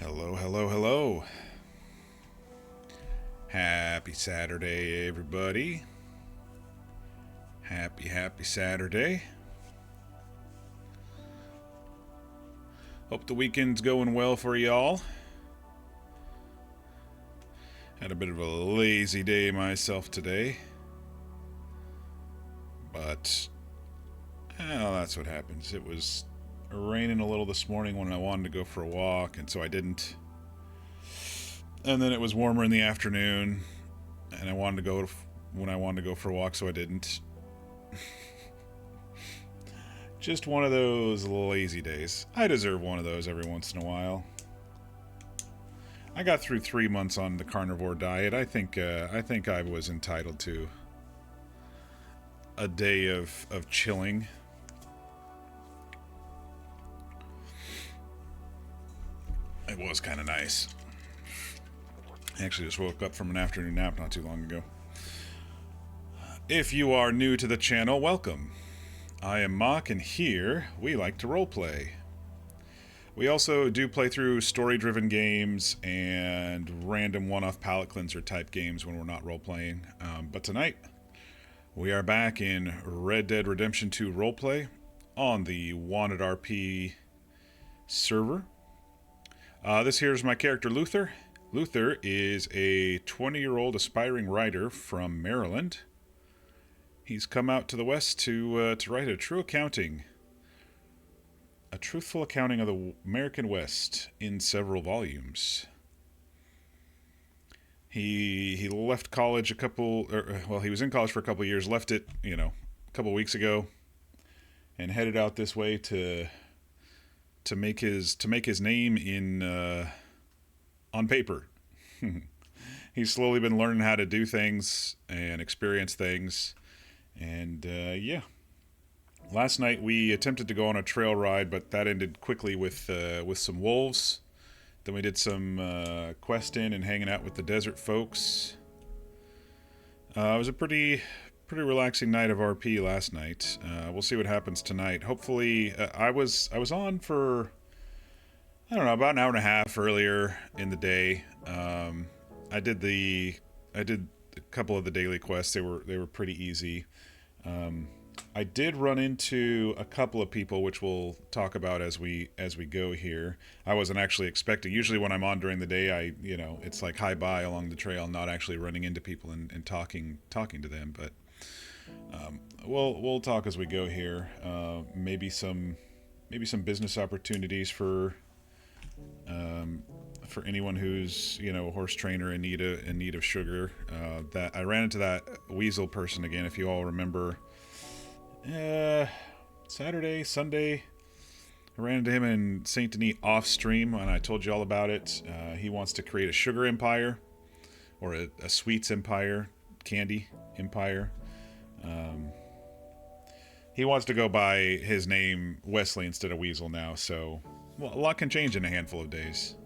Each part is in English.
Hello, hello, hello. Happy Saturday, everybody. Happy Saturday. Hope the weekend's going well for y'all. Had a bit of a lazy day myself today. But, well, that's what happens. It was raining a little this morning when I wanted to go for a walk, and so I didn't. And then it was warmer in the afternoon, and I wanted to go when I wanted to go for a walk, so I didn't. Just one of those lazy days. I deserve one of those every once in a while. I got through 3 months on the carnivore diet. I think I was entitled to a day of chilling. It was kind of nice. I actually just woke up from an afternoon nap not too long ago. If you are new to the channel, welcome. I am Mock, and here we like to roleplay. We also do play through story-driven games and random one-off palate cleanser type games when we're not roleplaying. But tonight, we are back in Red Dead Redemption 2 roleplay on the WantedRP server. This here is my character Luther. Luther is a 20-year-old aspiring writer from Maryland. He's come out to the West to write a truthful accounting of the American West in several volumes. He left college he was in college for a couple of years, left it, a couple of weeks ago, and headed out this way to make his name in on paper. He's slowly been learning how to do things and experience things. And, yeah. Last night we attempted to go on a trail ride, but that ended quickly with some wolves. Then we did some questing and hanging out with the desert folks. It was a pretty relaxing night of RP last night. We'll see what happens tonight. Hopefully, I was on for, I don't know, about an hour and a half earlier in the day. I did a couple of the daily quests. They were pretty easy. I did run into a couple of people, which we'll talk about as we go here. I wasn't actually expecting. Usually when I'm on during the day, it's like hi bye along the trail, not actually running into people and talking to them. But we'll talk as we go here. Maybe some business opportunities for anyone who's a horse trainer in need of sugar. That I ran into that weasel person again, if you all remember. Saturday, Sunday, I ran into him in Saint Denis off stream, and I told you all about it. He wants to create a sugar empire, or a sweets empire, candy empire. He wants to go by his name Wesley instead of Weasel now, so a lot can change in a handful of days.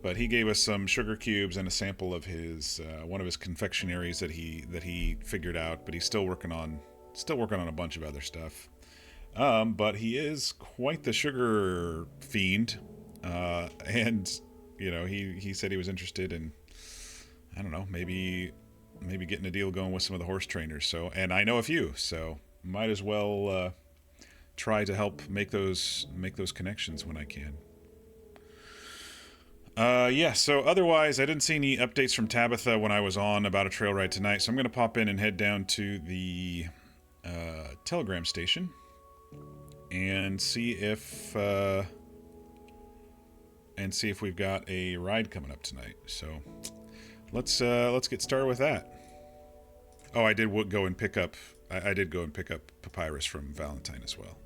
But he gave us some sugar cubes and a sample of his one of his confectionaries that he figured out, but he's still working on a bunch of other stuff. But he is quite the sugar fiend, and he said he was interested in, I don't know, maybe getting a deal going with some of the horse trainers. So, and I know a few, so might as well try to help make those connections when I can. So otherwise, I didn't see any updates from Tabitha when I was on about a trail ride tonight, so I'm going to pop in and head down to the Telegram station and see if we've got a ride coming up tonight. So let's get started with that. Oh, I did go and pick up Papyrus from Valentine as well.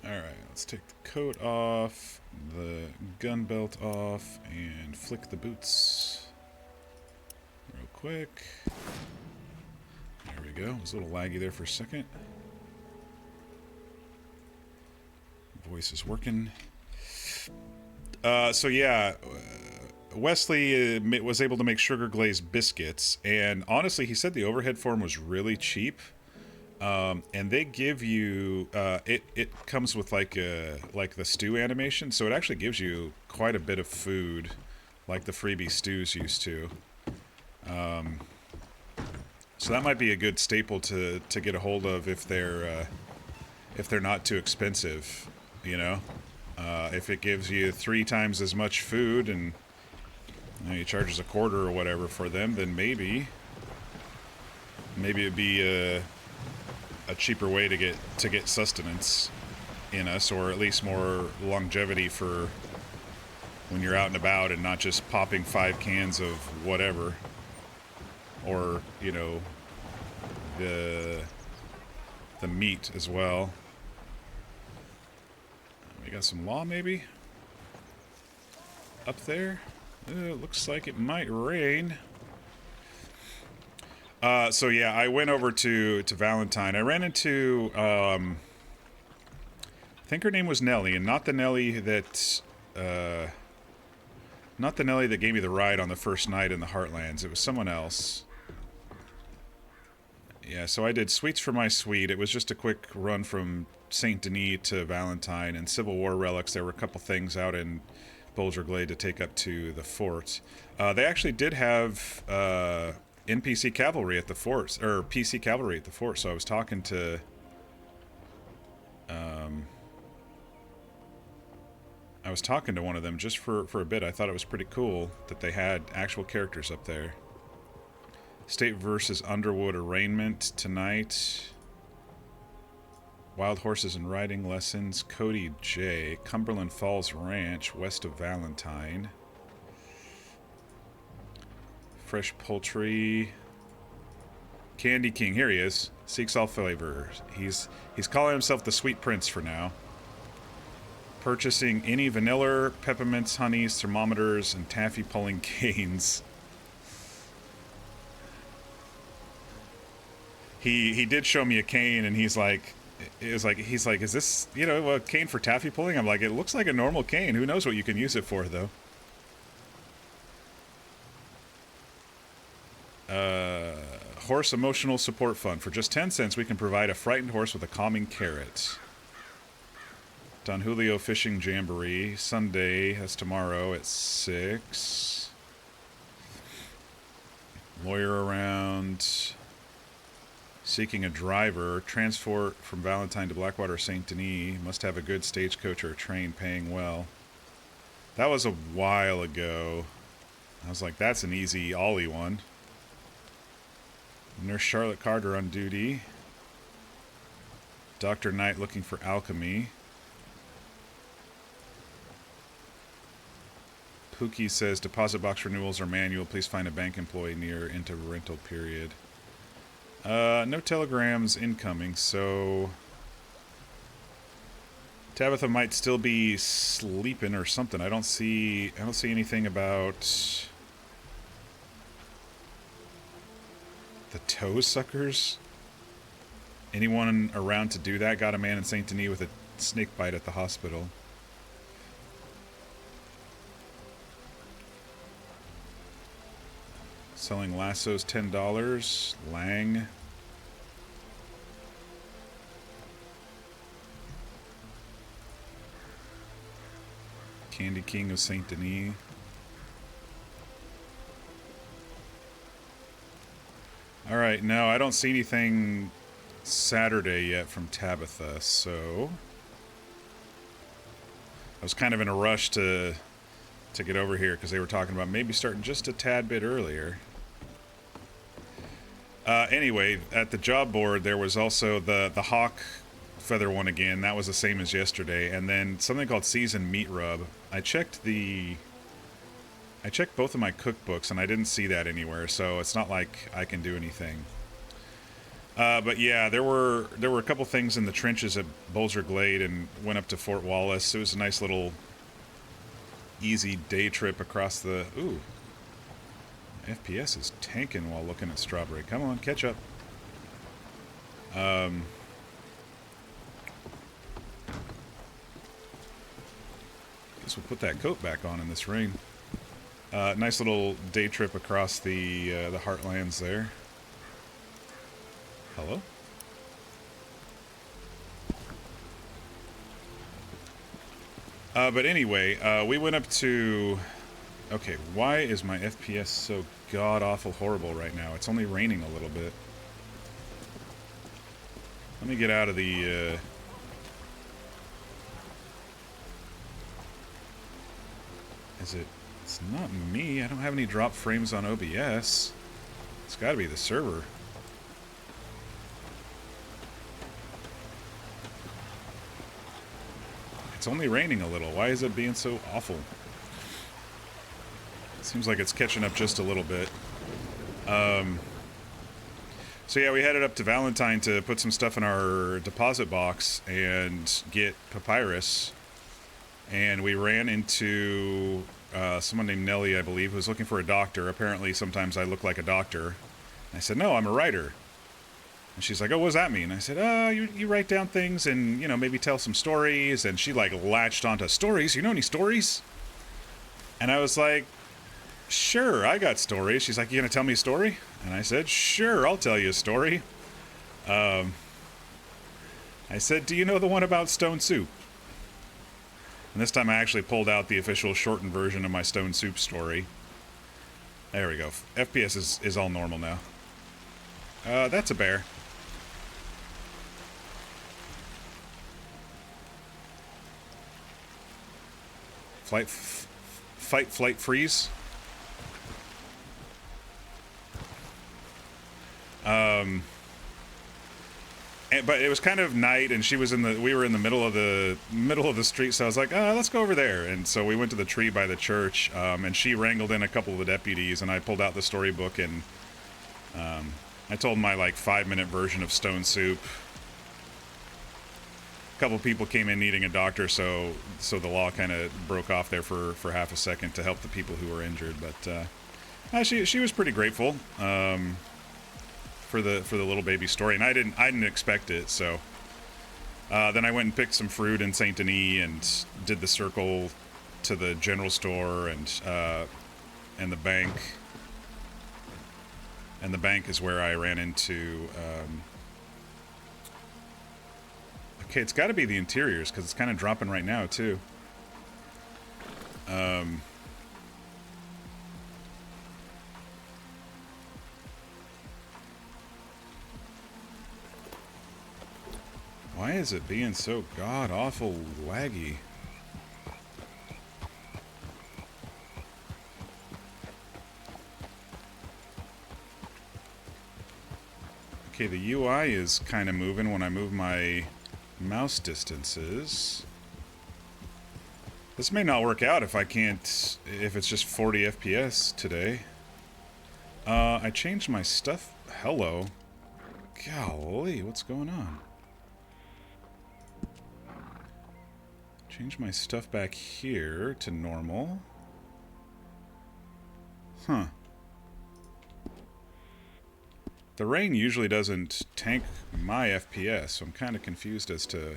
Alright, let's take the coat off, the gun belt off, and flick the boots real quick. There we go. It was a little laggy there for a second. Voice is working. So yeah, Wesley was able to make sugar glazed biscuits, and honestly, he said the overhead for them was really cheap. And they give you it comes with like the stew animation, so it actually gives you quite a bit of food, like the freebie stews used to. So that might be a good staple to get a hold of if they're not too expensive, you know. If it gives you 3 times as much food and he charges a quarter or whatever for them, then maybe it'd be a cheaper way to get sustenance in us, or at least more longevity for when you're out and about and not just popping 5 cans of whatever, or you know, the meat as well. We got some law maybe up there. It looks like it might rain. So yeah, I went over to Valentine. I ran into I think her name was Nellie, and not the Nellie that gave me the ride on the first night in the Heartlands. It was someone else. Yeah, so I did Sweets for My Sweet. It was just a quick run from Saint Denis to Valentine, and Civil War relics. There were a couple things out in Boulder Glade to take up to the fort. They actually did have NPC cavalry at the fort, or PC cavalry at the fort. So I was talking to one of them just for a bit. I thought it was pretty cool that they had actual characters up there. State versus Underwood arraignment tonight. Wild horses and riding lessons. Cody J. Cumberland Falls Ranch, west of Valentine. Fresh poultry. Candy King, here he is. Seeks all flavors. He's calling himself the Sweet Prince for now. Purchasing any vanilla, peppermints, honeys, thermometers, and taffy pulling canes. He did show me a cane, and he's like, is this, you know, a cane for taffy pulling? I'm like, it looks like a normal cane. Who knows what you can use it for, though? Horse Emotional Support Fund. For just 10 cents, we can provide a frightened horse with a calming carrot. Don Julio Fishing Jamboree. Sunday, that's tomorrow at 6. Lawyer around. Seeking a driver. Transport from Valentine to Blackwater, St. Denis. Must have a good stagecoach or train, paying well. That was a while ago. I was like, that's an easy Ollie one. Nurse Charlotte Carter on duty. Dr. Knight looking for alchemy. Pookie says deposit box renewals are manual. Please find a bank employee near into rental period. No telegrams incoming, so Tabitha might still be sleeping or something. I don't see anything about the toe suckers. Anyone around to do that? Got a man in Saint Denis with a snake bite at the hospital. Selling lassos, $10. Lang. Candy King of Saint Denis. Alright, no, I don't see anything Saturday yet from Tabitha, so I was kind of in a rush to get over here because they were talking about maybe starting just a tad bit earlier. Anyway, at the job board there was also the hawk feather one again. That was the same as yesterday, and then something called seasoned meat rub. I checked both of my cookbooks and I didn't see that anywhere, so it's not like I can do anything. But yeah, there were a couple things in the trenches at Boulder Glade and went up to Fort Wallace. It was a nice little easy day trip across the... Ooh. FPS is tanking while looking at Strawberry. Come on, catch up. Guess we'll put that coat back on in this rain. Nice little day trip across the Heartlands there. Hello? But anyway, we went up to... Okay, why is my FPS so god-awful horrible right now? It's only raining a little bit. Let me get out of the... Is it... It's not me. I don't have any drop frames on OBS. It's gotta be the server. It's only raining a little. Why is it being so awful? Seems like it's catching up just a little bit. So yeah, we headed up to Valentine to put some stuff in our deposit box and get papyrus. And we ran into someone named Nellie, I believe, who was looking for a doctor. Apparently, sometimes I look like a doctor. And I said, no, I'm a writer. And she's like, oh, what does that mean? I said, you write down things and, you know, maybe tell some stories. And she, like, latched onto stories. You know any stories? And I was like, sure, I got stories. She's like, you gonna tell me a story? And I said, sure, I'll tell you a story. I said, do you know the one about stone soup? And this time I actually pulled out the official shortened version of my stone soup story. There we go. FPS is all normal now. That's a bear. Fight, flight, freeze. But it was kind of night, and we were in the middle of the street, so I was like, let's go over there. And so we went to the tree by the church, and she wrangled in a couple of the deputies, and I pulled out the storybook, and I told my, like, 5-minute version of Stone Soup. A couple people came in needing a doctor, so the law kind of broke off there for half a second to help the people who were injured. But she was pretty grateful for the little baby story, and I didn't expect it. So then I went and picked some fruit in Saint Denis and did the circle to the general store and the bank. And the bank is where I ran into... Okay, it's got to be the interiors, because it's kind of dropping right now, too. Why is it being so god-awful laggy? Okay, the UI is kind of moving when I move my mouse distances. This may not work out if it's just 40 FPS today. I changed my stuff. Hello. Golly, what's going on? Change my stuff back here to normal. Huh. The rain usually doesn't tank my FPS, so I'm kind of confused as to...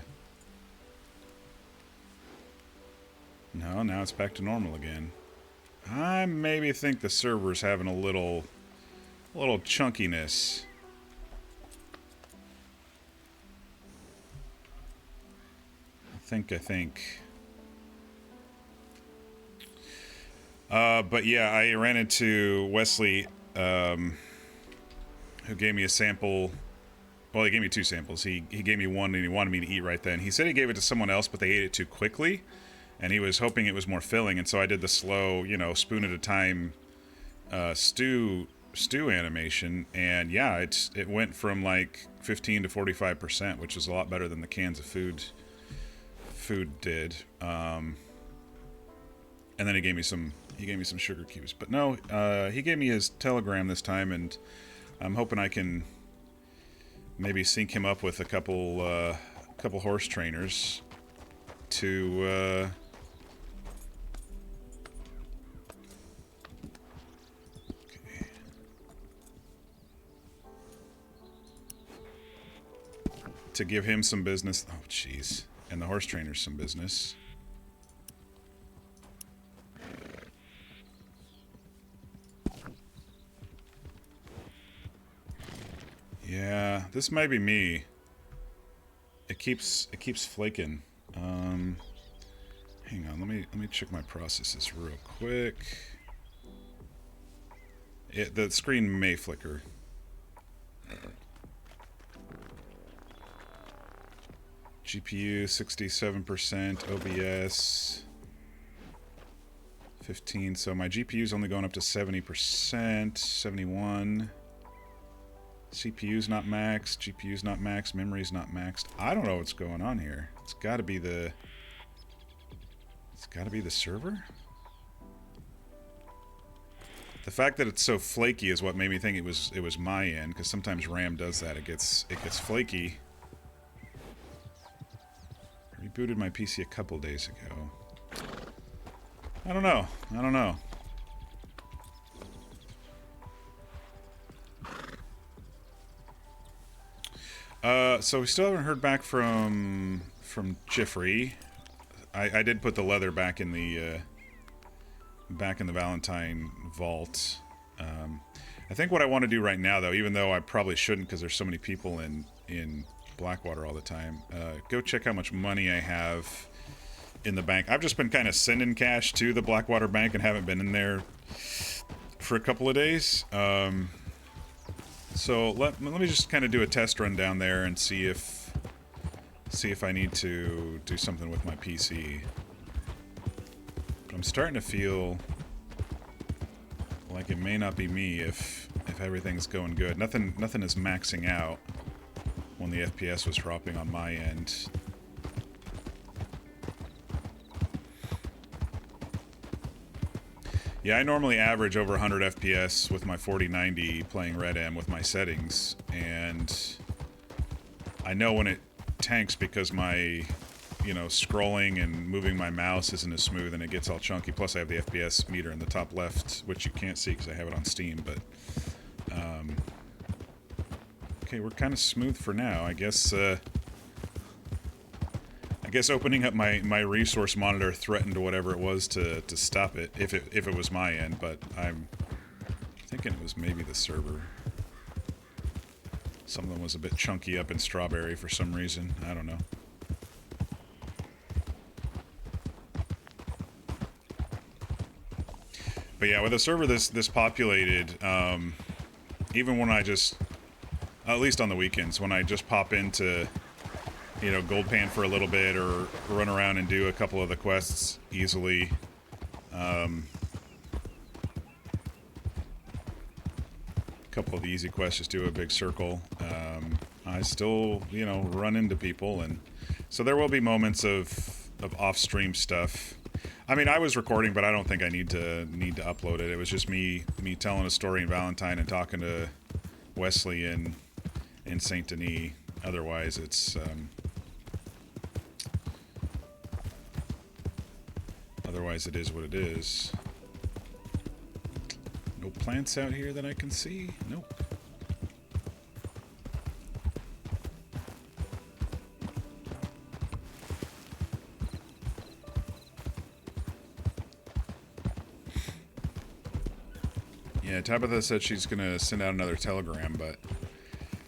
No, now it's back to normal again. I maybe think the server's having a little chunkiness. I think. But yeah, I ran into Wesley, who gave me a sample. Well, he gave me 2 samples. He gave me one and he wanted me to eat right then. He said he gave it to someone else, but they ate it too quickly, and he was hoping it was more filling, and so I did the slow, you know, spoon at a time stew animation, and yeah, it went from like 15 to 45%, which is a lot better than the cans of food did. And then he gave me some sugar cubes. But no, he gave me his Telegram this time, and I'm hoping I can maybe sync him up with a couple horse trainers to to give him some business. Oh, jeez. And the horse trainers some business. Yeah, this might be me. It keeps flaking. Hang on, let me check my processes real quick. The screen may flicker. GPU 67%, OBS 15. So my GPU's only going up to 70%, 71. CPU's not maxed, GPU's not maxed, memory's not maxed. I don't know what's going on here. It's got to be the server. The fact that it's so flaky is what made me think it was my end, because sometimes RAM does that. It gets flaky. I rebooted my PC a couple days ago. I don't know. So we still haven't heard back from Jeffrey. I did put the leather back in the Valentine vault. I think what I want to do right now, though, even though I probably shouldn't because there's so many people in Blackwater all the time, go check how much money I have in the bank. I've just been kind of sending cash to the Blackwater bank and haven't been in there for a couple of days. So let me just kind of do a test run down there and see if I need to do something with my PC. But I'm starting to feel like it may not be me if everything's going good. Nothing is maxing out when the FPS was dropping on my end. Yeah, I normally average over 100 FPS with my 4090 playing Red M with my settings, and I know when it tanks because my, scrolling and moving my mouse isn't as smooth and it gets all chunky. Plus I have the FPS meter in the top left, which you can't see because I have it on Steam, but okay, we're kind of smooth for now. I guess opening up my resource monitor threatened whatever it was to stop it, if it was my end, but I'm thinking it was maybe the server. Something was a bit chunky up in Strawberry for some reason. I don't know. But yeah, with a server this populated, even when I just, at least on the weekends, when I just pop into, Gold Pan for a little bit or run around and do a couple of the quests easily, a couple of the easy quests, just do a big circle, I still, run into people, and so there will be moments of off-stream stuff. I mean, I was recording, but I don't think I need to upload it. It was just me telling a story in Valentine and talking to Wesley in Saint Denis. Otherwise, it's otherwise it is what it is. No plants out here that I can see. Nope. Yeah, Tabitha said she's gonna send out another telegram, but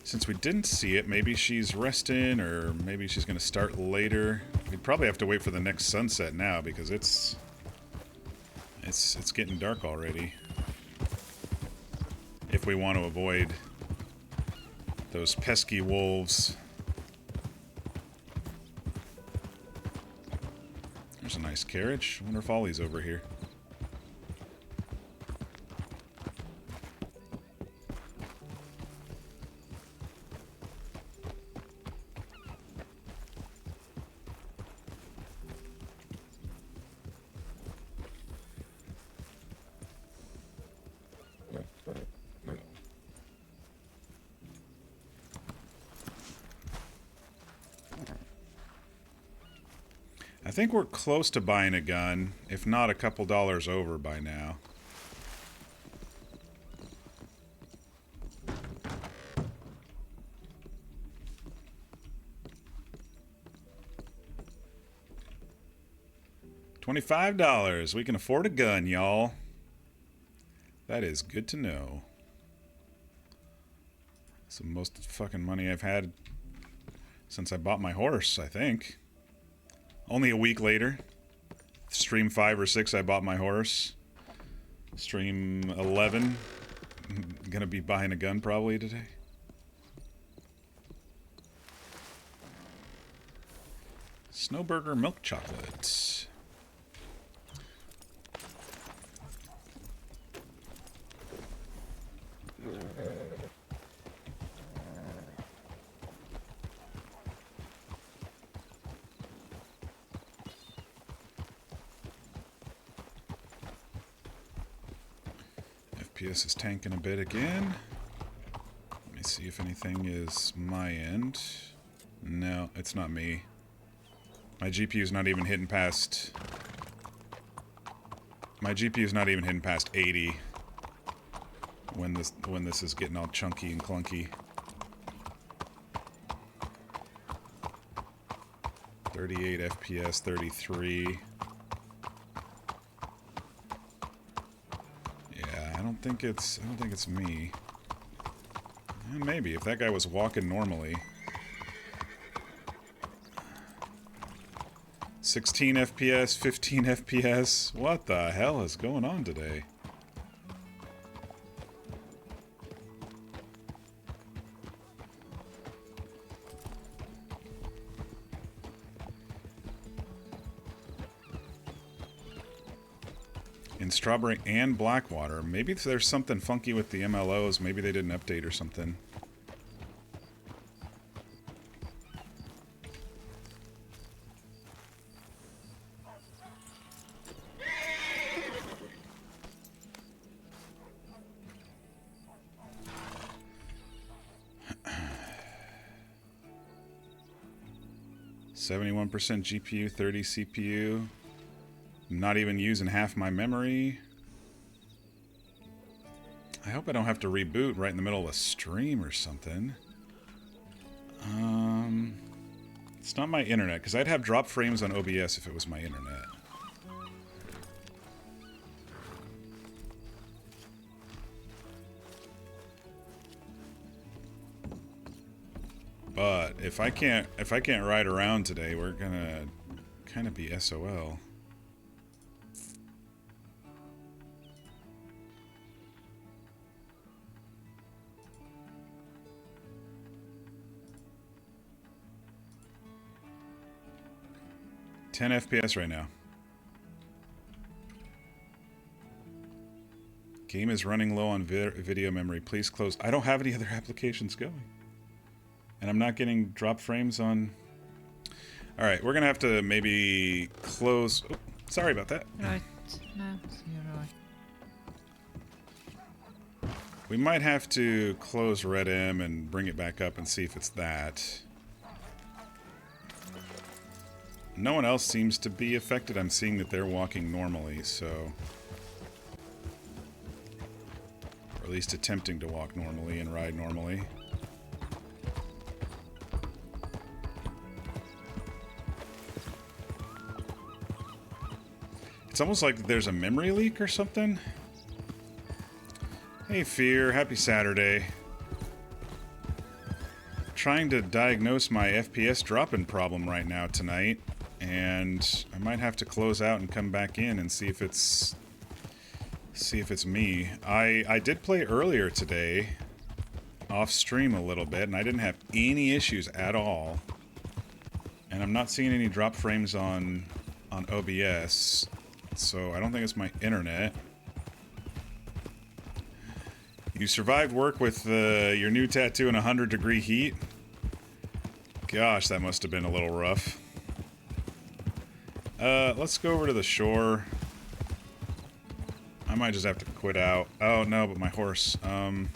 since we didn't see it, maybe she's resting, or maybe she's gonna start later. We'd probably have to wait for the next sunset now because it's getting dark already. If we want to avoid those pesky wolves. There's a nice carriage. I wonder if Ollie's over here. I think we're close to buying a gun, if not a couple dollars over by now. $25. We can afford a gun, y'all. That is good to know. It's the most fucking money I've had since I bought my horse, I think. Only a week later. Stream 5 or 6, I bought my horse. Stream 11, I'm gonna be buying a gun probably today. Snowburger milk chocolate. FPS is tanking a bit again. Let me see if anything is my end. No, it's not me. My GPU's not even hitting past... My GPU's not even hitting past 80 when this is getting all chunky and clunky. 38 FPS, 33. I don't think it's me. Maybe if that guy was walking normally. 16 FPS, 15 FPS. What the hell is going on today? In Strawberry and Blackwater. Maybe there's something funky with the MLOs. Maybe they didn't update or something. (71% GPU, 30 CPU). Not even using half my memory. I hope I don't have to reboot right in the middle of a stream or something. It's not my internet, because I'd have drop frames on OBS if it was my internet. But if I can't ride around today, we're gonna kind of be SOL. (10 FPS right now. Game is running low on video memory. Please close. I don't have any other applications going. And I'm not getting drop frames on... Alright, we're going to have to maybe close... Oh, sorry about that. Right. No, you're right. We might have to close Red M and bring it back up and see if it's that. No one else seems to be affected. I'm seeing that they're walking normally, so... Or at least attempting to walk normally and ride normally. It's almost like there's a memory leak or something. Hey Fear, happy Saturday. Trying to diagnose my FPS dropping problem right now tonight, and I might have to close out and come back in and see if it's me. I did play earlier today off stream a little bit, and I didn't have any issues at all. And I'm not seeing any drop frames on OBS. So I don't think it's my internet. You survived work with your new tattoo in 100-degree heat? Gosh, that must have been a little rough. Let's go over to the shore. I might just have to quit out. Oh no, but my horse. I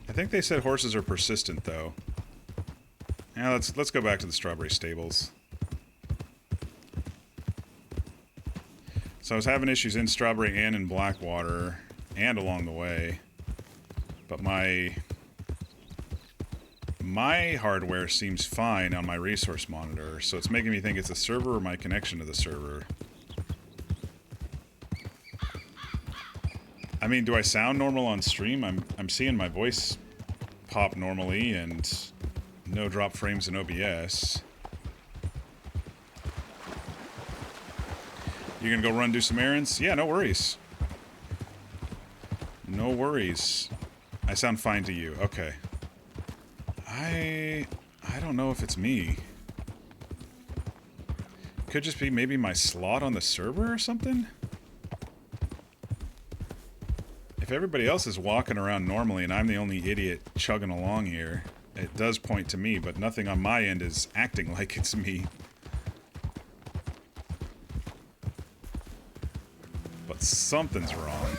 think they said horses are persistent though. Yeah, let's go back to the Strawberry Stables. So I was having issues in Strawberry and in Blackwater, and along the way. But my hardware seems fine on my resource monitor, so it's making me think it's the server or my connection to the server. I mean, do I sound normal on stream? I'm seeing my voice pop normally and no drop frames in OBS. You gonna go run, do some errands? Yeah, no worries. No worries. I sound fine to you. Okay. I don't know if it's me. Could just be maybe my slot on the server or something? If everybody else is walking around normally and I'm the only idiot chugging along here, it does point to me, but nothing on my end is acting like it's me. But something's wrong.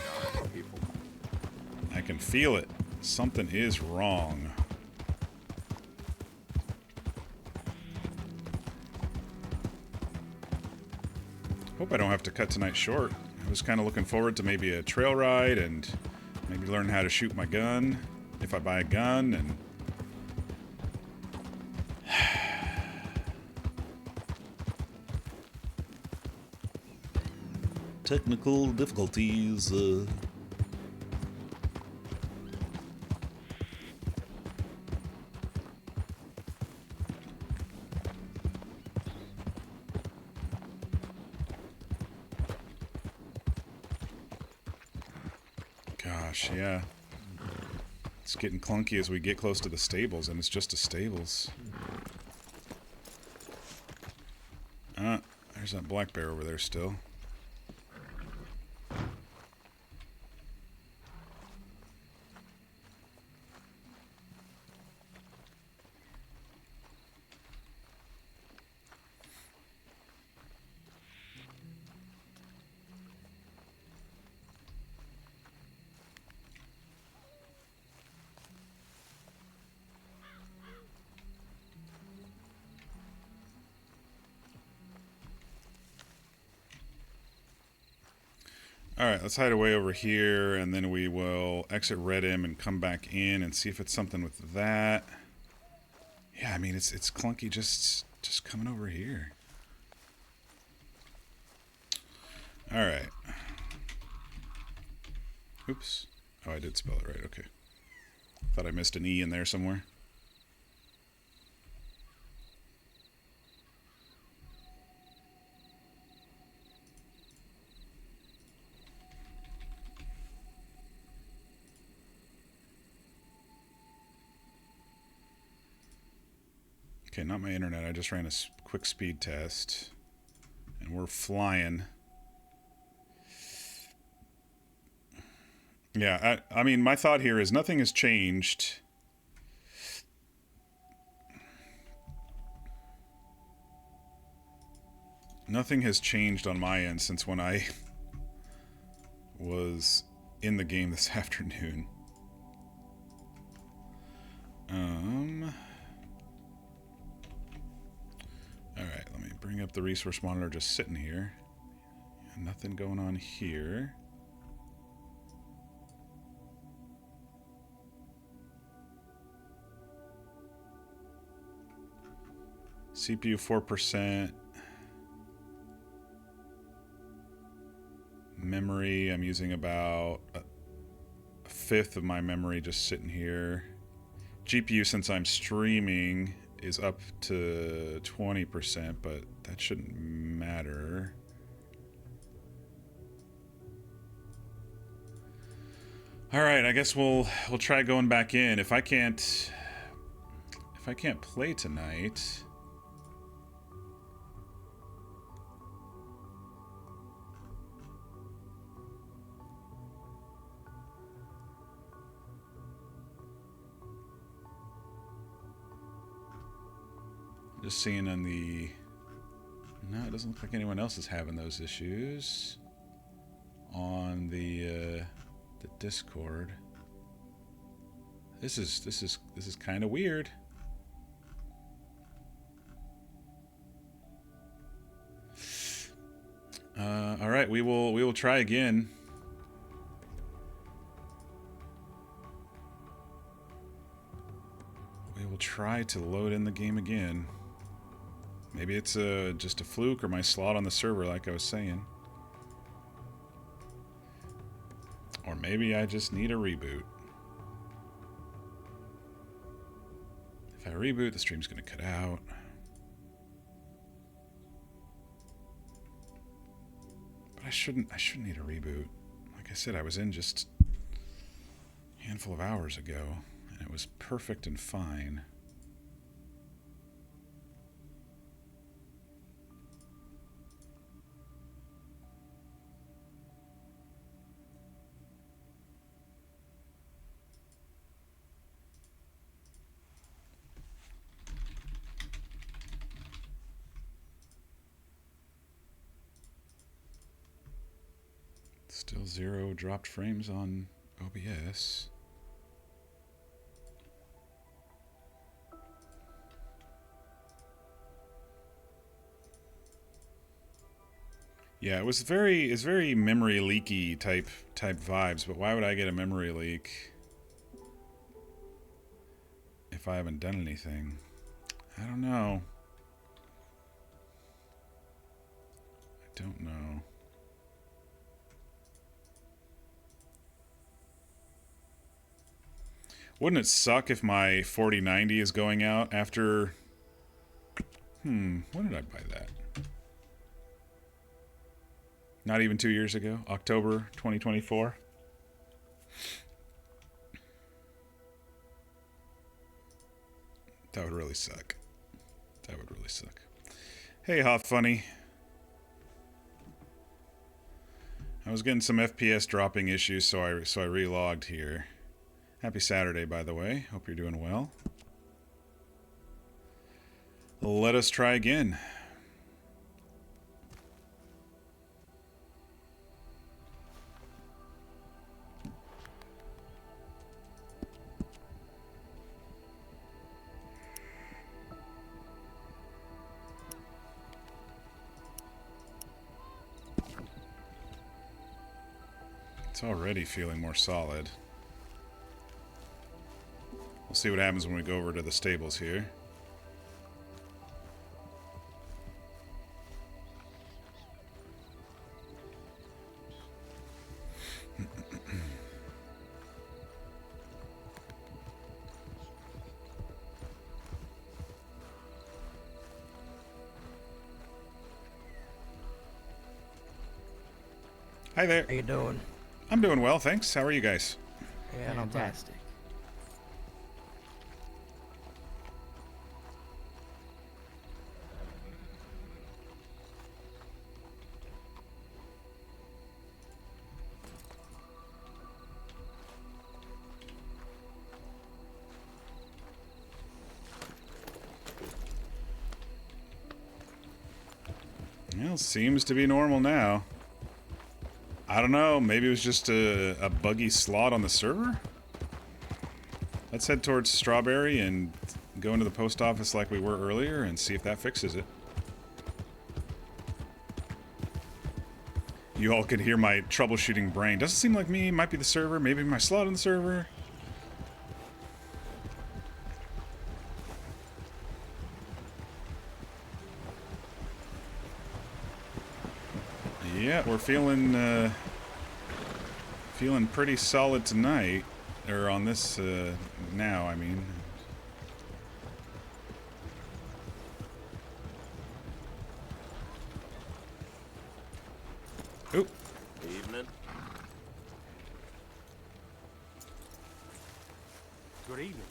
I can feel it. Something is wrong. Hope I don't have to cut tonight short. I was kind of looking forward to maybe a trail ride and maybe learn how to shoot my gun if I buy a gun and technical difficulties. Gosh, yeah. It's getting clunky as we get close to the stables, and it's just a stables. There's that black bear over there still. Alright, let's hide away over here, and then we will exit Red M and come back in and see if it's something with that. Yeah, I mean, it's clunky just coming over here. Alright. Oops. Oh, I did spell it right, okay. Thought I missed an E in there somewhere. Okay, not my internet. I just ran a quick speed test. And we're flying. Yeah, I mean, my thought here is nothing has changed. Nothing has changed on my end since when I was in the game this afternoon. Alright, let me bring up the resource monitor just sitting here. Yeah, nothing going on here. CPU 4%. Memory, I'm using about a fifth of my memory just sitting here. GPU, since I'm streaming, is up to 20%, but that shouldn't matter. All right, I guess we'll try going back in. If I can't play tonight, just seeing on the... No, it doesn't look like anyone else is having those issues on the Discord. This is kind of weird. All right, we will try again. We will try to load in the game again. Maybe it's just a fluke or my slot on the server, like I was saying. Or maybe I just need a reboot. If I reboot, the stream's gonna cut out. But I shouldn't need a reboot. Like I said, I was in just a handful of hours ago, and it was perfect and fine. Still 0 dropped frames on OBS. Yeah, it's very memory leaky type vibes, but why would I get a memory leak if I haven't done anything? I don't know. I don't know. Wouldn't it suck if my 4090 is going out after... when did I buy that? Not even 2 years ago? October 2024? That would really suck. That would really suck. Hey, Hot Funny. I was getting some FPS dropping issues, so I relogged here. Happy Saturday, by the way. Hope you're doing well. Let us try again. It's already feeling more solid. We'll see what happens when we go over to the stables here. Hi there. How you doing? I'm doing well, thanks. How are you guys? Yeah, not bad. Fantastic. Well, seems to be normal now. I don't know, maybe it was just a buggy slot on the server? Let's head towards Strawberry and go into the post office like we were earlier and see if that fixes it. You all could hear my troubleshooting brain. Doesn't seem like me, might be the server, maybe my slot on the server. Yeah, we're feeling pretty solid tonight, or on this now. I mean, oop. Evening. Good evening.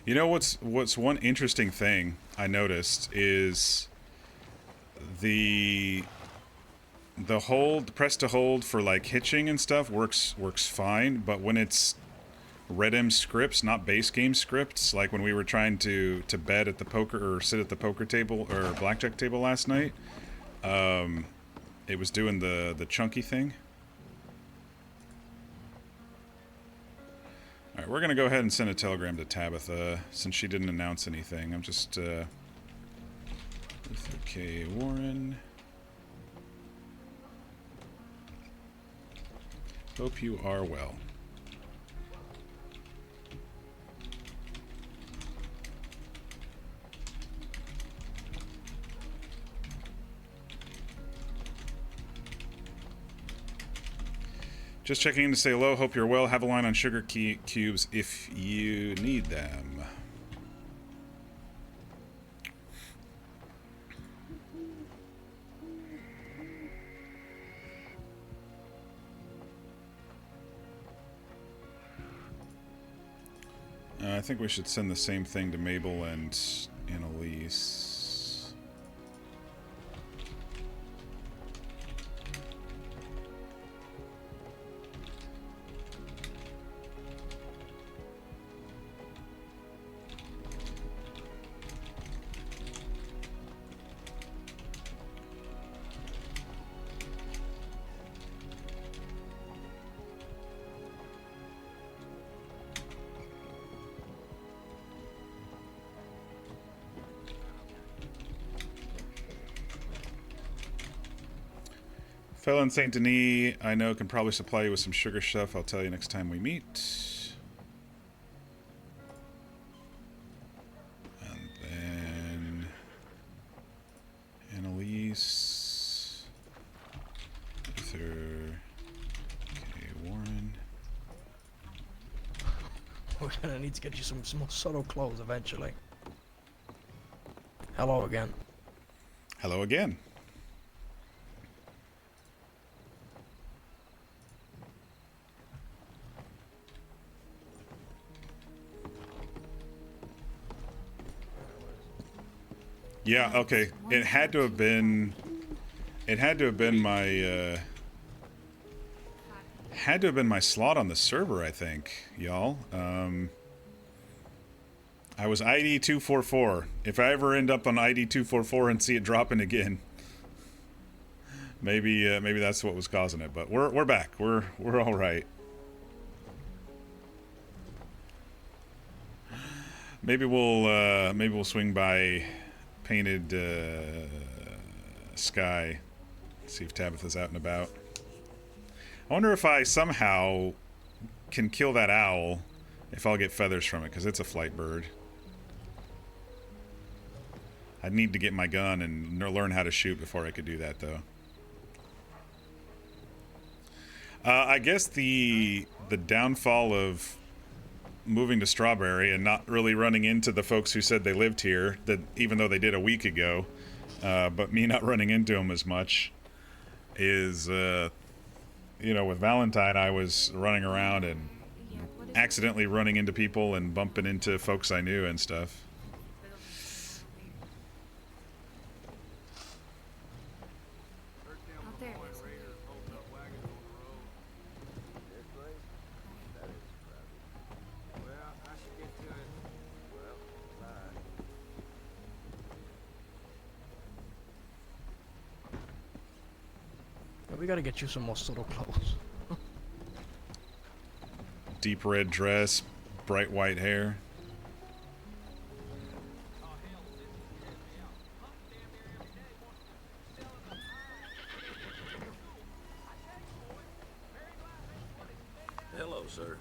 You know what's one interesting thing I noticed is the press to hold for like hitching and stuff works fine, but when it's Redm scripts, not base game scripts, like when we were trying to bet at the poker or sit at the poker table or blackjack table last night, it was doing the chunky thing. Alright, we're gonna go ahead and send a telegram to Tabitha since she didn't announce anything. I'm just okay, Warren. Hope you are well. Just checking in to say hello. Hope you're well. Have a line on sugar cubes if you need them. I think we should send the same thing to Mabel and Annalise. Fellow in Saint Denis, I know, can probably supply you with some sugar stuff. I'll tell you next time we meet. And then Annalise, Ether, okay, Warren. We're gonna need to get you some more subtle clothes eventually. Hello again. Hello again. Yeah, okay. It had to have been my my slot on the server, I think, y'all. I was ID 244. If I ever end up on ID 244 and see it dropping again, maybe that's what was causing it. But we're back. We're all right. Maybe we'll swing by Painted Sky, see if Tabitha's out and about. I wonder if I somehow can kill that owl, if I'll get feathers from it, because it's a flight bird. I'd need to get my gun and learn how to shoot before I could do that, though. I guess the downfall of moving to Strawberry and not really running into the folks who said they lived here, that even though they did a week ago, but me not running into them as much, is, you know, with Valentine, I was running around and accidentally running into people and bumping into folks I knew and stuff. We gotta get you some more subtle clothes. Deep red dress, bright white hair. Hello, sir.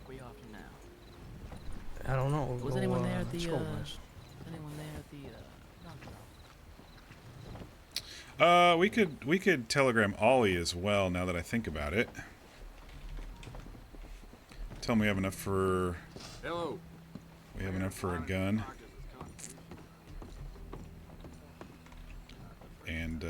We off now. I don't know. Was anyone there at the scroll anyone list. there at the knockdown? We could telegram Ollie as well, now that I think about it. Tell him we have enough for... Hello. We have enough for a gun. And,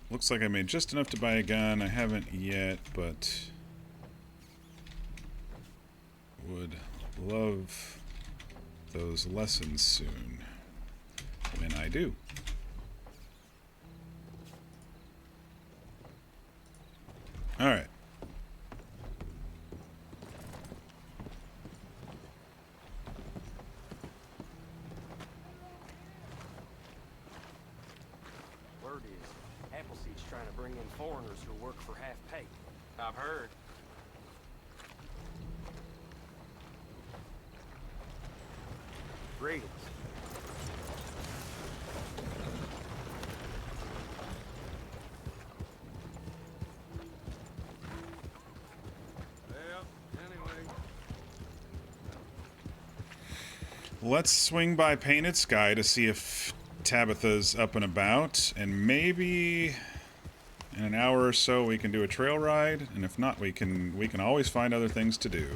looks like I made just enough to buy a gun. I haven't yet, but would love those lessons soon when I do. All right. bring in foreigners who work for half pay. I've heard. Greetings. Well, anyway. Let's swing by Painted Sky to see if Tabitha's up and about, and maybe in an hour or so we can do a trail ride, and if not, we can always find other things to do.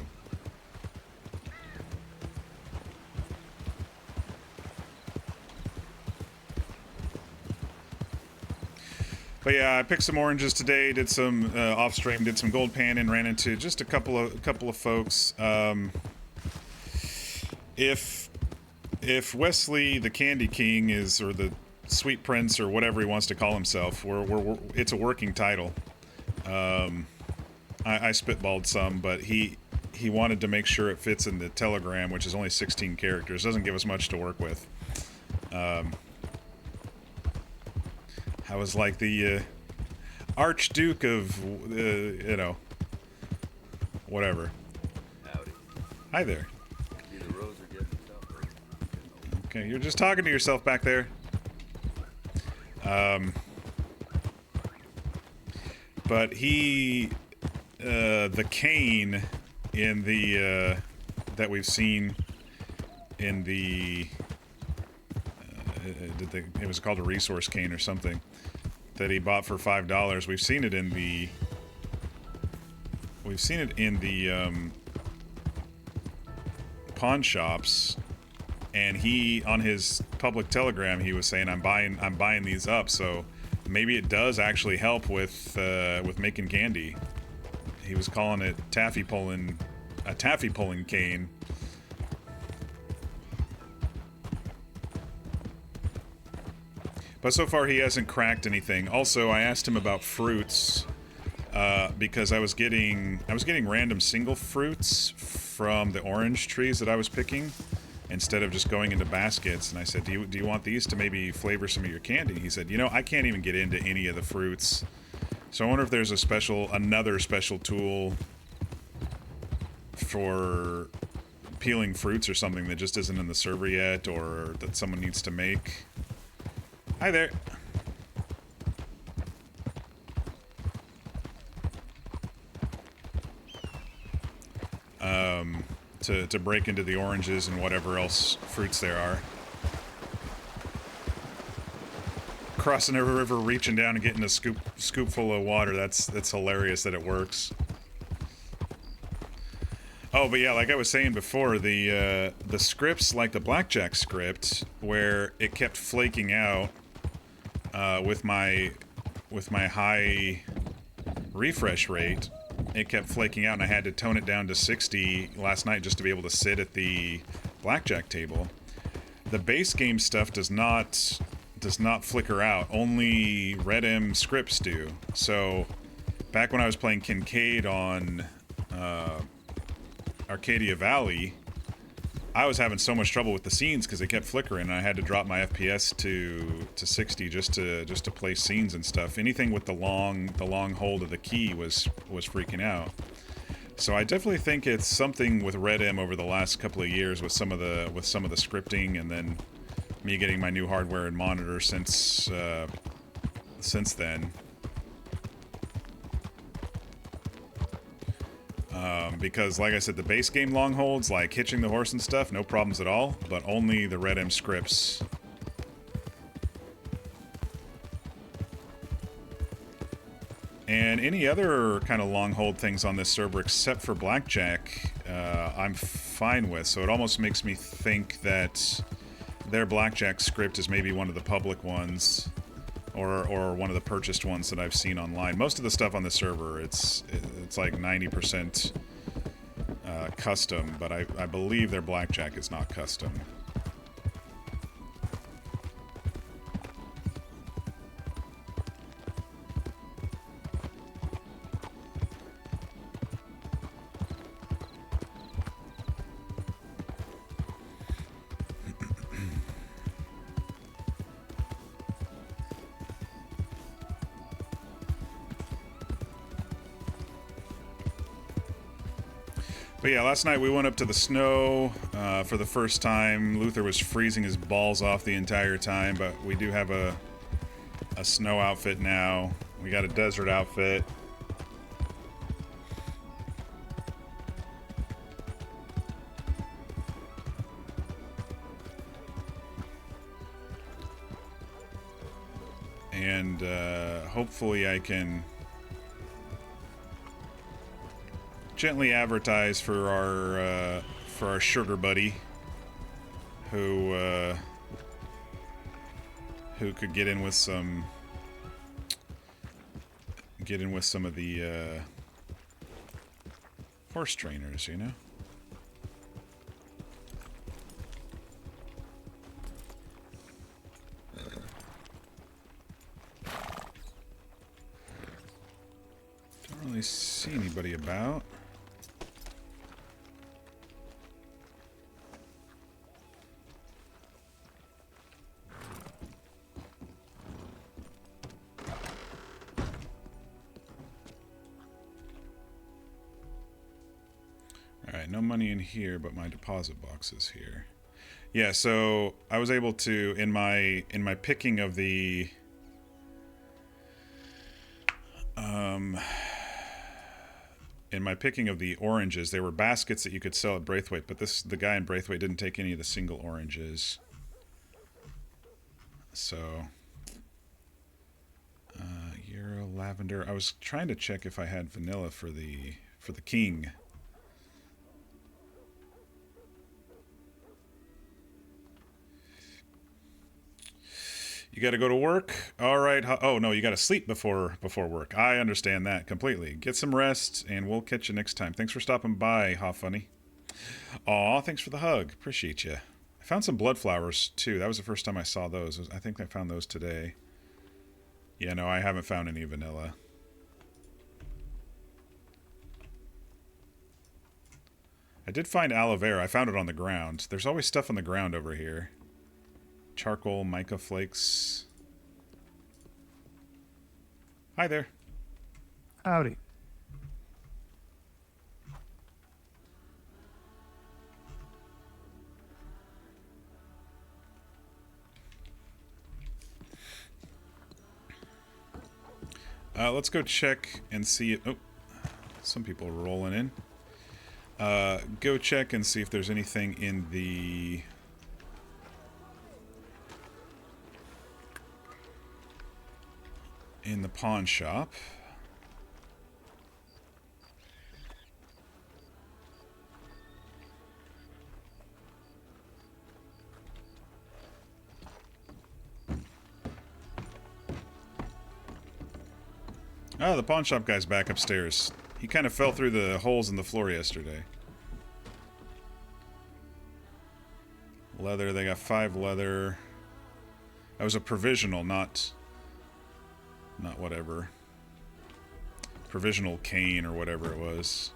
But yeah, I picked some oranges today. Did some off stream. Did some gold panning. Ran into just a couple of folks. If Wesley the Candy King is, or the Sweet Prince, or whatever he wants to call himself, it's a working title. I spitballed some, but he wanted to make sure it fits in the Telegram, which is only 16 characters. Doesn't give us much to work with. I was like the Archduke of, whatever. Howdy. Hi there. See, the roads are getting tougher. Okay, you're just talking to yourself back there. But he, the Kane in the, that we've seen in the, it was called a resource cane or something, that he bought for $5. We've seen it in the pawn shops, and he, on his public telegram, he was saying, I'm buying these up, so maybe it does actually help with making candy. He was calling it a taffy pulling cane. But so far he hasn't cracked anything. Also, I asked him about fruits because I was getting random single fruits from the orange trees that I was picking instead of just going into baskets. And I said, do you want these to maybe flavor some of your candy? He said, I can't even get into any of the fruits. So I wonder if there's another special tool for peeling fruits or something that just isn't in the server yet, or that someone needs to make. Hi there. To break into the oranges and whatever else fruits there are. Crossing a river, reaching down and getting a scoop full of water. That's hilarious that it works. Oh, but yeah, like I was saying before, the scripts, like the blackjack script, where it kept flaking out with my high refresh rate, it kept flaking out, and I had to tone it down to 60 last night just to be able to sit at the blackjack table. The base game stuff does not flicker out. Only Red M scripts do. So back when I was playing Kincaid on Arcadia Valley, I was having so much trouble with the scenes because they kept flickering, and I had to drop my FPS to 60 just to play scenes and stuff. Anything with the long hold of the key was freaking out. So I definitely think it's something with Red M over the last couple of years with some of the scripting, and then me getting my new hardware and monitor since then. Because, like I said, the base game long holds, like hitching the horse and stuff, no problems at all, but only the Red M scripts. And any other kind of long hold things on this server except for blackjack, I'm fine with. So it almost makes me think that their blackjack script is maybe one of the public ones, or one of the purchased ones that I've seen online. Most of the stuff on the server, it's like 90% custom, but I believe their blackjack is not custom. But yeah, last night we went up to the snow for the first time. Luther was freezing his balls off the entire time, but we do have a snow outfit now. We got a desert outfit. And hopefully I can gently advertise for our sugar buddy who could get in with some of the horse trainers, you know. Don't really see anybody about. Alright, no money in here, but my deposit box is here. Yeah, so I was able to, in my picking of the in my picking of the oranges, there were baskets that you could sell at Braithwaite, but the guy in Braithwaite didn't take any of the single oranges. So Euro lavender. I was trying to check if I had vanilla for the king. You got to go to work? All right. Oh, no, you got to sleep before work. I understand that completely. Get some rest, and we'll catch you next time. Thanks for stopping by, Ha Funny. Aw, thanks for the hug. Appreciate you. I found some blood flowers, too. That was the first time I saw those. I think I found those today. Yeah, no, I haven't found any vanilla. I did find aloe vera. I found it on the ground. There's always stuff on the ground over here. Charcoal, mica flakes. Hi there. Howdy. Let's go check and see. Oh, some people are rolling in. Go check and see if there's anything in the pawn shop. Oh, the pawn shop guy's back upstairs. He kind of fell through the holes in the floor yesterday. Leather, they got 5 leather. That was a provisional, not whatever. Provisional cane or whatever it was.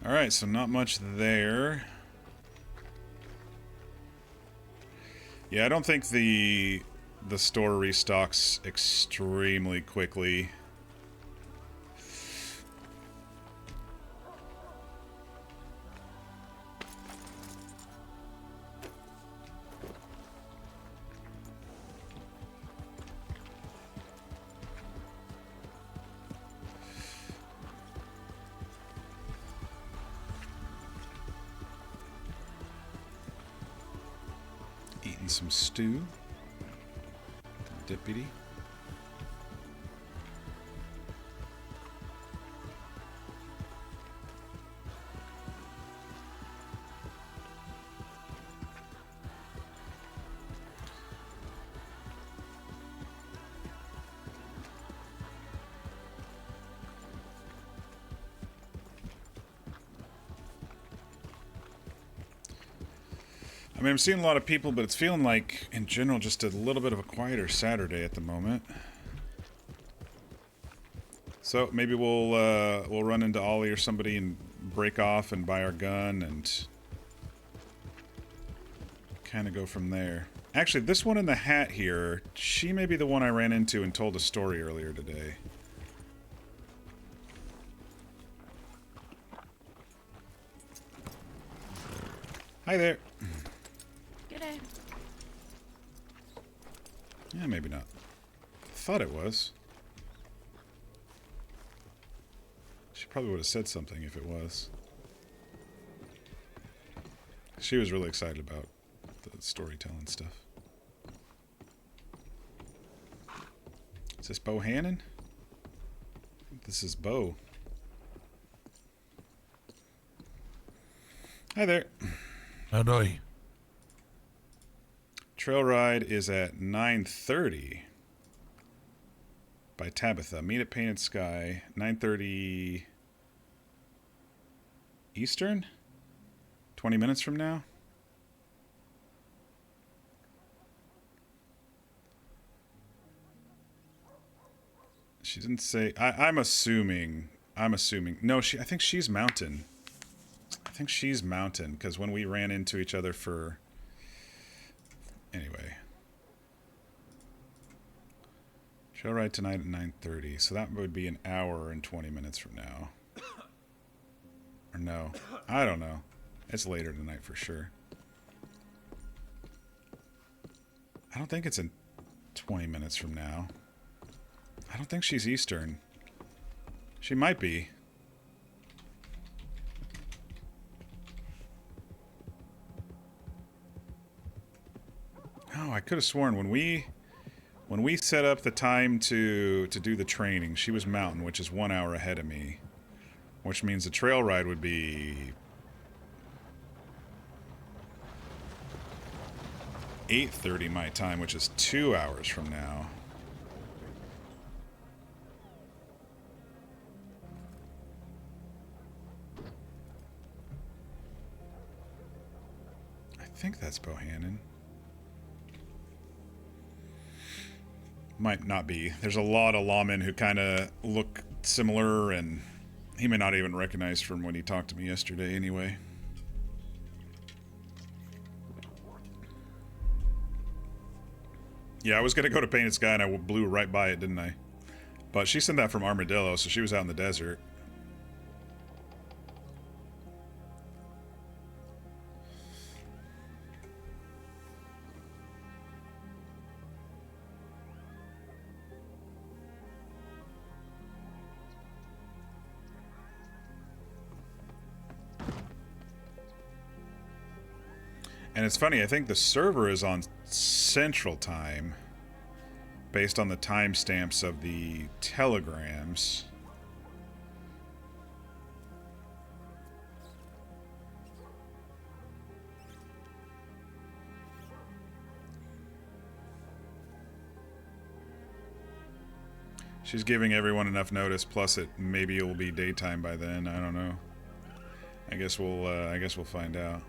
Alright, so not much there. Yeah, I don't think the store restocks extremely quickly. Eating some stew. Deputy. I mean, I'm seeing a lot of people, but it's feeling like, in general, just a little bit of a quieter Saturday at the moment. So maybe we'll run into Ollie or somebody and break off and buy our gun and kind of go from there. Actually, this one in the hat here, she may be the one I ran into and told a story earlier today. Hi there. G'day. Yeah, maybe not. Thought it was. She probably would have said something if it was. She was really excited about the storytelling stuff. Is this Bohannon? This is Bo. Hi there. Howdy. Trail ride is at 9:30 by Tabitha. Meet at Painted Sky, 9:30 Eastern? 20 minutes from now? She didn't say. I'm assuming. No, I think she's Mountain. I think she's Mountain, because when we ran into each other for... Anyway. Trail ride tonight at 9:30, so that would be an hour and 20 minutes from now. Or no. I don't know. It's later tonight for sure. I don't think it's in 20 minutes from now. I don't think she's Eastern. She might be. Oh, I could have sworn when we set up the time to do the training, she was Mountain, which is 1 hour ahead of me. Which means the trail ride would be 8:30 my time, which is 2 hours from now. I think that's Bohannon. Might not be. There's a lot of lawmen who kind of look similar, and he may not even recognize from when he talked to me yesterday anyway. Yeah, I was going to go to Painted Sky and I blew right by it, didn't I? But she sent that from Armadillo, so she was out in the desert. And it's funny, I think the server is on Central Time, based on the timestamps of the telegrams. She's giving everyone enough notice, plus maybe it will be daytime by then. I don't know. I guess we'll find out.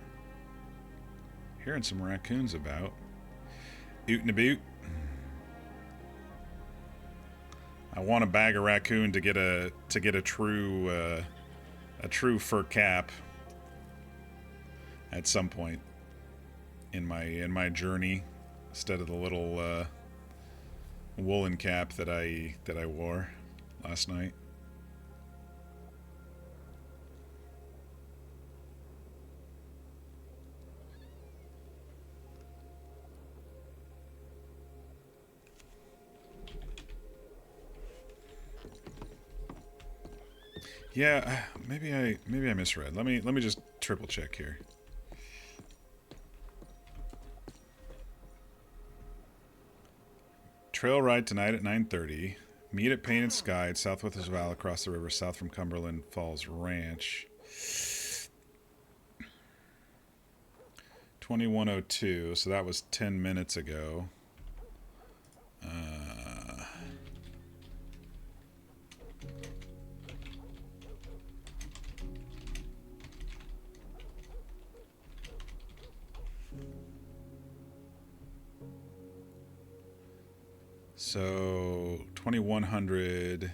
Hearing some raccoons about. Oot and a boot. I want to bag a raccoon to get a true fur cap at some point in my journey, instead of the little woolen cap that I wore last night. Yeah, maybe I misread. Let me just triple check here. Trail ride tonight at 9:30. Meet at Painted Sky at Southwest Valley across the river south from Cumberland Falls Ranch. 21:02. So that was 10 minutes ago. So 2100.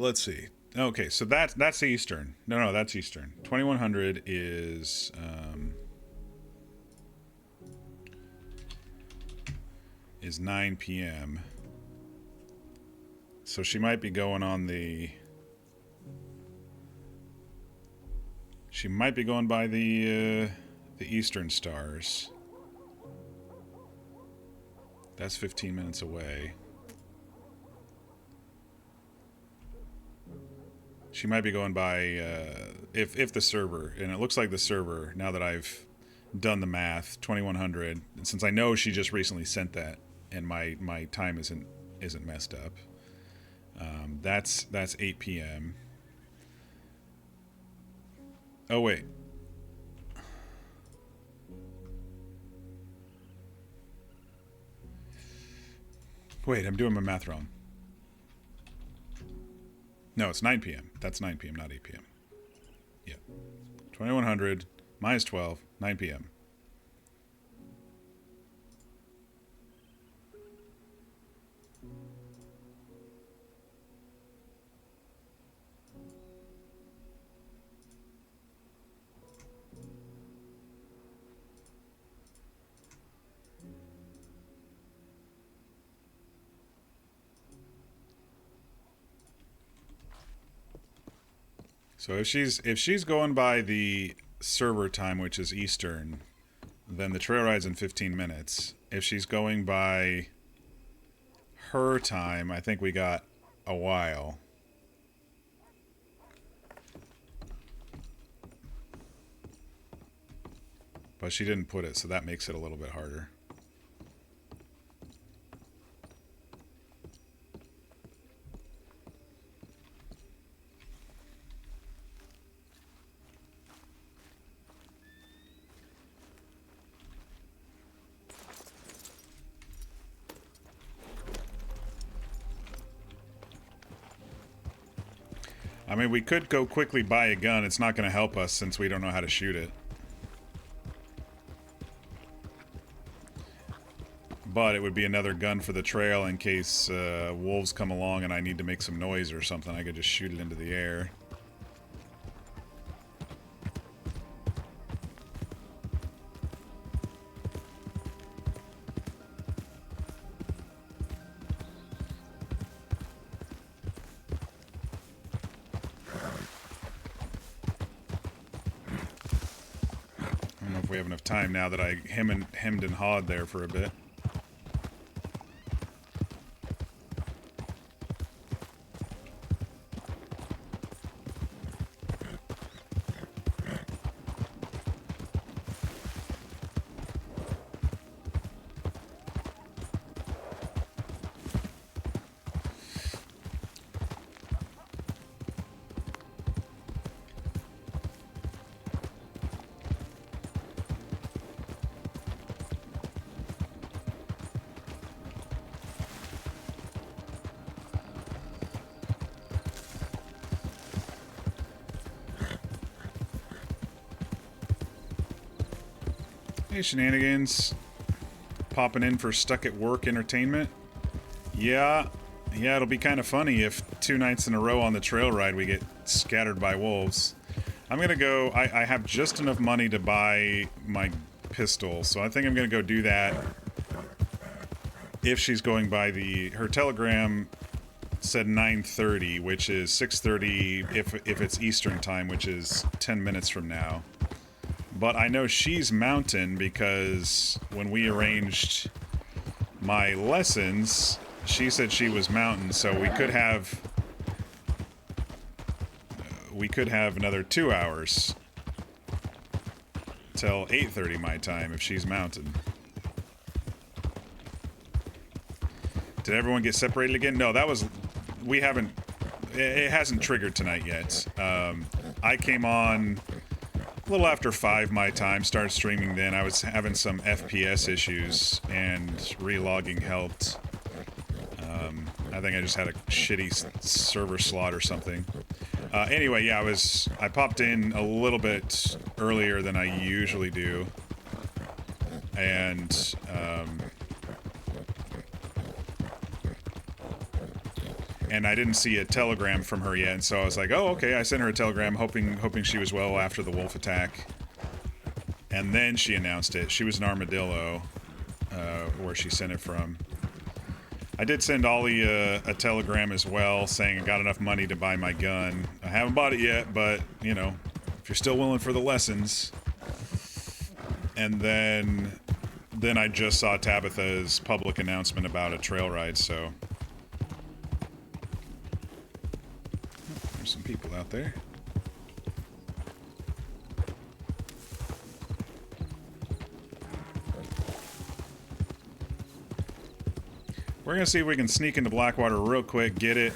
let's see. Okay, so that's Eastern. No, that's Eastern. 2100 is 9 p.m. So she might be going on the... She might be going by the Eastern stars. That's 15 minutes away. She might be going by, if the server, and it looks like the server, now that I've done the math, 2100, and since I know she just recently sent that, and my time isn't messed up, that's 8 p.m. Oh, wait. Wait, I'm doing my math wrong. No, it's 9 p.m. That's 9 p.m., not 8 p.m. Yeah. 2100 minus 12, 9 p.m. So if she's going by the server time, which is Eastern, then the trail ride's in 15 minutes. If she's going by her time, I think we got a while. But she didn't put it, so that makes it a little bit harder. I mean, we could go quickly buy a gun. It's not going to help us since we don't know how to shoot it. But it would be another gun for the trail in case wolves come along and I need to make some noise or something. I could just shoot it into the air. I don't know if we have enough time now that I hemmed and hawed there for a bit. Hey, Shenanigans. Popping in for Stuck at Work Entertainment. Yeah, it'll be kind of funny if 2 nights in a row on the trail ride we get scattered by wolves. I'm gonna go... I have just enough money to buy my pistol, so I think I'm gonna go do that. If she's going by her telegram said 9:30, which is 6:30 if it's Eastern time, which is 10 minutes from now. But I know she's Mountain because when we arranged my lessons, she said she was Mountain, so we could have another 2 hours till 8:30 my time if she's Mountain. Did everyone get separated again? No, it hasn't triggered tonight yet. I came on a little after 5 my time, started streaming then. I was having some FPS issues, and relogging helped. I think I just had a shitty server slot or something. Anyway, yeah, I popped in a little bit earlier than I usually do. And, and I didn't see a telegram from her yet, and so I was like, oh, okay, I sent her a telegram hoping she was well after the wolf attack. And then she announced it. She was in Armadillo, where she sent it from. I did send Ollie a telegram as well, saying I got enough money to buy my gun. I haven't bought it yet, but, you know, if you're still willing for the lessons. And then I just saw Tabitha's public announcement about a trail ride, so... There's some people out there. We're gonna see if we can sneak into Blackwater real quick, get it.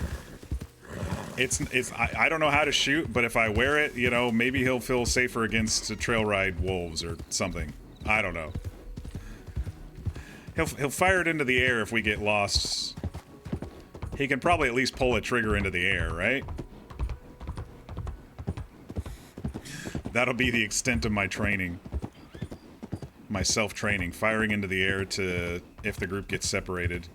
I don't know how to shoot, but if I wear it, you know, maybe he'll feel safer against the trail ride wolves or something. I don't know. He'll fire it into the air if we get lost. He can probably at least pull a trigger into the air, right? That'll be the extent of my training. My self-training. Firing into the air to if the group gets separated.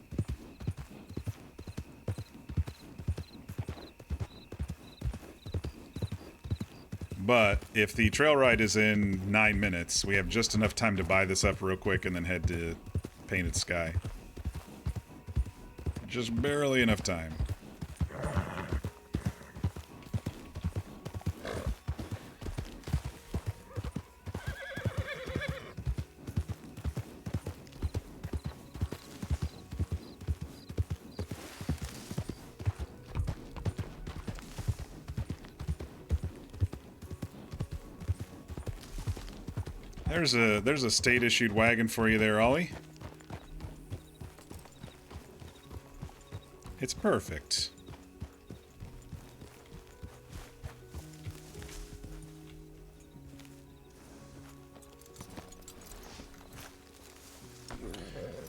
But if the trail ride is in 9 minutes, we have just enough time to buy this up real quick and then head to Painted Sky. Just barely enough time. There's a state-issued wagon for you there, Ollie. It's perfect.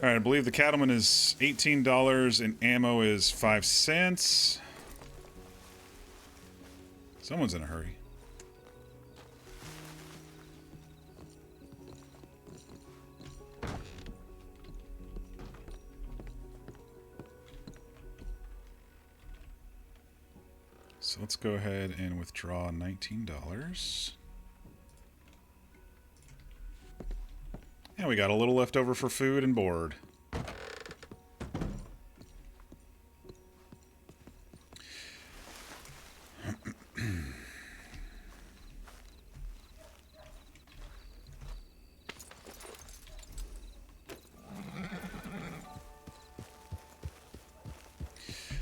Alright, I believe the cattleman is $18 and ammo is 5 cents. Someone's in a hurry. So let's go ahead and withdraw $19. And we got a little left over for food and board.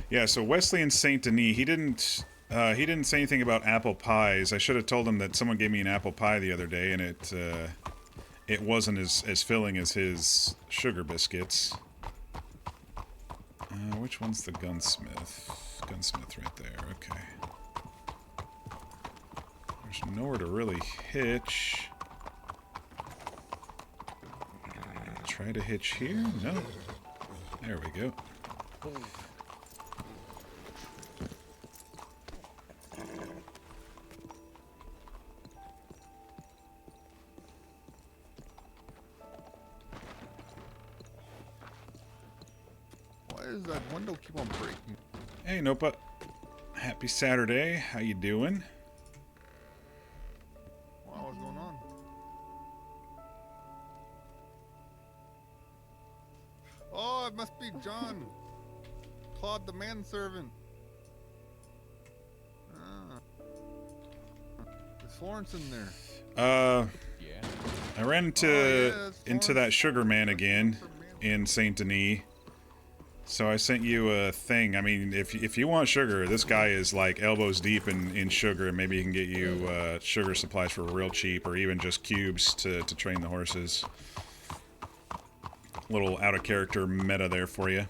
Yeah, so Wesley and Saint Denis, he didn't say anything about apple pies. I should have told him that someone gave me an apple pie the other day, and it wasn't as filling as his sugar biscuits. Which one's the gunsmith? Gunsmith right there, okay. There's nowhere to really hitch. Try to hitch here? No. There we go. Does that window keep on breaking? Hey, Nopa. Happy Saturday. How you doing? Wow, what's going on? Oh, it must be John. Claude the manservant. Is Florence in there? Yeah. I ran into that sugar man again in Saint Denis. So I sent you a thing. I mean, if you want sugar, this guy is like elbows deep in sugar, and maybe he can get you sugar supplies for real cheap, or even just cubes to train the horses. Little out of character meta there for you.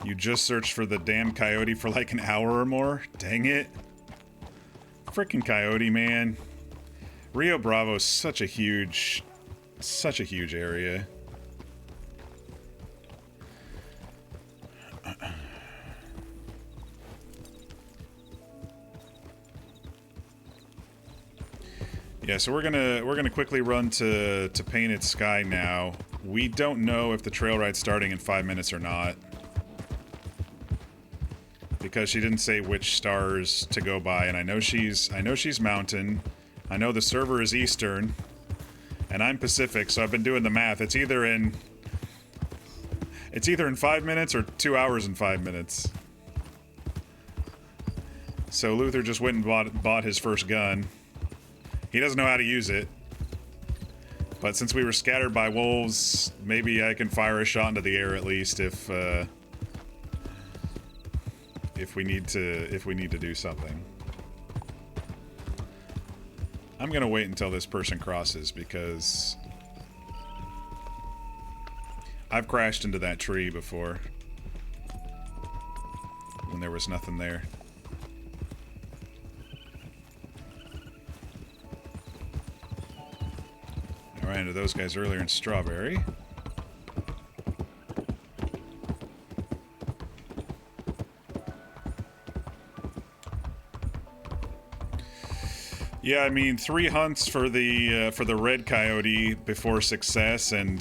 You just searched for the damn coyote for like an hour or more? Dang it. Frickin' coyote, man. Rio Bravo's such a huge area. Yeah, so we're gonna quickly run to Painted Sky now. We don't know if the trail ride's starting in 5 minutes or not. because she didn't say which stars to go by, and I know she's Mountain. I know the server is Eastern, and I'm Pacific, so I've been doing the math. It's either in 5 minutes or 2 hours and 5 minutes. So Luther just went and bought his first gun. He doesn't know how to use it. But since we were scattered by wolves, maybe I can fire a shot into the air at least if we need to do something. I'm gonna wait until this person crosses because I've crashed into that tree before when there was nothing there. I ran into those guys earlier in Strawberry. Yeah, I mean, 3 hunts for the red coyote before success, and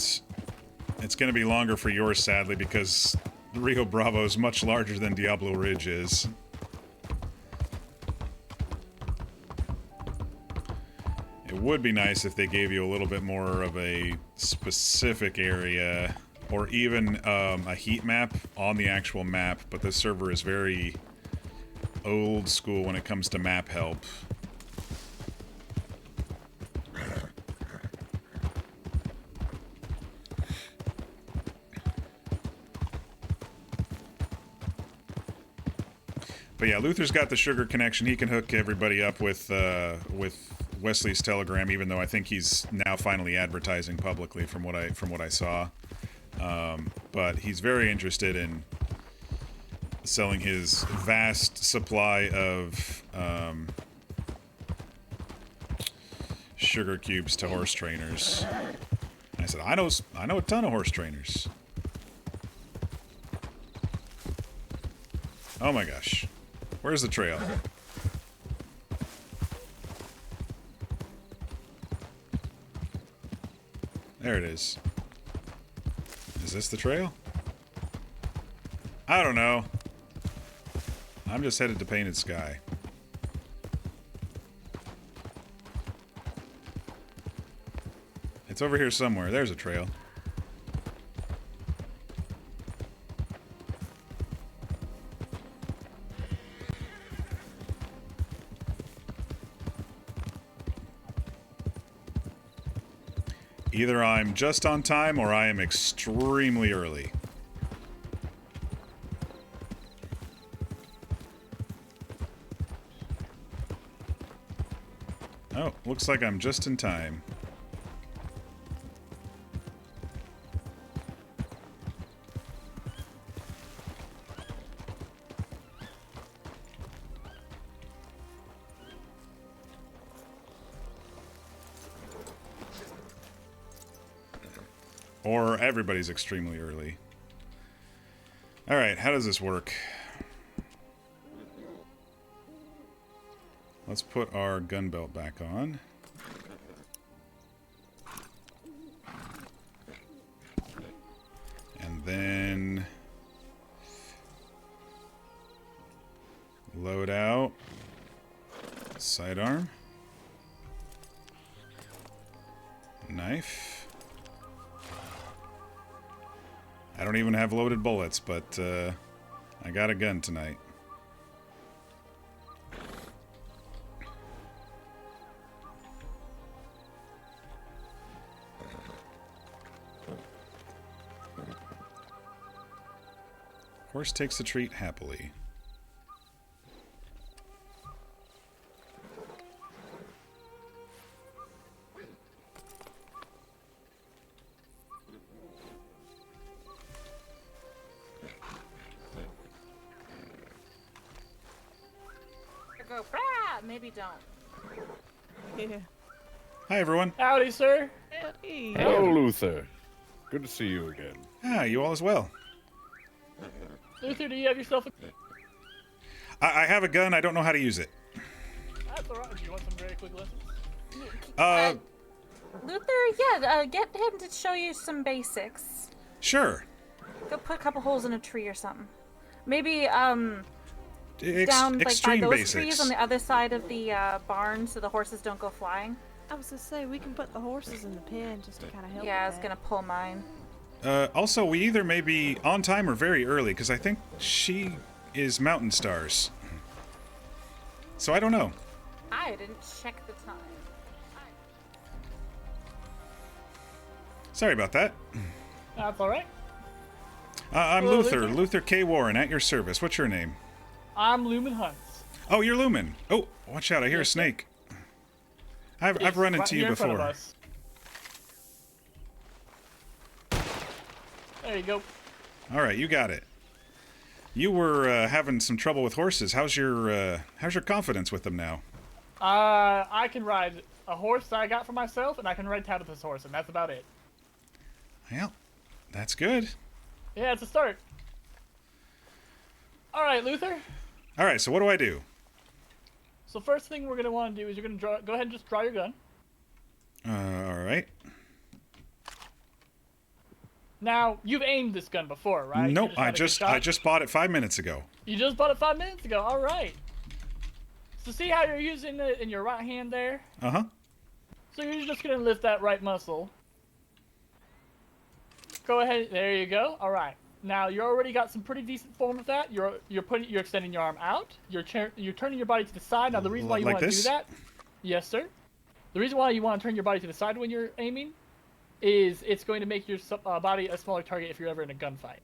it's going to be longer for yours, sadly, because Rio Bravo is much larger than Diablo Ridge is. It would be nice if they gave you a little bit more of a specific area, or even a heat map on the actual map, but this server is very old school when it comes to map help. But yeah, Luther's got the sugar connection. He can hook everybody up with Wesley's Telegram, even though I think he's now finally advertising publicly from what I saw. But he's very interested in selling his vast supply of sugar cubes to horse trainers. And I said, I know a ton of horse trainers. Oh my gosh. Where's the trail? There it is. Is this the trail? I don't know. I'm just headed to Painted Sky. It's over here somewhere. There's a trail. Either I'm just on time or I am extremely early. Oh, looks like I'm just in time. Or everybody's extremely early. Alright, how does this work? Let's put our gun belt back on. And then load out sidearm. Knife. I don't even have loaded bullets, but I got a gun tonight. Horse takes the treat happily. Go, brah! Maybe don't. Yeah. Hi, everyone. Howdy, sir. Hey. Hello, Luther. Good to see you again. Ah, you all as well. Luther, do you have yourself a... I have a gun. I don't know how to use it. That's alright. Do you want some very quick lessons? Luther, yeah, get him to show you some basics. Sure. Go put a couple holes in a tree or something. Maybe, Down like by extreme those basics. trees on the other side of the barn, so the horses don't go flying. I was gonna say we can put the horses in the pen just to kind of help. Yeah, I with was that. gonna pull mine. Also, we either may be on time or very early, because I think she is Mountain Stars. So I don't know. I didn't check the time. Sorry about that. That's all right. I'm Hello, Luther. Luther. Luther K. Warren, at your service. What's your name? I'm Lumen Hunts. Oh, you're Lumen. Oh, watch out. I hear a snake. I've It's run right into you here in front of before. us. There you go. All right, you got it. You were having some trouble with horses. How's your confidence with them now? I can ride a horse that I got for myself, and I can ride Tabitha's horse, and that's about it. Well, that's good. Yeah, it's a start. All right, Luther. All right, so what do I do? So first thing we're gonna want to do is you're gonna go ahead and just draw your gun. All right. Now you've aimed this gun before, right? Nope, You just had a good I shot? just bought it 5 minutes ago. You just bought it 5 minutes ago. All right. So see how you're using it in your right hand there? Uh-huh. So you're just gonna lift that right muscle. Go ahead. There you go. All right. Now you already got some pretty decent form of that. You're extending your arm out. You're turning your body to the side. Now the reason why you Like want to do this? that, yes sir. The reason why you want to turn your body to the side when you're aiming, is it's going to make your body a smaller target if you're ever in a gunfight.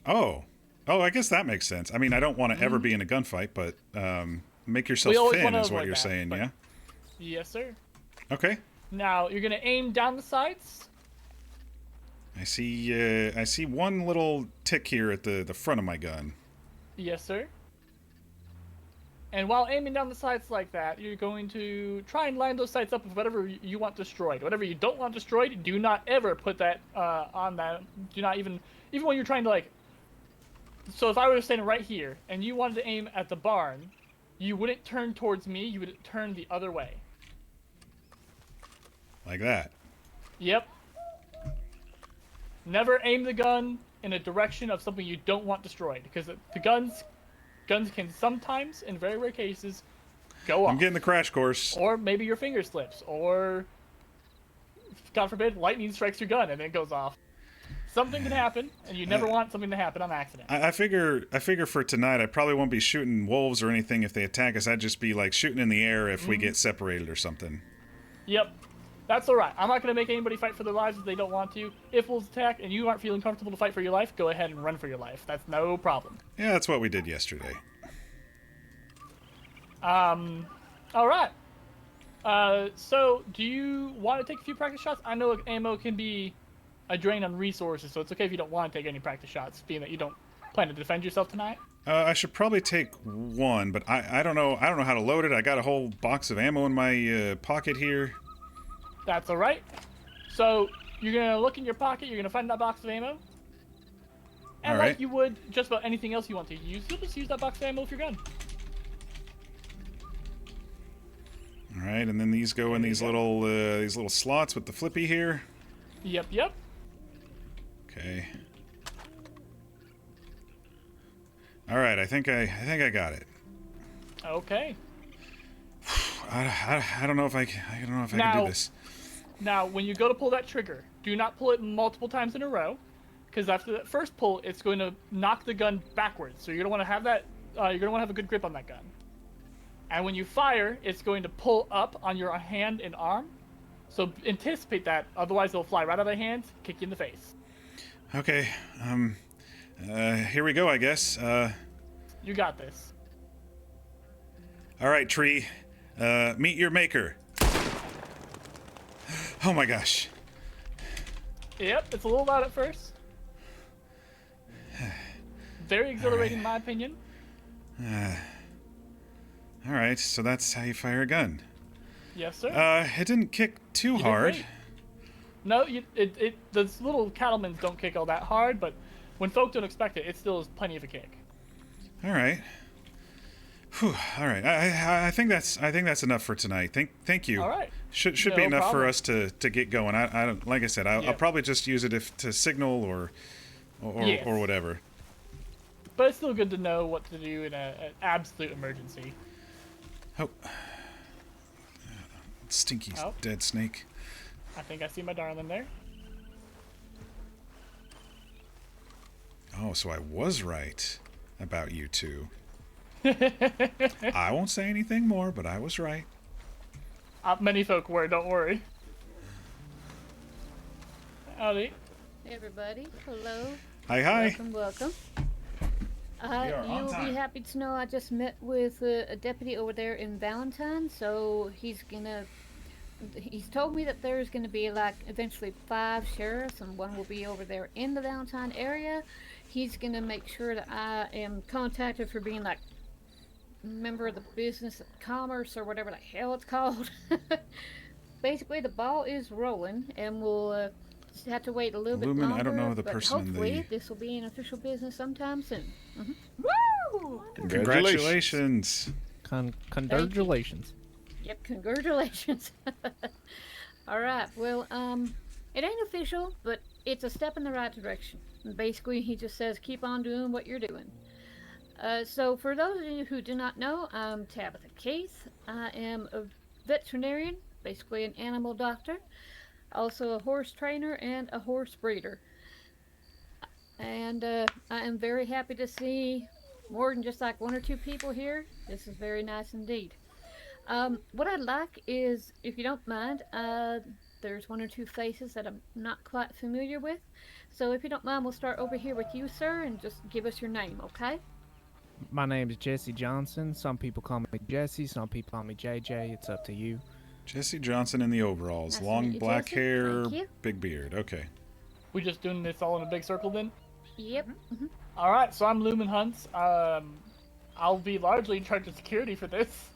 Oh, I guess that makes sense. I mean, I don't want to ever be in a gunfight, but make yourself We always thin wanna is what avoid you're that, saying, but- yeah? Yes sir. Okay. Now you're gonna aim down the sides. I see one little tick here at the front of my gun. Yes, sir. And while aiming down the sights like that, you're going to try and line those sights up with whatever you want destroyed. Whatever you don't want destroyed, do not ever put that on that. Do not even when you're trying to like. So if I were standing right here and you wanted to aim at the barn, you wouldn't turn towards me. You would turn the other way. Like that. Yep. Never aim the gun in a direction of something you don't want destroyed, because the guns can sometimes, in very rare cases, go off. I'm getting the crash course. Or maybe your finger slips, or God forbid, lightning strikes your gun and it goes off. Something can happen, and you never want something to happen on accident. I figure for tonight, I probably won't be shooting wolves or anything if they attack us. I'd just be like shooting in the air if we get separated or something. Yep. That's alright. I'm not going to make anybody fight for their lives if they don't want to. If wolves attack and you aren't feeling comfortable to fight for your life, go ahead and run for your life. That's no problem. Yeah, that's what we did yesterday. Alright. So, do you want to take a few practice shots? I know ammo can be a drain on resources, so it's okay if you don't want to take any practice shots, being that you don't plan to defend yourself tonight. I should probably take one, but I don't know how to load it. I got a whole box of ammo in my pocket here. That's alright. So, you're going to look in your pocket, you're going to find that box of ammo. And Alright. like you would just about anything else you want to use, you'll just use that box of ammo with your gun. All right, and then these go in these little slots with the flippy here. Yep, yep. Okay. All right, I think I got it. Okay. I don't know if I can do Now- this. Now, when you go to pull that trigger, do not pull it multiple times in a row, because after that first pull, it's going to knock the gun backwards. So you're going to want to have that. You're going to want to have a good grip on that gun. And when you fire, it's going to pull up on your hand and arm. So anticipate that, otherwise it'll fly right out of hand, kick you in the face. Okay. Here we go, I guess. You got this. All right, tree. Meet your maker. Oh my gosh. Yep, it's a little loud at first. Very exhilarating, in my opinion. All right, so that's how you fire a gun. Yes, sir. It didn't kick too You did hard. great. No, those little cattlemans don't kick all that hard, but when folk don't expect it, it still is plenty of a kick. All right. Whew, all right. I think that's enough for tonight. Thank you. All right. Should No be enough for problem. us to get going. I don't, like I said, I'll Yep. probably just use it to signal or Yes. whatever. but it's still good to know what to do in an absolute emergency. Oh. Stinky Oh. dead snake. I think I see my darling there. Oh, so I was right about you two. I won't say anything more, but I was right. Many folk were, don't worry. Howdy. Hey everybody, hello. Hi, hi. Welcome. are on You'll time. be happy to know I just met with a deputy over there in Valentine, so he's told me that there's gonna be like eventually 5 sheriffs and one will be over there in the Valentine area. He's gonna make sure that I am contacted for being like member of the business of commerce or whatever the hell it's called. Basically the ball is rolling and we'll just have to wait a little bit Lumen, longer. I don't know the but person in hopefully the- this will be an official business sometime soon. Woo! Congratulations. Congratulations. Yep, congratulations. Alright, well, it ain't official, but it's a step in the right direction. And basically, he just says, keep on doing what you're doing. So for those of you who do not know, I'm Tabitha Keith. I am a veterinarian, basically an animal doctor, also a horse trainer and a horse breeder. And I am very happy to see more than just like 1 or 2 people here. This is very nice indeed. What I'd like is, if you don't mind, there's 1 or 2 faces that I'm not quite familiar with. So if you don't mind, we'll start over here with you, sir, and just give us your name, okay? My name is Jesse Johnson. Some people call me Jesse, some people call me JJ. It's up to you. Jesse Johnson in the overalls. Nice to Long meet you, black Jesse. hair, Thank you. big beard. Okay. We just doing this all in a big circle then? Yep. All right, so I'm Lumen Hunts. I'll be largely in charge of security for this,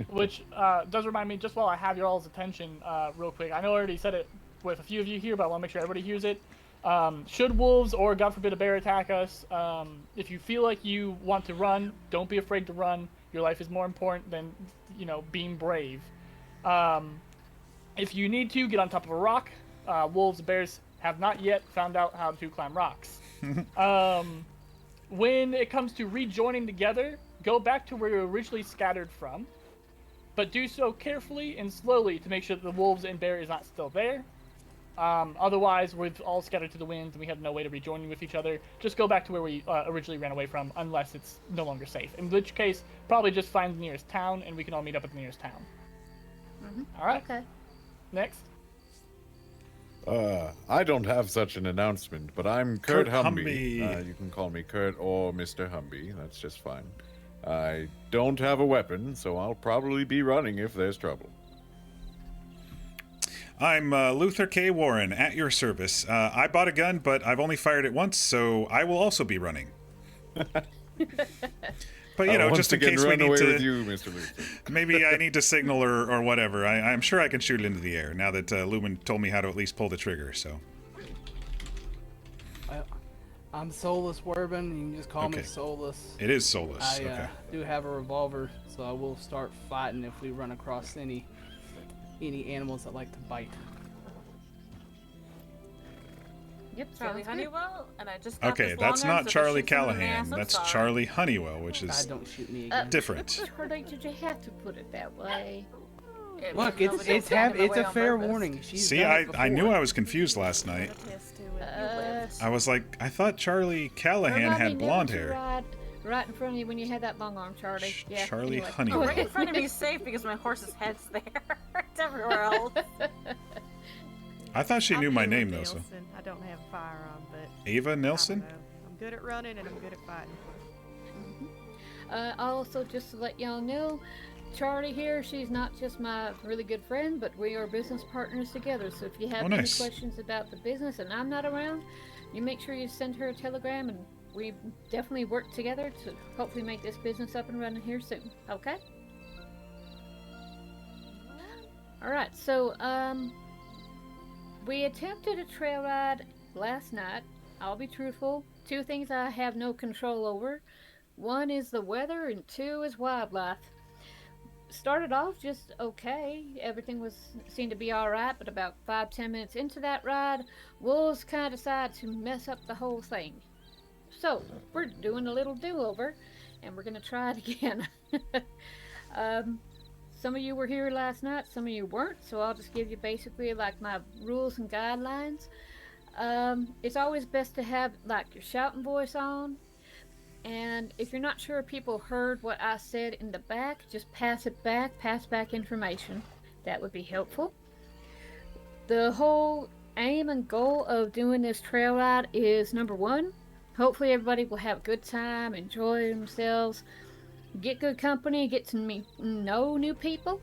which does remind me, just while I have your all's attention, real quick. I know I already said it with a few of you here, but I want to make sure everybody hears it. Should wolves or, God forbid, a bear attack us, if you feel like you want to run, don't be afraid to run. Your life is more important than, being brave. If you need to, get on top of a rock. Wolves and bears have not yet found out how to climb rocks. When it comes to rejoining together, go back to where you originally scattered from, but do so carefully and slowly to make sure that the wolves and bear is not still there. Otherwise, we've all scattered to the winds and we have no way to rejoin with each other. Just go back to where we originally ran away from, unless it's no longer safe. In which case, probably just find the nearest town and we can all meet up at the nearest town. All right. Okay. Next. I don't have such an announcement, but I'm Kurt Humby. Humby. You can call me Kurt or Mr. Humby. That's just fine. I don't have a weapon, so I'll probably be running if there's trouble. I'm Luther K. Warren, at your service. I bought a gun, but I've only fired it once, so I will also be running. But, Once just in again, case we run need away to... with you, Mr. Luther. Maybe I need to signal or whatever. I'm sure I can shoot it into the air, now that Lumen told me how to at least pull the trigger, so... I'm Solus Werbin. You can just call me Okay. Solus. It is Solus, I okay. do have a revolver, so I will start fighting if we run across any animals that like to bite. Yep, Charlie sounds good. Honeywell, and I just got Okay, this that's long arm, not so if it Charlie shoots him in the Callahan. ass, I'm That's sorry. Charlie Honeywell, which God, is don't shoot me again. different. Charlie, did you have to put it that way? It Look, was nobody else getting in the it's way a on fair purpose. warning. She's See, done it I knew before. I was confused last night. Attest to it. I was like, I thought Charlie Callahan Remind me had never blonde to hair. ride right in front of you when you had that long arm, Charlie. Yeah. Charlie anyway. Oh, Honeywell. right in front of me is safe because my horse's head's there. It's everywhere else. I thought she I'm knew my Ava name, though, so... Nelson. I don't have a firearm, but Ava I don't Nelson? know. I'm good at running and I'm good at fighting. Also, just to let y'all know, Charlie here, she's not just my really good friend, but we are business partners together. So if you have Oh, any nice. questions about the business and I'm not around, you make sure you send her a telegram and we definitely work together to hopefully make this business up and running here soon. Okay? Alright, so, we attempted a trail ride last night. I'll be truthful. 2 things I have no control over. 1 is the weather and 2 is wildlife. Started off just okay. Everything seemed to be alright, but about 5-10 minutes into that ride, wolves kind of decided to mess up the whole thing. So, we're doing a little do-over, and we're gonna try it again. Some of you were here last night, some of you weren't, so I'll just give you basically like my rules and guidelines. It's always best to have like your shouting voice on, and if you're not sure people heard what I said in the back, just pass back information. That would be helpful. The whole aim and goal of doing this trail ride is number one, hopefully everybody will have a good time, enjoy themselves, get good company, get to know new people,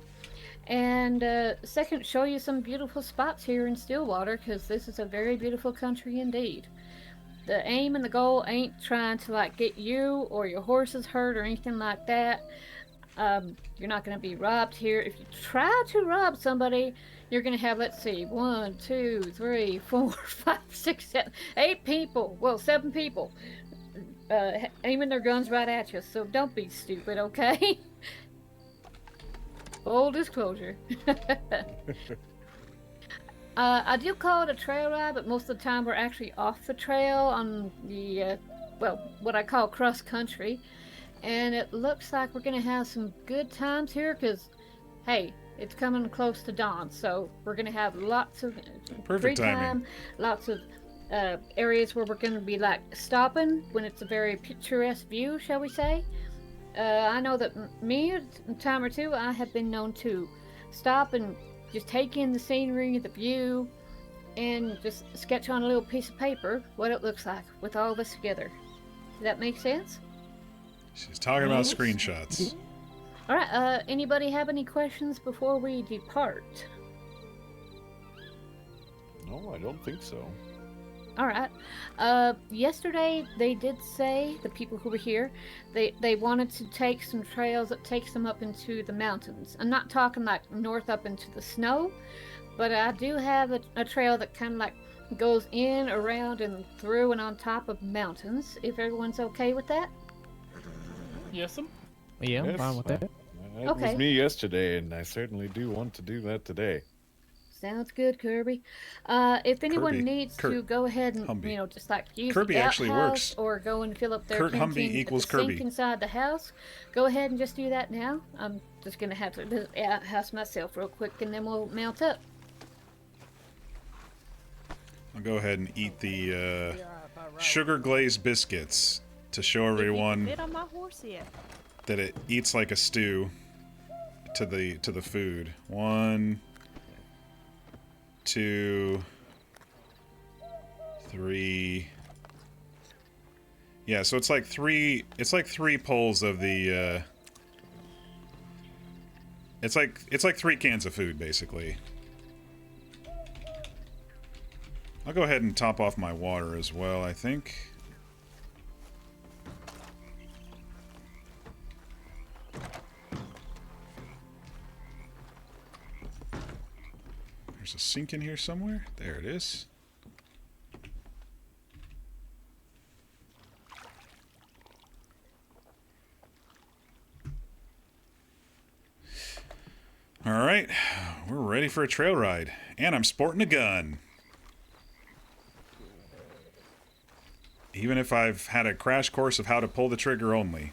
and second, show you some beautiful spots here in Stillwater, because this is a very beautiful country indeed. The aim and the goal ain't trying to like get you or your horses hurt or anything like that. You're not going to be robbed here. If you try to rob somebody, you're going to have, let's see, 1, 2, 3, 4, 5, 6, 7, 8 people. Well, 7 people aiming their guns right at you. So don't be stupid, okay? Full disclosure. I do call it a trail ride, but most of the time we're actually off the trail on the, well, what I call cross country. And it looks like we're going to have some good times here because, hey, it's coming close to dawn. So we're going to have lots of free time, lots of areas where we're going to be like stopping when it's a very picturesque view, shall we say. I know that me, a time or two, I have been known to stop and just take in the scenery, the view, and just sketch on a little piece of paper what it looks like with all of us together. Does that make sense? She's talking about screenshots. Alright, anybody have any questions before we depart? No, I don't think so. Alright. Yesterday they did say, the people who were here, they wanted to take some trails that takes them up into the mountains. I'm not talking like north up into the snow, but I do have a trail that kind of like goes in, around, and through and on top of mountains, if everyone's okay with that. Yes, Yeah, I'm fine with that. That was me yesterday, and I certainly do want to do that today. Sounds good, Kirby. If anyone needs to go ahead and Humby. just like use Kirby the actually outhouse works. or go and fill up their Kurt Humby canteen equals at the sink Kirby. inside the house, go ahead and just do that now. I'm just gonna have to visit the outhouse myself real quick, and then we'll mount up. I'll go ahead and eat the sugar glazed biscuits to show everyone Fit on my horse yet. that it eats like a stew to the food. 1, 2, 3. Yeah, so it's like three pulls of the it's like 3 cans of food basically. I'll go ahead and top off my water as well, I think. There's a sink in here somewhere. There it is. Alright, we're ready for a trail ride. And I'm sporting a gun. Even if I've had a crash course of how to pull the trigger only.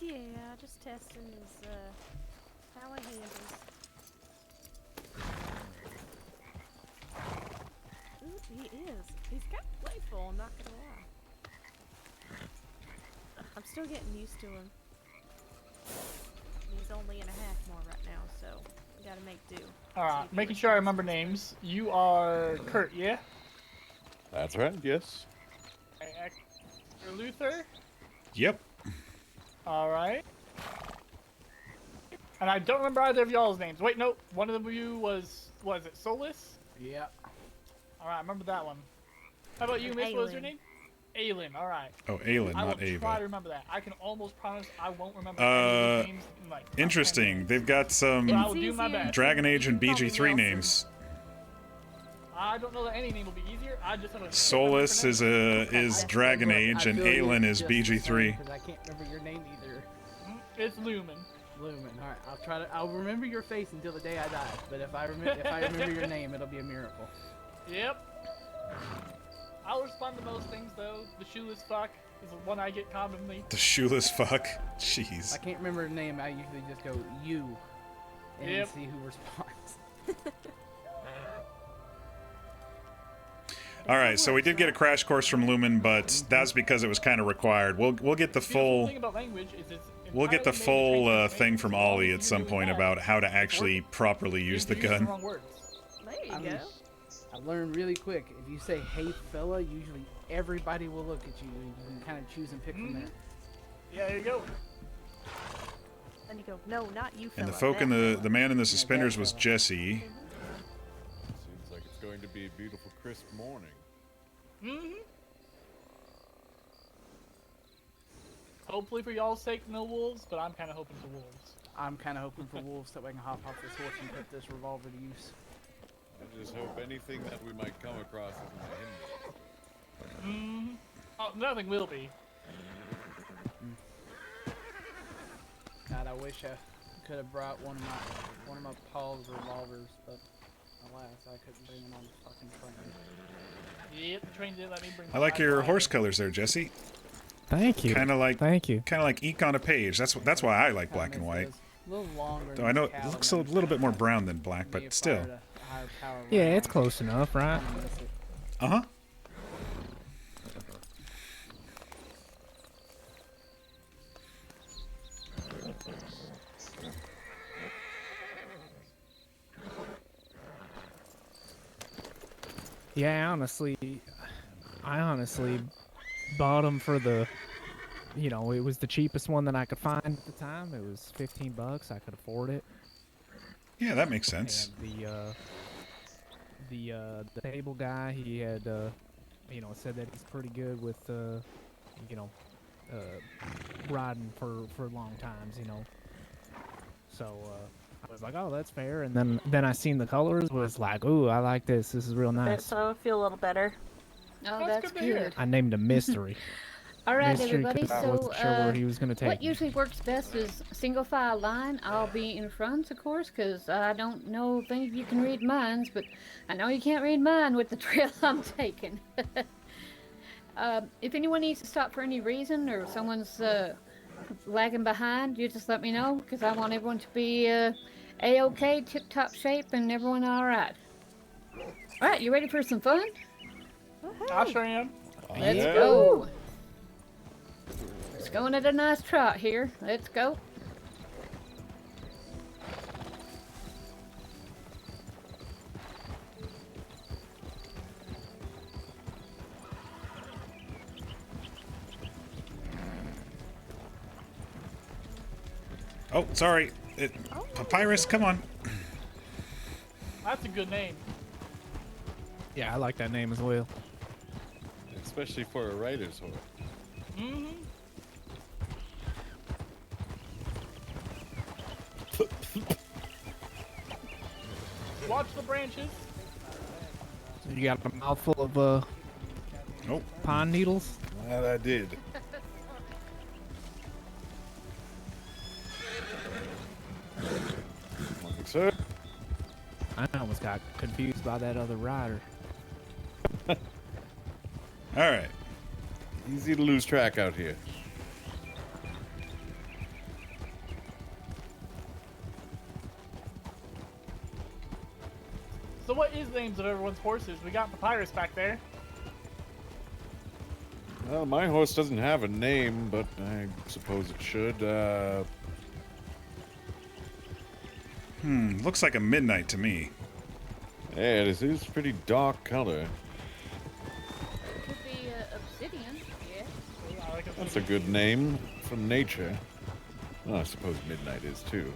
Yeah, just testing his power handles. Ooh, he is. He's kind of playful, I'm not gonna lie. I'm still getting used to him. He's only and a half more right now, so we gotta make do. Alright, making sure I remember names. You are Kurt, yeah? That's right, yes. You're Luther? Yep. Alright. And I don't remember either of y'all's names. Wait, no. One of you was it Solus? Yeah. Alright, I remember that one. How about you, Miss? What was your name? Aylin, alright. Oh, Aylin, I will not Ava. try to remember that. I can almost promise I won't remember any of the names in like Interesting. They've got some I will do my best. Dragon Age and BG3 names. I don't know that any name will be easier. I just have a Solus is Dragon Age and Aylin is BG3. Because I can't remember your name either. It's Lumen. Lumen. All right, I'll try to. I'll remember your face until the day I die. But if I remember your name, it'll be a miracle. Yep. I'll respond to most things though. The shoeless fuck is the one I get commonly. The shoeless fuck. Jeez. I can't remember the name. I usually just go you, and Yep. see who responds. All right, so we did get a crash course from Lumen, but that's because it was kind of required. We'll get the The beautiful full thing about language is it's we'll get the entirely made to full translate thing from as long Ollie as at you some really point have. about how to actually properly use the You're using gun. wrong words. There you go. I learned really quick. If you say "Hey fella," usually everybody will look at you, and you can kind of choose and pick from there. Yeah, there you go. Then you go, no, not you, And the fella, folk in that the man in the suspenders was Jesse. Seems like it's going to be a beautiful, crisp morning. Mm-hmm. Hopefully for y'all's sake, no wolves, but I'm kind of hoping for wolves. I'm kind of hoping for wolves so I can hop off this horse and put this revolver to use. I just hope anything that we might come across isn't a hindrance. Mm-hmm. Oh, nothing will be. God, I wish I could have brought one of my Paul's revolvers, but alas, I couldn't bring it on the fucking train. Yep, the train didn't let me bring I like my your iPod. horse colors there, Jesse. Thank you. Kind of like Thank you. ink on a page. That's why I like black and white. A little longer. Though I know it looks a little bit more brown than black, but still. Yeah, it's close enough, right? Uh huh. Yeah, I honestly bought them for the, it was the cheapest one that I could find at the time. It was $15. I could afford it. Yeah, that makes sense. And the table guy, he had, said that he's pretty good with, riding for long times, So, I was like, oh, that's fair. And then I seen the colors, was like, ooh, I like this. This is real nice. So I feel a little better. Oh, That's that's good to hear. good. I named him Mystery. All right, Mystery, everybody. 'cause I So, wasn't sure where he was going to take what me. usually works best is single file line. I'll be in front, of course, because I don't know if any of you can read minds, but I know you can't read mine with the trail I'm taking. If anyone needs to stop for any reason or someone's lagging behind, you just let me know, because I want everyone to be A-OK, tip-top shape, and everyone all right. All right, you ready for some fun? I sure am. Let's Yeah. go. It's going at a nice trot here. Let's go. Oh, sorry. Papyrus, come on. That's a good name. Yeah, I like that name as well. Especially for a rider's horse. Mm-hmm. Watch the branches. So you got a mouthful of Oh, pine needles? That I did. Morning, sir. I almost got confused by that other rider. all right. Easy to lose track out here. So what is the names of everyone's horses? We got Papyrus back there. Well, my horse doesn't have a name, but I suppose it should. Looks like a midnight to me. Yeah, this is pretty dark color. It could be obsidian. Yeah. I like it. That's a good name from nature. Well, I suppose midnight is too.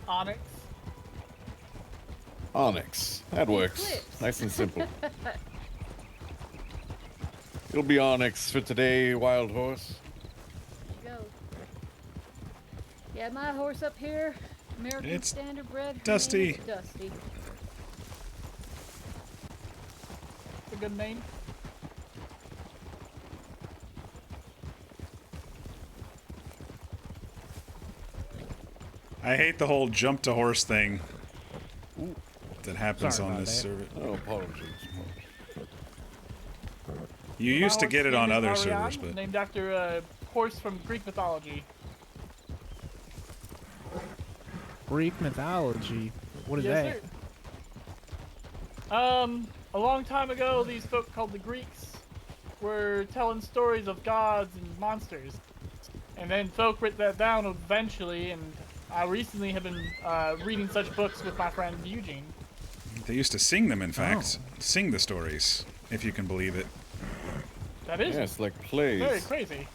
Onyx. Onyx. That works. Eclipse. Nice and simple. It'll be Onyx for today, wild horse. Go. Yeah, my horse up here, American It's Standard Bred. her name Dusty. is Dusty. It's a good name. I hate the whole jump to horse thing that happens Sorry on about this that. server. Oh, apologies. You used to get it on other servers, Ariane, but named after a horse from Greek mythology. Greek mythology. What is that? Yes, sir. A long time ago, these folk called the Greeks were telling stories of gods and monsters. And then folk wrote that down eventually, and I recently have been reading such books with my friend Eugene. they used to sing them, in fact. Sing the stories, if you can believe it. That is Yes, like plays. very crazy.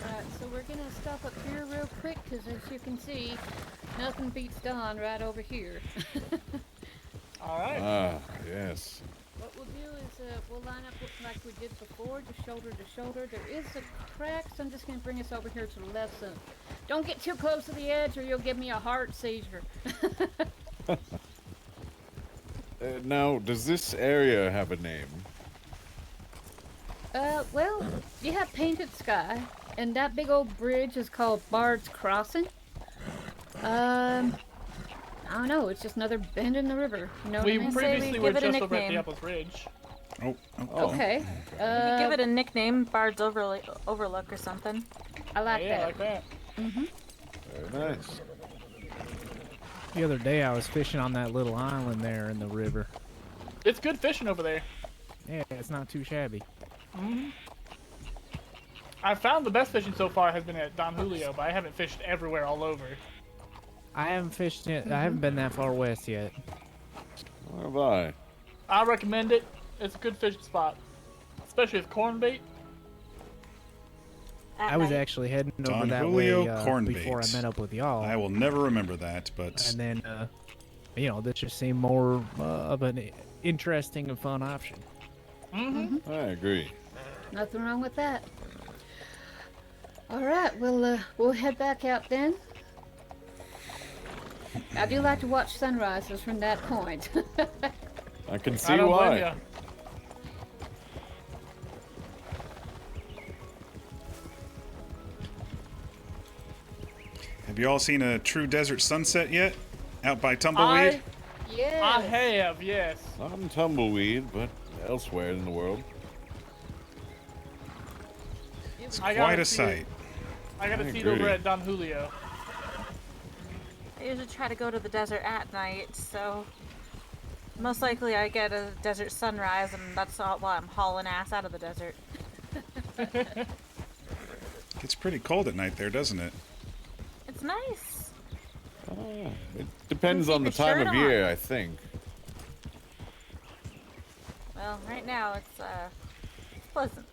Alright, so we're gonna stop up here real quick, because as you can see, nothing beats Dawn right over here. Alright. Ah, yes. What we'll do is we'll line up like we did before, just shoulder to shoulder. There is a crack, so I'm just going to bring us over here to the left. So don't get too close to the edge or you'll give me a heart seizure. Now, does this area have a name? Well, you have Painted Sky, and that big old bridge is called Bard's Crossing. I don't know, it's just another bend in the river. You know what I We mean? previously give were it a just over at the nickname. Apples Ridge. Oh, Okay. Give it a nickname, Bard's Overlook or something. I like Yeah, that. like that. Very nice. The other day I was fishing on that little island there in the river. It's good fishing over there. Yeah, it's not too shabby. I found the best fishing so far has been at Don Julio, but I haven't fished everywhere all over. I haven't fished it. I haven't been that far west yet. Where have I? I recommend it. It's a good fishing spot, especially with corn bait. At I was night. actually heading over Don that Julio way corn before bait. I met up with y'all. I will never remember that, but And then, you know, this just seemed more of an interesting and fun option. I agree. Nothing wrong with that. All right, we'll head back out then. I do like to watch sunrises from that point. I can see I don't blame why. ya. have you all seen a true desert sunset yet? Out by Tumbleweed? Yeah. I have, yes. Not in Tumbleweed, but elsewhere in the world. It's I quite gotta a see sight. I gotta I see it over agree. at Don Julio. I usually try to go to the desert at night, so most likely I get a desert sunrise, and that's all while I'm hauling ass out of the desert. It's pretty cold at night there, doesn't it? It's nice. It depends keep on the your time shirt of on. year, I think. Well, right now it's pleasant.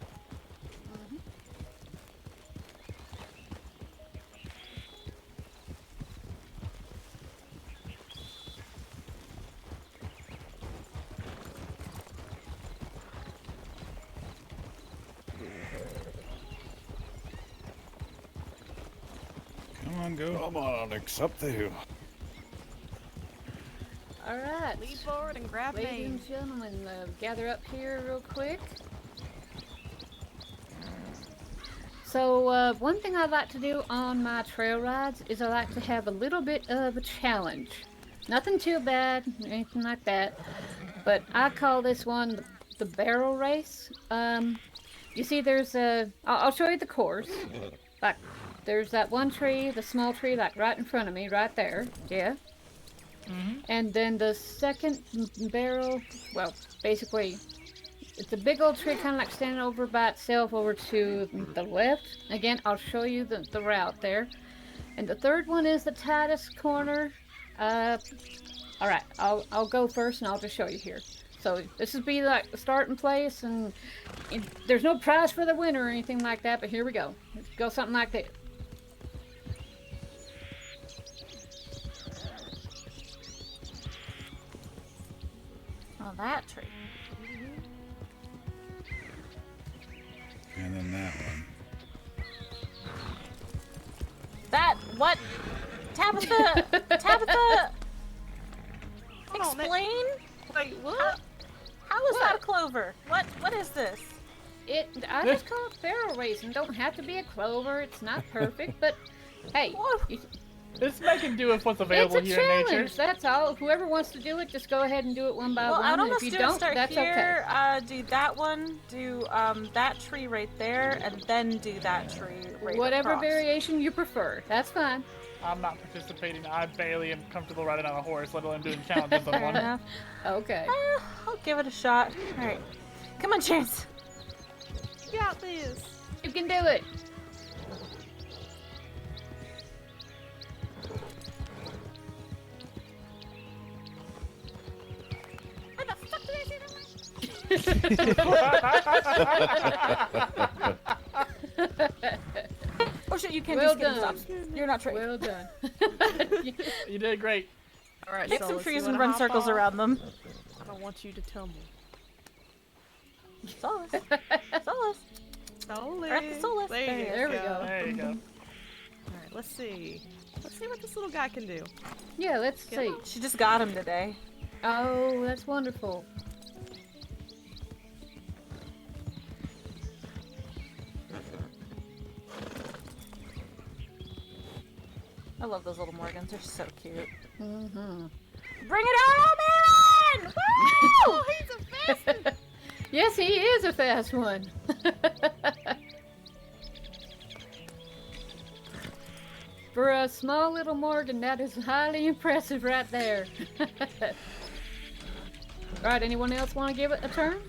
Come on, go. Come on, Onyx, up the hill. All right. Lean forward and grab Ladies me. and gentlemen, gather up here real quick. So, one thing I like to do on my trail rides is I like to have a little bit of a challenge. Nothing too bad, anything like that. But I call this one the barrel race. You see there's I'll show you the course. Like, there's that one tree, the small tree, like right in front of me, right there. Yeah. And then the second barrel, well, basically, it's a big old tree, kind of like standing over by itself over to the left. Again, I'll show you the route there. And the third one is the tightest corner. All right, I'll go first and I'll just show you here. So this would be like the starting place, and there's no prize for the winner or anything like that, but here we go. Let's go something like this. Oh, that tree. And then that one. That what? Tabitha, Tabitha, Hold on, explain. Wait, what? How is that a clover? What is this? I just call it barrel racing. Don't have to be a clover. It's not perfect, but hey, What? Let's make it do with what's It's available a here in nature. challenge. That's all. Whoever wants to do it, just go ahead and do it one by Well, one. I'd And almost if you do don't, it, start that's here, okay. do that one, do that tree right there, and then do that tree right Whatever across. variation you prefer. That's fine. I'm not participating. I barely am comfortable riding on a horse, let alone doing challenges on Fair one. enough. Okay. I'll give it a shot. Alright. Come on, Chance. You got this. You can do it. Where the fuck did I see that? Oh shit, you can't Well do skipping done. stops. You're not trained. Well done. You did great. All right, Pick some Solus, trees you and wanna run hop circles off? around them. I don't want you to tumble. Solus. Solus. Solus. We're at the Solus. There we go. There you go. All right, let's see. Let's see what this little guy can do. Yeah, let's see. She just got him today. Oh, that's wonderful. I love those little Morgans. They're so cute. Mm-hmm. Bring it on, Omen! Woo! He's a fast one. Yes, he is a fast one. For a small little Morgan, that is highly impressive right there. Right, anyone else want to give it a turn?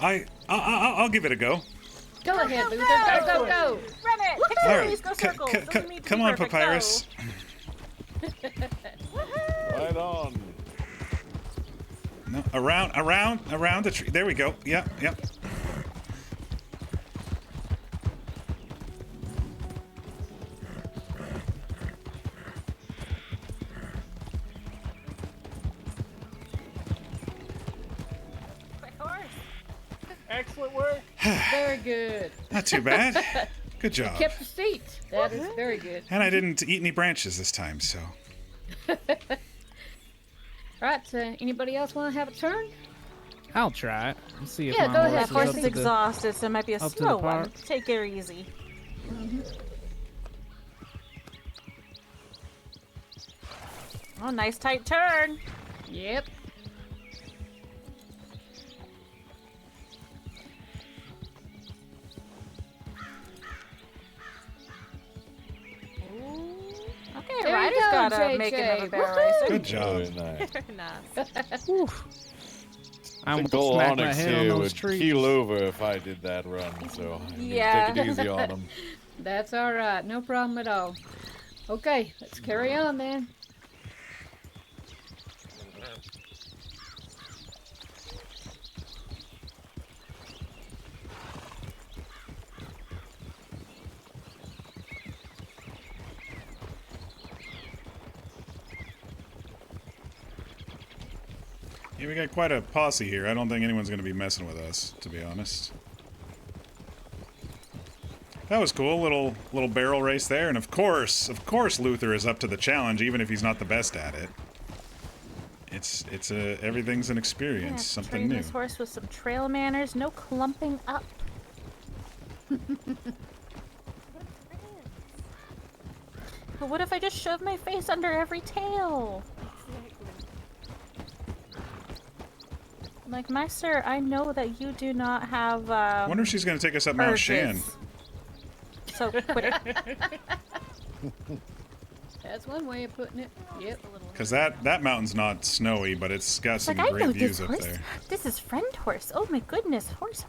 I'll give it a go. Go ahead, Luther. Go, go, go. Run it! Pick All trees, right, go circles. Doesn't need to come be on, perfect, Papyrus. Right on. No, around the tree. There we go. Yep. Go. Quick horse. Excellent work. Very good. Not too bad. Good job. Kept the seat. That is very good. And I didn't eat any branches this time, so. Right, anybody else want to have a turn? I'll try it and see if Yeah, my go ahead. horse That is horse up is to exhausted, so it might be a up to the slow one. par. Take it easy. Oh, nice tight turn. Yep. Okay, There you Ryder's go, gotta JJ. make another barrel Woohoo! racer. Good job. Very nice. Very nice. I The almost gold smacked my onyx head on here those would trees. keel over if I did that run, so I need to Yeah. take it easy on him. That's all right. No problem at all. Okay, let's carry on then. Yeah, we got quite a posse here. I don't think anyone's going to be messing with us, to be honest. That was cool, little barrel race there, and of course, Luther is up to the challenge, even if he's not the best at it. It's everything's an experience, Yeah, something train new. this horse with some trail manners, no clumping up. But what if I just shove my face under every tail? Like, Master, I know that you do not have, I wonder if she's going to take us up Mount Shan. urges. So quit it. That's one way of putting it. Yep. Because that mountain's not snowy, but it's got some Like, I great know views this up horse. there. This is friend horse. Oh my goodness. Horse.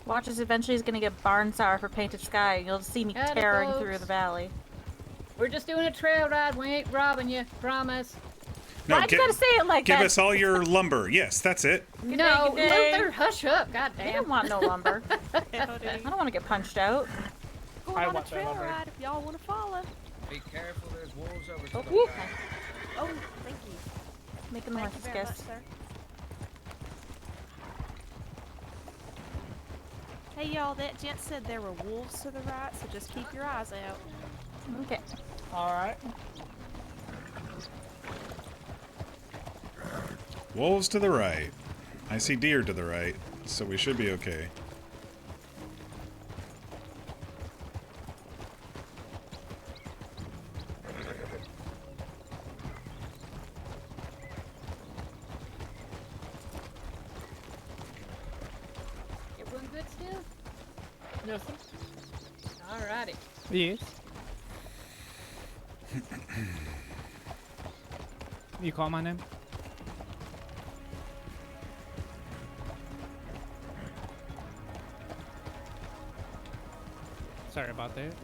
Watch us eventually is gonna get barn sour for Painted Sky. You'll see me Atta tearing folks. through the valley. We're just doing a trail ride. We ain't robbing you. Promise. No, Why'd you gotta say it like give that? us all your lumber. Yes, that's it. No, good day. Luther, hush up. God I damn. don't want no lumber. I Howdy. don't want to get punched out. Going I on a want that trail lumber. ride if y'all want to follow. Be careful, there's wolves over to Oh, the whoop. right. Oh, thank you. Making the Thank you horses very much, kiss. sir. Hey y'all, that gent said there were wolves to the right, so just keep your eyes out. Okay. All right. Wolves to the right. I see deer to the right, so we should be okay. Yes, sir. Alrighty. Yes. You call my name? Sorry about that.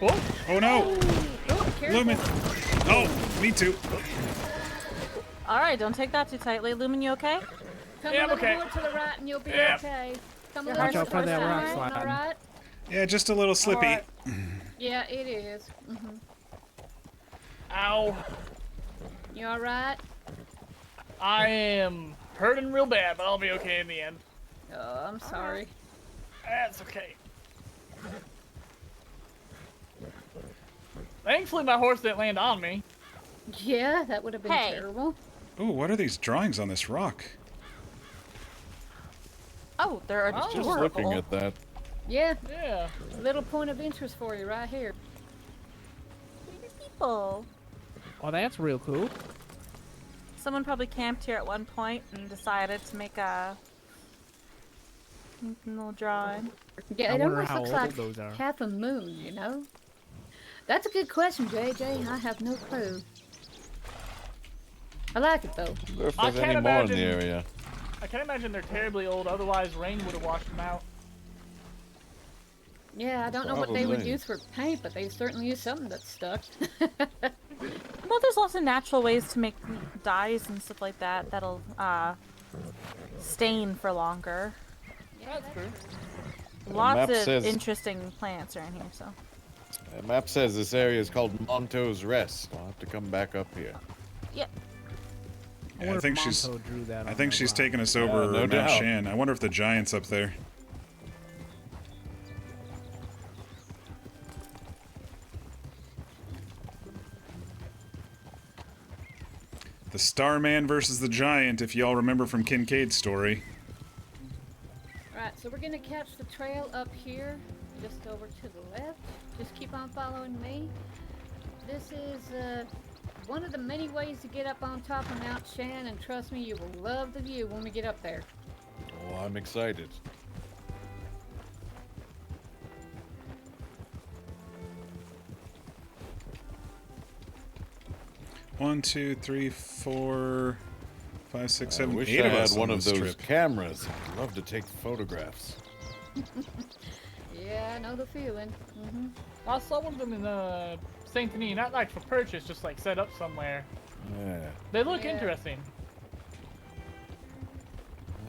Oh, Oh no! Oh, careful. Lumen! Oh, me too. All right, don't take that too tightly. Lumen, you okay? Come Yeah, a I'm little okay. more to the right and you'll be Yeah. okay. Come a Your little heart's to the Watch out for that side, rock slide. alright? Yeah, just a little slippy. Alright. Yeah, it is. Mm-hmm. Ow. You alright? I am hurting real bad, but I'll be okay in the end. Oh, I'm sorry. That's okay. Thankfully, my horse didn't land on me. Yeah, that would have been Hey. terrible. Ooh, what are these drawings on this rock? Oh, they're Oh. Just adorable. looking at that. Yeah, Yeah. little point of interest for you right here. People. Oh, that's real cool. Someone probably camped here at one point and decided to make a little drawing. Yeah, I it wonder almost how looks old like those are. half a moon, you know? That's a good question, JJ. I have no clue. I like it though. I wonder if I there's can't any more in the imagine- area. I can't imagine they're terribly old, otherwise rain would have washed them out. Yeah, I don't know what they would Probably. use for paint, but they certainly use something that's stuck. Well, there's lots of natural ways to make dyes and stuff like that that'll stain for longer. That's true. Lots map of says- interesting plants around here, so. The map says this area is called Monto's Rest. I'll have to come back up here. Yep. I Yeah, wonder I think if she's. Monto drew that I on think the she's rock. taking us over no Mount doubt. Shan. I wonder if the giant's up there. The Starman versus the Giant, if y'all remember from Kincaid's story. Right, so we're gonna catch the trail up here, just over to the left. Just keep on following me. This is one of the many ways to get up on top of Mount Shan, and trust me, you will love the view when we get up there. Oh, I'm excited. One, two, three, four, five, six, I seven, wish eight I of us had one on of this those trip. cameras. I'd love to take photographs. Yeah, I know the feeling. I saw one of them in Saint Denis, not like for purchase, just like set up somewhere. Yeah. They look Yeah. interesting.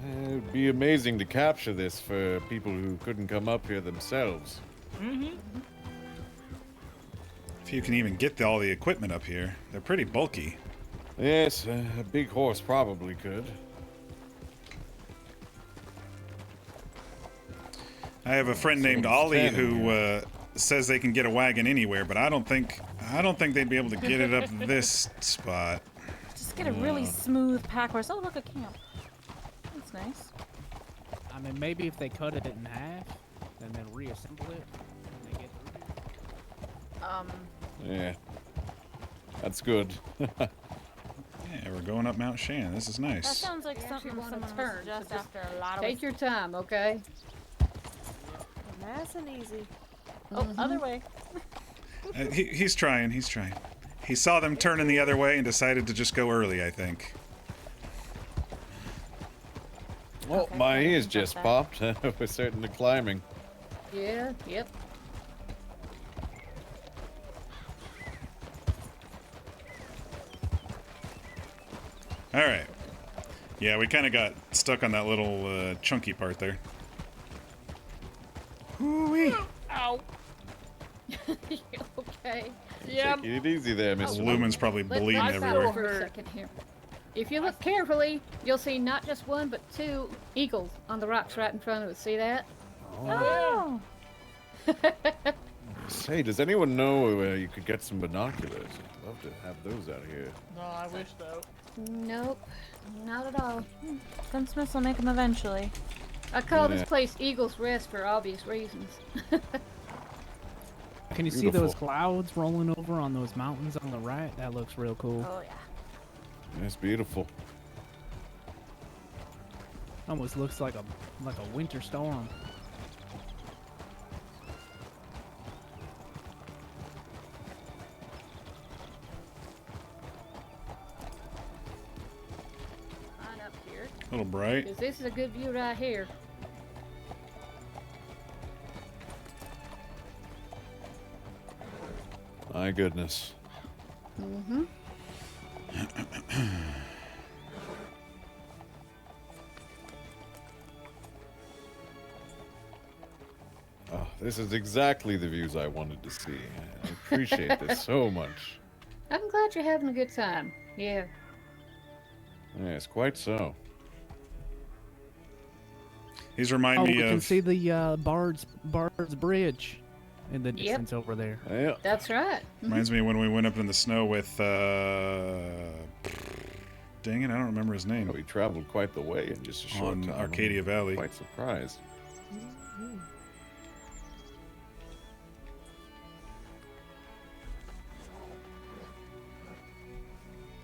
It would be amazing to capture this for people who couldn't come up here themselves. Mm-hmm. If you can even get all the equipment up here, they're pretty bulky. Yes, a big horse probably could. I have a friend named Someone's Ollie standing who says they can get a wagon anywhere, but I don't think they'd be able to get it up this spot. Just get a really smooth pack horse. Oh, look, a camp. That's nice. I mean, maybe if they cut it in half and then reassemble it, and they get through Yeah. That's good. Yeah, we're going up Mount Shan. This is That nice. sounds like We actually something want a someone turn, would suggest so just after a lot of Take your time, okay? Nice and easy. Oh, other way. He's trying. He's trying. He saw them turning the other way and decided to just go early, I think. Well, Okay, my I ears can just that. popped. We're certainly climbing. Yeah, yep. All right. Yeah, we kind of got stuck on that little chunky part there. Ooh-wee. Ow. Okay. Yeah. Take it easy there, Mr. Lumen's probably bleeding Let's stop everywhere. for a second here. If you look carefully, you'll see not just one, but two eagles on the rocks right in front of us. See that? Oh. Say, does anyone know where you could get some binoculars? I'd love to have those out here. No, I wish though. Nope, not at all. Gunsmiths will make them eventually. I call Yeah. this place Eagle's Rest for obvious reasons. Can you see those Beautiful. clouds rolling over on those mountains on the right? That looks real cool. Oh, yeah. It's beautiful. Almost looks like a winter storm. Line up here. A little bright. Because this is a good view right here. My goodness. Mm-hmm. Oh, this is exactly the views I wanted to see. I appreciate this so much. I'm glad you're having a good time. Yeah. Yes, quite so. He's reminding we me can of. see the Bard's Bridge in the Yep. distance over there. Yeah. That's right. Reminds me of when we went up in the snow with. Dang it, I don't remember his name. We traveled quite the way in just a short On time. Arcadia I'm Valley. Quite surprised.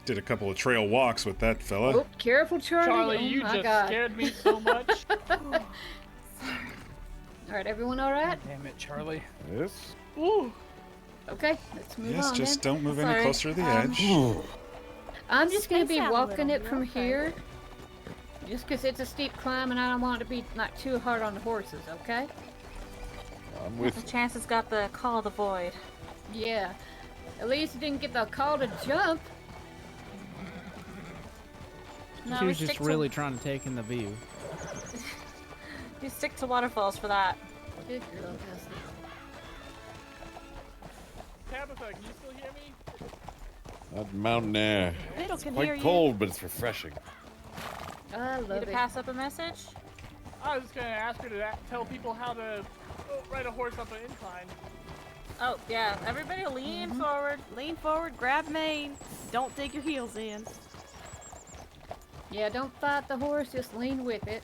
Did a couple of trail walks with that fella. Oh, careful, Charlie. Charlie, Oh, you my just God. scared me so much. All right, everyone all right? Damn it, Charlie. Yes. Ooh. Okay, let's move Yes, on just then. don't move any Sorry. closer to the Um, edge. I'm just going to be Space out a walking little. it from You're okay. here. Just because it's a steep climb and I don't want it to be not too hard on the horses, okay? I'm The with chances got the call of the void. Yeah. At least you didn't get the call to jump. No, She we was just stick really trying to take in the view. We stick to waterfalls for that. Good girl, Dusty. Tabitha, can you still hear me? that mountain air. Fiddle It's can quite hear you. cold, but it's refreshing. I Need love to it. pass up a message? I was just gonna ask her to tell people how to ride a horse up an incline. Oh, yeah. Everybody lean Mm-hmm. forward. Lean forward, grab mane. Don't dig your heels in. Yeah, don't fight the horse, just lean with it.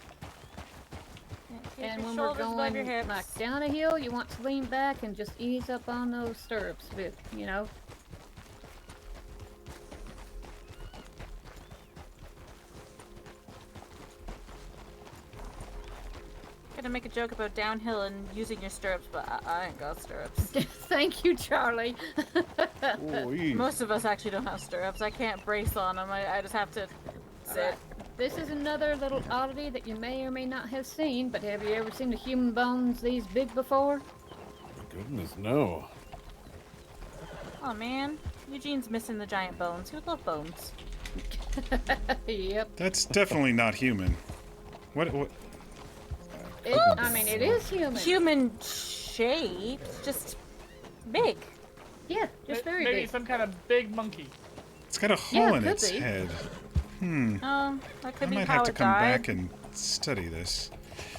Yeah, keep And your when we're shoulders above going your hips. like down a hill, you want to lean back and just ease up on those stirrups with, you know. Gonna make a joke about downhill and using your stirrups, but I ain't got stirrups. Thank you, Charlie. Ooh-wee. Most of us actually don't have stirrups. I can't brace on them. I just have to sit. This is another little oddity that you may or may not have seen, but have you ever seen the human bones these big before? Goodness, no. Oh man, Eugene's missing the giant bones. He would love bones. Yep. That's definitely not human. What? I mean, it is human. Human shaped, just big. Yeah, just very Maybe big. some kind of big monkey. It's got a Yeah, hole in could its be. head. That could I be might how have to it come died. back and study this.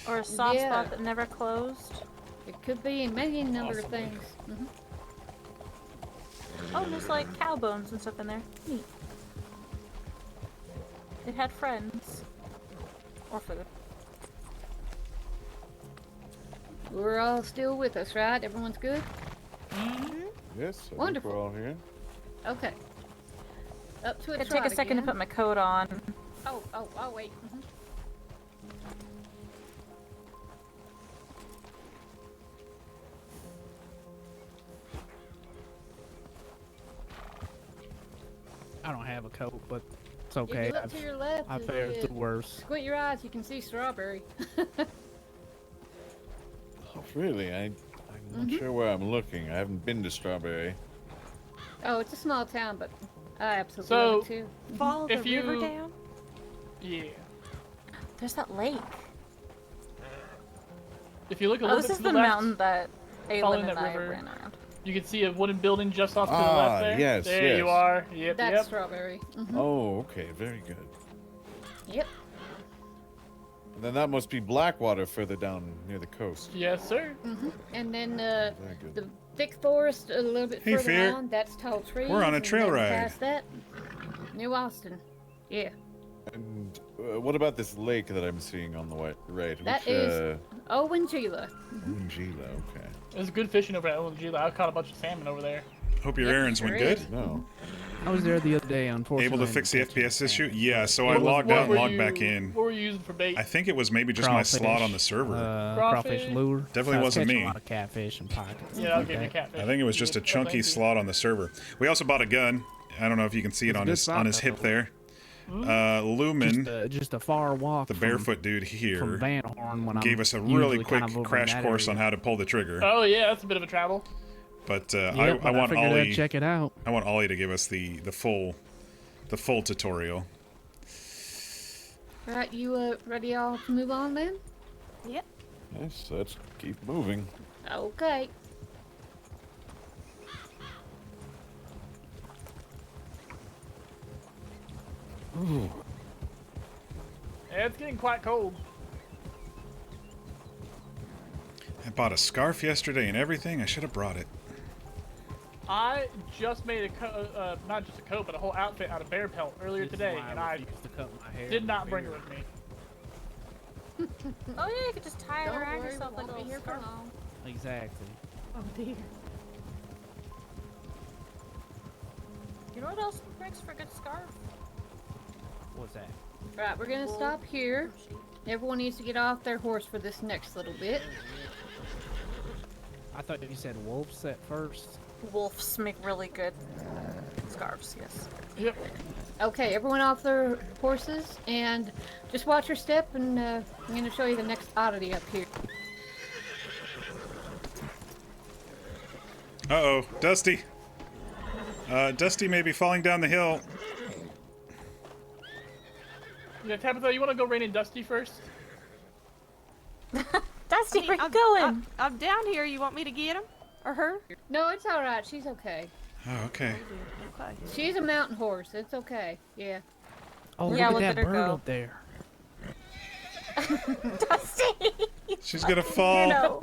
Or a soft Yeah. spot that never closed. It could be any number of things. Mhm. Oh, there's like cow bones and stuff in there. Neat. It had friends. Or food. We're all still with us, right? Everyone's good? Yes, I think Wonderful. we're all here. Okay. Up to a It'd trot take a second to again. put my coat on. Oh, wait. Mhm. I don't have a coat, but it's If okay. you look to your left, I've if fared you the worst. squint your eyes, you can see Strawberry. Oh, really? I'm not sure where I'm looking. I haven't been to Strawberry. Oh, it's a small town, but I absolutely So- love it too. Follow If the river you- down. Yeah. There's that lake. If you look a Oh, little this bit is to the the left, mountain that following Aylin and that I river. ran around. you can see a wooden building just off to the Ah, left there. yes, There yes. you are. Yep, That's yep. Strawberry. Mhm. Oh, okay, very good. Yep. And then that must be Blackwater further down near the coast. Yes, sir. And then Very good. the thick forest a little bit Hey, further Fear. on, that's tall trees. We're on a and trail then ride. Past that, New Austin. Yeah. And what about this lake that I'm seeing on the right? That Which, is Owen Gila. Gila, okay. There's good fishing over at LMG. I caught a bunch of salmon over there. Hope your Yep, errands sure went good. is. No. I was there the other day, unfortunately. Able to fix the I didn't FPS catch issue? that. Yeah, so I What- logged what out and were logged you- back in. What were you using for bait? I think it was maybe just my slot on the server. Crawfish lure. Definitely I was wasn't catching me. a lot of catfish and pockets. Yeah, I'll give you a catfish. I think it was just a chunky slot on the server. We also bought a gun. I don't know if you can see it It's a on good his slot, hip though. there. Lumen, Just a far walk. the barefoot dude from here, Van Horn when gave I'm us a usually really kind quick of over in crash that course area. on how to pull the trigger. Oh yeah, that's a bit of a travel. But Yep, I but want figured Ollie. I'd check it out. I want Ollie to give us the full tutorial. Right, you ready all to move on then? Yep. Yes, let's keep moving. Okay. Ooh. Yeah, it's getting quite cold. I bought a scarf yesterday and everything. I should have brought it. I just made not just a coat, but a whole outfit out of bear pelt earlier today, and I did not bring it with me. Oh yeah, you could just tie it Don't around worry, yourself we like a won't be little here for scarf. long. Exactly. Oh dear. You know what else makes for a good scarf? What's that? Right, we're gonna stop here. Everyone needs to get off their horse for this next little bit. I thought you said wolves at first. Wolves make really good scarves, yes. Yep. Okay, everyone off their horses, and just watch your step, and I'm gonna show you the next oddity up here. Uh-oh, Dusty. Dusty may be falling down the hill. Yeah, Tabitha, you want to go rain in Dusty first? Dusty, where you I'm, going? I'm down here. You want me to get him? Or her? No, it's all right. She's okay. Oh, okay. Okay. She's a mountain horse. It's okay. Yeah. Oh, Yeah, look we'll at let that her bird go. up there. Dusty! She's gonna fall. No.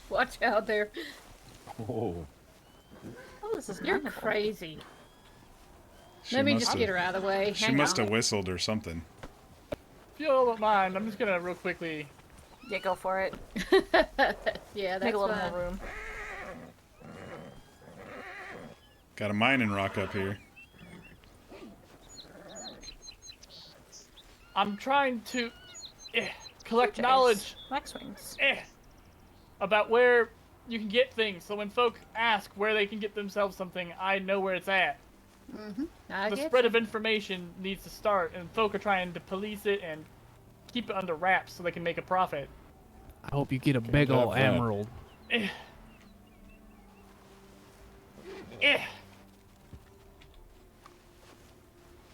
Watch out there. Oh. Oh, this is You're wonderful. crazy. She Let me must just have- get her out of the way. She Hang must on. have whistled or something. If you all don't mind, I'm just gonna real quickly. Yeah, go for it. Yeah, that's Make a little fine. more room. Got a mining rock up here. I'm trying to collect Chase. knowledge Wax wings. about where you can get things. So when folk ask where they can get themselves something, I know where it's at. I The get spread you. of information needs to start, and folk are trying to police it and keep it under wraps so they can make a profit. I hope you get a big have ol' that. emerald.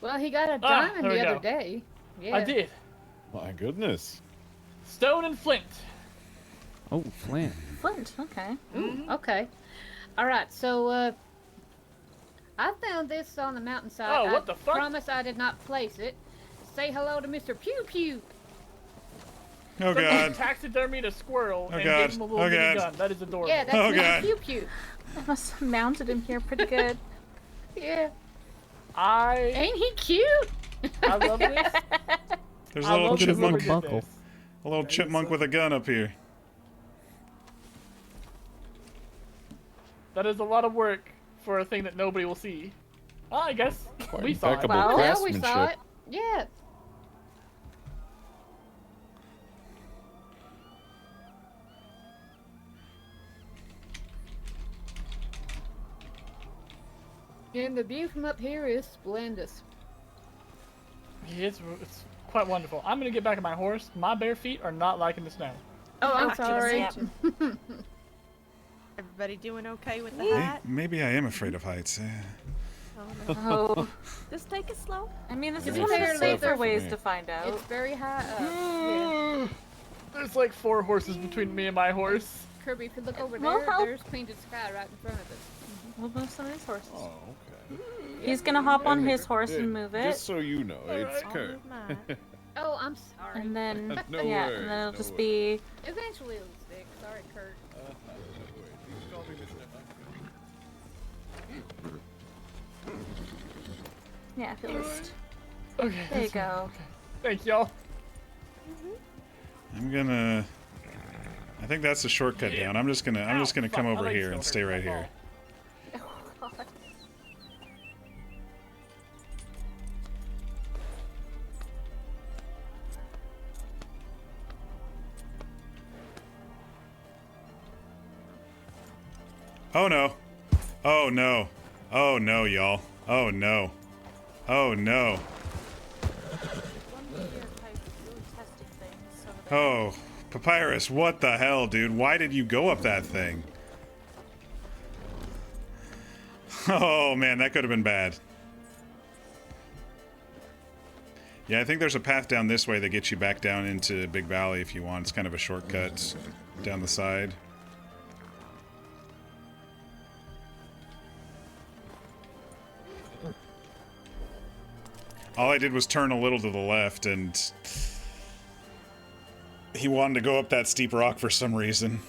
Well, he got a Ah, diamond there we the other go. day. Yeah. I did. My goodness. Stone and flint. Oh, Flint. Flint, okay. Okay. All right. So, I found this on the mountainside. Oh, what I the fuck? promise I did not place it. Say hello to Mr. Pew Pew. Oh Someone god. taxidermied a squirrel Oh, and God. gave him a little Oh, bitty God. gun. That is adorable. Yeah, that's Oh, Mr. God. Pew Pew. I must have mounted him here pretty good. Yeah. I Ain't he cute? love this. There's a I little love this chipmunk. little buckle. A little chipmunk with a gun up here. That is a lot of work for a thing that nobody will see. I guess Quite we saw it. impeccable Well, yeah, we saw craftsmanship. it. Yeah. And the view from up here is splendid. Yeah, it's quite wonderful. I'm gonna get back on my horse. My bare feet are not liking the snow. Oh, I'm I can sorry. imagine. Everybody doing okay with the May- hat? Maybe I am afraid of heights. Oh, no. Oh. Just take it slow. I mean, this To is be one of fair, the safer there's- ways to find out. It's very high up. Yeah. There's like 4 horses between me and my horse. Kirby, if you look over Well, there, help. there's painted sky right in front of us. We'll move some of his horses. Oh, okay. He's gonna hop on And his horse and it- move Just it. so you know, it's I'll Kurt. move mine. Oh, I'm sorry. And then, No yeah, worries, and then it'll no just worries. be. Eventually it'll stick. Sorry, Kurt. Yeah, if you'll just. Okay. There you go. Thank y'all. I'm gonna. I think that's the shortcut down. I'm just gonna come fuck, over my here legs and still stay hurt right from here. that Oh no. Oh no. Oh no, y'all. Oh no. Oh no. One of your types is really testing things over there. Oh, Papyrus, what the hell, dude? Why did you go up that thing? Oh man, that could have been bad. Yeah, I think there's a path down this way that gets you back down into Big Valley if you want. It's kind of a shortcut down the side. All I did was turn a little to the left, and he wanted to go up that steep rock for some reason.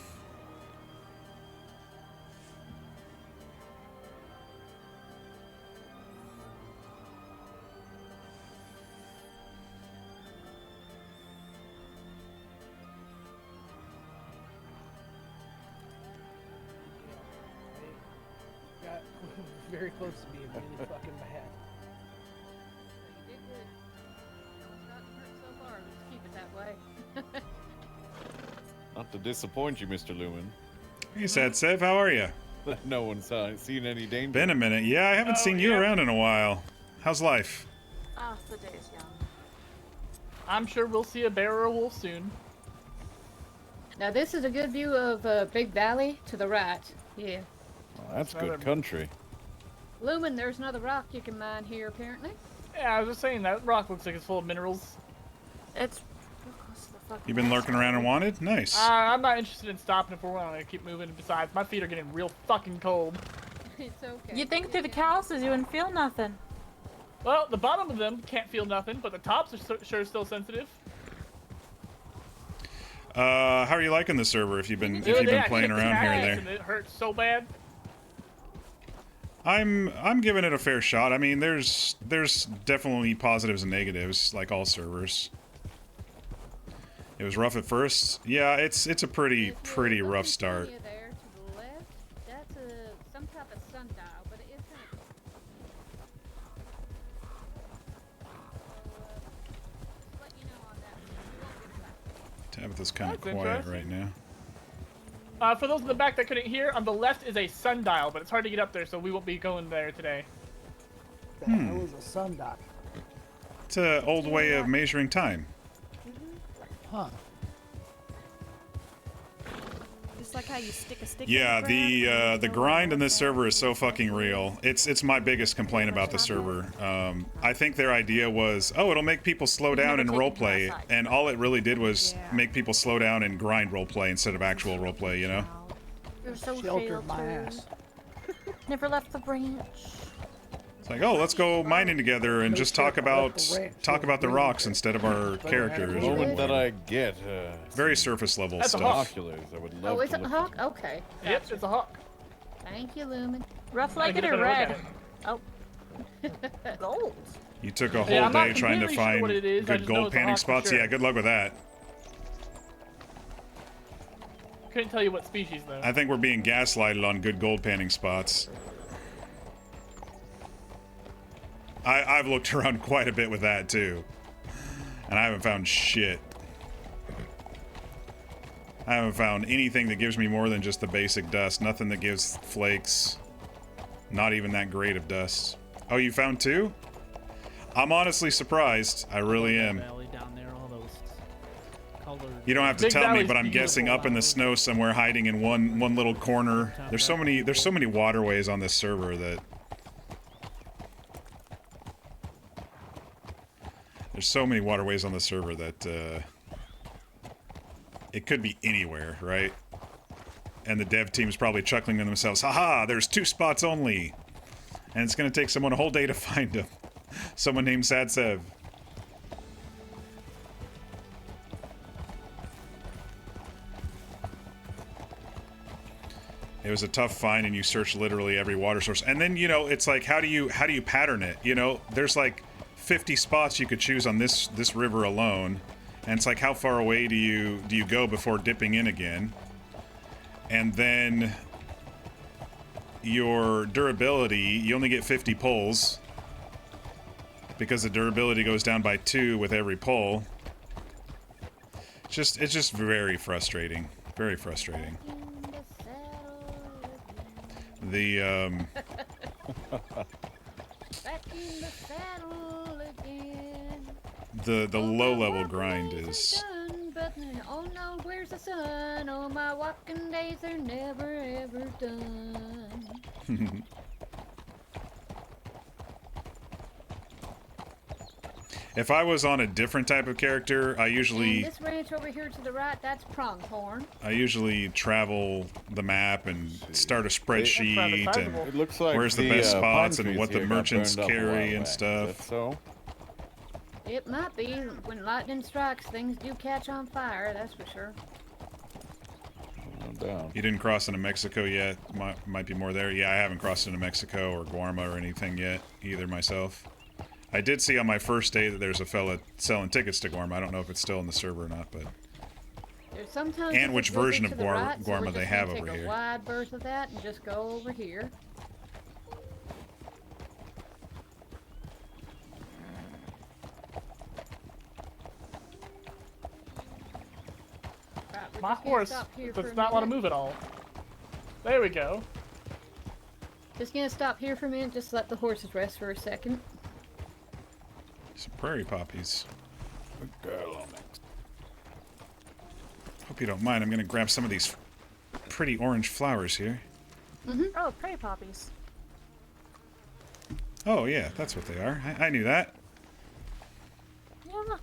Got very close to being really fucking bad. You did good. It's not hurt so far. Let's keep it that way. Not to disappoint you, Mr. Lumen. Hey, Sad Sev, how are you? No one's seen any danger. Been a minute. Yeah, I haven't seen you yeah. around in a while. How's life? Ah, the day's young. I'm sure we'll see a bear or a wolf soon. Now this is a good view of Big Valley to the right. Yeah. Oh, that's good country. Lumen, there's another rock you can mine here apparently. Yeah, I was just saying that rock looks like it's full of minerals. It's real close to the fucking You been lurking around and wanted? Nice. I'm not interested in stopping if we're gonna keep moving. Besides, my feet are getting real fucking cold. It's okay. You think through the calluses you wouldn't feel nothing. Well, the bottom of them can't feel nothing, but the tops are sure still sensitive. How are you liking the server? If you've been playing around here and there, and it hurts so bad. I'm giving it a fair shot. I mean, there's definitely positives and negatives, like all servers. It was rough at first. Yeah, it's a pretty rough start. There to the left, that's some type of sundial, but it is kind of. Let you know on that. Tabitha's kind of That's quiet interesting. right now. For those in the back that couldn't hear, on the left is a sundial, but it's hard to get up there, so we won't be going there today. That was a sundial. It's an old way of measuring time. Huh. Just like how you stick a stick Yeah, in the ground. the grind in this server is so fucking real. It's my biggest complaint about the server. I think their idea was, oh, it'll make people slow down and roleplay, and all it really did was make people slow down and grind roleplay instead of actual roleplay, you know? You're so Sheltered my sheltered. ass. Never left the branch. It's like, oh, let's go mining together and just talk about the rocks instead of our characters. The moment that I get Very surface level That's a stuff. binoculars, I would love Oh, is to it a look hawk? Okay. Yep, it's a hawk. Thank you, Lumen. Rough Gotta like get it a or better look red? at Oh. Gold. You took a Yeah, whole I'm not day trying to completely sure find what it is, I good just know gold it's a panning hawk for spots. sure. Yeah, good luck with that. Couldn't tell you what species though. I think we're being gaslighted on good gold panning spots. I've looked around quite a bit with that too, and I haven't found shit. I haven't found anything that gives me more than just the basic dust. Nothing that gives flakes. Not even that great of dust. Oh, you found two? I'm honestly surprised. I really am. Valley down there, all those colored. You don't have to Big tell me, Valley's but I'm guessing up in the snow somewhere, hiding in one little corner. There's so many waterways on this server that there's so many waterways on the server that it could be anywhere, right? And the dev team's probably chuckling to themselves, haha, there's 2 spots only. And it's gonna take someone a whole day to find them. Someone named Sad Sev. It was a tough find, and you searched literally every water source. And then, you know, it's like, how do you pattern it? You know, there's like 50 spots you could choose on this river alone, and it's like, how far away do you go before dipping in again? And then your durability, you only get 50 pulls because the durability goes down by 2 with every pull. It's just very frustrating. Very frustrating. The Back in the saddle again. the Oh, low my level walking grind days are is done, but oh no, where's the sun? Oh, my walking days are never ever done. If I was on a different type of character, I And usually this ranch over here to the right, that's Pronghorn. travel the map and start a spreadsheet and It looks like where's the best pine spots and trees what the here got merchants burned up a while carry and back. Is stuff. that so? It might be. When lightning strikes, things do catch on fire, that's for sure. No doubt. You didn't cross into Mexico yet? Might be more there. Yeah, I haven't crossed into Mexico or Guarma or anything yet either myself. I did see on my first day that there's a fella selling tickets to Guarma. I don't know if it's still in the server or not, but There's sometimes and if which it's a little version bit of to the right, so we're Guarma they just have gonna over take here. a wide berth of that and just go over here. Right, we're My just gonna horse stop here for does a not want to minute. move at all. There we go. Just gonna stop here for a minute, just let the horses rest for a second. Some prairie poppies. Good girl on it. Hope you don't mind. I'm gonna grab some of these pretty orange flowers here. Oh, prairie poppies. Oh yeah, that's what they are. I knew that. Yeah.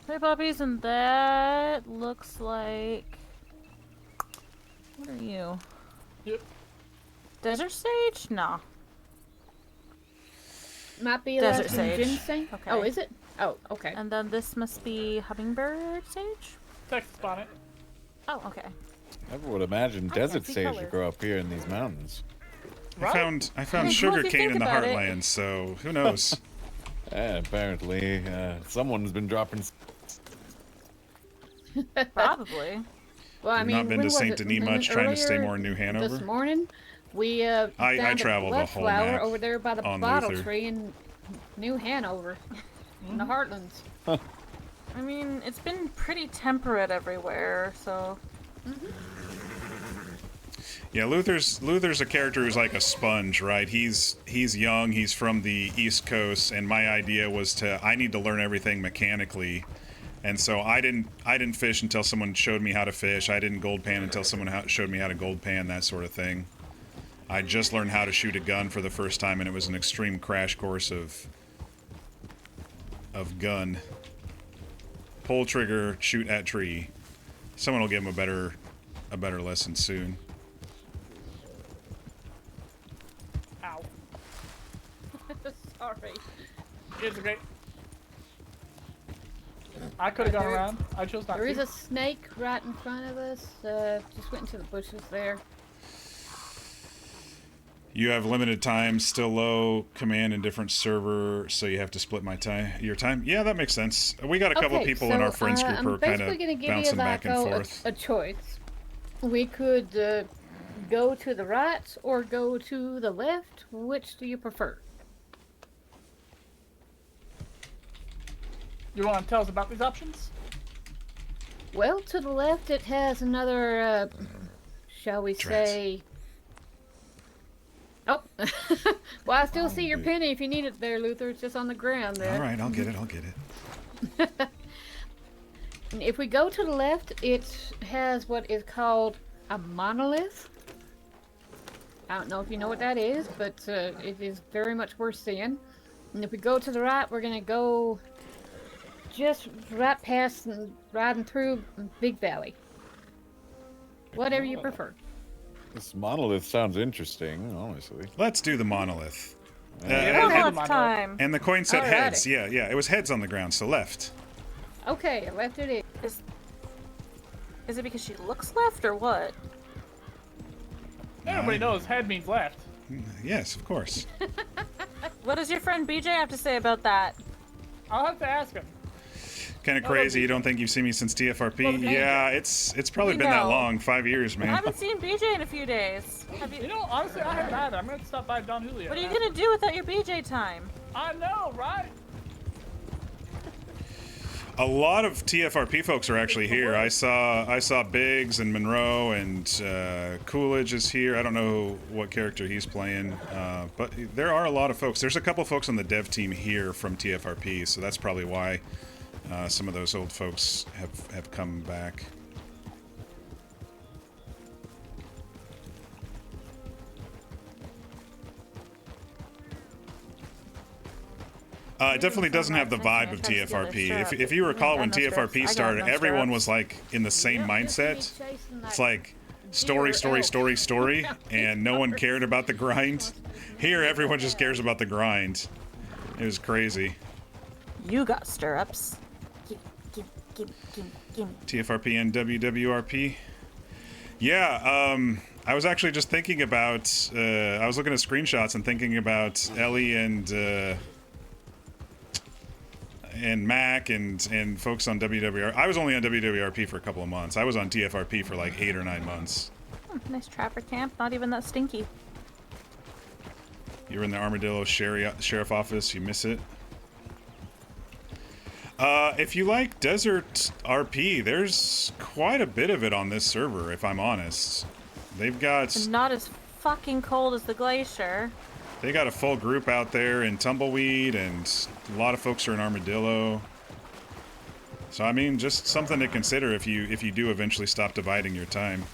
Prairie poppies, and that looks like. What are you? Yep. Desert sage? No. Might be Desert like some sage. ginseng. Okay. Oh, is it? Oh, okay. And then this must be hummingbird sage? Text on it. Oh, okay. Never would imagine I desert can't see sage color. would grow up here in these mountains. Right? I found Well, sugar if you cane think in the about it- heartlands, so who knows? Apparently, someone's been dropping. Probably. Well, I You've mean, not been when to was St. it? Denis much, trying to stay Earlier more in New This Hanover? morning, we I found traveled a the blood whole flower map over there by the on bottle Luther. tree in New Hanover, in the Heartlands. I mean, it's been pretty temperate everywhere, so. Yeah, Luther's a character who's like a sponge, right? He's young, he's from the East Coast, and my idea was I need to learn everything mechanically. And so I didn't fish until someone showed me how to fish. I didn't gold pan until someone showed me how to gold pan, that sort of thing. I just learned how to shoot a gun for the first time, and it was an extreme crash course of gun. Pull trigger, shoot at tree. Someone will give him a better lesson soon. Ow. Sorry. It's okay. I could have gone around. I chose not There to. is a snake right in front of us. Just went into the bushes there. You have limited time, still low, command in different server, so you have to split your time. Yeah, that makes sense. We got a couple Okay, people in our friends group who are I'm kind basically of gonna give bouncing you back like and forth. a choice. We could go to the right or go to the left. Which do you prefer? You want to tell us about these options? Well, to the left it has another, shall we Dress. say... Oh! Well, I still see your penny if you need it there, Luther. It's just on the ground there. All right, I'll get it. If we go to the left, it has what is called a monolith. I don't know if you know what that is, but it is very much worth seeing. And if we go to the right, we're gonna go just right past and riding through Big Valley. Whatever you prefer. This monolith sounds interesting, honestly. Let's do the monolith. We don't Yeah. have time. And the coin said Alrighty. heads. Yeah, it was heads on the ground, so left. Okay, left it is. Is it because she looks left or what? Everybody knows head means left. Yes, of course. What does your friend BJ have to say about that? I'll have to ask him. Kind of crazy. You don't think you've seen me since TFRP? Well, maybe. Yeah, it's probably We been that know. long. 5 years, I man. haven't seen BJ in a few days. Have You you? know, honestly, I haven't either. I'm going to stop by Don Julio. What are you gonna do without your BJ time? I know, right? A lot of TFRP folks are actually here. I saw Biggs and Monroe and Coolidge is here. I don't know what character he's playing, but there are a lot of folks. There's a couple folks on the dev team here from TFRP, so that's probably why some of those old folks have come back. It definitely doesn't have the vibe of TFRP. If you recall when TFRP started, everyone was like in the same mindset. It's like story, and no one cared about the grind. Here, everyone just cares about the grind. It was crazy. You got stirrups. TFRP and WWRP. Yeah, I was actually just thinking about. I was looking at screenshots and thinking about Ellie and Mac and folks on WWR. I was only on WWRP for a couple of months. I was on TFRP for like 8 or 9 months. Nice trapper camp, not even that stinky. You're in the Armadillo Sheriff Office, you miss it. If you like Desert RP, there's quite a bit of it on this server, if I'm honest. They've got... And not as fucking cold as the Glacier. They got a full group out there in Tumbleweed, and a lot of folks are in Armadillo. So I mean, just something to consider if you do eventually stop dividing your time.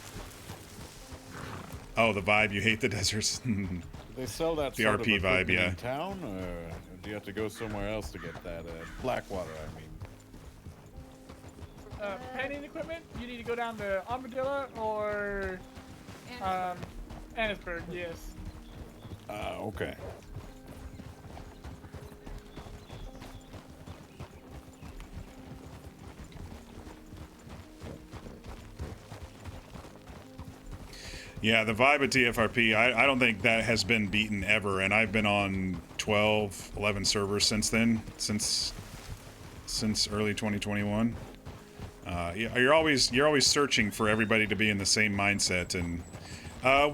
Oh, the vibe, you hate the deserts. They sell that the sort RP of vibe, yeah. in town, or do you have to go somewhere else to get that? Blackwater, I mean. Painting equipment, you need to go down to Armadillo or Annisburg, yes. Okay. Yeah, the vibe of TFRP, I don't think that has been beaten ever, and I've been on 12, 11 servers since then, since early 2021. Yeah, you're always searching for everybody to be in the same mindset, and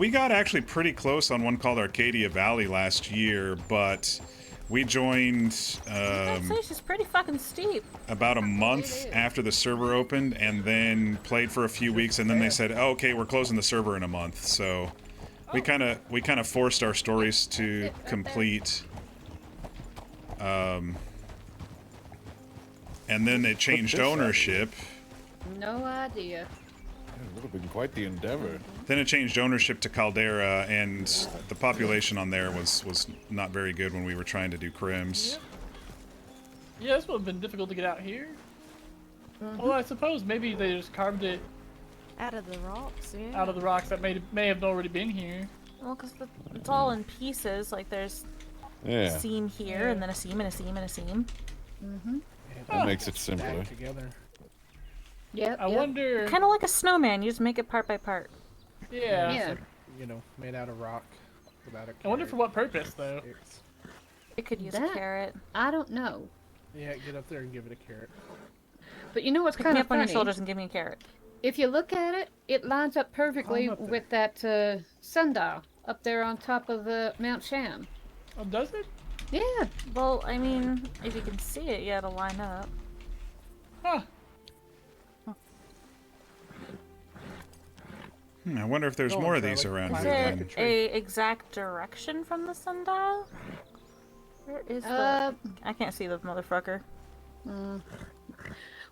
we got actually pretty close on one called Arcadia Valley last year, but we joined That place is pretty fucking steep. about a month after the server opened, and then played for a few weeks, and then they said, oh, okay, we're closing the server in a month. So we kind of forced our stories to complete. And then it changed ownership. No idea. It would have been quite the endeavor. Then it changed ownership to Caldera, and the population on there was not very good when we were trying to do crims. Yeah, this would have been difficult to get out here. Well, I suppose maybe they just carved it Out of the rocks, yeah. out of the rocks that may have already been here. Well, because it's all in pieces. Like there's a seam here, and then a seam, and a seam, and a seam. Mm-hmm. That makes it simpler. Together. Yep. I wonder. Kind of like a snowman. You just make it part by part. Yeah. Yeah. You know, made out of rock without a I wonder for what purpose, though. It could use That- a carrot. I don't know. Yeah, get up there and give it a carrot. But you know what's Pick kind me of up on your funny? shoulders and give me a carrot. If you look at it, it lines up perfectly Climb up there. with that sundial up there on top of Mount Sham. Oh, does it? Yeah. Well, I mean, if you can see it, you gotta line up. Huh. I wonder if there's Go on, more of these Charlie. around Is here. it Then. a exact direction from the sundial? Where is Uh, the... I can't see the motherfucker.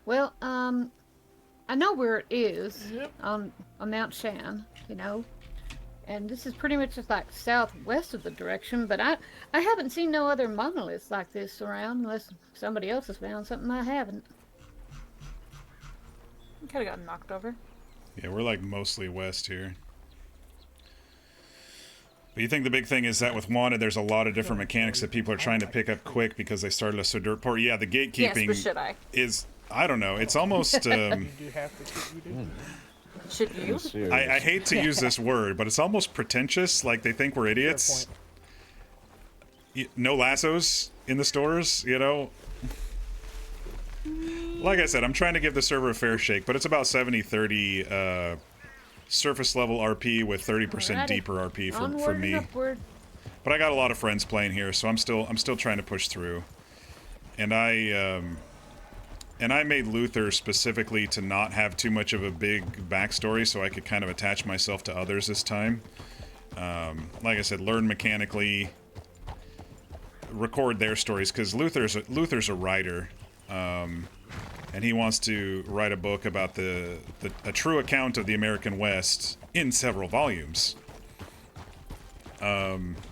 Well, I know where it is Yep. on Mount Shan, you know, and this is pretty much just like southwest of the direction. But I haven't seen no other monoliths like this around, unless somebody else has found something I haven't. Could have gotten knocked over. Yeah, we're like mostly west here. But you think the big thing is that with Wanted, there's a lot of different mechanics that people are trying to pick up quick because they started us so dirt poor. Yeah, the gatekeeping Yes, but should I? is, I don't know, it's almost, You do have to. You do. Should you? Serious. I hate to use this word, but it's almost pretentious, like they think we're idiots. No lassos in the stores, you know? Like I said, I'm trying to give the server a fair shake, but it's about 70-30 surface level RP with 30% Alrighty. deeper RP for Onward me. and upward. But I got a lot of friends playing here, so I'm still trying to push through. And I And I made Luther specifically to not have too much of a big backstory, so I could kind of attach myself to others this time. Like I said, learn mechanically, record their stories, because Luther's a writer, and he wants to write a book about a true account of the American West in several volumes. It's alright,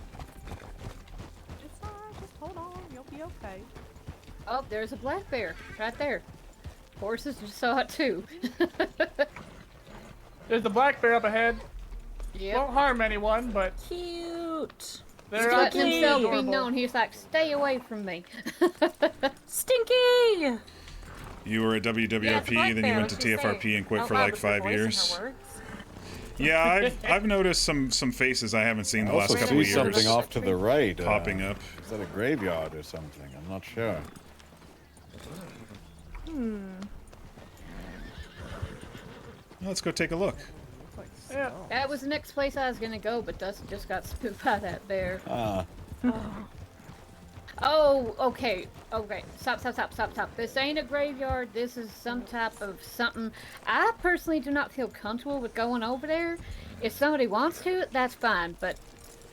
just hold on, you'll be okay. Oh, there's a black bear right there. Horses just saw it too. There's the black bear up ahead. Yep. Won't harm anyone, but Cute. He's they're letting absolutely himself be adorable. known. He's like, stay away from me. Stinky. You were at Yeah, it's a WWRP, black then bear, you went to what'd you TFRP say? and quit Out for loud like with your 5 voice and her years. words. Yeah, I've noticed some faces I haven't seen the last Also couple see of years something off to the right. popping up. Is that a graveyard or something? I'm not sure. Let's go take a look. Yeah. That was the next place I was gonna go, but Dustin just got spooked by that bear. Oh, okay. Okay. Stop. This ain't a graveyard. This is some type of something. I personally do not feel comfortable with going over there. If somebody wants to, that's fine. But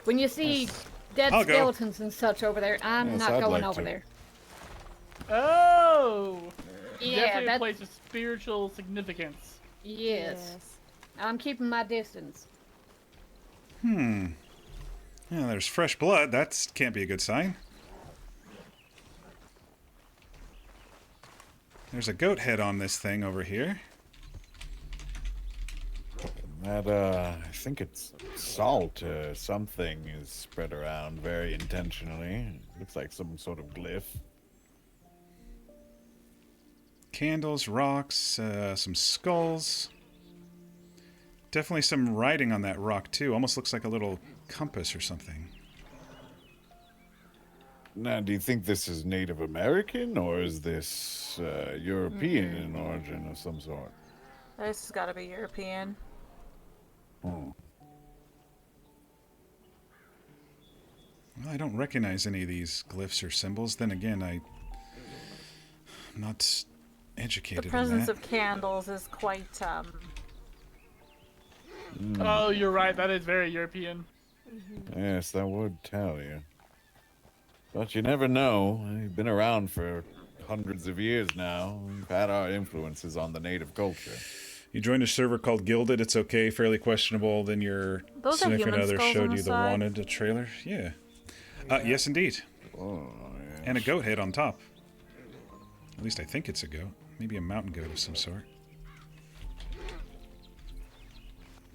when you see dead I'll go. skeletons and such over there, I'm Yes, not I'd going like over to. there. Oh! Yeah, Definitely a that's... place of spiritual significance. Yes. I'm keeping my distance. Yeah, there's fresh blood. That can't be a good sign. There's a goat head on this thing over here. That, I think it's salt or something is spread around very intentionally. Looks like some sort of glyph. Candles, rocks, some skulls. Definitely some writing on that rock, too. Almost looks like a little compass or something. Now, do you think this is Native American or is this European in origin of some sort? This has got to be European. Well, I don't recognize any of these glyphs or symbols. Then again, I'm not educated The in presence that. of candles is quite, Oh, you're right. That is very European. Yes, that would tell you. But you never know. We've been around for hundreds of years now. We've had our influences on the native culture. You joined a server called Gilded. It's okay. Fairly questionable. Then your Those are significant human other skulls showed on you the the side. Wanted trailer. Yeah. Yes, indeed. Oh, And a goat head on top. At least I think it's a goat. Maybe a mountain goat of some sort.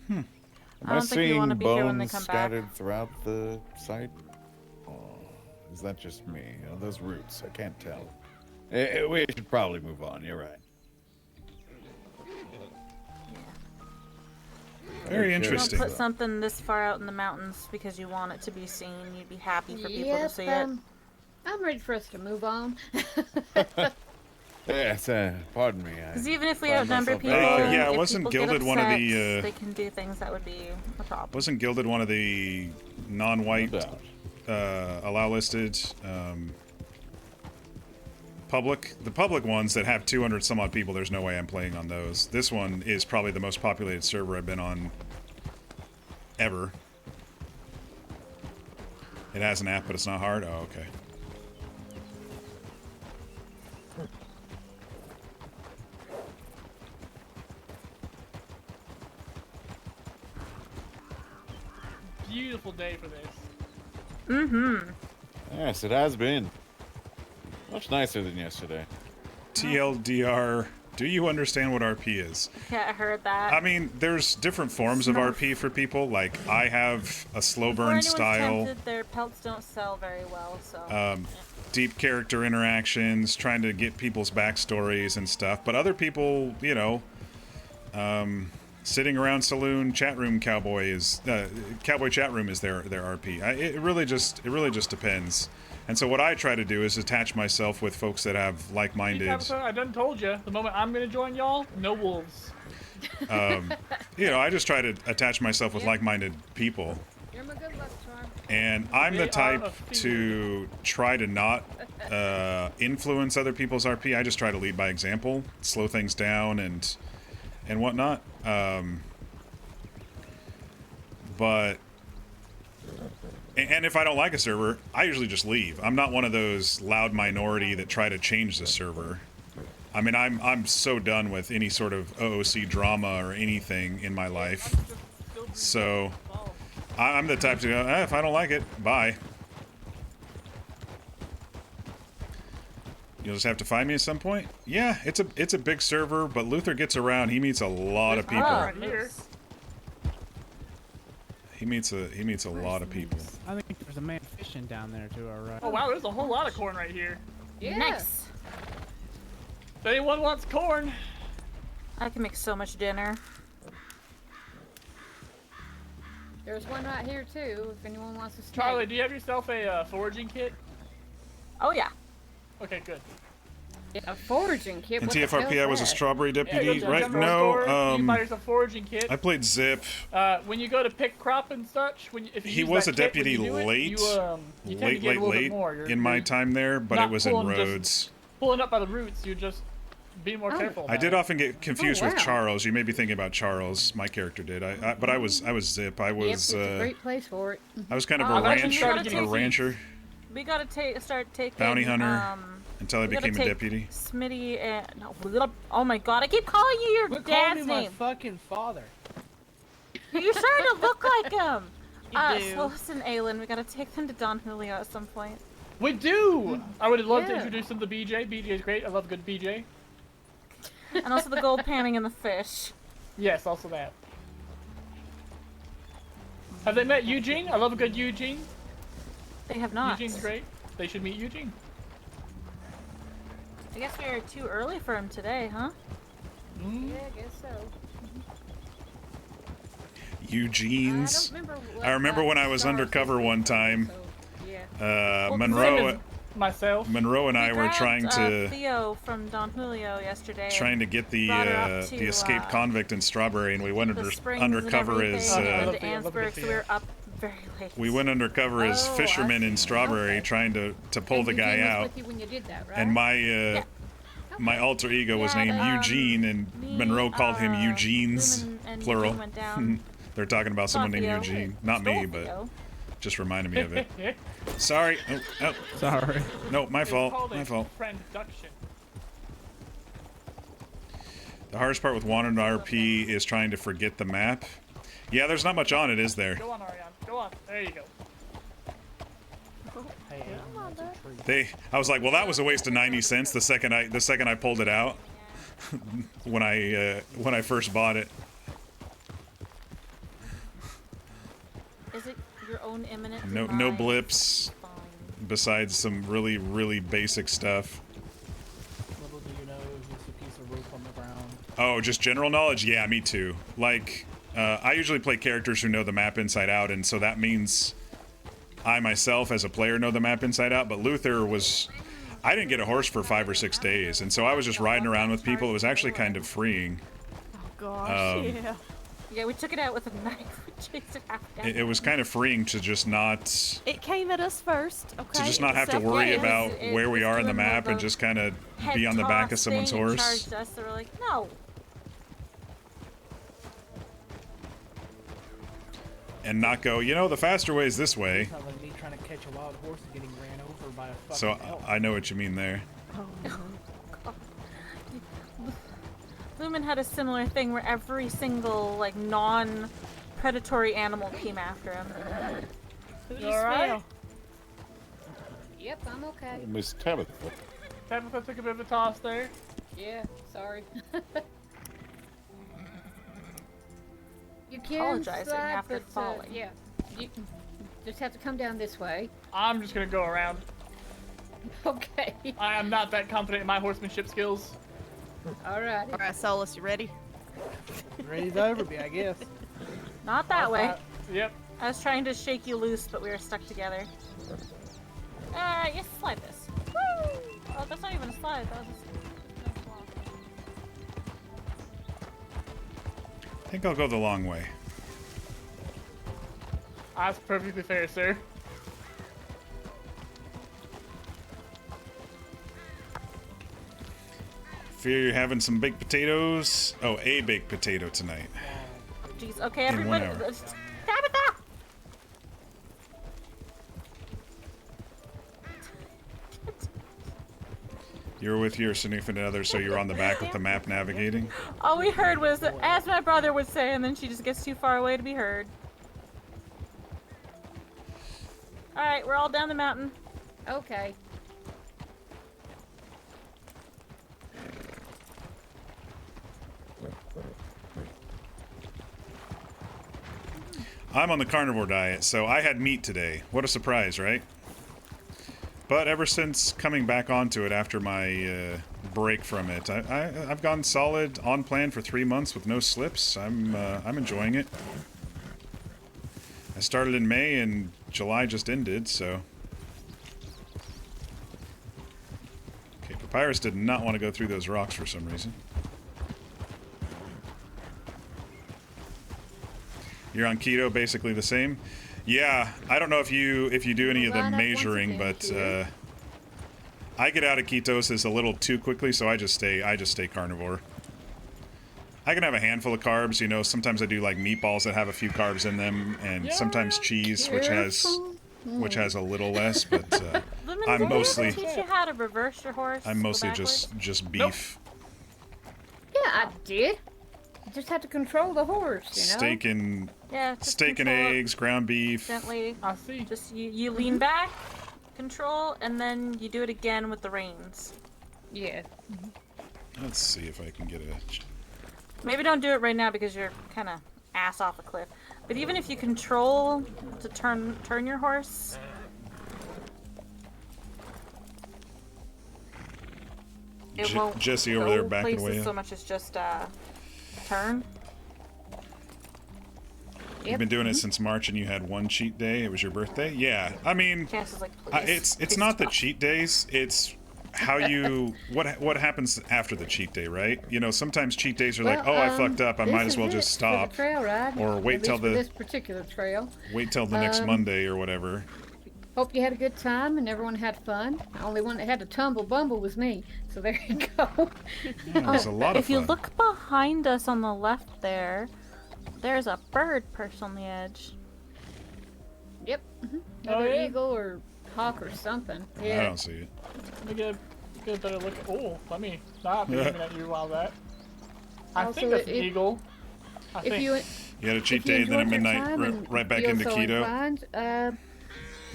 Am I don't think we want to be here when they bones come back. scattered throughout the site? Or is that just me? Those roots, I can't tell. We should probably move on. You're right. Very Okay. you don't interesting. put something this far out in the mountains because you want it to be seen. You'd be happy for people to Yep, see it. I'm ready for us to move on. Yes, pardon me. Because even if we find outnumber myself people, very yeah, if wasn't people Gilded get one of upset, the, they can do things that would be a problem. Wasn't Gilded one of the non-white No doubt. allow listed public? The public ones that have 200 some odd people, there's no way I'm playing on those. This one is probably the most populated server I've been on ever. It has an app, but it's not hard? Oh, okay. Beautiful day for this. Mm-hmm. Yes, it has been. Much nicer than yesterday. TLDR, do you understand what RP is? Yeah, I heard that. I mean, there's different forms of RP for people. Like, I have a slow Before burn anyone's style. tempted, their pelts don't sell very well, so. Deep character interactions, trying to get people's backstories and stuff. But other people, you know, sitting around saloon chat room cowboy is cowboy chat room is their RP. It really just depends. And so what I try to do is attach myself with folks that have like-minded. I done told you. The moment I'm gonna join y'all, no wolves. You know, I just try to attach myself with like-minded people. You're my good luck charm. And I'm the They are type offended. to try to not influence other people's RP. I just try to lead by example, slow things down, and whatnot. But and if I don't like a server, I usually just leave. I'm not one of those loud minority that try to change the server. I mean, I'm so done with any sort of OOC drama or anything in my life. So I'm the type to go, if I don't like it, bye. You'll just have to find me at some point. Yeah, it's a big server, but Luther gets around. He meets a lot of people. Right here. He meets a lot of people. I think there's a man fishing down there to our right. Oh wow, there's a whole lot of corn right here. Yeah. Nice. If anyone wants corn, I can make so much dinner. There's one right here too. If anyone wants to snake. Charlie, do you have yourself a foraging kit? Oh yeah. Okay, good. Yeah, a foraging kit. In What the hell's TFRP, I was a that? strawberry Yeah, deputy, go to the right? general No, store, you buy yourself a foraging kit. I played Zip. When you go to pick crop and such, if you He use was that a kit, when deputy you do it, late, you tend to get a little bit more. in my time there, but it not was in pulling just- Rhodes. Pulling up by the roots, you just be more careful. I did about it. often get confused with wow. Charles. You may be thinking about Charles. My character did. But I was Zip. I Yep, was it's a great place for it. I was kind of I've a actually started a taking- rancher, We gotta start taking bounty hunter, until I we gotta became a take deputy. Smitty and no, oh my god, I keep calling you your Quit calling dad's me my name. fucking father. You're starting to look like him. You do. So listen, Aylin, we gotta take them to Don Julio at some point. We do! I would love to Yeah. introduce them to BJ. BJ is great. I love good BJ. And also the gold panning and the fish. Yes, also that. Have they met Eugene? I love a good Eugene. They have not. Eugene's great. They should meet Eugene. I guess we are too early for him today, huh? Yeah, I guess so. Eugene's. what I remember when I was stars undercover they one were, time. so, yeah. Monroe, Myself. Monroe and I We were grabbed, trying to Theo from Don Julio yesterday. trying to get the brought her up to, escaped convict in Strawberry, and we went the springs undercover and as everything, and love to Theo, love Ansburg, Theo. so we were up very late. we went undercover as Oh, I fishermen in see. Strawberry, Okay. trying to pull And the guy Eugene was out. with you when you did that, right? And my alter ego was Yeah, named Eugene, and me, Monroe called him Eugene's, Lumen and plural. Eugene went down. They're talking about someone named Theo. Eugene, not me, Stole but Theo. just reminded me of it. Sorry. Oh, Sorry. no, my It's fault. called My a fault. Transduction. The hardest part with WantedRP is trying to forget the map. Yeah, there's not much on it, is there? Go on, Ariane. Go on. There you go. Hey, that's a tree. I was like, well, that was a waste of 90 cents the second I pulled it out when I first bought it. Is it your own imminent No demise? blips Fine. besides some really basic stuff. Little do you know, it was just a piece of rope on the ground. Oh, just general knowledge? Yeah, me too. Like, I usually play characters who know the map inside out, and so that means I myself as a player know the map inside out, but Luther was... I didn't get a horse for 5 or 6 days, and so I was just riding around with people. It was actually kind of freeing. Oh gosh, yeah. Yeah, we took it out with a knife. We chased it half down. It was kind of freeing to just not... It came at us first, okay? To just not have to Except- worry Yeah, it was- about it where we was are in the doing more map of and a just kind of head be on the back of toss someone's thing and horse. charged us, so we're like, no. And not go, you know, the faster way is this way. It's not like me trying to catch a wild horse and getting ran over by a fucking So elk. I know what you mean there. Lumen had a similar thing where every single, like, non-predatory animal came after him. Who do You you alright? smell? Yep, I'm okay. Miss Tabitha. Tabitha took a bit of a toss there. Yeah, sorry. You can Apologizing slide, after but, falling. yeah, you just have to come down this way. I'm just gonna go around. Okay. I am not that confident in my horsemanship skills. Alright. Alright, Solus, you ready? Ready to overby, I guess. Not that way. Yep. I was trying to shake you loose, but we were stuck together. Yes, slide this. Woo! Oh, that's not even a slide. That was just... I think I'll go the long way. That's perfectly fair, sir. Fear you're having some baked potatoes. Oh, a baked potato tonight. Jeez. Okay, In 1 everybody. hour. Tabitha! You were with your significant other, so you're on the back with the map navigating. All we heard was, as my brother would say, and then she just gets too far away to be heard. Alright, we're all down the mountain. Okay. I'm on the carnivore diet, so I had meat today. What a surprise, right? But ever since coming back onto it after my break from it, I've gone solid on plan for 3 months with no slips. I'm enjoying it. I started in May and July just ended, so. Okay, Papyrus did not want to go through those rocks for some reason. You're on keto, basically the same. Yeah, I don't know if you do any of the measuring, but I get out of ketosis a little too quickly, so I just stay carnivore. I can have a handful of carbs, you know. Sometimes I do like meatballs that have a few carbs in them, and sometimes cheese, which has a little less. But I'm mostly teach you how to reverse your horse. I'm mostly just beef. Yeah, I did. You just had to control the horse, you know? Steak and eggs, ground beef. Gently. I see. Just you lean back, control, and then you do it again with the reins. Yeah. Let's see if I can get a... Maybe don't do it right now because you're kind of ass off a cliff. But even if you control to turn your horse... It won't Jesse over go there backing places away. so much as just turn. You've been doing it since March, and you had one cheat day. It was your birthday. Yeah, I mean, Chances like, it's not the cheat days. It's how you what happens after the cheat day, right? You know, sometimes cheat days are like, oh, I fucked up. I might as well just stop, trail ride, or wait till the this particular trail. Wait till the next Monday or whatever. Hope you had a good time and everyone had fun. The only one that had to tumble bumble was me. So there you go. Yeah, it was a lot of If fun. you look behind us on the left there, there's a bird perched on the edge. Yep. Oh, Another yeah? eagle or hawk or something. I Yeah. don't see it. Let me get a better look. Oh, let me not be aiming at you while that. I Also, think that's an eagle. I think. You had a cheat day, and then at midnight, right back into keto. Inclined,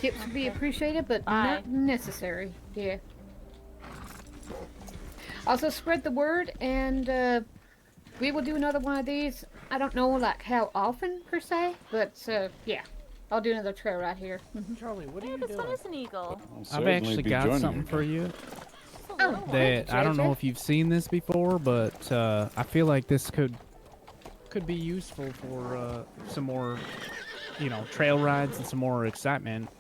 tips would be appreciated, but not necessary. Yeah. Also, spread the word, and we will do another one of these. I don't know, like, how often, per se, but, yeah. I'll do another trail right here. Charlie, what are you This doing? one is an eagle. I've actually got something for you. Oh, That I don't know if you've seen this before, but I feel like this could be useful for some more, you know, trail rides and some more excitement.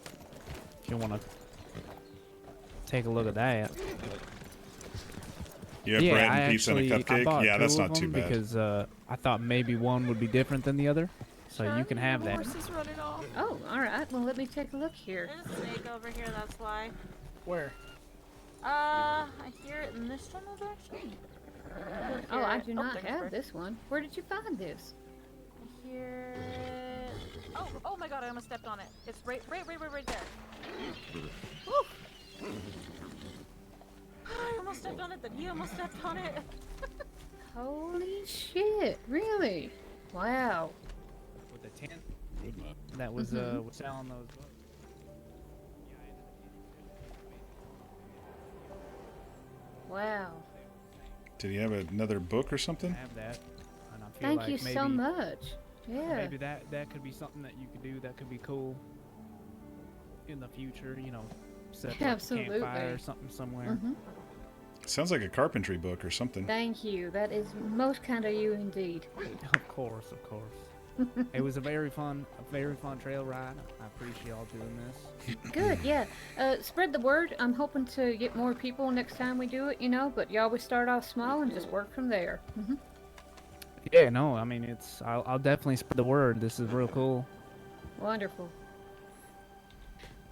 If you want to take a look at that. You have bread and pizza and a cupcake? Yeah, that's not too bad. Because I thought maybe one would be different than the other. So you can have that. Horse is running off. Oh, alright. Well, let me take a look here. There's a snake over here, that's why. Where? I hear it in this general direction. Oh, I do not have this one. Where did you find this? I hear it. Oh my god, I almost stepped on it. It's right there. Woo! I almost stepped on it, then he almost stepped on it. Holy shit, really? Wow. With the tent that was selling those books. Wow. Did he have another book or something? I have that. And I feel Thank like you maybe, so much. Yeah. Maybe that could be something that you could do that could be cool in the future, you know, set up a Absolutely. campfire or something somewhere. Sounds like a carpentry book or something. Thank you. That is most kind of you indeed. Of course. It was a very fun trail ride. I appreciate y'all doing this. Good, yeah. Spread the word. I'm hoping to get more people next time we do it, you know, but you always start off small and just work from there. Yeah, no, I mean, I'll definitely spread the word. This is real cool. Wonderful.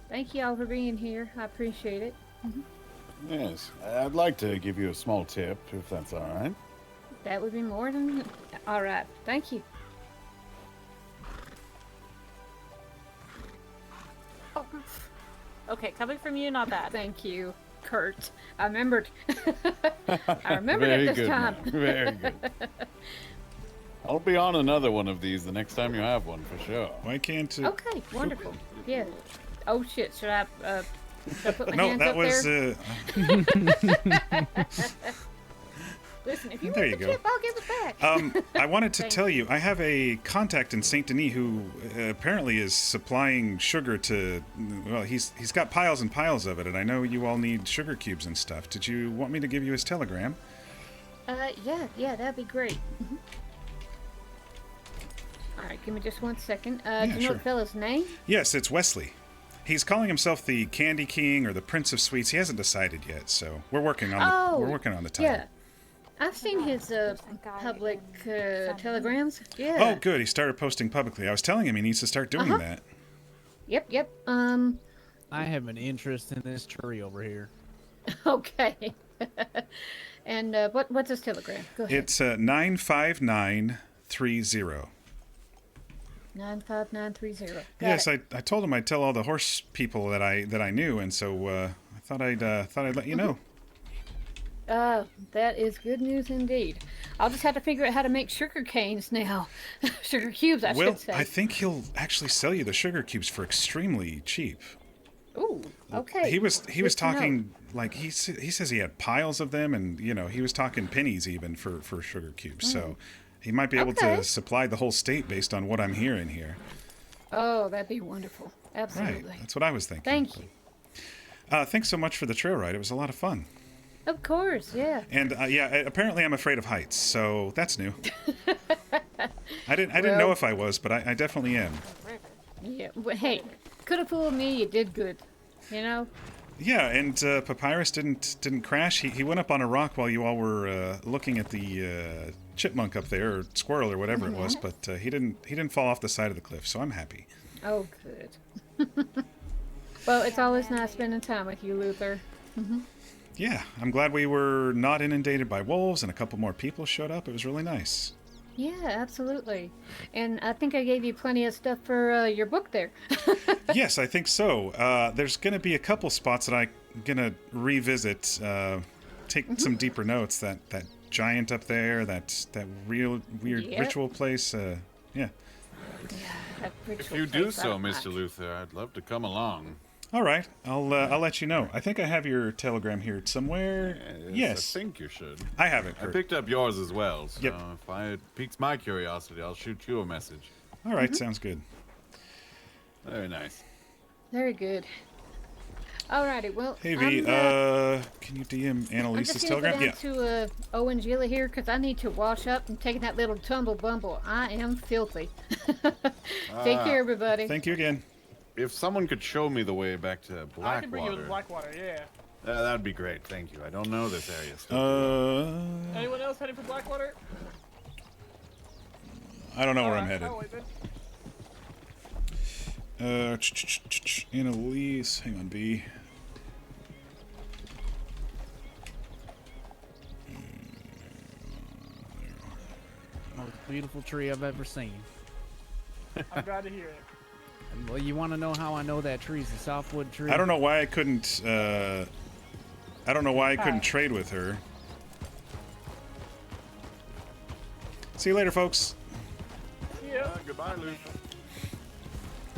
Thank you all for being here. I appreciate it. Yes, I'd like to give you a small tip, if that's all right. That would be more than all right. Thank you. Oh. Okay, coming from you, not bad. Thank you, Kurt. I remembered. I remembered Very it this good, time. ma'am. Very good. I'll be on another one of these the next time you have one, for sure. Why can't Okay, wonderful. Yeah. Oh shit! Should I put my No, hands that up was. there? Listen, if you There want you the go. chip, I'll give it back. I wanted to Thank tell you, I have a contact in Saint Denis who apparently is supplying sugar to. Well, he's got piles and piles of it, and I know you all need sugar cubes and stuff. Did you want me to give you his telegram? Yeah, that'd be great. All right, give me just 1 second. Do you know sure. the fellow's name? Yes, it's Wesley. He's calling himself the Candy King or the Prince of Sweets. He hasn't decided yet, so we're working on the title. Yeah. I've seen his public telegrams. Yeah. Oh, good. He started posting publicly. I was telling him he needs to start doing that. Yep. I have an interest in this tree over here. Okay. And what's his telegram? Go ahead. It's 95930. 95930. Yes, I told him I'd tell all the horse people that I knew, and so I thought I'd let you know. That is good news indeed. I'll just have to figure out how to make sugar canes now. Sugar cubes, I should say. Well, I think he'll actually sell you the sugar cubes for extremely cheap. Ooh, okay. He was Good to talking like he says he had piles of them, and he was talking pennies even for sugar cubes. So he might be able to supply the whole state based on what I'm hearing here. Oh, that'd be wonderful. Absolutely. Right, that's what I was thinking. Thank you. Thanks so much for the trail ride. It was a lot of fun. Of course, yeah. And apparently I'm afraid of heights, so that's new. I didn't know if I was, but I definitely am. Yeah. Well, hey, could have fooled me. You did good. Yeah, and Papyrus didn't crash. He went up on a rock while you all were looking at the chipmunk up there, or squirrel, or whatever it was. But he didn't fall off the side of the cliff, so I'm happy. Oh, good. Well, it's always nice spending time with you, Luther. Yeah, I'm glad we were not inundated by wolves, and a couple more people showed up. It was really nice. Yeah, absolutely. And I think I gave you plenty of stuff for your book there. Yes, I think so. There's going to be a couple spots that I'm going to revisit, take some deeper notes. That giant up there, that real weird ritual place. Yeah. If you do so, Mr. Luther, I'd love to come along. All right, I'll let you know. I think I have your telegram here somewhere. Yes. I think you should. I have it, I Kurt. picked up yours as well, so Yep. if it piques my curiosity, I'll shoot you a message. All right, sounds good. Very nice. Very good. Alrighty, well, Hey, V, can you DM I'm Annalise's just going to telegram? go down to Owen Gila here because I need to wash up and take that little tumble bumble. I am filthy. Take care, everybody. Thank you again. If someone could show me the way back to Blackwater. I can bring you to Blackwater, yeah. That'd be great, thank you. I don't know this area still. Anyone else heading for Blackwater? I don't know where I'm headed. I'll wait then. Annalise, hang on, V. Most beautiful tree I've ever seen. I'm glad to hear it. Well, you want to know how I know that tree's a softwood tree? I don't know why I couldn't. Trade with her. See you later, folks. Yeah. Goodbye, Luther.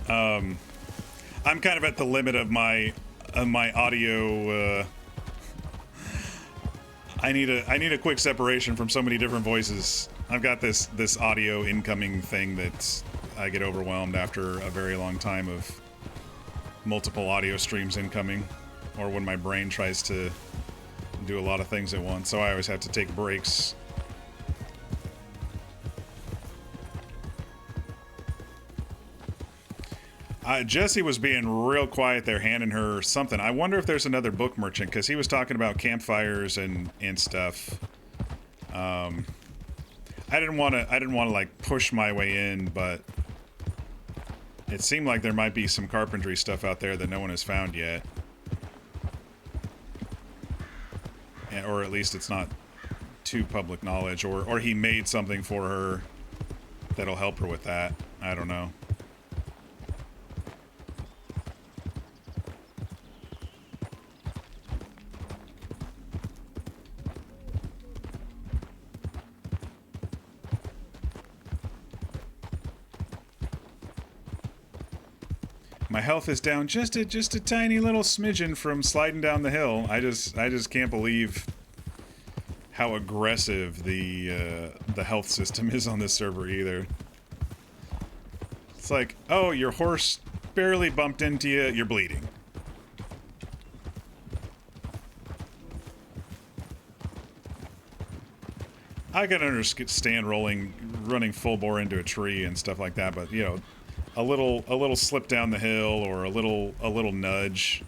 I'm kind of at the limit of my audio. I need a quick separation from so many different voices. I've got this audio incoming thing that I get overwhelmed after a very long time of multiple audio streams incoming, or when my brain tries to do a lot of things at once. So I always have to take breaks. Jesse was being real quiet there, handing her something. I wonder if there's another book merchant, because he was talking about campfires and stuff. I didn't want to like push my way in, but It seemed like there might be some carpentry stuff out there that no one has found yet. Or at least it's not to public knowledge. Or he made something for her that'll help her with that. I don't know. My health is down just a tiny little smidgen from sliding down the hill. I just can't believe how aggressive the health system is on this server either. It's like, oh, your horse barely bumped into you, you're bleeding. I can understand running full bore into a tree and stuff like that, but you know, a little slip down the hill or a little nudge.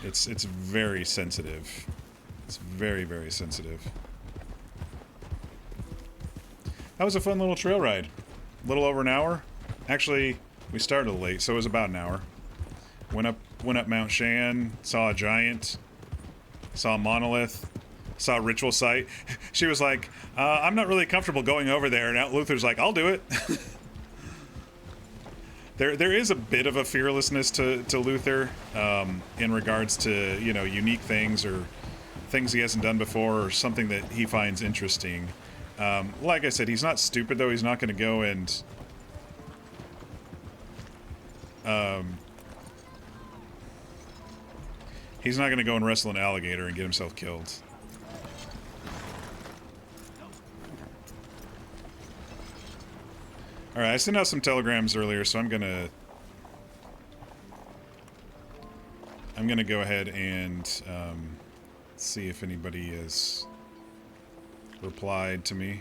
It's very sensitive. It's very, very sensitive. That was a fun little trail ride. A little over an hour. Actually, we started late, so it was about an hour. Went up Mount Shan, saw a giant, saw a monolith, saw a ritual site. She was like, I'm not really comfortable going over there, and Luther's like, I'll do it. There is a bit of a fearlessness to Luther in regards to, you know, unique things or things he hasn't done before or something that he finds interesting. Like I said, he's not stupid, though. He's not going to go and... he's not going to go and wrestle an alligator and get himself killed. Alright, I sent out some telegrams earlier, so I'm gonna go ahead and see if anybody has replied to me.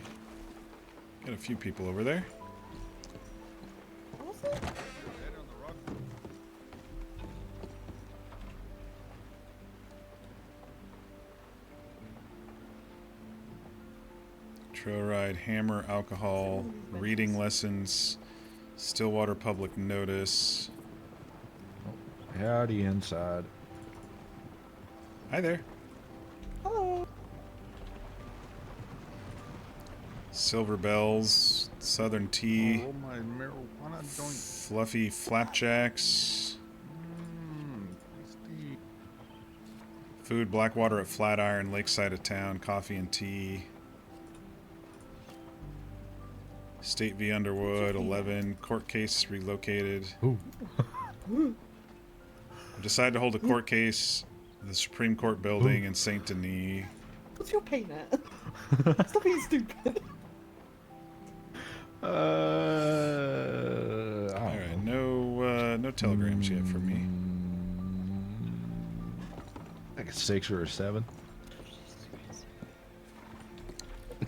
Got a few people over there. Trail ride, hammer, alcohol, reading lessons, Stillwater public notice. Howdy inside. Hi there. Hello. Silver bells, southern tea, Oh, my marijuana joint. fluffy flapjacks, Tasty. food, Blackwater at Flatiron, lakeside of town, coffee and tea. State v. Underwood, 11. Court case relocated. Ooh. Decided to hold a court case in the Supreme Court building in Saint Denis. What's your pain at? Stop being stupid. Alright, no telegrams yet for me. Like a 6 or a 7.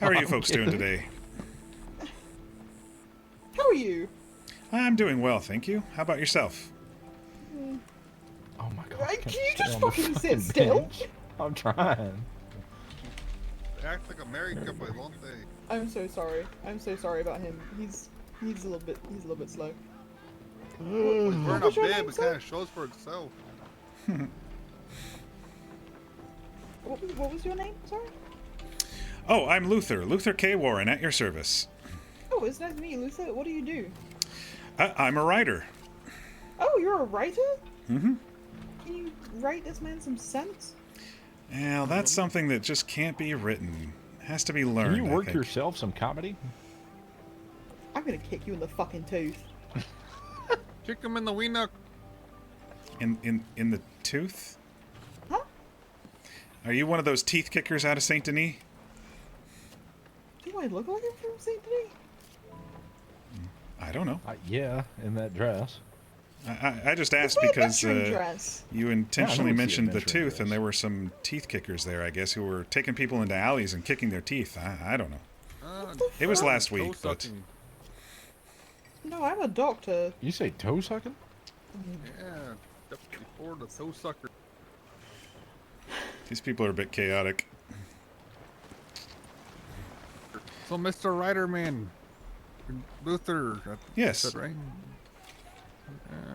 How are you folks doing today? How are you? I'm doing well, thank you. How about yourself? Oh my god. Can you just fucking sit still? I'm trying. They act like a married couple, don't they? I'm so sorry. I'm so sorry about him. He's a little bit slow. He's wearing a What's your bib, name, it sir? kind of shows for itself. What was your name? Sorry. Oh, I'm Luther. Luther K. Warren, at your service. Oh, it's nice to meet you, Luther. What do you do? I'm a writer. Oh, you're a writer? Mm-hmm. Can you write this man some sense? Well, that's something that just can't be written. It has to be learned. Can you I work think. yourself some comedy? I'm gonna kick you in the fucking tooth. Kick him in the wiener. In the tooth? Huh? Are you one of those teeth kickers out of Saint Denis? Do I look like him from St. Denis? I don't know. Yeah, in that dress. I just asked my because adventuring dress. you intentionally Yeah, I know it's the mentioned the adventuring tooth, and dress. there were some teeth kickers there, I guess, who were taking people into alleys and kicking their teeth. I don't know. It was last week, but Toe-sucking. No, I'm a doctor. You say toe sucking? Yeah, Deputy Ford, the toe sucker. these people are a bit chaotic. So, Mr. Riderman, Luther, Yes. said, right?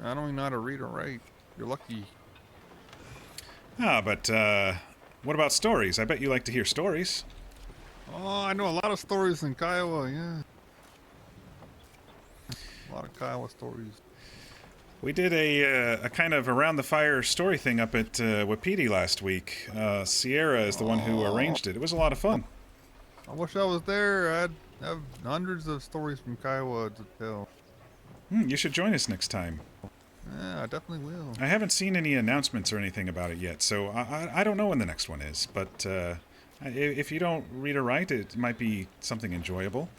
I don't even know how to read or write. You're lucky. Ah, but what about stories? I bet you like to hear stories. Oh, I know a lot of stories in Kiowa, yeah. A lot of Kiowa stories. We did a kind of around the fire story thing up at Wapiti last week. Sierra is the one who arranged it. It was a lot of fun. I wish I was there. I'd have hundreds of stories from Kiowa to tell. You should join us next time. Yeah, I definitely will. I haven't seen any announcements or anything about it yet, so I don't know when the next one is. But if you don't read or write, it might be something enjoyable.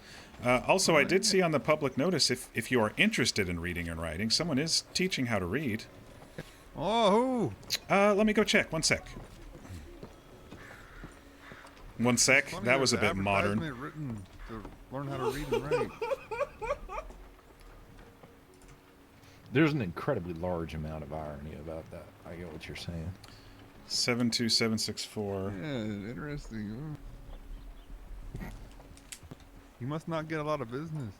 Also, I did see on the public notice, if you are interested in reading and writing, someone is teaching how to read. Oh, who? Let me go check. One sec. One sec. That was a bit modern. Written to learn how to read and write. There's an incredibly large amount of irony about that. I get what you're saying. 72764. Yeah, interesting. You must not get a lot of business.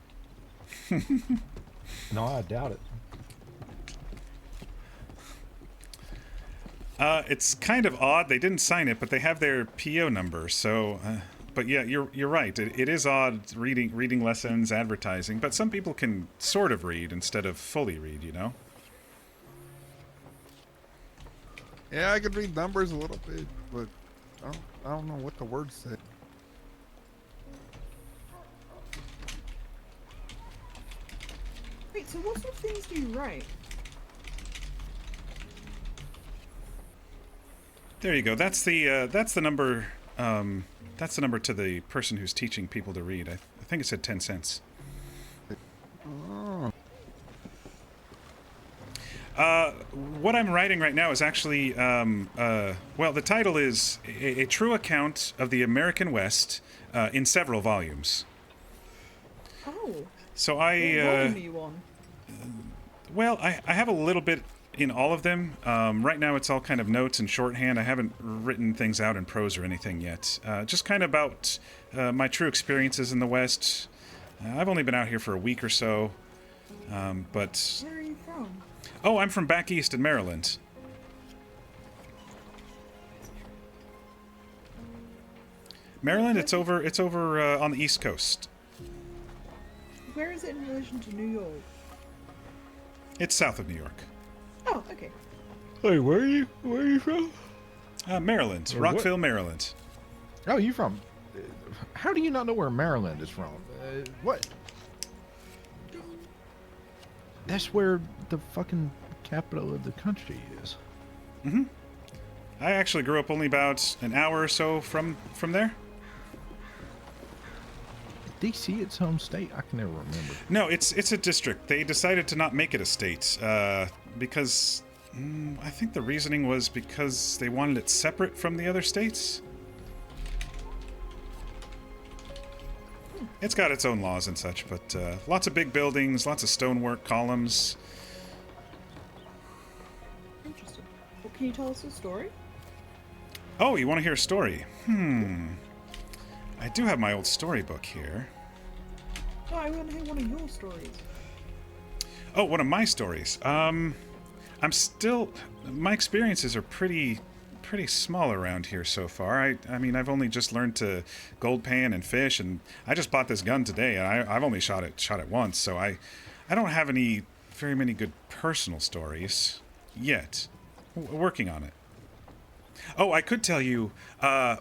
No, I doubt it. It's kind of odd. They didn't sign it, but they have their PO number. So, but yeah, you're right. It is odd reading lessons, advertising. But some people can sort of read instead of fully read. You know. Yeah, I could read numbers a little bit, but I don't know what the words say. Wait, so what sort of things do you write? There you go. That's the number. That's the number to the person who's teaching people to read. I think it said 10 cents. Oh. What I'm writing right now is actually, well, the title is a true account of the American West in several volumes. Oh. So What volume are you on? well, I have a little bit in all of them. Right now it's all kind of notes and shorthand. I haven't written things out in prose or anything yet. Just kind of about my true experiences in the West. I've only been out here for a week or so, but... Where are you from? Oh, I'm from back east in Maryland. Maryland, it's over on the East Coast. Where is it in relation to New York? It's south of New York. Oh, okay. Hey, where are you from? Maryland. Or Rockville, what? Maryland. Oh, you from... How do you not know where Maryland is from? What? That's where the fucking capital of the country is. Mm-hmm. I actually grew up only about an hour or so from there. DC its home state? I can never remember. No, it's a district. They decided to not make it a state because I think the reasoning was because they wanted it separate from the other states. It's got its own laws and such, but lots of big buildings, lots of stonework, columns. Interesting. Well, can you tell us a story? Oh, you want to hear a story? I do have my old storybook here. No, I want to hear one of your stories. Oh, one of my stories. My experiences are pretty small around here so far. I mean, I've only just learned to gold pan and fish, and I just bought this gun today, and I've only shot it once, so I don't have very many good personal stories yet. Working on it. Oh, I could tell you,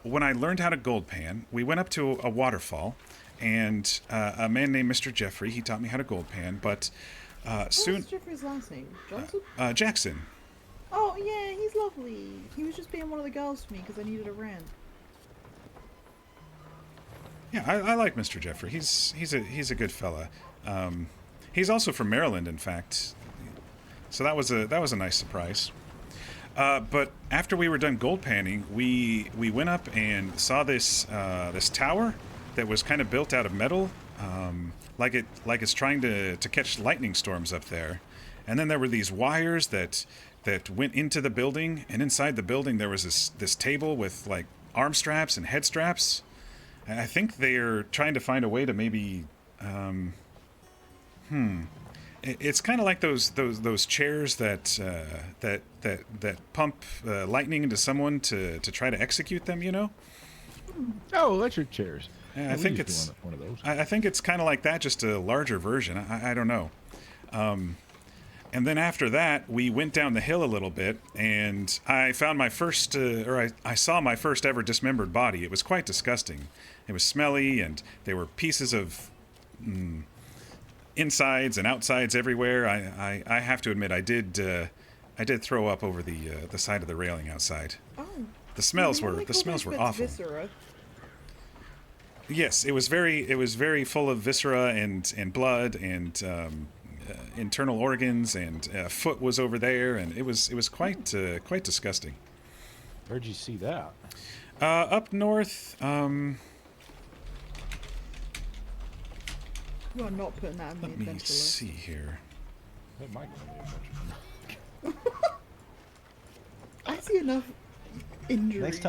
when I learned how to gold pan, we went up to a waterfall, and a man named Mr. Jeffrey, he taught me how to gold pan, but soon... What's Jeffrey's last name? Johnson? Jackson. Oh, yeah, he's lovely. He was just being one of the girls for me because I needed a rent. Yeah, I like Mr. Jeffrey. He's a good fella. He's also from Maryland, in fact. So that was a nice surprise. But after we were done gold panning, we went up and saw this tower that was kind of built out of metal, like it's trying to catch lightning storms up there. And then there were these wires that went into the building, and inside the building there was this table with like arm straps and head straps. And I think they're trying to find a way to maybe It's kind of like those chairs that pump lightning into someone to try to execute them. You know? Oh, electric chairs. Yeah, Yeah, I we think used to it's one of those. I think it's kind of like that, just a larger version. I don't know. And then after that, we went down the hill a little bit, and I found my first, I saw my first ever dismembered body. It was quite disgusting. It was smelly, and there were pieces of insides and outsides everywhere. I have to admit, I did throw up over the side of the railing outside. Oh. The smells You know, were like the all smells those were bits awful. Viscera. Yes, it was very full of viscera and blood and internal organs, and a foot was over there, and it was quite disgusting. Where'd you see that? Up north. You are not putting that in the Let me adventure list. see here. It might be an I see enough injuries.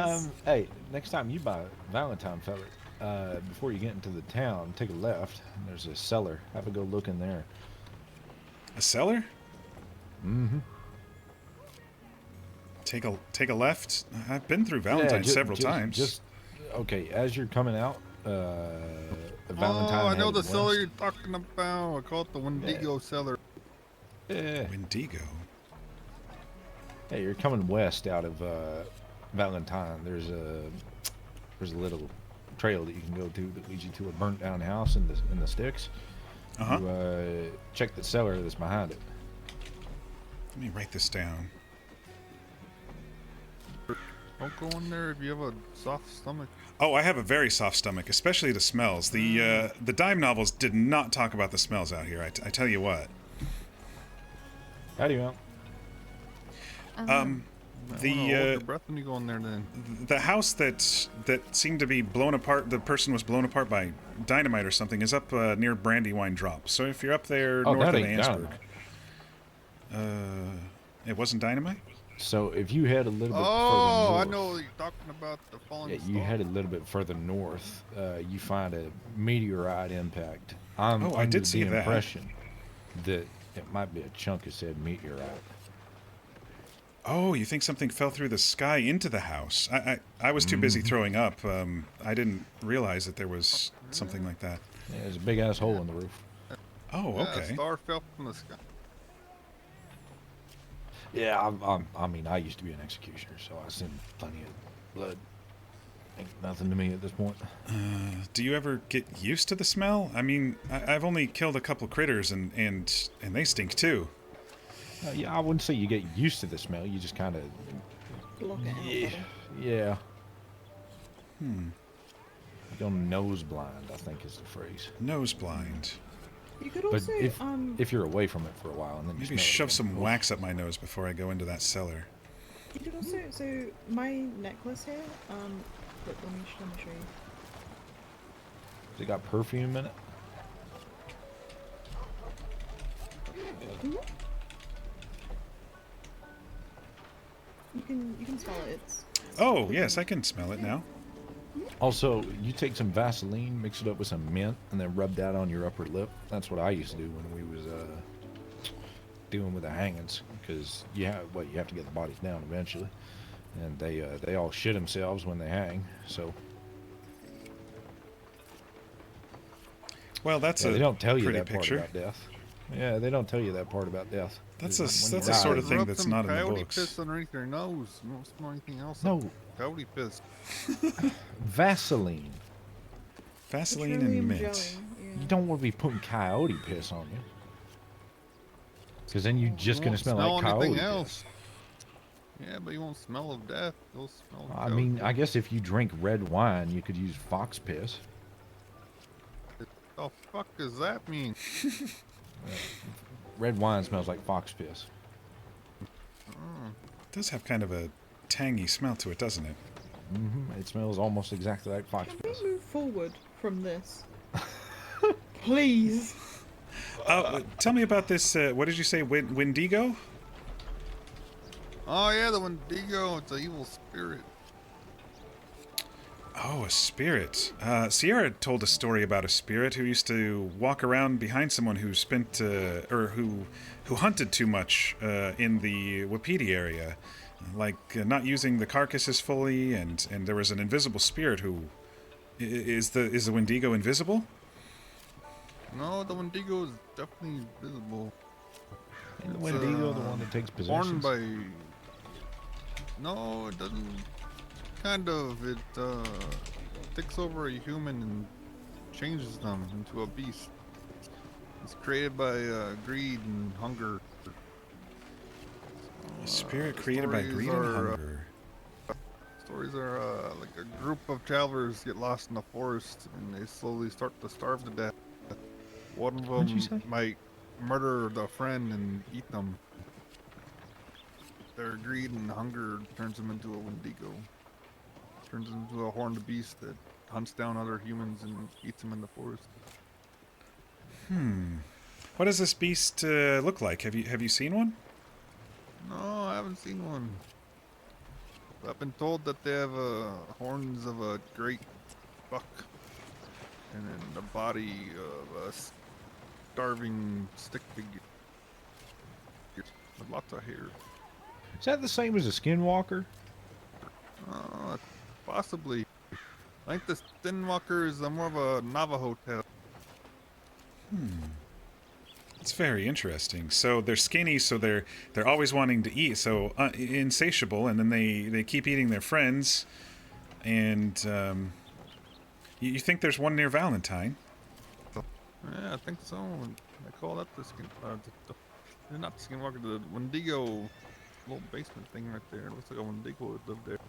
Next time you buy Valentine feather, before you get into the town, take a left. And there's a cellar. Have a go look in there. A cellar? Mm-hmm. Take a left. I've been through Valentine several times. Okay. As you're coming out, Valentine. Oh, I know the headed cellar west. you're talking about. I call it the Wendigo cellar. Yeah. Wendigo. Hey, you're coming west out of Valentine. There's a little trail that you can go to that leads you to a burnt down house in the sticks. Uh-huh. You, check the cellar that's behind it. Let me write this down. Don't go in there if you have a soft stomach. Oh, I have a very soft stomach, especially to smells. The dime novels did not talk about the smells out here. I tell you what. How do you know? The hold your breath when you go in there. Then the house that seemed to be blown apart. The person was blown apart by dynamite or something. Is up near Brandywine Drop. So if you're up there north that of ain't Annesburg, it wasn't dynamite. So if you head a little bit further I north, know what you're talking about, the falling yeah, star. you head a little bit further north, you find a meteorite impact. I'm I under did see the that. impression that it might be a chunk of said meteorite. Oh, you think something fell through the sky into the house? I was too busy throwing up. I didn't realize that there was something like that. Yeah, there's a big ass hole in the roof. Oh, Yeah, okay. a star fell from the sky. Yeah, I mean, I used to be an executioner, so I've seen plenty of blood. Ain't nothing to me at this point. Do you ever get used to the smell? I mean, I've only killed a couple critters, and they stink too. Yeah, I wouldn't say you get used to the smell. You just kind of. Block it out. Yeah. buddy. Yeah. Hmm. You go nose blind, I think is the phrase. Nose blind. You could But also if you're away from it for a while and then you Maybe smell it shove again. some wax up my nose before I go into that cellar. you could also so my necklace here. Look, let me show you. Has it got perfume in it? Mhm. You can smell it. It's Oh, yes, I can smell it now. Also, you take some Vaseline, mix it up with some mint, and then rub that on your upper lip. That's what I used to do when we was dealing with the hangings, because you have to get the bodies down eventually, and they all shit themselves when they hang. So Well, that's they don't tell you pretty that picture. part about death. Yeah, they don't tell you that part about death. That's When a you that's a die, sort of thing Rub that's some not in the coyote books. piss underneath your nose. You won't smell anything else. No. Coyote piss. Vaseline. Vaseline petroleum and mint. jelly. Yeah. You don't want to be putting coyote piss on you, because then you're just You gonna won't smell like coyote anything piss. else. Yeah, but you won't smell of death. You'll smell of I coyote mean, piss. I guess if you drink red wine, you could use fox piss. The fuck does that mean? Red wine smells like fox piss. It does have kind of a tangy smell to it, doesn't it? It smells almost exactly like fox Can piss. we move forward from this? Please. Tell me about this. What did you say? Wendigo? Oh yeah, the Wendigo. It's an evil spirit. Oh, a spirit. Sierra told a story about a spirit who used to walk around behind someone who spent, or who hunted too much in the Wapiti area, like not using the carcasses fully, and there was an invisible spirit who is the Wendigo invisible? No, the Wendigo is definitely visible. Isn't the Wendigo the one that takes Born possessions? by. No, it doesn't. Kind of. It takes over a human and changes them into a beast. It's created by greed and hunger. A spirit created by greed and hunger. Stories are like a group of travelers get lost in the forest and they slowly start to starve to death. One of What'd you them say? might murder the friend and eat them. Their greed and hunger turns them into a Wendigo. Turns them into a horned beast that hunts down other humans and eats them in the forest. What does this beast look like? Have you seen one? No, I haven't seen one. I've been told that they have horns of a great buck and then the body of a starving stick figure with lots of hair. Is that the same as a skinwalker? Possibly. I think the Skinwalker is more of a Navajo tale. It's very interesting. So they're skinny, so they're always wanting to eat, so insatiable, and then they keep eating their friends. And you think there's one near Valentine? Yeah, I think so. I call that the skin. Not the Skinwalker, the Wendigo little basement thing right there. It looks like a Wendigo would live there.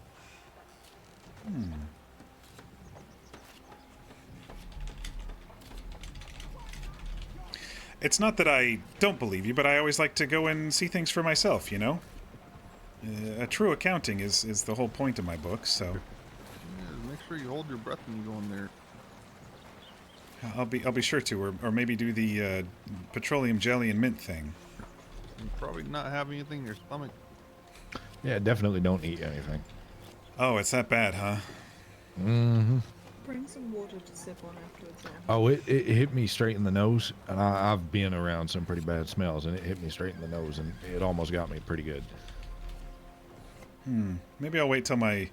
It's not that I don't believe you, but I always like to go and see things for myself, you know? A true accounting is the whole point of my book, so... Yeah, make sure you hold your breath when you go in there. I'll be sure to, or maybe do the petroleum jelly and mint thing. And probably not have anything in your stomach. Yeah, definitely don't eat anything. Oh, it's that bad, huh? Mm-hmm. Bring some water to sip on afterwards. Yeah. Oh, it hit me straight in the nose, and I've been around some pretty bad smells, and it hit me straight in the nose, and it almost got me pretty good. Maybe I'll wait till my...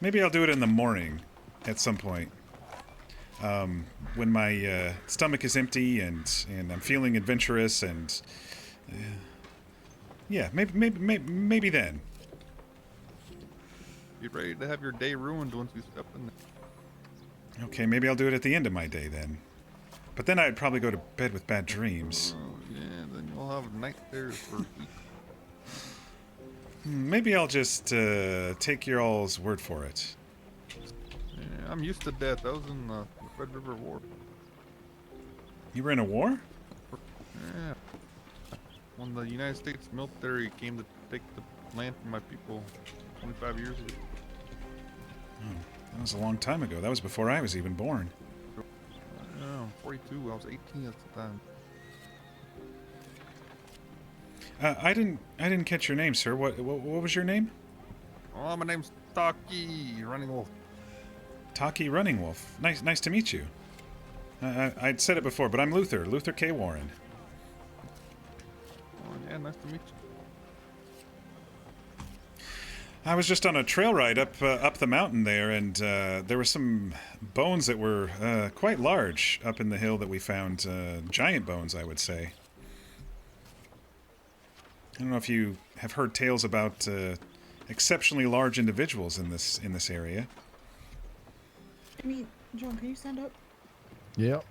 maybe I'll do it in the morning at some point. When my stomach is empty and I'm feeling adventurous and... yeah, maybe then. Get ready to have your day ruined once you step in there. Okay, maybe I'll do it at the end of my day then. But then I'd probably go to bed with bad dreams. Oh, yeah, then you'll have night terrors for a week. Maybe I'll just take your all's word for it. Yeah, I'm used to death. I was in the Red River War. You were in a war? Yeah. When the United States military came to take the land from my people 25 years ago. Oh, that was a long time ago. That was before I was even born. I'm 42. I was 18 at the time. I didn't catch your name, sir. What was your name? Oh, my name's Taki Running Wolf. Taki Running Wolf. Nice to meet you. I'd said it before, but I'm Luther K. Warren. Oh, yeah, nice to meet you. I was just on a trail ride up the mountain there, and there were some bones that were quite large up in the hill that we found. Giant bones, I would say. I don't know if you have heard tales about exceptionally large individuals in this area. I mean, John, can you stand up? Yep.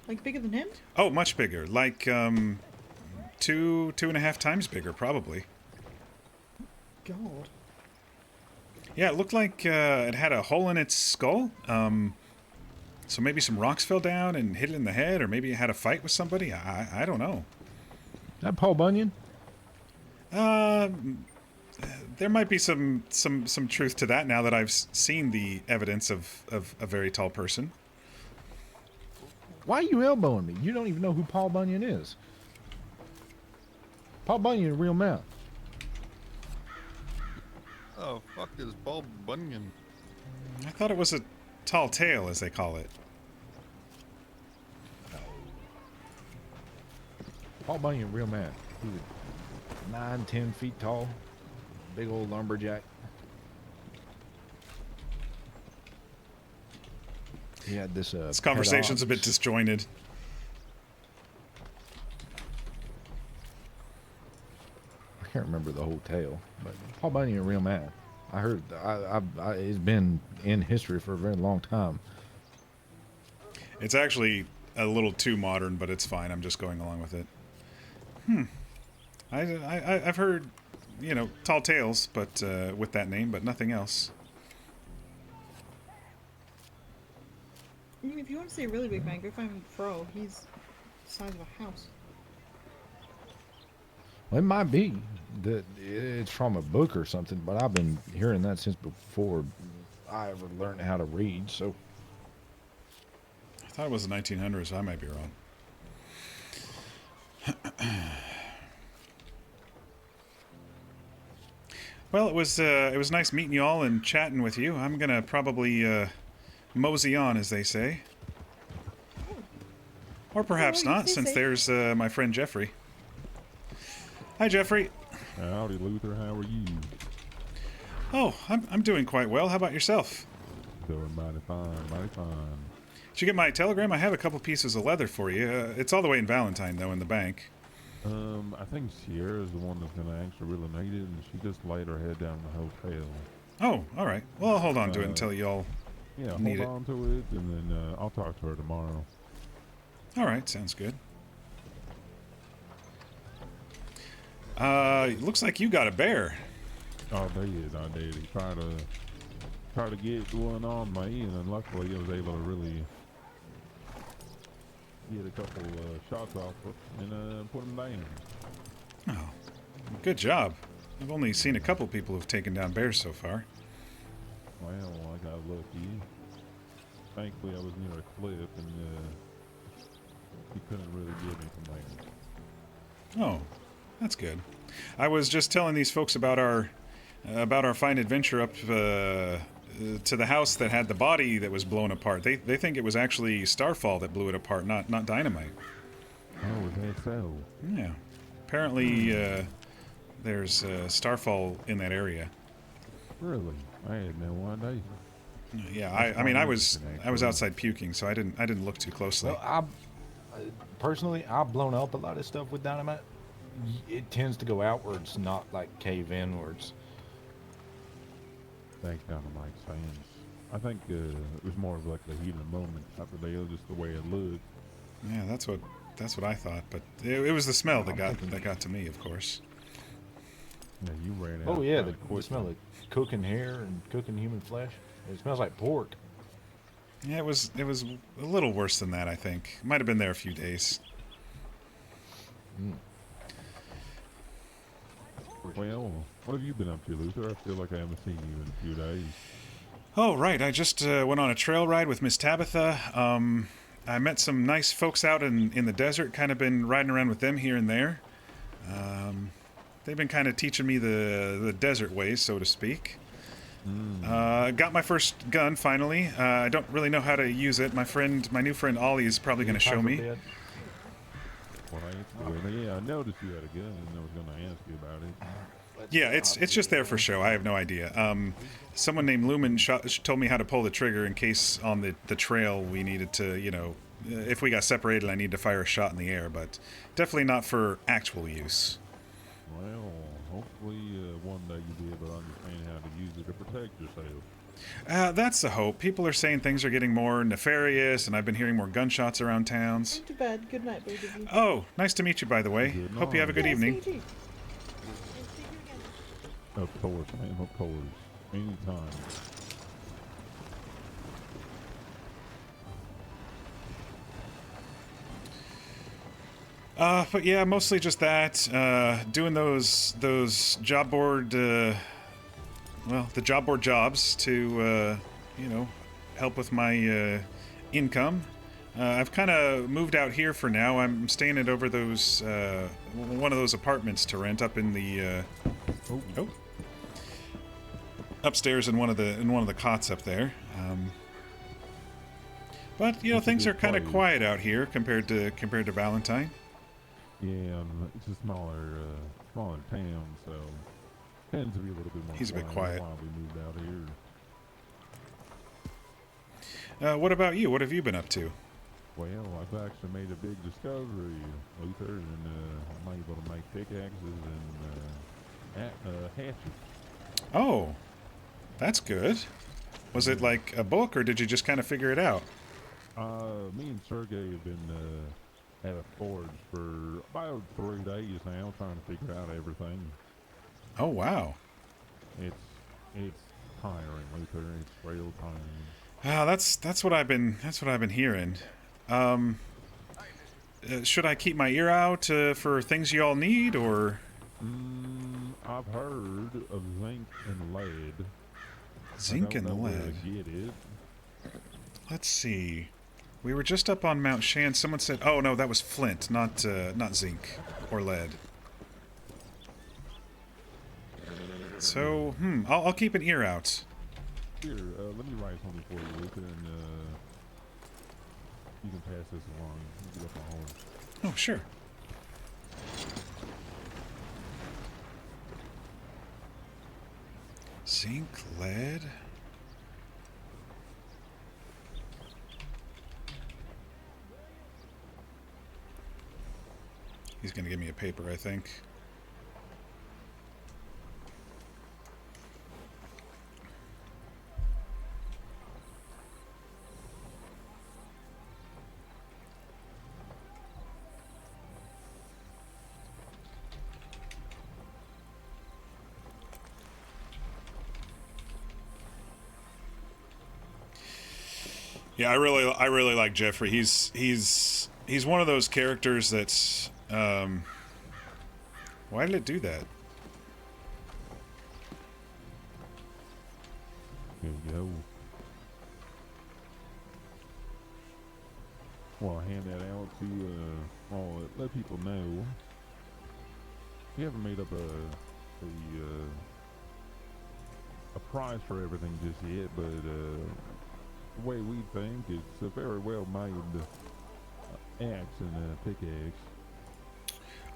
Like bigger than him? Oh, much bigger. Like 2.5 times bigger, probably. God. Yeah, it looked like it had a hole in its skull. So maybe some rocks fell down and hit it in the head, or maybe it had a fight with somebody. I don't know. Is that Paul Bunyan? There might be some truth to that now that I've seen the evidence of a very tall person. Why are you elbowing me? You don't even know who Paul Bunyan is. Paul Bunyan, a real man. the fuck is Paul Bunyan? I thought it was a tall tale, as they call it. Paul Bunyan, real man. He was 9-10 feet tall. Big old lumberjack. He had this. This conversation's a bit disjointed. I can't remember the whole tale, but Paul Bunyan, a real man. I heard. It's been in history for a very long time. It's actually a little too modern, but it's fine. I'm just going along with it. I've heard, tall tales, but with that name, but nothing else. I mean, if you want to see a really big man, go find Fro. He's the size of a house. Well, it might be that it's from a book or something, but I've been hearing that since before I ever learned how to read. So I thought it was the 1900s. I might be wrong. Well, it was nice meeting you all and chatting with you. I'm gonna probably mosey on, as they say, or perhaps not, since there's my friend Jeffrey. Hi, Jeffrey. Howdy, Luther. How are you? Oh, I'm doing quite well. How about yourself? Doing mighty fine, mighty fine. Did you get my telegram? I have a couple pieces of leather for you. It's all the way in Valentine, though, in the bank. I think Sierra's the one that's gonna actually really need it, and she just laid her head down in the hotel. Oh, all right. Well, I'll hold on to it until you all need hold on to it, and then I'll talk to her tomorrow. All right, sounds good. Looks like you got a bear. I did. He tried to get one on me, and luckily I was able to really get a couple shots off it and put him down. Oh, good job. I've only seen a couple people who've taken down bears so far. Well, I got lucky. Thankfully, I was near a cliff, and he couldn't really get me from there. Oh, that's good. I was just telling these folks about our fine adventure up to the house that had the body that was blown apart. They think it was actually Starfall that blew it apart, not dynamite. Oh, is that so? Yeah. Apparently, there's Starfall in that area. Really? I had no idea. Yeah, I mean, I was outside puking, so I didn't look too closely. Well, personally, I've blown up a lot of stuff with dynamite. It tends to go outwards, not like cave inwards. Thanks, dynamite fans. I think it was more of like the heat of the moment type of deal, just the way it looked. Yeah, that's what I thought, but it was the smell that got to me, of course. Yeah, you ran out. Oh yeah, the smell of cooking hair and cooking human flesh. It smells like pork. Yeah, it was a little worse than that, I think. Might have been there a few days. Well, what have you been up to, Luther? I feel like I haven't seen you in a few days. Oh, right. I just went on a trail ride with Miss Tabitha. I met some nice folks out in the desert, kind of been riding around with them here and there. They've been kind of teaching me the desert ways, so to speak. Got my first gun, finally. I don't really know how to use it. My new friend Ollie is probably going to show me. Yeah, I noticed you had a gun, and I was going to ask you about it. Yeah, it's just there for show. I have no idea. Someone named Lumen told me how to pull the trigger in case on the trail we needed to, if we got separated, I need to fire a shot in the air, but definitely not for actual use. Well, hopefully one day you'll be able to understand how to use it to protect yourself. That's the hope. People are saying things are getting more nefarious, and I've been hearing more gunshots around towns. Go to bed. Good night, both of you. Oh, nice to meet you, by the way. Hope you have a good evening. Of course, man. Of course. Anytime. But yeah, mostly just that. Doing those job board, the job board jobs to, help with my income. I've kind of moved out here for now. I'm staying at over those one of those apartments to rent up in the. upstairs in one of the cots up there. But you know, It's a things good are kind of place. quiet out here compared to Valentine. Yeah, it's a smaller town, so tends to be a little bit more. He's a bit quiet. quiet. Why we moved out here. What about you? What have you been up to? Well, I've actually made a big discovery, Luther, and I'm able to make pickaxes and hatchets. Oh, that's good. Was it like a book, or did you just kind of figure it out? Me and Sergey have been at a forge for about 3 days now, trying to figure out everything. Oh wow. It's tiring, Luther. It's real tiring. That's what I've been hearing. Should I keep my ear out for things you all need, or? I've heard of zinc and lead. Zinc and where lead. to get it. Let's see. We were just up on Mount Shan. Someone said, "Oh no, that was flint, not zinc or lead." So, I'll keep an ear out. Here, let me write something for you, Luther, and you can pass this along. Get up my horn. Oh, sure. Zinc, lead. He's gonna give me a paper, I think. Yeah, I really like Jeffrey. He's one of those characters that's why did it do that? Here you go. Well, I hand that out to let people know. We haven't made up a price for everything just yet, but the way we think, it's a very well made axe and pickaxe.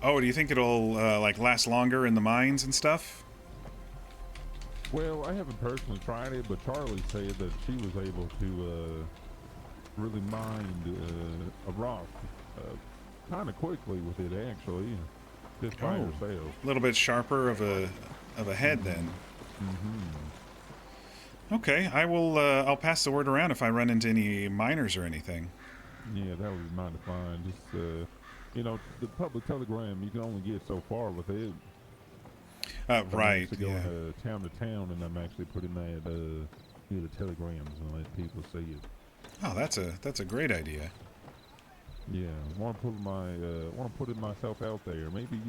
Oh, do you think it'll like last longer in the mines and stuff? Well, I haven't personally tried it, but Charlie said that she was able to really mine a rock kind of quickly with it, actually, just by herself. A little bit sharper of a head then. Okay, I will. I'll pass the word around if I run into any miners or anything. Yeah, that would be mighty fine. Just you know, the public telegram, you can only get so far with it. Right. To go Yeah. town to town, and I'm actually putting that near the telegrams and let people see it. Oh, that's a great idea. Yeah, want to put it myself out there. Maybe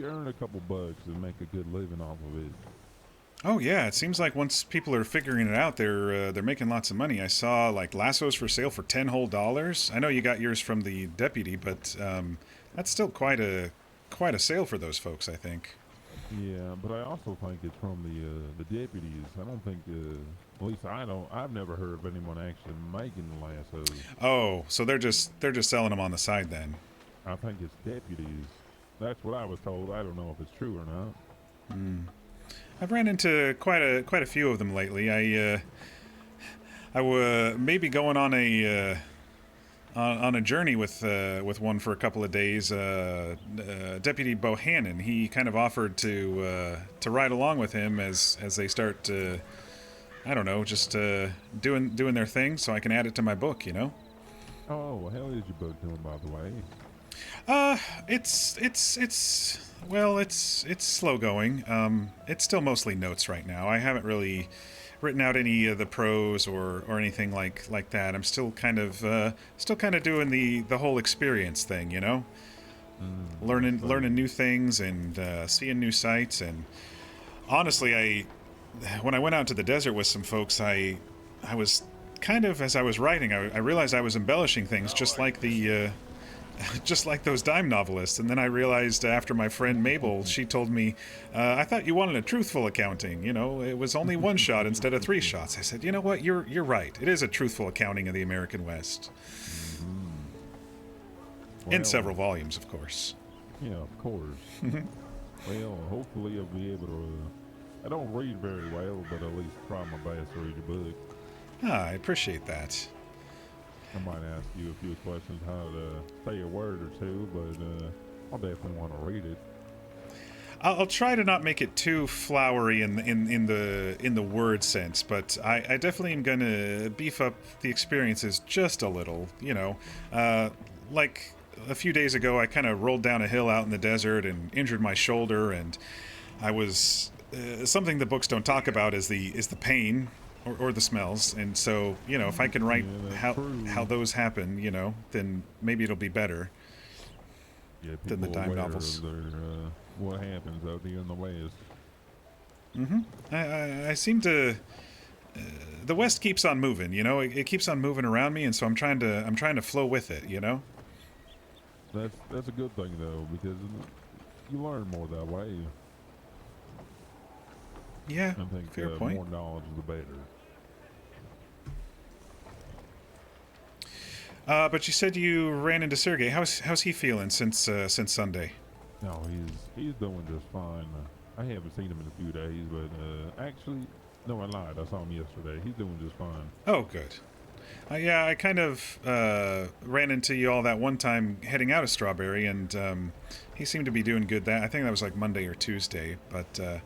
earn a couple bucks and make a good living off of it. Oh yeah, it seems like once people are figuring it out, they're making lots of money. I saw like lassos for sale for $10 whole. I know you got yours from the deputy, but that's still quite a sale for those folks, I think. Yeah, but I also think it's from the deputies. I don't think, at least I've never heard of anyone actually making the lassos. Oh, so they're just selling them on the side then. I think it's deputies. That's what I was told. I don't know if it's true or not. I've ran into quite a few of them lately. I maybe going on a journey with one for a couple of days. Deputy Bohannon, he kind of offered to ride along with him as they start I don't know, just doing their thing, so I can add it to my book, you know. Oh, how is your book doing, by the way? It's slow going. It's still mostly notes right now. I haven't really written out any of the prose or anything like that. I'm still kind of doing the whole experience thing, you know, learning new things and seeing new sights. And honestly, when I went out to the desert with some folks, I was kind of, as I was writing, I realized I was embellishing things just like the just like those dime novelists. And then I realized after my friend Mabel, she told me, I thought you wanted a truthful accounting. You know, it was only one shot instead of 3 shots. I said, you know what? You're right. It is a truthful accounting of the American West. In several volumes, of course. Yeah, of course. Well, hopefully I'll be able to. I don't read very well, but at least try my best to read a book. I appreciate that. I might ask you a few questions how to say a word or two, but I'll definitely want to read it. I'll try to not make it too flowery in the word sense, but I definitely am going to beef up the experiences just a little. You know, like a few days ago, I kind of rolled down a hill out in the desert and injured my shoulder, and I was something the books don't talk about is the pain or the smells, and so you know if I can write how those happen, you know, then maybe it'll be better than the dime novels. What happens out here in the West? I seem to. The West keeps on moving, you know. It keeps on moving around me, and so I'm trying to flow with it, you know. That's a good thing though, because you learn more that way. Yeah, I think fair point. More knowledge, the better. But you said you ran into Sergey. How's he feeling since Sunday? No, he's doing just fine. I haven't seen him in a few days, but actually, no, I lied. I saw him yesterday. He's doing just fine. Oh, good. Yeah, I kind of ran into you all that one time heading out of Strawberry, and he seemed to be doing good. I think that was like Monday or Tuesday. But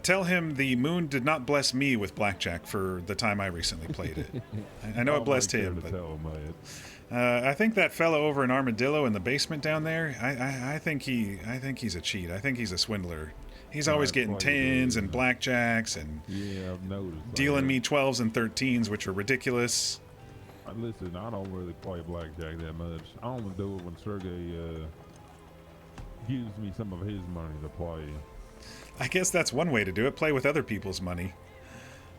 tell him the moon did not bless me with blackjack for the time I recently played it. I know it blessed him, but I think that fellow over in Armadillo in the basement down there, I think he's a cheat. I think he's a swindler. He's always getting 10s and blackjacks and I've noticed dealing me 12s and 13s, which are ridiculous. Listen, I don't really play blackjack that much. I only do it when Sergey gives me some of his money to play. I guess that's one way to do it. Play with other people's money.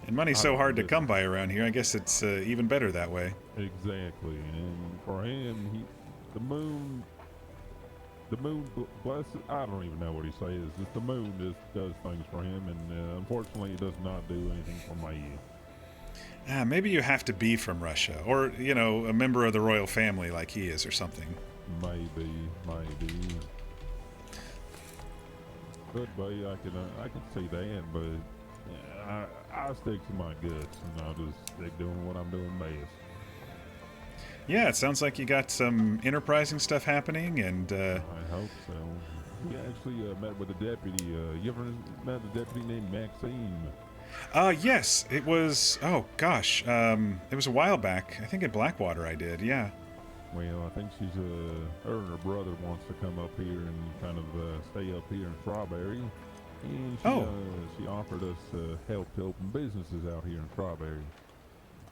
And money's so hard to come by around here. I guess it's even better that way. Exactly. And for him, the moon bless. I don't even know what he says. Just the moon just does things for him, and unfortunately, it does not do anything for me. Maybe you have to be from Russia, or you know, a member of the royal family like he is, or something. Maybe. Could be. I can see that, but I stick to my guts, and I'll just stick doing what I'm doing best. Yeah, it sounds like you got some enterprising stuff happening, and I hope so. We actually met with a deputy. You ever met a deputy named Maxine? Yes, it was. Oh gosh, it was a while back. I think at Blackwater I did. Yeah. Well, I think she's her and her brother wants to come up here and kind of stay up here in Strawberry, and she offered us help to open businesses out here in Strawberry.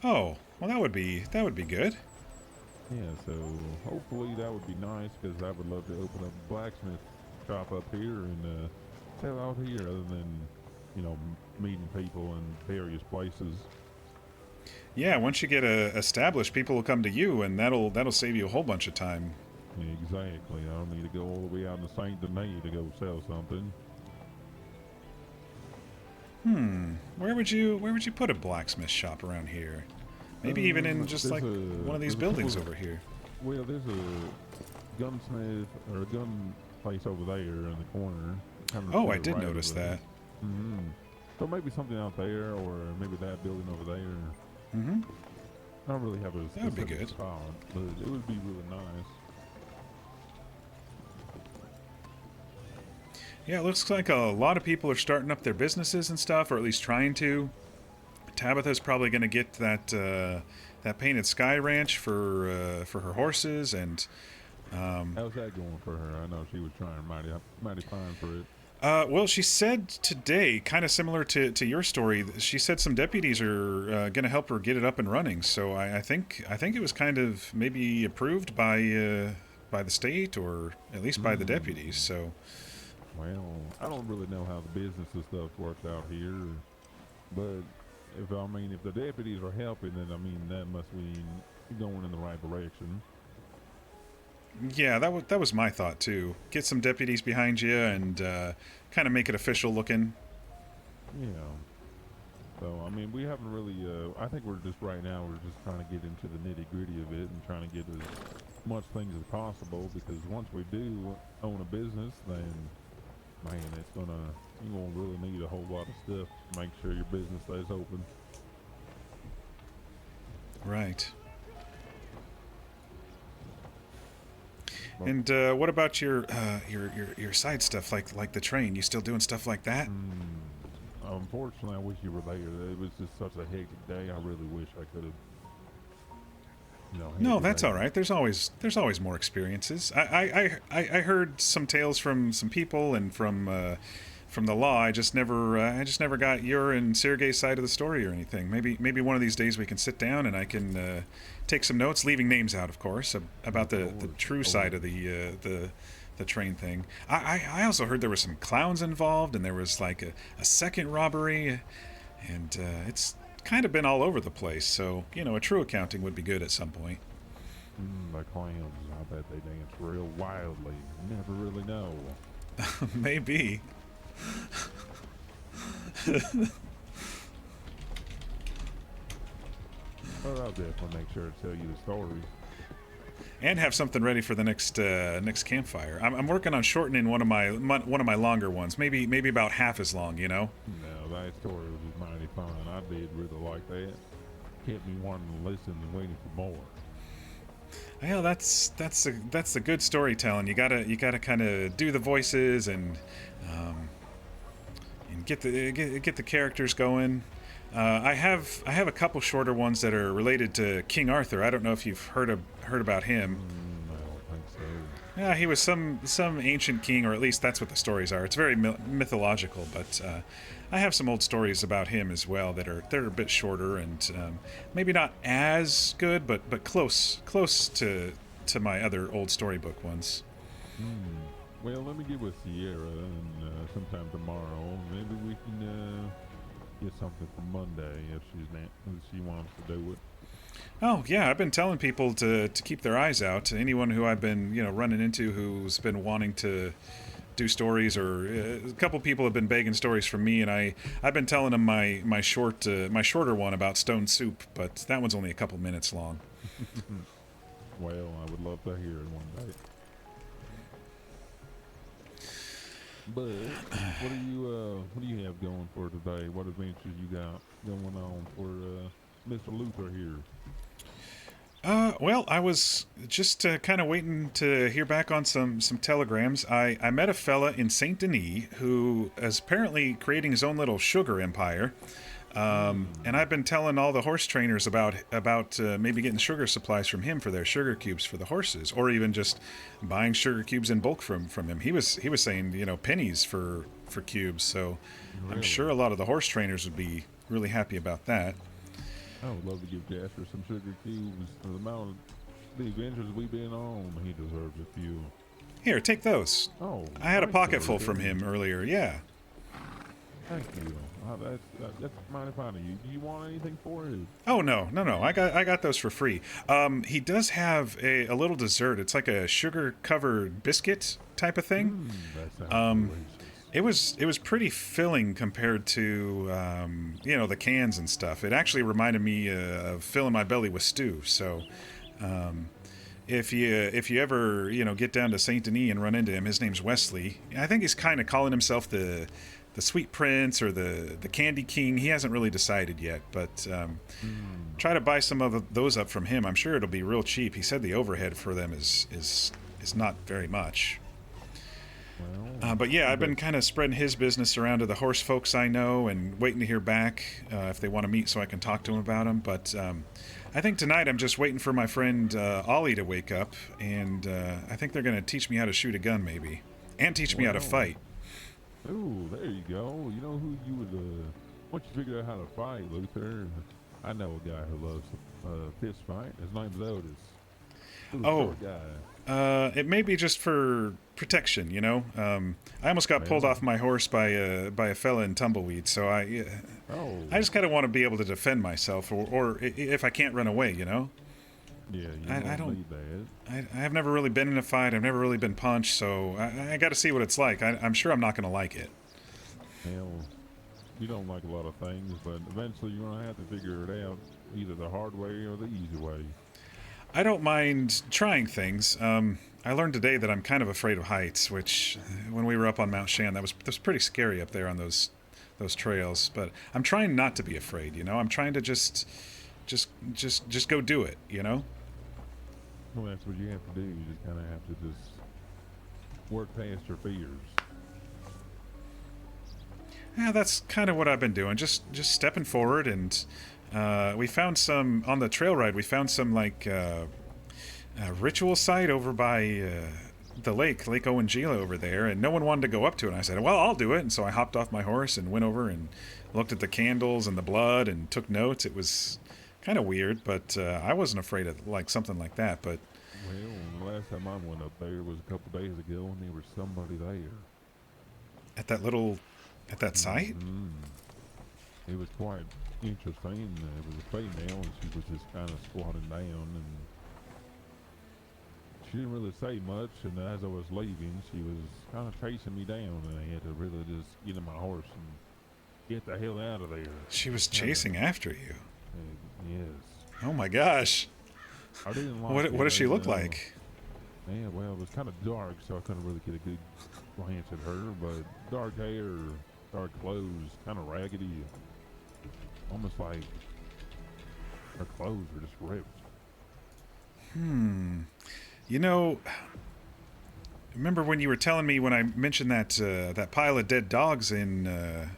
Oh, well, that would be good. Yeah, so hopefully that would be nice, because I would love to open up a blacksmith shop up here and sell out here, other than, you know, meeting people in various places. Yeah, once you get established, people will come to you, and that'll save you a whole bunch of time. Exactly. I don't need to go all the way out to Saint Denis to go sell something. Where would you put a blacksmith shop around here? Maybe even in just like one of these buildings over here. Well, there's a gunsmith or a gun place over there in the corner. Oh, I did notice that. So maybe something out there, or maybe that building over there. I don't really have a that would be good spot, but it would be really nice. Yeah, it looks like a lot of people are starting up their businesses and stuff, or at least trying to. Tabitha's probably going to get that Painted Sky Ranch for her horses, and how's that going for her? I know she was trying mighty fine for it. Well, she said today, kind of similar to your story, she said some deputies are going to help her get it up and running. So I think it was kind of maybe approved by the state, or at least by the deputies. So. Well, I don't really know how the business and stuff works out here, but if the deputies are helping, then that must mean you're going in the right direction. Yeah, that was my thought too. Get some deputies behind you and kind of make it official looking. Yeah. So, I mean, we haven't really, I think we're just, right now, we're just trying to get into the nitty-gritty of it and trying to get as much things as possible, because once we do own a business, then, man, you're gonna really need a whole lot of stuff to make sure your business stays open. Right. And what about your side stuff, like the train? You still doing stuff like that? Unfortunately, I wish you were there. It was just such a hectic day. I really wish I could have. No, that's all right. There's always more experiences. I heard some tales from some people and from the law. I just never got your and Sergei's side of the story or anything. Maybe one of these days we can sit down and I can take some notes, leaving names out, of course, about the true side of the train thing. I also heard there were some clowns involved, and there was like a second robbery, and it's kind of been all over the place. So a true accounting would be good at some point. The clowns, I bet they dance real wildly. You never really know. Maybe. But I'll definitely make sure to tell you the stories. And have something ready for the next campfire. I'm working on shortening one of my longer ones, maybe about half as long. No, that story was mighty fun. I did really like that. Kept me wanting to listen and waiting for more. Well, that's the good storytelling. You gotta kind of do the voices and get the characters going. I have a couple shorter ones that are related to King Arthur. I don't know if you've heard about him. I don't think so. Yeah, he was some ancient king, or at least that's what the stories are. It's very mythological, but I have some old stories about him as well that are a bit shorter and maybe not as good, but close to my other old storybook ones. Well, let me get with Sierra and sometime tomorrow. Maybe we can get something for Monday if she wants to do it. Oh yeah, I've been telling people to keep their eyes out. Anyone who I've been running into who's been wanting to do stories, or a couple people have been begging stories from me, and I've been telling them my shorter one about stone soup, but that one's only a couple minutes long. Well, I would love to hear it one day. But what do you have going for today? What adventures you got going on for Mr. Luther here? Well, I was just kind of waiting to hear back on some telegrams. I met a fella in Saint Denis who is apparently creating his own little sugar empire. And I've been telling all the horse trainers about maybe getting sugar supplies from him for their sugar cubes for the horses, or even just buying sugar cubes in bulk from him. He was saying pennies for cubes. So really? I'm sure a lot of the horse trainers would be really happy about that. I would love to give Jasper some sugar cubes. For the amount of the adventures we've been on, he deserves a few. Here, take those. Oh, I had a pocket full from him earlier. Yeah. Thank you. That's mighty fine of you. Do you want anything for it? Oh no. I got those for free. He does have a little dessert. It's like a sugar covered biscuit type of thing. That sounds delicious. It was pretty filling compared to the cans and stuff. It actually reminded me of filling my belly with stew. So if you ever get down to Saint Denis and run into him, his name's Wesley. I think he's kind of calling himself the Sweet Prince or the Candy King. He hasn't really decided yet, but try to buy some of those up from him. I'm sure it'll be real cheap. He said the overhead for them is not very much. But yeah, I've been kind of spreading his business around to the horse folks I know and waiting to hear back if they want to meet so I can talk to them about them. But I think tonight I'm just waiting for my friend Ollie to wake up, and I think they're going to teach me how to shoot a gun maybe, and teach me how to fight. Ooh, there you go. You know who you would, once you figure out how to fight, Luther, I know a guy who loves fist fight. His name's Otis. Oh, it may be just for protection, I almost got pulled off my horse by a fella in Tumbleweed, so I just kind of want to be able to defend myself, or if I can't run away, Yeah, you I don't need that. I've never really been in a fight. I've never really been punched, so I got to see what it's like. I'm sure I'm not going to like it. Hell, you don't like a lot of things, but eventually you're gonna have to figure it out, either the hard way or the easy way. I don't mind trying things. I learned today that I'm kind of afraid of heights, which when we were up on Mount Shan, that was pretty scary up there on those trails. But I'm trying not to be afraid. You know, I'm trying to just go do it. You know. Well, that's what you have to do. You just kind of have to just work past your fears. Yeah, that's kind of what I've been doing. Just stepping forward, and we found some on the trail ride. We found some like ritual site over by the Lake Owanjila over there, and no one wanted to go up to it. And I said, "Well, I'll do it." And so I hopped off my horse and went over and looked at the candles and the blood and took notes. It was kind of weird, but I wasn't afraid of like something like that. But well, the last time I went up there was a couple days ago, and there was somebody there at that site. It was quite interesting. It was a female, and she was just kind of squatting down, and she didn't really say much. And as I was leaving, she was kind of chasing me down, and I had to really just get in my horse and get the hell out of there. She was chasing after you. Yes. Oh my gosh. I didn't like what does she look like? Yeah, well, it was kind of dark, so I couldn't really get a good glance at her. But dark hair, dark clothes, kind of raggedy, almost like her clothes were just ripped. You know, remember when you were telling me when I mentioned that pile of dead dogs in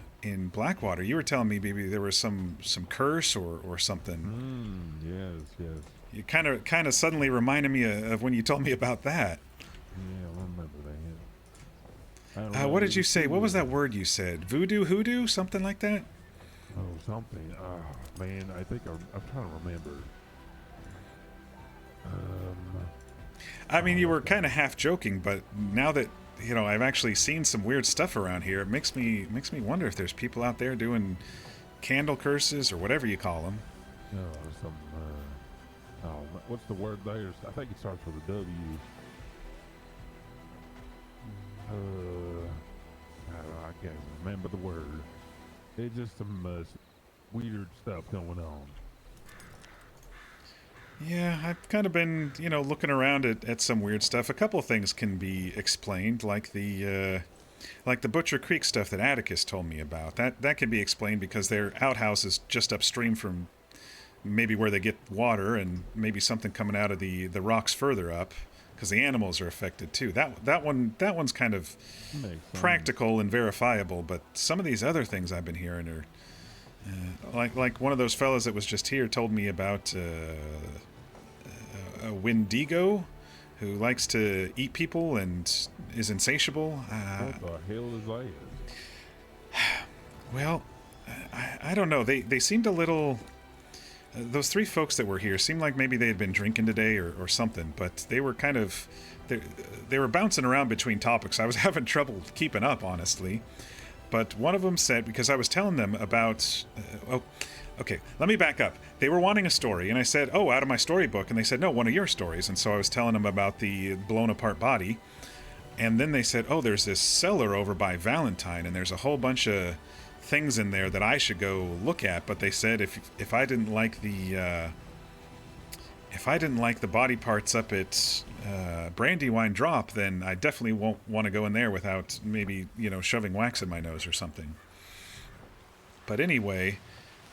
Blackwater? You were telling me maybe there was some curse or something. Yes. You kind of suddenly reminded me of when you told me about that. Yeah, I remember that. What did you say? What was that word you said? Voodoo, hoodoo, something like that? Oh, something. Oh, man, I think I'm trying to remember. I mean, you were kind of half joking, but now that you know I've actually seen some weird stuff around here, it makes me wonder if there's people out there doing candle curses or whatever you call them. What's the word there? I think it starts with a W. I can't remember the word. It's just some weird stuff going on. Yeah, I've kind of been, looking around at some weird stuff. A couple of things can be explained, like the Butcher Creek stuff that Atticus told me about. That can be explained because their outhouse is just upstream from maybe where they get water, and maybe something coming out of the rocks further up, because the animals are affected too. That one's kind of practical and verifiable. But some of these other things I've been hearing are like one of those fellas that was just here told me about a Wendigo who likes to eat people and is insatiable. What the hell is that? Well, I don't know. They seemed a little... those three folks that were here seemed like maybe they had been drinking today or something, but they were kind of... They were bouncing around between topics. I was having trouble keeping up, honestly. But one of them said, because I was telling them about... okay, let me back up. They were wanting a story, and I said, oh, out of my storybook. And they said, no, one of your stories. And so I was telling them about the blown-apart body. And then they said, oh, there's this cellar over by Valentine, and there's a whole bunch of things in there that I should go look at. But they said if I didn't like the body parts up at Brandywine Drop, then I definitely won't want to go in there without maybe shoving wax in my nose or something. But anyway,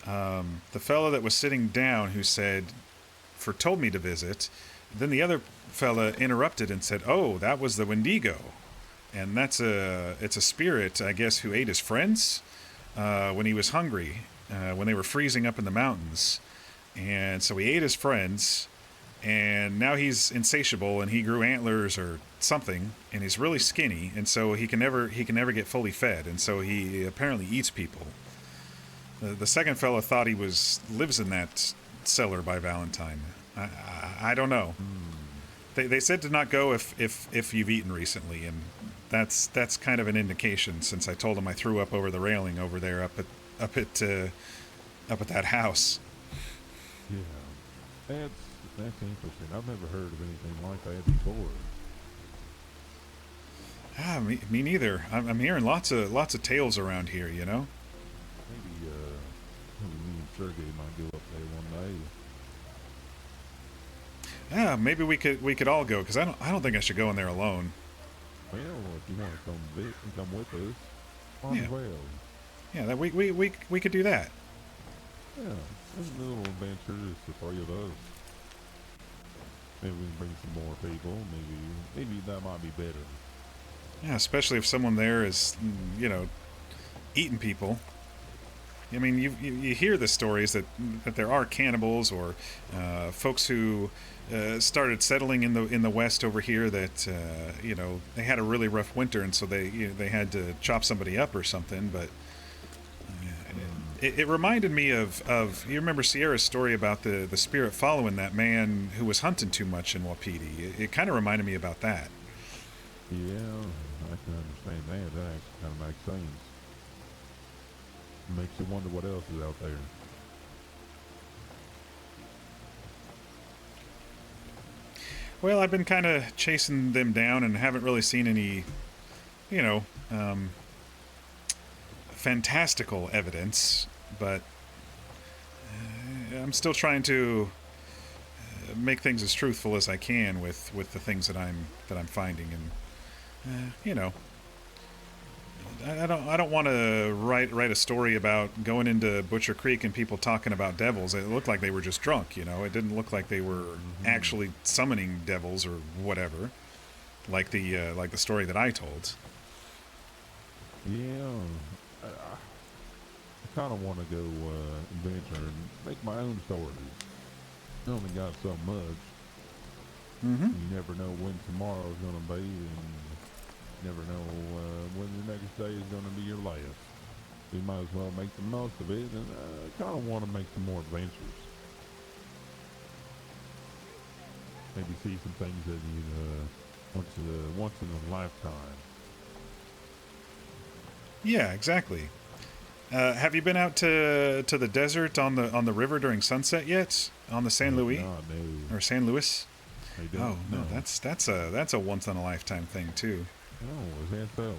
the fellow that was sitting down who told me to visit, then the other fella interrupted and said, oh, that was the Wendigo, and it's a spirit, I guess, who ate his friends when he was hungry, when they were freezing up in the mountains. And so he ate his friends, and now he's insatiable, and he grew antlers or something, and he's really skinny, and so he can never get fully fed, and so he apparently eats people. The second fellow thought he lives in that cellar by Valentine. I don't know. They said to not go if you've eaten recently, and that's kind of an indication, since I told him I threw up over the railing over there up at that house. Yeah, That's interesting. I've never heard of anything like that before. Ah, me neither. I'm hearing lots of tales around here. You know. Maybe me and Sergey might go up there one day. Yeah, maybe we could all go, because I don't think I should go in there alone. Well, if you want to come with us, might as well. Yeah, that we could do that. Yeah, it's a little adventure, just the three of us. Maybe we can bring some more people. Maybe that might be better. Yeah, especially if someone there is, you know, eating people. I mean, you hear the stories that there are cannibals or folks who started settling in the West over here that you know, they had a really rough winter, and so they had to chop somebody up or something. But it reminded me of you remember Sierra's story about the spirit following that man who was hunting too much in Wapiti. It kind of reminded me about that. Yeah, I can understand that. That actually kind of makes sense. Makes you wonder what else is out there. Well, I've been kind of chasing them down and haven't really seen any, you know, fantastical evidence, but I'm still trying to make things as truthful as I can with the things that I'm finding, and you know, I don't want to write a story about going into Butcher Creek and people talking about devils. It looked like they were just drunk, you know. It didn't look like they were actually summoning devils or whatever, like the story that I told. Yeah, I kind of want to go adventure and make my own stories. I only got so much. You never know when tomorrow's gonna be, and never know when the next day is going to be your last. You might as well make the most of it, and I kind of want to make some more adventures. Maybe see some things that you once in a lifetime. Yeah, exactly. Have you been out to the desert on the river during sunset yet? On the San Luis or San Luis? Oh no, that's a once in a lifetime thing too. Oh, is that so?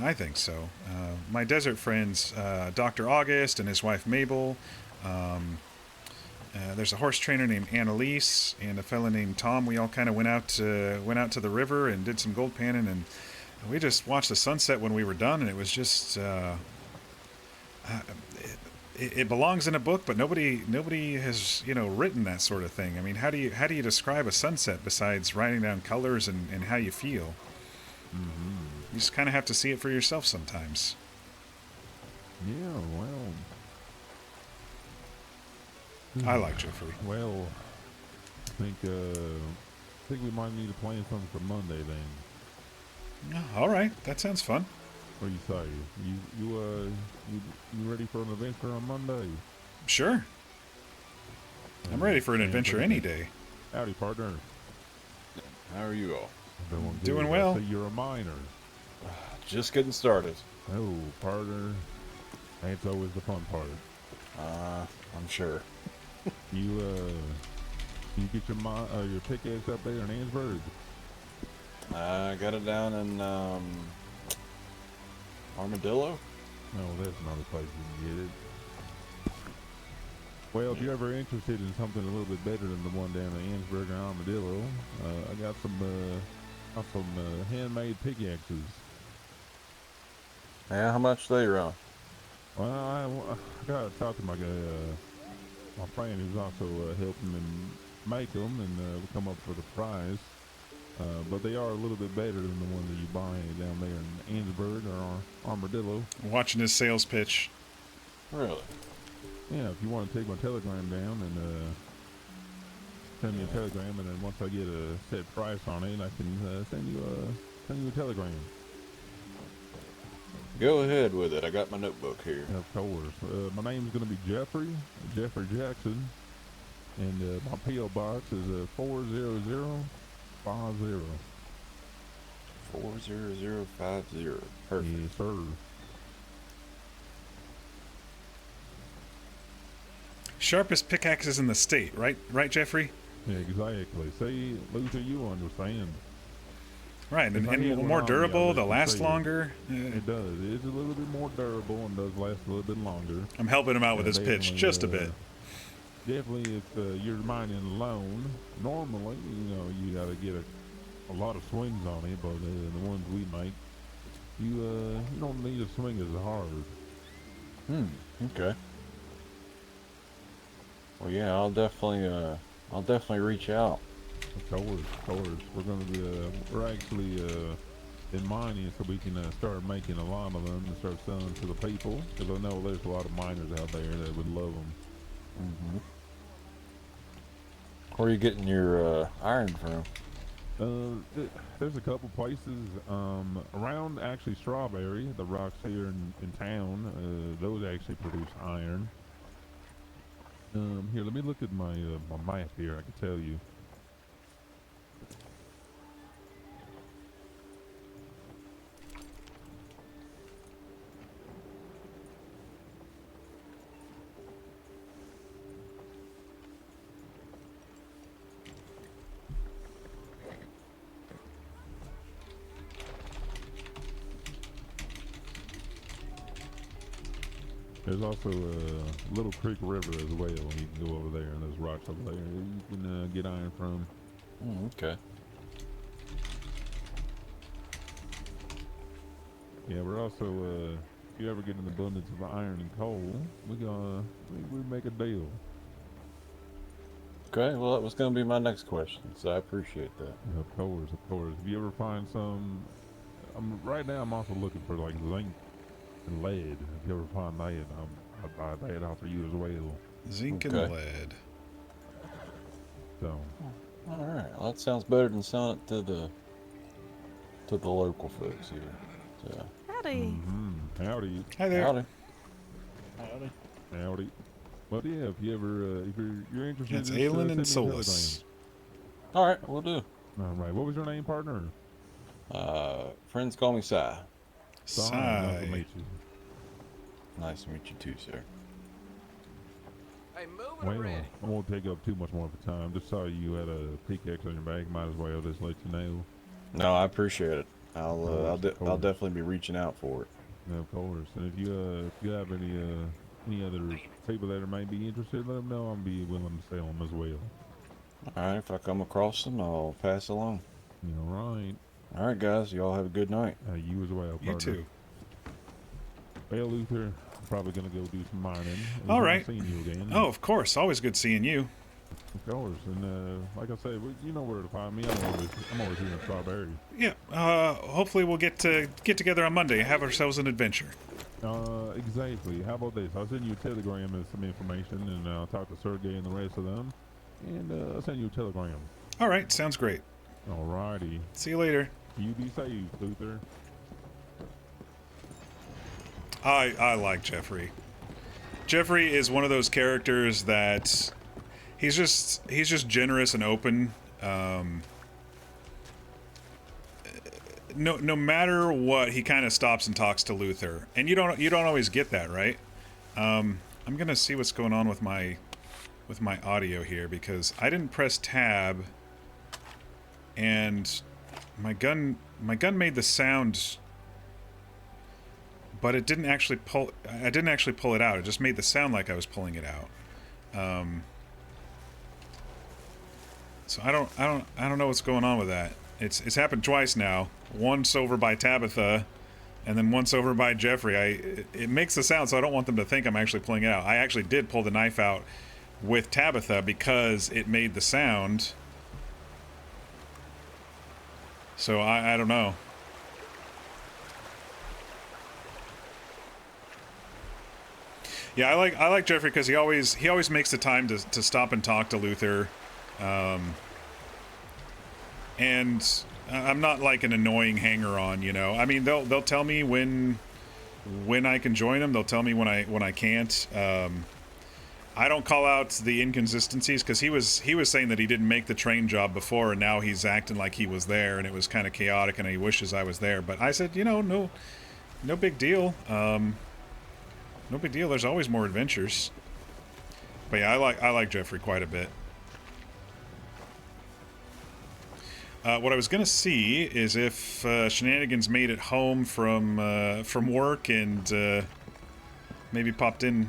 I think so. My desert friends, Dr. August and his wife Mabel. There's a horse trainer named Annalise and a fella named Tom. We all kind of went out to the river and did some gold panning, and we just watched the sunset when we were done, and it was just it belongs in a book, but nobody has, you know, written that sort of thing. I mean, how do you describe a sunset besides writing down colors and how you feel? You just kind of have to see it for yourself sometimes. Yeah, well, I like Jeffrey. Well, I think we might need to plan something for Monday then. All right, that sounds fun. What do you say? You ready for an adventure on Monday? Sure. I'm ready for an adventure any day. Howdy, partner. How are you all? Doing well. So you're a miner. Just getting started. Oh, partner. That's always the fun part. I'm sure. You get your pickaxe up there in Ansburg? I got it down in Armadillo. No, that's another place you can get it. Well, if you're ever interested in something a little bit better than the one down in Ansburg or Armadillo, I got some handmade pickaxes. Yeah, how much they run? Well, I gotta talk to my friend who's also helping them make them, and we come up with a price. But they are a little bit better than the one that you buy down there in Ansburg or Armadillo. Watching his sales pitch. Really? Yeah, if you want to take my telegram down and send me a telegram, and then once I get a set price on it, I can send you a telegram. Go ahead with it. I got my notebook here. Of course. My name's going to be Jeffrey Jackson, and my P.O. box is 40050. 40050. Perfect. Yes, sir. Sharpest pickaxes in the state, right, Jeffrey? Yeah, exactly. See, Luther, you understand. Right, and, If I had one more on me, I'd durable. let They'll you last say longer. It does. It's a little bit more durable and does last a little bit longer. I'm helping him out with his pitch just a bit. Definitely, if you're mining alone, normally, you got to get a lot of swings on it, but the ones we make, you don't need to swing as hard. Okay. Well, yeah, I'll definitely reach out. Of course. We're actually in mining, so we can start making a lot of them and start selling to the people. Because I know there's a lot of miners out there that would love them. Mm-hmm. Where are you getting your iron from? There's a couple places around actually Strawberry, the rocks here in town. Those actually produce iron. Here, let me look at my my map here. I can tell you. There's also a Little Creek River as well. You can go over there, and there's rocks over there you can get iron from. Okay. Yeah, we're also, if you ever get an abundance of iron and coal, we make a deal. Okay, well, that was going to be my next question, so I appreciate that. Yeah, of course. If you ever find some, right now I'm also looking for like zinc and lead. If you ever find that, I'd buy that off of you as well. Zinc and lead. So. All right. Well, that sounds better than selling it to the local folks here. So. Howdy. Howdy. Hi there. Howdy. But yeah, if you ever if you're interested, It's in Aelin and send me a Solus. All right, we'll do. All right. What was your name, partner? Friends call me Sai. Nice to meet you. Nice to meet you too, sir. Hey, moving Well, already. I won't take up too much more of your time. Just saw you had a pickaxe on your back. Might as well just let you know. No, I appreciate it. I'll definitely be reaching out for it. Yeah, of course. And if you have any other people that may be interested, let them know. I'll be willing to sell them as well. All right, if I come across them, I'll pass along. All right. All right, guys. You all have a good night. You as well, partner. You too. Well, Luther, I'm probably going to go do some mining. All right. Seeing you again. Oh, of course. Always good seeing you. Of course. And like I said, you know where to find me. I'm always here in Strawberry. Yeah. Hopefully we'll get together on Monday. Have ourselves an adventure. Exactly. How about this? I'll send you a telegram with some information, and I'll talk to Sergey and the rest of them. And I'll send you a telegram. All right. Sounds great. All righty. See you later. You be safe, Luther. I like Jeffrey. Jeffrey is one of those characters that he's just generous and open. No matter what, he kind of stops and talks to Luther, and you don't always get that, right? I'm gonna see what's going on with my audio here because I didn't press tab, and my gun made the sound. But it didn't actually pull. I didn't actually pull it out. It just made the sound like I was pulling it out. So I don't know what's going on with that. It's happened twice now. Once over by Tabitha, and then once over by Jeffrey. It makes the sound, so I don't want them to think I'm actually pulling it out. I actually did pull the knife out with Tabitha because it made the sound. So I don't know. Yeah, I like Jeffrey because he always makes the time to stop and talk to Luther, and I'm not like an annoying hanger-on, you know. I mean, they'll tell me when I can join them. They'll tell me when I can't. I don't call out the inconsistencies because he was saying that he didn't make the train job before, and now he's acting like he was there, and it was kind of chaotic, and he wishes I was there. But I said, you know, no big deal. No big deal. There's always more adventures. But yeah, I like Jeffrey quite a bit. what I was gonna see is if Shenanigans made it home from work and maybe popped in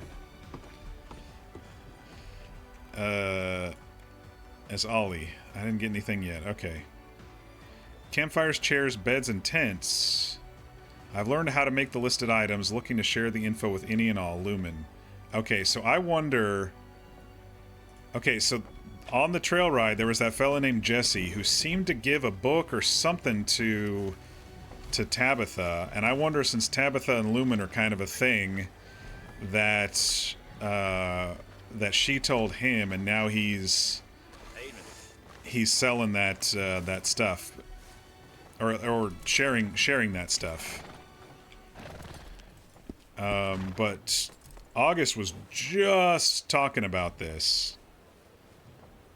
as Ollie. I didn't get anything yet. Okay. Campfires, chairs, beds, and tents. I've learned how to make the listed items, looking to share the info with any and all. Lumen. Okay, so I wonder... Okay, so on the trail ride, there was that fella named Jesse who seemed to give a book or something to Tabitha, and I wonder, since Tabitha and Lumen are kind of a thing, that that she told him, and now he's selling that stuff, or sharing that stuff. But August was just talking about this.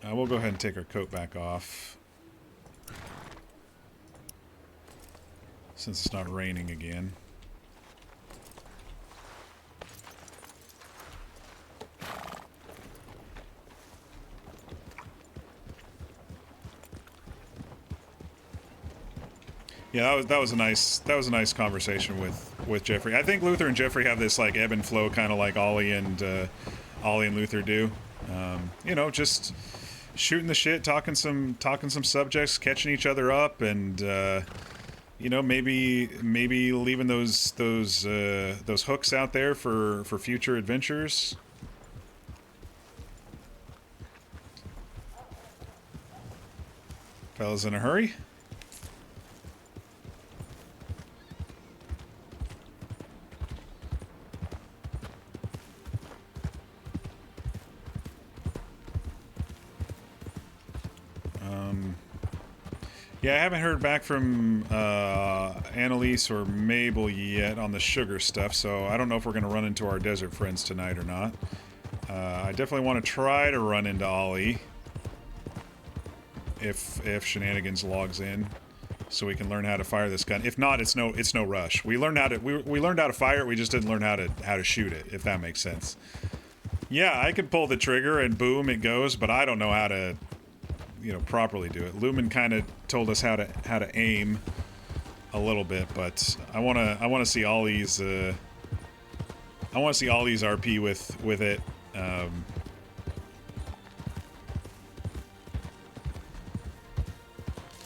We'll go ahead and take our coat back off, since it's not raining again. Yeah, that was a nice conversation with Jeffrey. I think Luther and Jeffrey have this like ebb and flow, kind of like Ollie and Luther do. You know, just shooting the shit, talking some subjects, catching each other up, and you know, maybe leaving those hooks out there for future adventures. Fellas in a hurry? Yeah, I haven't heard back from Annalise or Mabel yet on the sugar stuff, so I don't know if we're going to run into our desert friends tonight or not. I definitely want to try to run into Ollie if Shenanigans logs in, so we can learn how to fire this gun. If not, it's no rush. We learned how to fire it. We just didn't learn how to shoot it, if that makes sense. Yeah, I could pull the trigger and boom, it goes, but I don't know how to, you know, properly do it. Lumen kind of told us how to aim a little bit, but I want to see Ollie's RP with it.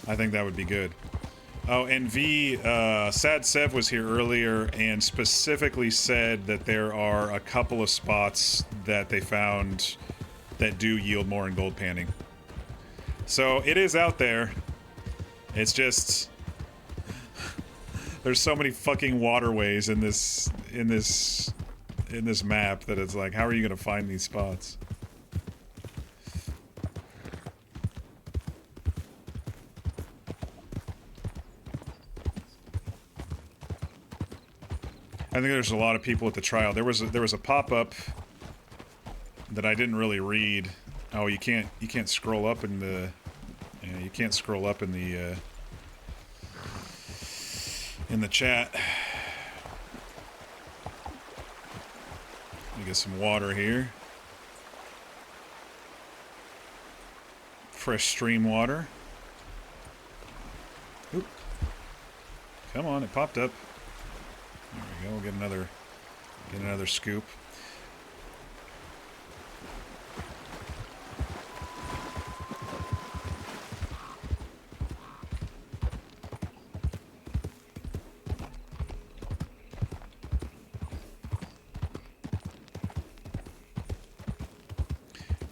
I think that would be good. Oh, and Sad Sev was here earlier and specifically said that there are a couple of spots that they found that do yield more in gold panning. So it is out there. It's just there's so many fucking waterways in this map that it's like, how are you gonna find these spots? I think there's a lot of people at the trial. There was a pop-up that I didn't really read. Oh, you can't scroll up in the you can't scroll up in the chat. Let me get some water here. Fresh stream water. Oop. Come on, it popped up. There we go. We'll get another scoop.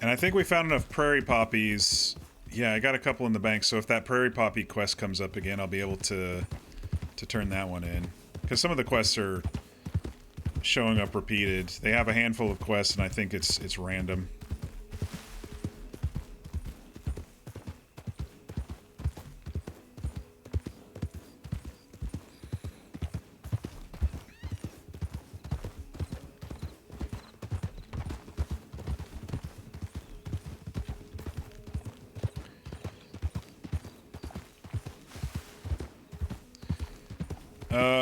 And I think we found enough prairie poppies. Yeah, I got a couple in the bank, so if that prairie poppy quest comes up again, I'll be able to turn that one in. Because some of the quests are showing up repeated. They have a handful of quests, and I think it's random.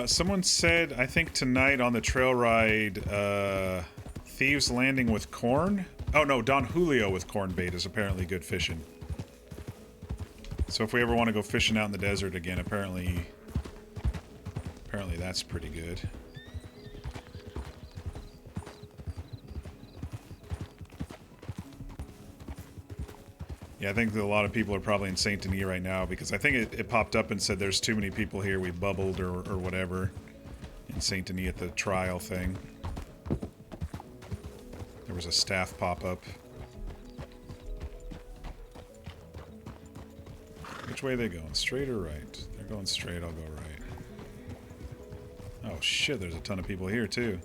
Someone said, I think tonight on the trail ride, Thieves Landing with corn? Oh no, Don Julio with corn bait is apparently good fishing. So if we ever want to go fishing out in the desert again, apparently that's pretty good. Yeah, I think that a lot of people are probably in Saint Denis right now because I think it popped up and said there's too many people here. We bubbled or whatever in Saint Denis at the trial thing. There was a staff pop-up. Which way are they going? Straight or right? They're going straight, I'll go right. Oh shit, there's a ton of people here too.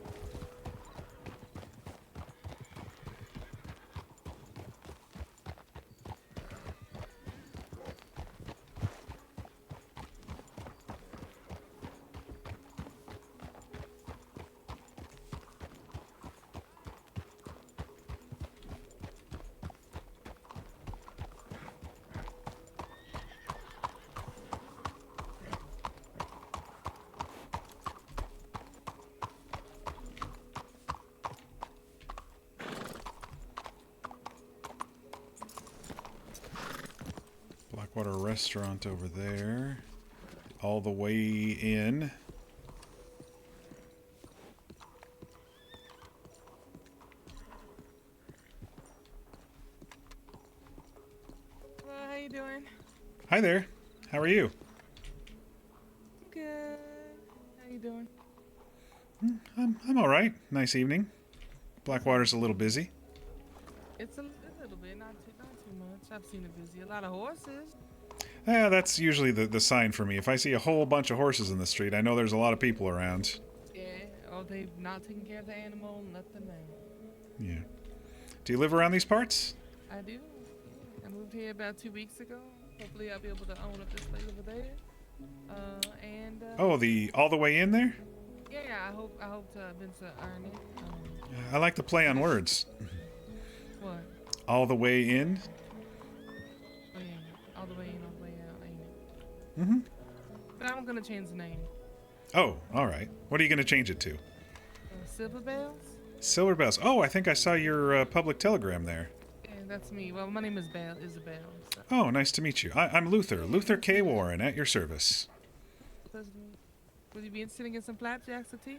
Blackwater restaurant over there. All the way in. Hello, how you doing? Hi there. How are you? Good. How you doing? I'm all right. Nice evening. Blackwater's a little busy. It's a little bit, not too much. I've seen it busy. A lot of horses. Yeah, that's usually the sign for me. If I see a whole bunch of horses in the street, I know there's a lot of people around. Yeah. Oh, they've not taken care of the animal. Nothing, man. Yeah. Do you live around these parts? I do. I moved here about 2 weeks ago. Hopefully, I'll be able to own up this place over there. Oh, all the way in there? Yeah, I hope to eventually earn it. I like to play on words. What? All the way in? Oh yeah, all the way in, all the way out, ain't it? Mm-hmm. But I'm gonna change the name. Oh, all right. What are you going to change it to? Silver Bells? Silver Bells. Oh, I think I saw your public telegram there. Yeah, that's me. Well, my name is Isabel. So. Oh, nice to meet you. I'm Luther. Luther K. Warren, at your service. Would you be interested in getting some flapjacks or tea?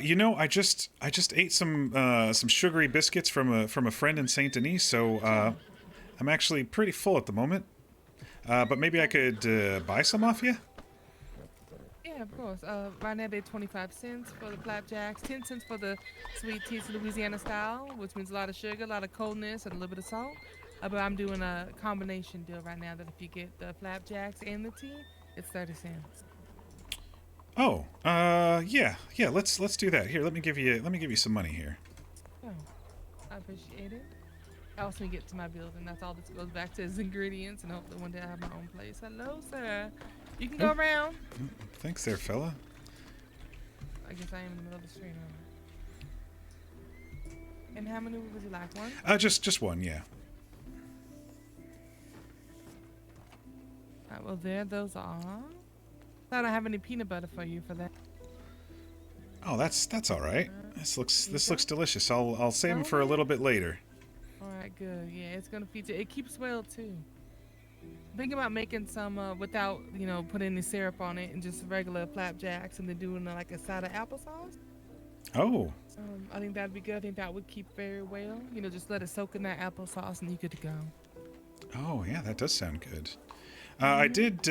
You know, I just ate some sugary biscuits from a friend in Saint Denis, so I'm actually pretty full at the moment. But maybe I could buy some off you. Yeah, of course. Right now they're 25 cents for the flapjacks, 10 cents for the sweet teas Louisiana style, which means a lot of sugar, a lot of coldness, and a little bit of salt. But I'm doing a combination deal right now that if you get the flapjacks and the tea, it's 30 cents. Oh, yeah. Let's do that. Here, let me give you some money here. Oh, I appreciate it. I also get to my building. That's all this goes back to is ingredients, and hopefully one day I have my own place. Hello, sir. You can go around. Thanks there, fella. I guess I am in the middle of the street, huh? And how many would you like? One? Just one, yeah. Alright, well there those are. I don't have any peanut butter for you for that. Oh, that's all right. This looks delicious. I'll save them for a little bit later. All right, good. Yeah, it's gonna feature. It keeps well too. Think about making some without putting any syrup on it and just regular flapjacks, and then doing like a side of applesauce. Oh. I think that'd be good. I think that would keep very well. Just let it soak in that applesauce, and you good to go. Oh yeah, that does sound good. I did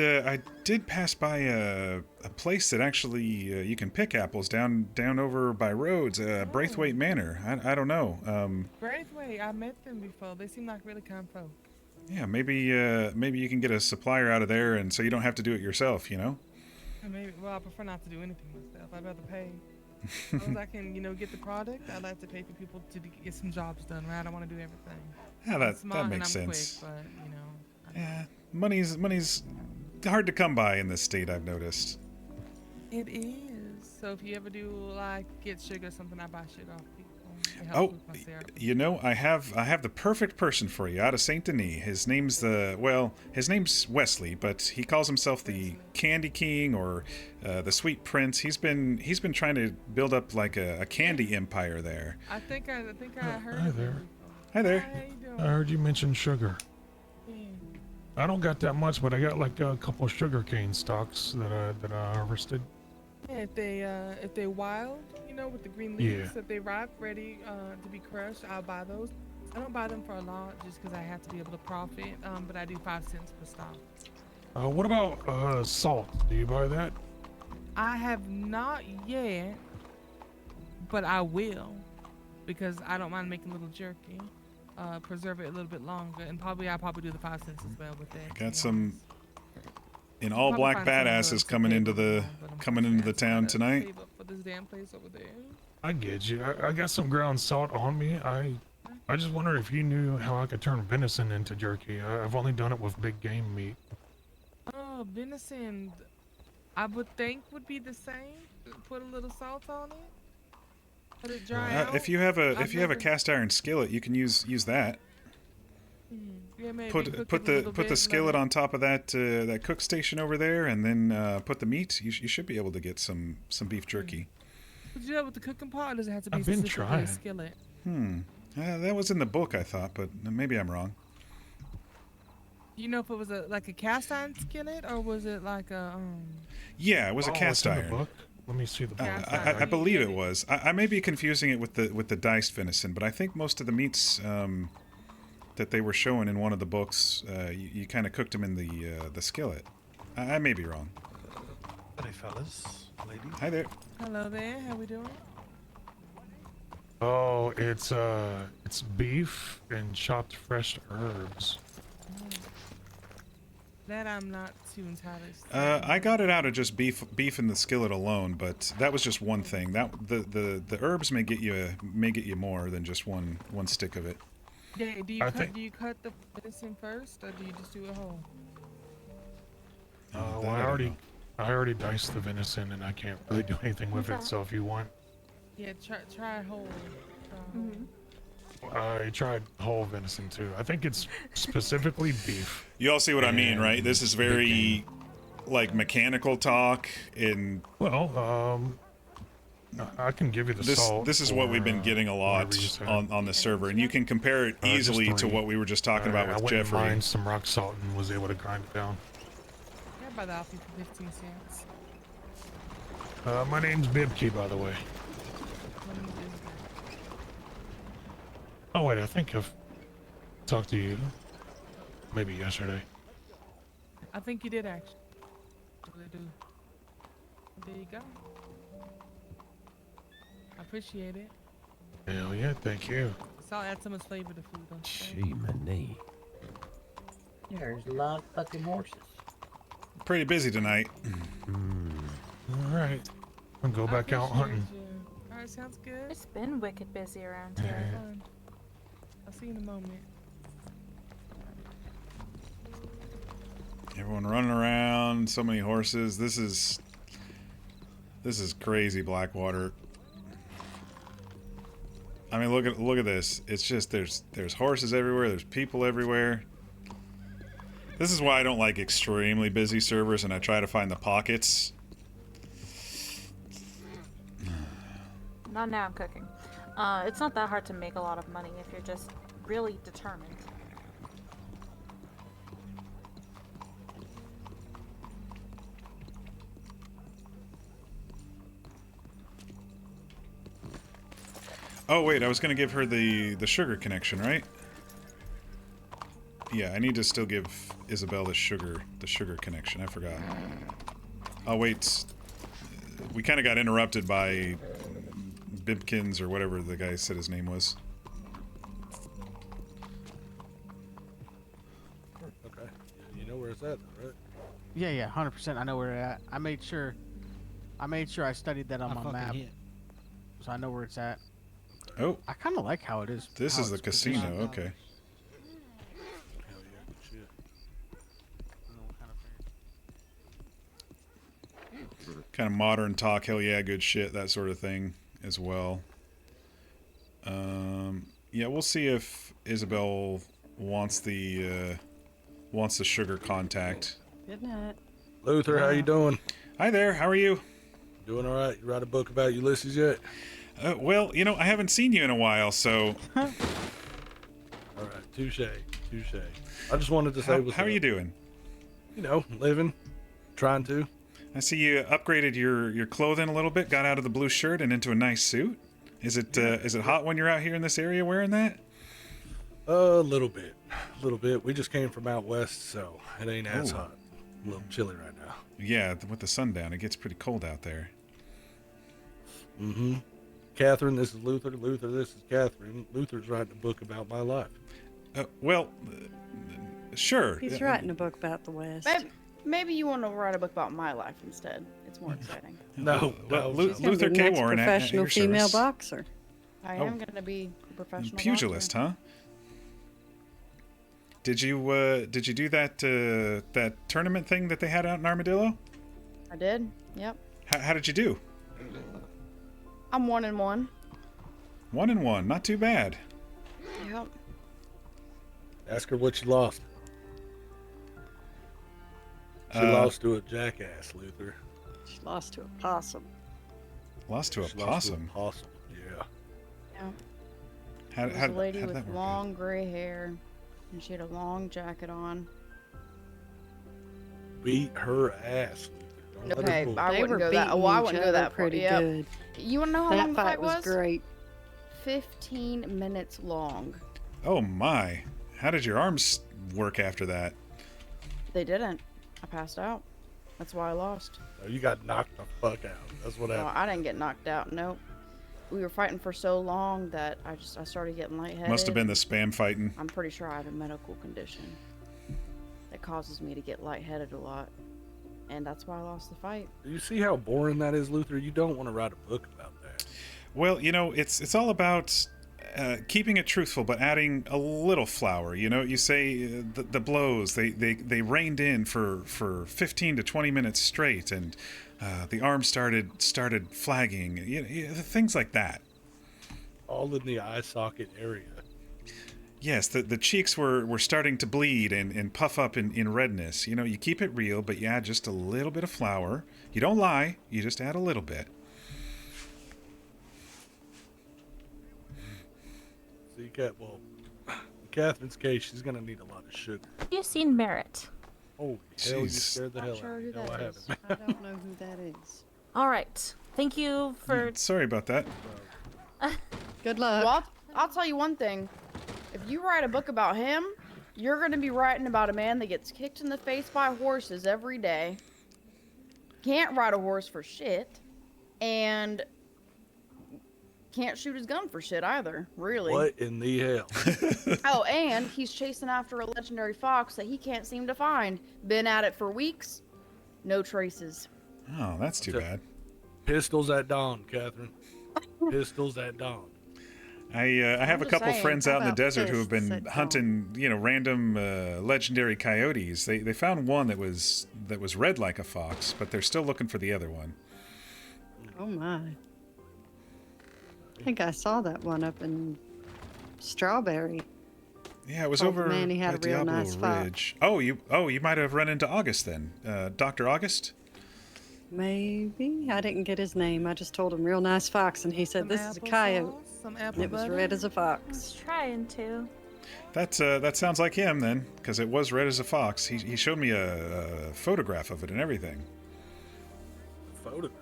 pass by a place that actually you can pick apples down over by Rhodes, Braithwaite Manor. I don't know. Braithwaite, I met them before. They seem like really kind folk. Yeah, maybe you can get a supplier out of there, and so you don't have to do it yourself. Maybe. Well, I prefer not to do anything myself. I'd rather pay. As long as I can, get the product, I like to pay for people to get some jobs done. Right? I don't want to do everything. Yeah, that makes sense. Quick, but yeah, money's hard to come by in this state, I've noticed. It is. So if you ever do get sugar or something, I buy sugar off people. Oh, I have the perfect person for you out of Saint Denis. His name's Wesley, but he calls himself the Candy King or the Sweet Prince. He's been trying to build up like a candy empire there. I think I heard. Hi there. Hi there. How you doing? I heard you mention sugar. Yeah. I don't got that much, but I got like a couple sugarcane stalks that I harvested. Yeah, if they wild, you know, with the green leaves, if they ripe, ready to be crushed, I'll buy those. I don't buy them for a lot just because I have to be able to profit. But I do 5 cents per stalk. What about salt? Do you buy that? I have not yet, but I will, because I don't mind making a little jerky. Preserve it a little bit longer, and I'll probably do the 5 cents as well with that. Got some in all black badasses coming into the town tonight. Save up for this damn place over there. I get you. I got some ground salt on me. I just wondered if you knew how I could turn venison into jerky. I've only done it with big game meat. Oh, venison, I would think would be the same. Put a little salt on it. Let it dry out. If you have a cast iron skillet, you can use that. Yeah, maybe Put the skillet on top of that cook station over there, and then put the meat. You should be able to get some beef jerky. Would you do that with the cooking pot, or does it have to be I've been specifically trying. a skillet? That was in the book, I thought, but maybe I'm wrong. You know if it was like a cast iron skillet, or was it like a Yeah, it was a cast it's in iron. the book? Let me see the book. I believe it was. I may be confusing it with the diced venison, but I think most of the meats that they were showing in one of the books, you kind of cooked them in the skillet. I may be wrong. Hey, fellas, ladies. Hi there. Hello there, how we doing? Oh, it's beef and chopped fresh herbs. That I'm not too entirely I got it out of just beef in the skillet alone, but that was just one thing. That the herbs may get you more than just one stick of it. Yeah, do you cut the venison first, or do you just do it whole? Well, I already diced the venison, and I can't really do anything with it. So if you want, Yeah, try whole. I tried whole venison too. I think it's specifically beef. You all see what I mean, right? This is very like mechanical talk. And well, I can give you the salt. This is what we've been getting a lot on the server, and you can compare it easily to what we were just talking about with I went Jeffrey. and mined some rock salt and was able to grind it down. Yeah, buy that off you for 15 cents. My name's Bibkey, by the way. Oh wait, I think I've talked to you. Maybe yesterday. I think you did actually. I really do. There you go. I appreciate it. Hell yeah, thank you. So I'll add so much flavor to food. Don't you Gee, my knee. There's a lot of fucking horses. Pretty busy tonight. All right, I'll go back out hunting. All right, sounds good. It's been wicked busy around here. Fun. I'll see you in a moment. Everyone running around, so many horses. This is crazy, Blackwater. I mean, look at this. It's just there's horses everywhere. There's people everywhere. This is why I don't like extremely busy servers, and I try to find the pockets. Not now I'm cooking. It's not that hard to make a lot of money if you're just really determined. Oh wait, I was gonna give her the sugar connection, right? Yeah, I need to still give Isabel the sugar connection. I forgot. Oh wait, we kind of got interrupted by Bibkins or whatever the guy said his name was. Okay. You know where it's at, right? Yeah, 100%. I know where it's at. I made sure I studied that on my map, so I know where it's at. Oh. I kind of like how it is. This is the casino. Okay. Kind of modern talk, hell yeah, good shit, that sort of thing as well. Yeah, we'll see if Isabel wants the sugar contact. Good night. Luther, how you doing? Hi there, how are you? Doing all right. You write a book about Ulysses yet? Well, you know, I haven't seen you in a while, so... All right, touche. touche. I just wanted to say, how are you doing? You know, living, trying to. I see you upgraded your clothing a little bit, got out of the blue shirt and into a nice suit. Is it hot when you're out here in this area wearing that? A little bit. We just came from out west, so it ain't as Ooh. hot. A little chilly right now. Yeah, with the sun down, it gets pretty cold out there. Mm-hmm. Catherine, this is Luther. Luther, this is Catherine. Luther's writing a book about my life. Sure. He's writing a book about the West. Maybe you want to write a book about my life instead. It's more exciting. No, Luther K. Warren, professional female boxer. I am going to be a professional pugilist, boxer. huh? Did you do that tournament thing that they had out in Armadillo? I did. Yep. How did you do? I'm 1-1. 1-1, not too bad. Yep. Ask her what she lost. She lost to a jackass, Luther. She lost to a possum. Lost to a She possum? lost to a possum, yeah. Yeah. There was a lady with long gray hair, and she had a long jacket on. Beat her ass, Luther. Don't let her Okay, fool I you. wouldn't go that. Well, I wouldn't go that far. pretty Yep. good. You want to know how That long the fight fight was great. 15 minutes long. Oh my! How did your arms work after that? They didn't. I passed out. That's why I lost. Oh, you got knocked the fuck out. That's what No, happened. I didn't get knocked out. Nope. We were fighting for so long that I started getting lightheaded. Must have been the spam fighting. I'm pretty sure I have a medical condition that causes me to get lightheaded a lot, and that's why I lost the fight. Do you see how boring that is, Luther? You don't want to write a book about that. Well, you know, it's all about keeping it truthful, but adding a little flour. You know, you say the blows they reined in for 15 to 20 minutes straight, and the arm started flagging. Things like that. All in the eye socket area. Yes, the cheeks were starting to bleed and puff up in redness. You know, you keep it real, but you add just a little bit of flour. You don't lie. You just add a little bit. So well, in Catherine's case, she's gonna need a lot of sugar. You seen Merritt? Oh, hell, you scared the hell out of me. No, I haven't. I don't know who that is. All right. Thank you for. Sorry about that. Good luck. Well, I'll tell you one thing. If you write a book about him, you're going to be writing about a man that gets kicked in the face by horses every day. Can't ride a horse for shit. And can't shoot his gun for shit either, really. What in the hell? Oh, and he's chasing after a legendary fox that he can't seem to find. Been at it for weeks. No traces. Oh, that's too bad. Pistols at dawn, Catherine. Pistols at dawn. I have a just couple saying, friends how out in the about desert who have fists been at hunting, random legendary coyotes. They found one that was red like a fox, but they're still looking for the other one. Oh my. I think I saw that one up in Strawberry. Yeah, it was Oh, over man, he had at a real Diablo nice fox. Ridge. Oh, you might have run into August then, Dr. August. Maybe. I didn't get his name. I just told him real nice fox, and he said, this is a coyote. Some And apple it was butter. red as a I fox. was trying to. That sounds like him then, because it was red as a fox. He showed me a photograph of it and everything. Photograph.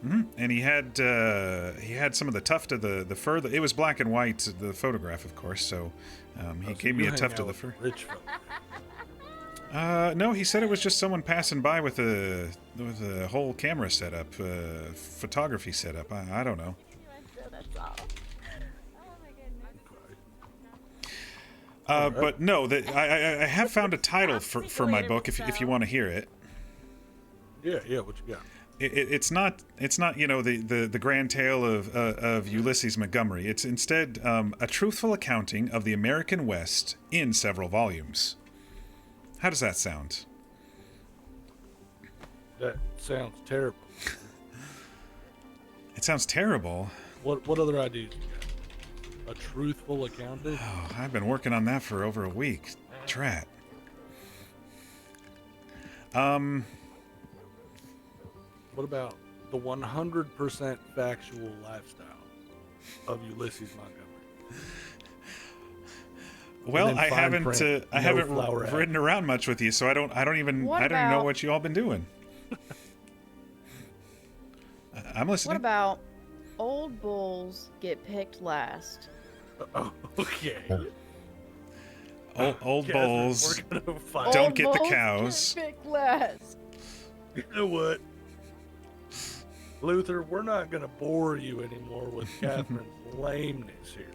And he had some of the tuft of the fur. It was black and white, the photograph, of course. So he gave me a tuft of the fur. Rich folk. No, he said it was just someone passing by with a whole camera setup, photography setup. I don't know. That's all. Oh my goodness. But no, I have found a title for my book. If you want to hear it. Yeah. What you got? It's not the grand tale of Ulysses Montgomery. It's instead a truthful accounting of the American West in several volumes. How does that sound? That sounds terrible. It sounds terrible. What other ideas you got? A truthful accounting? Oh, I've been working on that for over a week. Drat. What about the 100% factual lifestyle of Ulysses Montgomery? Well, then I fine haven't print, I no haven't flower ad. ridden around much with you, so I don't even What I don't even know about- what you all been doing. I'm listening. What about old bulls get picked last? Okay. Old Catherine, bulls we're gonna find- don't Old get the bulls cows. Get picked last. You know what? Luther, we're not going to bore you anymore with Catherine's lameness here.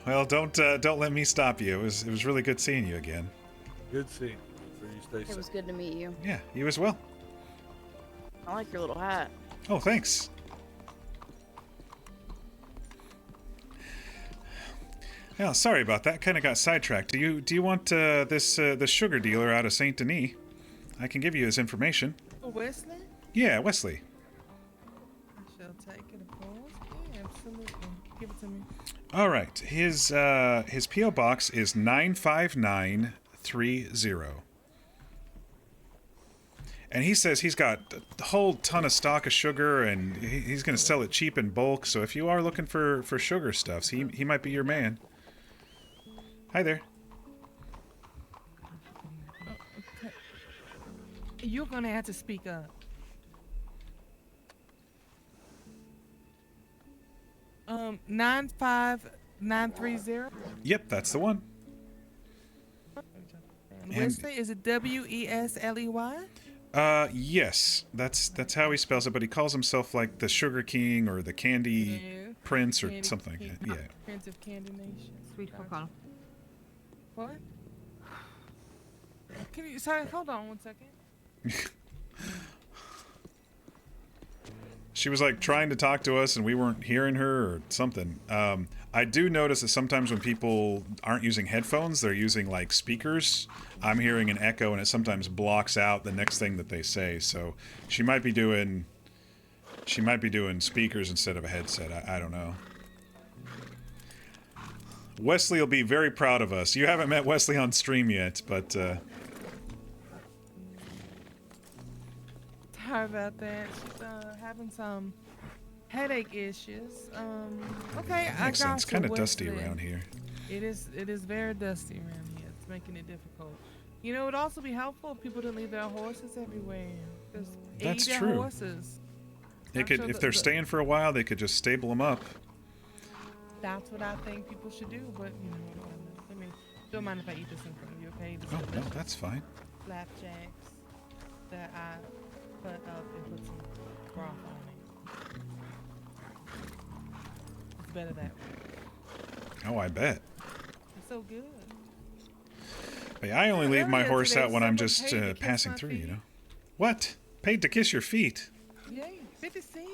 Well, don't let me stop you. It was really good seeing you again. Good seeing you, Luther. You stay It safe. was good to meet you. Yeah, you as well. I like your little hat. Oh, thanks. Yeah, sorry about that. Kind of got sidetracked. Do you want this sugar dealer out of Saint Denis? I can give you his information. Oh, Wesley? Yeah, Wesley. I shall take it, of course. Yeah, absolutely. Give it to me. All right. His PO box is 95930. And he says he's got a whole ton of stock of sugar, and he's going to sell it cheap in bulk. So if you are looking for sugar stuffs, he might be your man. Hi there. Okay. You're gonna have to speak up. 95930. Yep, that's the one. And Wesley, is it Wesley? Yes, that's how he spells it, but he calls himself like the Sugar King or the Candy Prince or something like that. Yeah. Prince of Candy Nation. Sweet O'Connell. What? Can you, sorry, hold on 1 second. She was like trying to talk to us and we weren't hearing her or something. I do notice that sometimes when people aren't using headphones, they're using like speakers. I'm hearing an echo and it sometimes blocks out the next thing that they say. So she might be doing speakers instead of a headset. I don't know. Wesley will be very proud of us. You haven't met Wesley on stream yet, but Sorry about that. She's having some headache issues. Okay, I makes got sense. you, Kind of dusty Wesley. around here. It is very dusty around here. It's making it difficult. You know, it would also be helpful if people didn't leave their horses everywhere. Just That's aid their true. horses. They I'm could, sure if the- they're the- staying for a while, they could just stable them up. That's what I think people should do, but you know, let me. Don't mind if I eat this in front of you, okay? This Oh, no, delicious that's fine. flapjacks that I cut up and put some broth on it. It's better that way. Oh, I bet. It's so good. But I only leave my Earlier horse today, out when I'm someone just paid to kiss passing my through, you feet. know. What? Paid to kiss your feet? Yeah, 50 cents.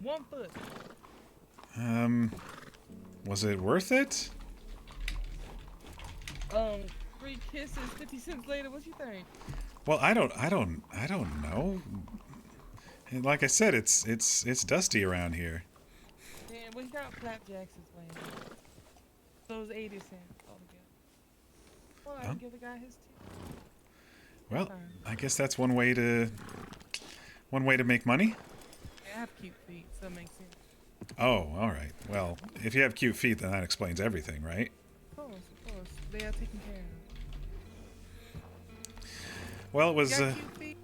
1 foot. Was it worth it? 3 kisses, 50 cents later. What you think? Well, I don't know. And like I said, it's dusty around here. Yeah, we got flapjacks as well. So it was 80 cents altogether. Well, I Oh. give the guy his tip. Well, I guess that's one way to make money. Yeah, I have cute feet, so it makes sense. Oh, all right. Well, if you have cute feet, then that explains everything, right? Of course. They are taken care of. Well, it was. You got cute feet?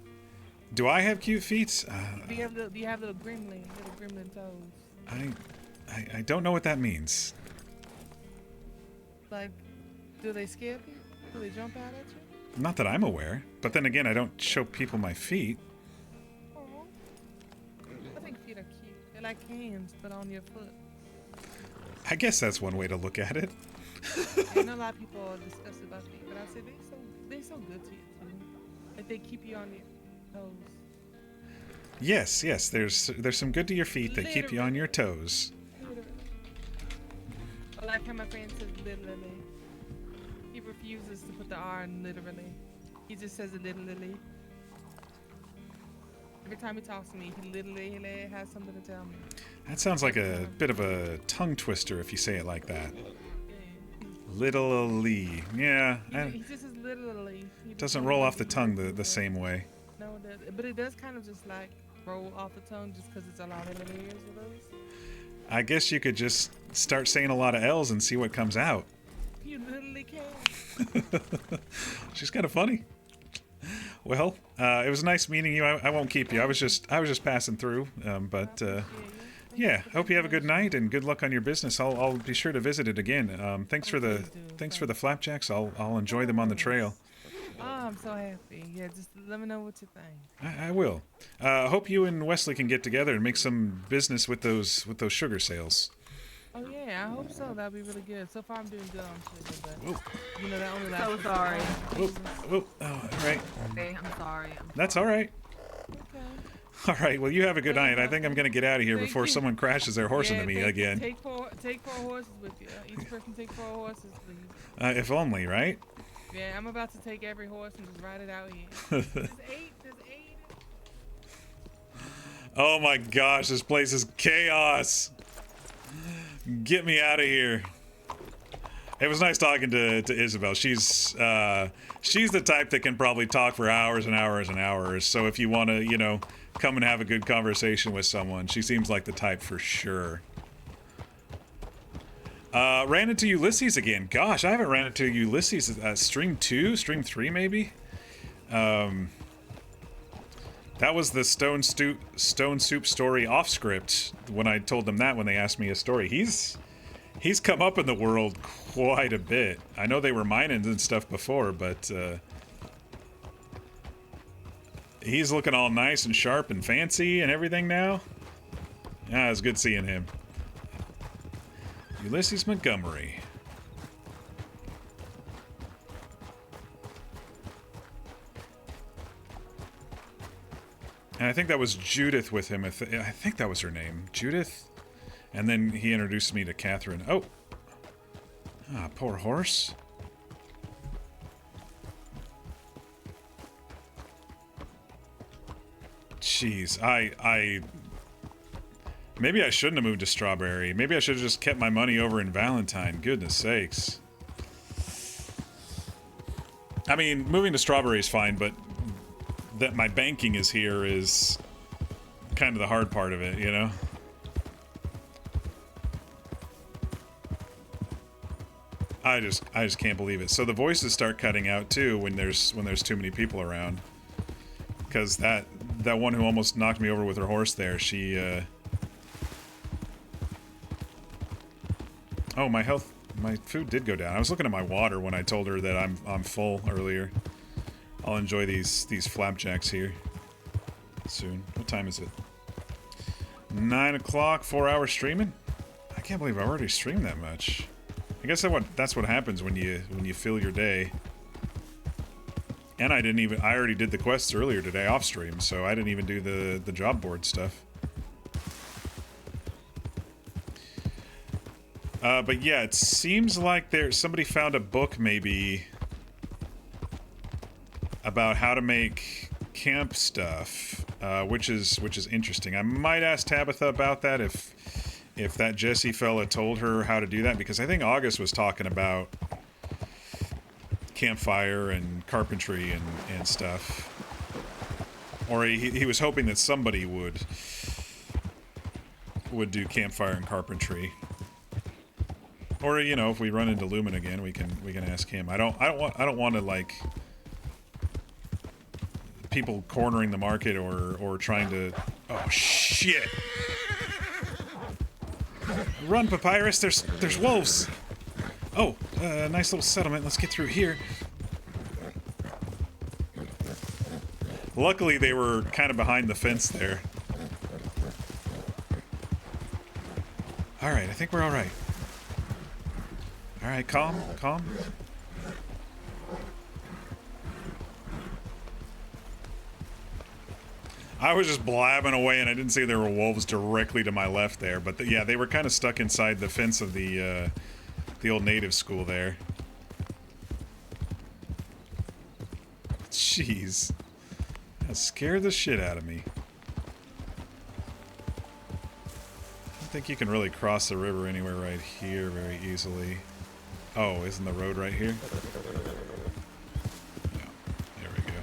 Do I have cute feet? Do you have little gremlin toes? I don't know what that means. Like, do they scare people? Do they jump out at you? Not that I'm aware. But then again, I don't show people my feet. Aw. I think feet are cute. They're like hands, but on your foot. I guess that's one way to look at it. I know a lot of people are disgusted by feet, but I say they're so good to you too. Like they keep you on your toes. Yes, there's some good to your feet that keep you on your toes. I like how my friend says literally. He refuses to put the R in literally. He just says it literally. Every time he talks to me, he literally has something to tell me. That sounds like a bit of a tongue twister if you say it like that. Literally. Yeah. He just says literally. He just Doesn't don't roll use off the tongue the same way. No, it doesn't. But it does kind of just like roll off the tongue just because it's a lot of layers of those. I guess you could just start saying a lot of L's and see what comes out. can. She's kind of funny. Well, it was nice meeting you. I won't keep you. I was just passing through. Yeah. Hope you have a good night and good luck on your business. I'll be sure to visit it again. Thanks for the flapjacks. I'll enjoy them on the trail. Oh, I'm so happy. Yeah, just let me know what you think. I will. Hope you and Wesley can get together and make some business with those sugar sales. Oh yeah, I hope so. That'd be really good. So far I'm doing good on sugar, but Whoa. you know that only So lasts. sorry. Whoa. Oh, all right. Okay, I'm sorry. That's all right. Okay. All right. Well, you have a good night. I think I'm gonna get out of here Thank before you. someone crashes their horse Yeah, into me take, again. Take four horses with you. Each person take 4 horses, please. If only, right? Yeah, I'm about to take every horse and just ride it out here. There's 8. Oh my gosh, this place is chaos. Get me out of here. It was nice talking to Isabel. She's the type that can probably talk for hours and hours and hours. So if you want to, you know, come and have a good conversation with someone, she seems like the type for sure. Ran into Ulysses again. Gosh, I haven't ran into Ulysses. Stream 2, stream 3 maybe. That was the Stone Soup story off script when I told them that when they asked me a story. He's come up in the world quite a bit. I know they were mining and stuff before, but he's looking all nice and sharp and fancy and everything now. Yeah, it's good seeing him. Ulysses Montgomery. And I think that was Judith with him. I think that was her name. Judith? And then he introduced me to Catherine. Oh! Ah, poor horse. Jeez, maybe I shouldn't have moved to Strawberry. Maybe I should have just kept my money over in Valentine. Goodness sakes. I mean, moving to Strawberry is fine, but that my banking is here is kind of the hard part of it, you know? I just can't believe it. So the voices start cutting out too when there's too many people around. Because that one who almost knocked me over with her horse there, she oh, my food did go down. I was looking at my water when I told her that I'm full earlier. I'll enjoy these flapjacks here soon. What time is it? 9 o'clock, 4 hours streaming? I can't believe I've already streamed that much. I guess that's what happens when you fill your day. And I already did the quests earlier today off stream, so I didn't even do the job board stuff. But yeah, it seems like somebody found a book maybe about how to make camp stuff, which is interesting. I might ask Tabitha about that if that Jesse fella told her how to do that, because I think August was talking about campfire and carpentry and stuff, or he was hoping that somebody would do campfire and carpentry. Or, you know, if we run into Lumen again, we can ask him. I don't want to, like, people cornering the market or trying to... Oh, shit! Run, Papyrus! There's wolves! Oh, nice little settlement. Let's get through here. Luckily, they were kind of behind the fence there. Alright, I think we're alright. Alright, calm. I was just blabbing away and I didn't see there were wolves directly to my left there, but yeah, they were kind of stuck inside the fence of the old native school there. Jeez. That scared the shit out of me. I don't think you can really cross the river anywhere right here very easily. Oh, isn't the road right here? Yeah, there we go.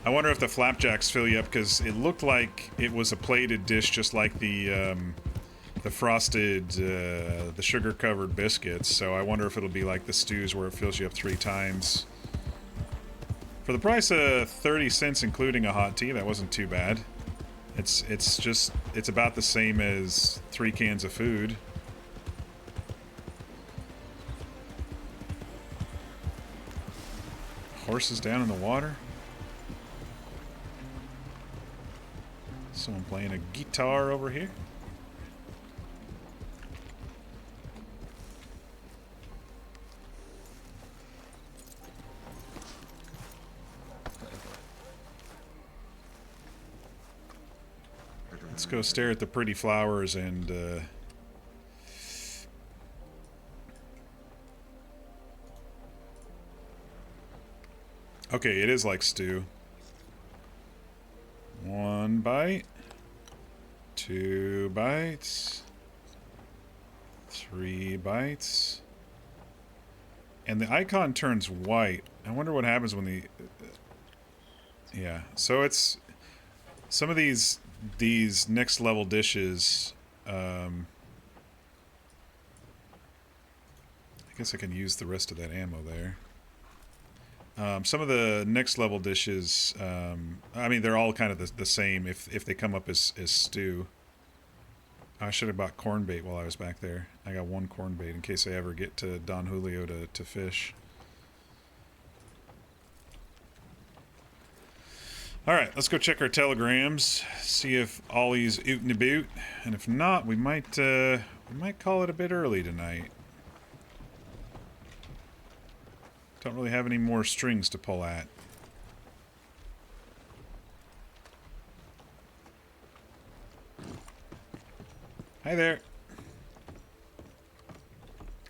I wonder if the flapjacks fill you up, because it looked like it was a plated dish just like the the frosted, the sugar-covered biscuits. So I wonder if it'll be like the stews where it fills you up 3 times. For the price of 30 cents, including a hot tea, that wasn't too bad. It's about the same as 3 cans of food. Horses down in the water. Someone playing a guitar over here. Let's go stare at the pretty flowers and okay, it is like stew. 1 bite. 2 bites. 3 bites. And the icon turns white. I wonder what happens when the... yeah, so it's... some of these next level dishes, I guess I can use the rest of that ammo there. Some of the next level dishes, I mean, they're all kind of the same if they come up as stew. I should have bought corn bait while I was back there. I got 1 corn bait in case I ever get to Don Julio to fish. Alright, let's go check our telegrams, see if Ollie's oot and about, and if not, we might call it a bit early tonight. Don't really have any more strings to pull at. Hi there.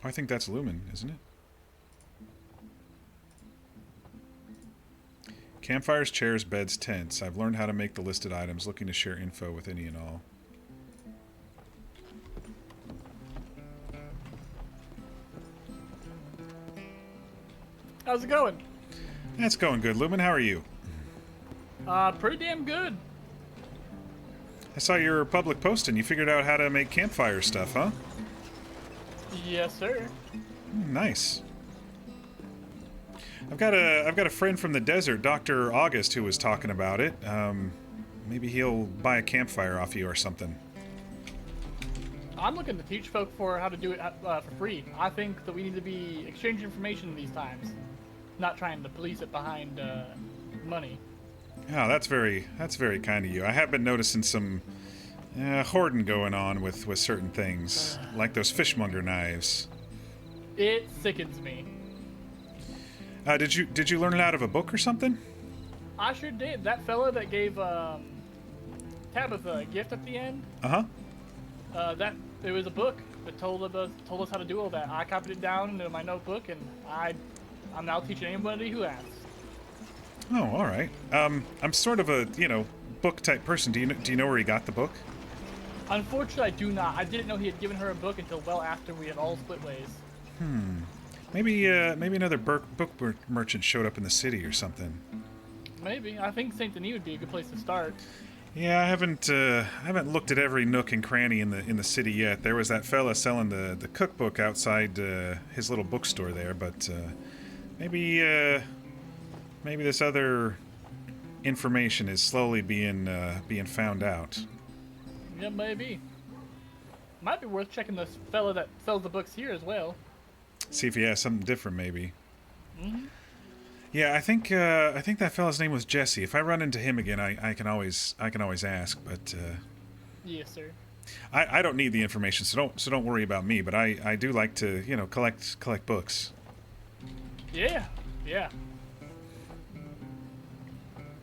Oh, I think that's Lumen, isn't it? Campfires, chairs, beds, tents. I've learned how to make the listed items, looking to share info with any and all. How's it going? That's going good, Lumen. How are you? Pretty damn good. I saw your public post and you figured out how to make campfire stuff, huh? Yes, sir. Nice. I've got a friend from the desert, Dr. August, who was talking about it. Maybe he'll buy a campfire off you or something. I'm looking to teach folk for how to do it for free. I think that we need to be exchanging information these times, not trying to police it behind money. Oh, that's very kind of you. I have been noticing some hoarding going on with certain things, like those fishmonger knives. It sickens me. Did you learn it out of a book or something? I sure did. That fella that gave Tabitha a gift at the end. Uh-huh. It was a book that told us how to do all that. I copied it down into my notebook, and I'm now teaching anybody who asks. Oh, all right. I'm sort of a book type person. Do you know where he got the book? Unfortunately, I do not. I didn't know he had given her a book until well after we had all split ways. Maybe another book merchant showed up in the city or something. Maybe. I think Saint Denis would be a good place to start. Yeah, I haven't looked at every nook and cranny in the city yet. There was that fella selling the cookbook outside his little bookstore there, but maybe this other information is slowly being found out. Yeah, maybe. Might be worth checking this fella that sells the books here as well. See if he has something different, maybe. Mm-hmm. Yeah, I think that fella's name was Jesse. If I run into him again, I can always ask. But yes, sir. I don't need the information, so don't worry about me. But I do like to collect books. Yeah.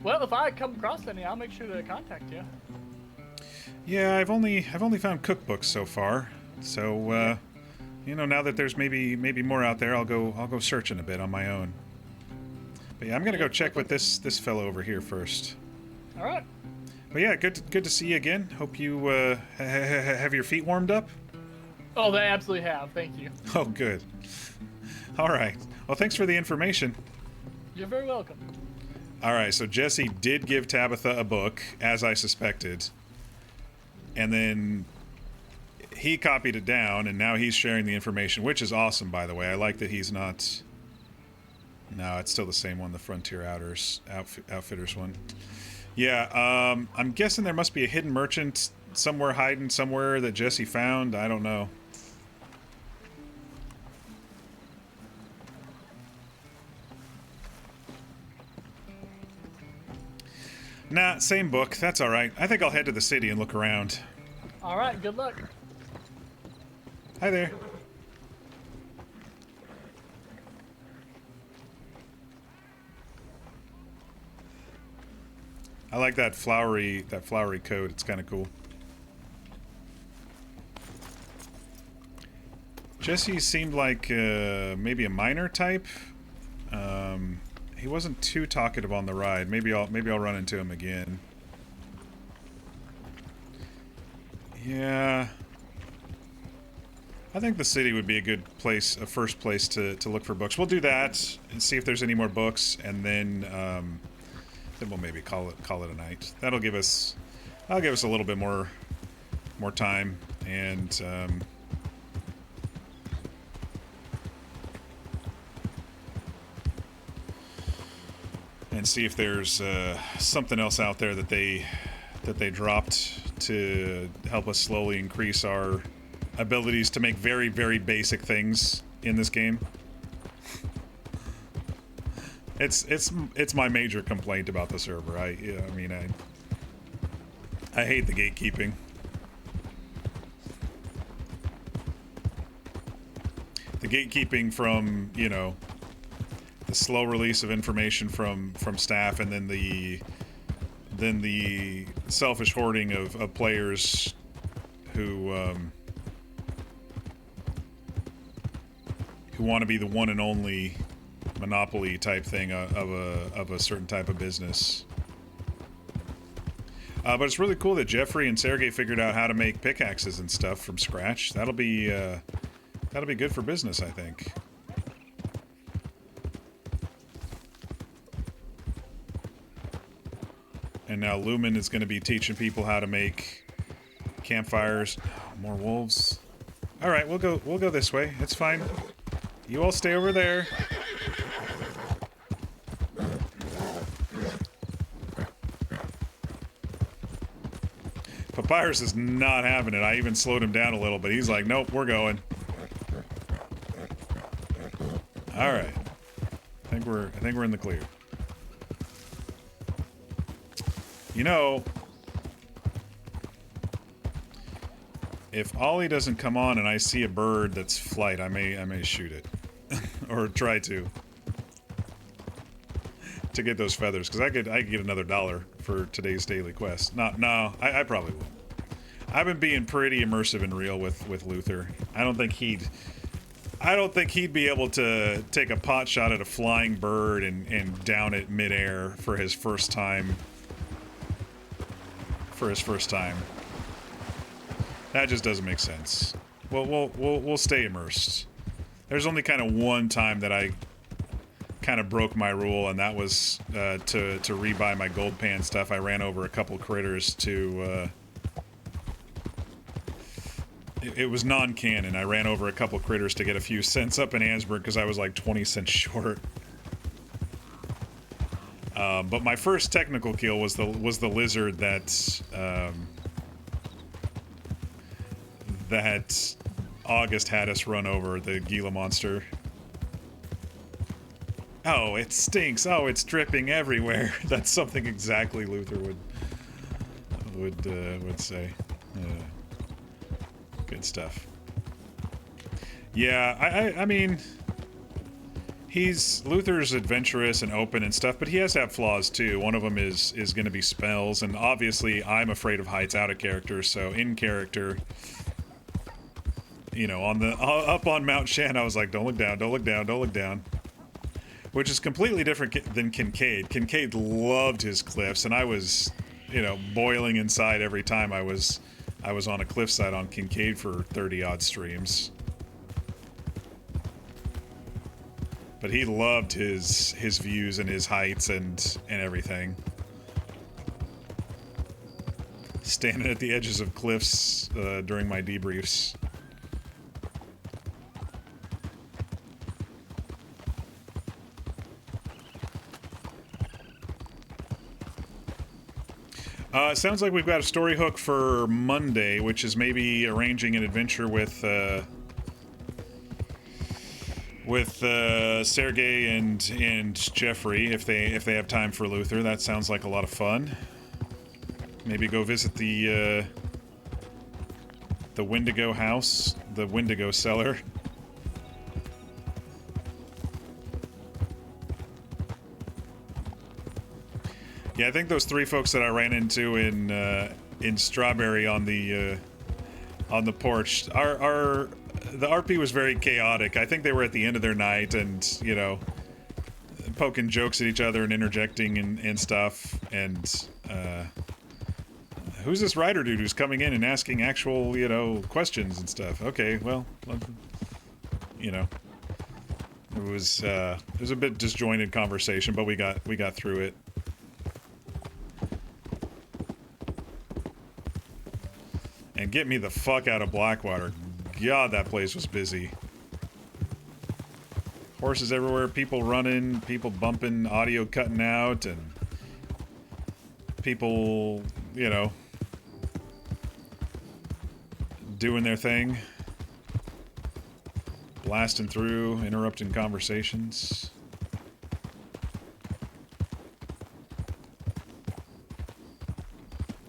Well, if I come across any, I'll make sure to contact you. Yeah, I've only found cookbooks so far. So now that there's maybe more out there, I'll go searching a bit on my own. But yeah, I'm gonna go check with this fellow over here first. All right. But yeah, good to see you again. Hope you have your feet warmed up. Oh, they absolutely have. Thank you. Oh, good. All right. Well, thanks for the information. You're very welcome. All right. So Jesse did give Tabitha a book, as I suspected, and then he copied it down, and now he's sharing the information, which is awesome, by the way. I like that he's not... No, it's still the same one, the Frontier Outfitters one. Yeah, I'm guessing there must be a hidden merchant somewhere hiding somewhere that Jesse found. I don't know. Nah, same book. That's all right. I think I'll head to the city and look around. All right, good luck. Hi there. I like that flowery coat. It's kind of cool. Jesse seemed like maybe a miner type. He wasn't too talkative on the ride. Maybe I'll run into him again. Yeah. I think the city would be a good place, a first place to look for books. We'll do that and see if there's any more books, and then we'll maybe call it a night. That'll give us a little bit more time, and see if there's something else out there that they dropped to help us slowly increase our abilities to make very, very basic things in this game. It's my major complaint about the server. I hate the gatekeeping. The gatekeeping from, you know, the slow release of information from staff, and then the selfish hoarding of players who want to be the one and only monopoly type thing of a certain type of business. But it's really cool that Jeffrey and Sergey figured out how to make pickaxes and stuff from scratch. That'll be good for business, I think. And now Lumen is going to be teaching people how to make campfires. Oh, more wolves. All right, we'll go this way. It's fine. You all stay over there. Papyrus is not having it. I even slowed him down a little, but he's like, nope, we're going. All right. I think we're in the clear. You know, if Ollie doesn't come on and I see a bird that's flight, I may shoot it. Or try to get those feathers, because I could get another $1 for today's daily quest. No, I probably will. I've been being pretty immersive and real with Luther. I don't think he'd be able to take a pot shot at a flying bird and down it midair for his first time. That just doesn't make sense. We'll stay immersed. There's only kind of one time that I kind of broke my rule, and that was to rebuy my gold pan stuff. I ran over a couple critters to... It was non-canon. I ran over a couple critters to get a few cents up in Ansburg because I was like 20 cents short. But my first technical kill was the lizard that August had us run over, the Gila monster. Oh, it stinks. Oh, it's dripping everywhere. That's something exactly Luther would say. Good stuff. Yeah, I mean, Luther's adventurous and open and stuff, but he has to have flaws too. One of them is going to be spells, and obviously I'm afraid of heights out of character, so in character, you know, up on Mount Shan, I was like, don't look down, don't look down, don't look down. Which is completely different than Kincaid. Kincaid loved his cliffs, and I was, you know, boiling inside every time I was on a cliffside on Kincaid for 30-odd streams. But he loved his views and his heights and everything. standing at the edges of cliffs during my debriefs. It sounds like we've got a story hook for Monday, which is maybe arranging an adventure with Sergey and Jeffrey if they have time for Luther. That sounds like a lot of fun. Maybe go visit the Wendigo house, the Wendigo cellar. Yeah, I think those three folks that I ran into in Strawberry on the porch, the RP was very chaotic. I think they were at the end of their night and, you know, poking jokes at each other and interjecting and stuff. And who's this writer dude who's coming in and asking actual, you know, questions and stuff? Okay, well, you know, it was a bit disjointed conversation, but we got through it. And get me the fuck out of Blackwater. God, that place was busy. Horses everywhere, people running, people bumping, audio cutting out, and people, you know, doing their thing. Blasting through, interrupting conversations.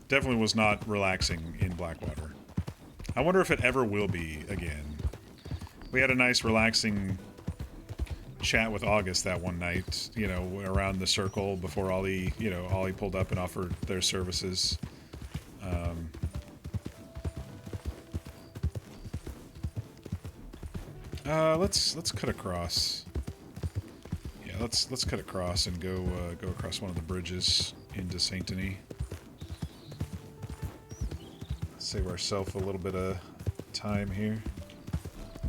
Definitely was not relaxing in Blackwater. I wonder if it ever will be again. We had a nice relaxing chat with August that one night, you know, around the circle before Ollie, you know, Ollie pulled up and offered their services. Let's cut across. Yeah, let's cut across and go across one of the bridges into Saint Denis. Save ourselves a little bit of time here.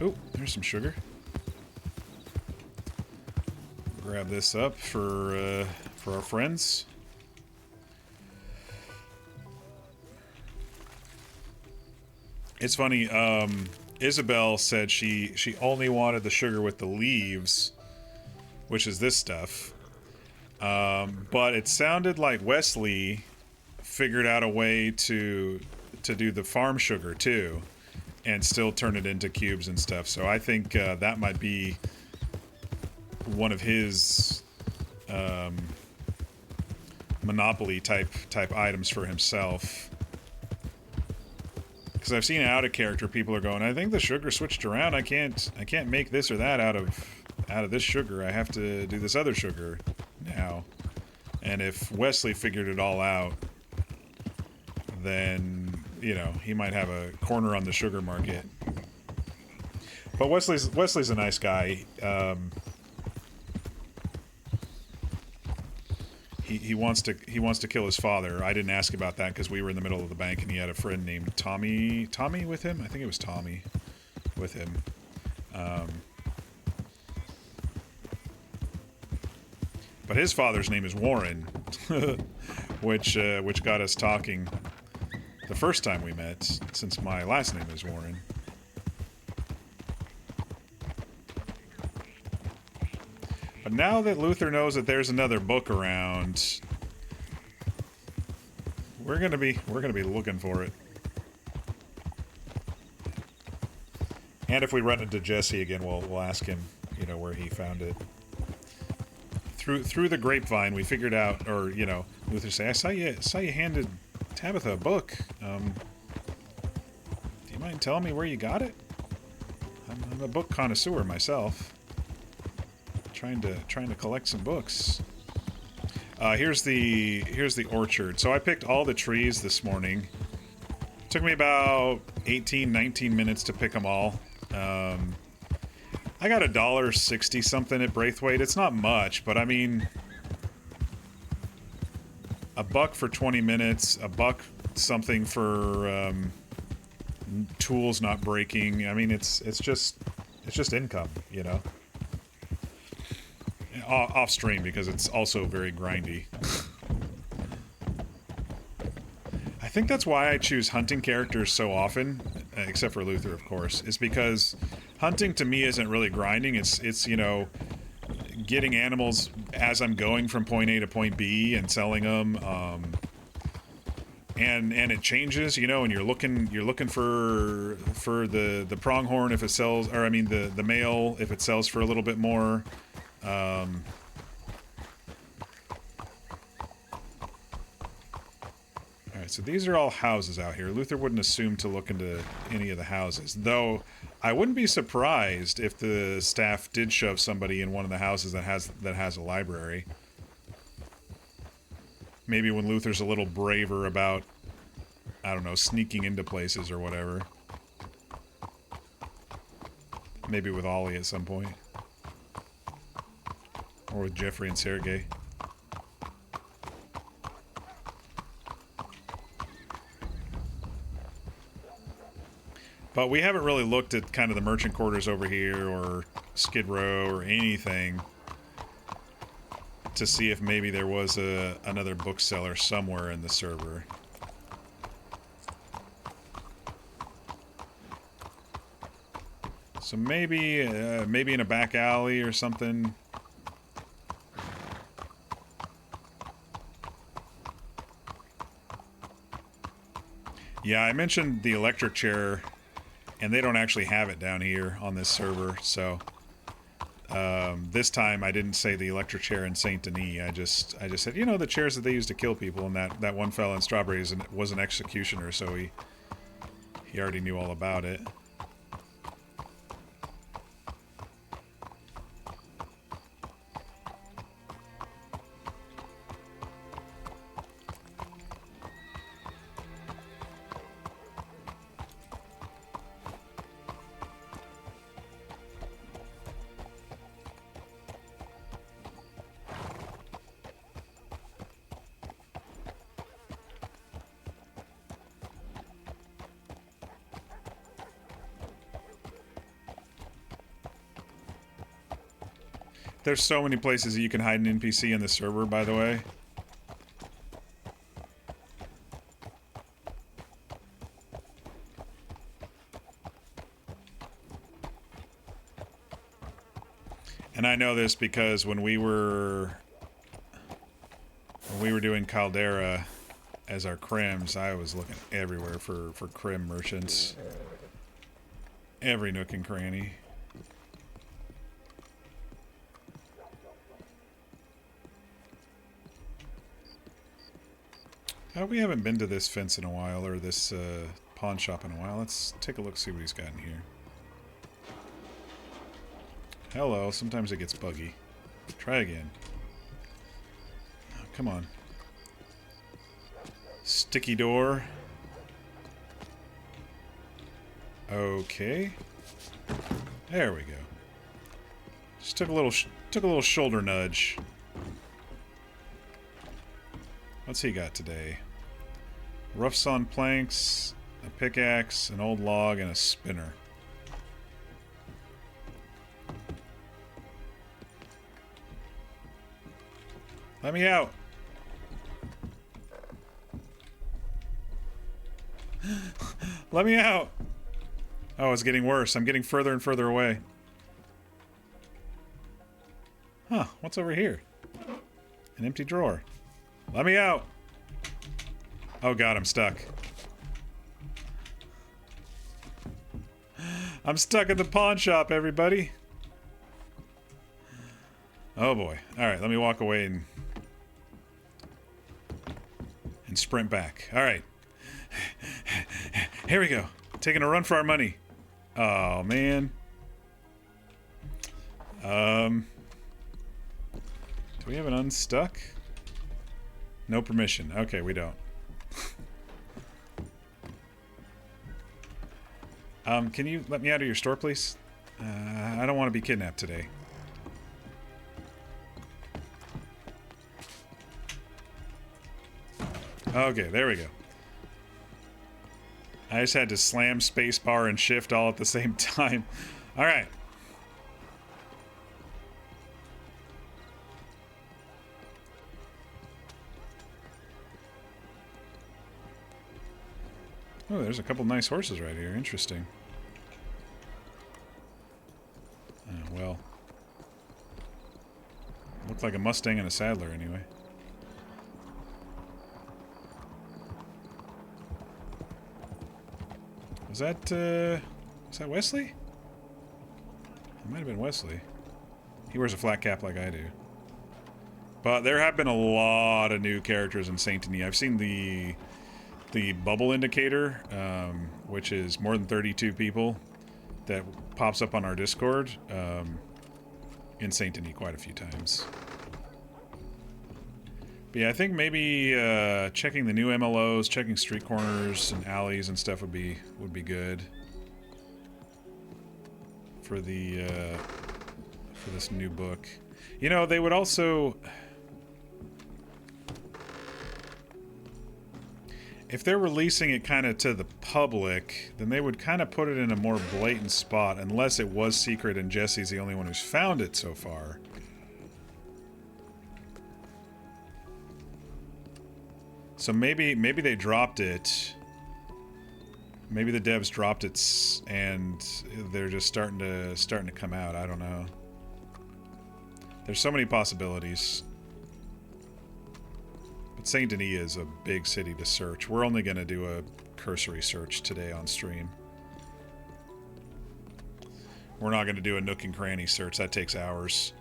Oh, there's some sugar. Grab this up for our friends. It's funny. Isabel said she only wanted the sugar with the leaves, which is this stuff. But it sounded like Wesley figured out a way to do the farm sugar too and still turn it into cubes and stuff, so I think that might be one of his monopoly type items for himself, because I've seen out of character people are going, I think the sugar switched around, I can't make this or that out of this sugar, I have to do this other sugar now. And if Wesley figured it all out, then, you know, he might have a corner on the sugar market. But Wesley's a nice guy. He wants to kill his father. I didn't ask about that because we were in the middle of the bank and he had a friend named Tommy with him. I think it was Tommy with him. But his father's name is Warren, which got us talking the first time we met, since my last name is Warren. But now that Luther knows that there's another book around, we're gonna be looking for it. And if we run into Jesse again, we'll ask him, you know, where he found it. Through the grapevine, we figured out, or, you know, Luther say, I saw you handed Tabitha a book. Do you mind telling me where you got it? I'm a book connoisseur myself. Trying to collect some books. Here's the orchard. So I picked all the trees this morning. Took me about 18-19 minutes to pick them all. I got $1.60 something at Braithwaite. It's not much, but I mean, $1 for 20 minutes, $1 something for tools not breaking. I mean, it's just income, you know. Off stream, because it's also very grindy. I think that's why I choose hunting characters so often, except for Luther, of course, is because hunting to me isn't really grinding. It's you know, getting animals as I'm going from point A to point B and selling them. And it changes, you know, and you're looking for the pronghorn if it sells, or I mean the male if it sells for a little bit more. Alright, so these are all houses out here. Luther wouldn't assume to look into any of the houses, though I wouldn't be surprised if the staff did shove somebody in one of the houses that has a library. Maybe when Luther's a little braver about, I don't know, sneaking into places or whatever. Maybe with Ollie at some point. Or with Jeffrey and Sergey. But we haven't really looked at kind of the merchant quarters over here or Skid Row or anything to see if maybe there was another bookseller somewhere in the server. So maybe in a back alley or something. Yeah, I mentioned the electric chair, and they don't actually have it down here on this server, so this time I didn't say the electric chair in Saint Denis. I just said, you know, the chairs that they used to kill people, and that one fella in Strawberries was an executioner, so he already knew all about it. There's so many places that you can hide an NPC in the server, by the way. And I know this because when we were doing Caldera as our crims, I was looking everywhere for crim merchants. Every nook and cranny. We haven't been to this fence in a while, or this pawn shop in a while. Let's take a look, see what he's got in here. Hello, sometimes it gets buggy. Try again. Oh, come on. Sticky door. Okay. There we go. Just took a little shoulder nudge. What's he got today? Rough sawn planks, a pickaxe, an old log, and a spinner. Let me out! Let me out! Oh, it's getting worse. I'm getting further and further away. Huh, what's over here? An empty drawer. Let me out! Oh god, I'm stuck. I'm stuck at the pawn shop, everybody. Oh boy. Alright, let me walk away and sprint back. Alright. Here we go. Taking a run for our money. Oh, man. Do we have an unstuck? No permission. Okay, we don't. Can you let me out of your store, please? I don't want to be kidnapped today. Okay, there we go. I just had to slam spacebar and shift all at the same time. Alright. Oh, there's a couple nice horses right here. Interesting. Oh, well. Looked like a Mustang and a saddler anyway. Was that Wesley? It might have been Wesley. He wears a flat cap like I do. But there have been a lot of new characters in Saint Denis. I've seen the bubble indicator, which is more than 32 people, that pops up on our Discord in Saint Denis quite a few times. But yeah, I think maybe checking the new MLOs, checking street corners and alleys and stuff would be good for the for this new book. You know, they would also, if they're releasing it kind of to the public, then they would kind of put it in a more blatant spot, unless it was secret and Jesse's the only one who's found it so far. So maybe they dropped it. Maybe the devs dropped it and they're just starting to come out. I don't know. There's so many possibilities. But Saint Denis is a big city to search. We're only going to do a cursory search today on stream. We're not going to do a nook and cranny search. That takes hours.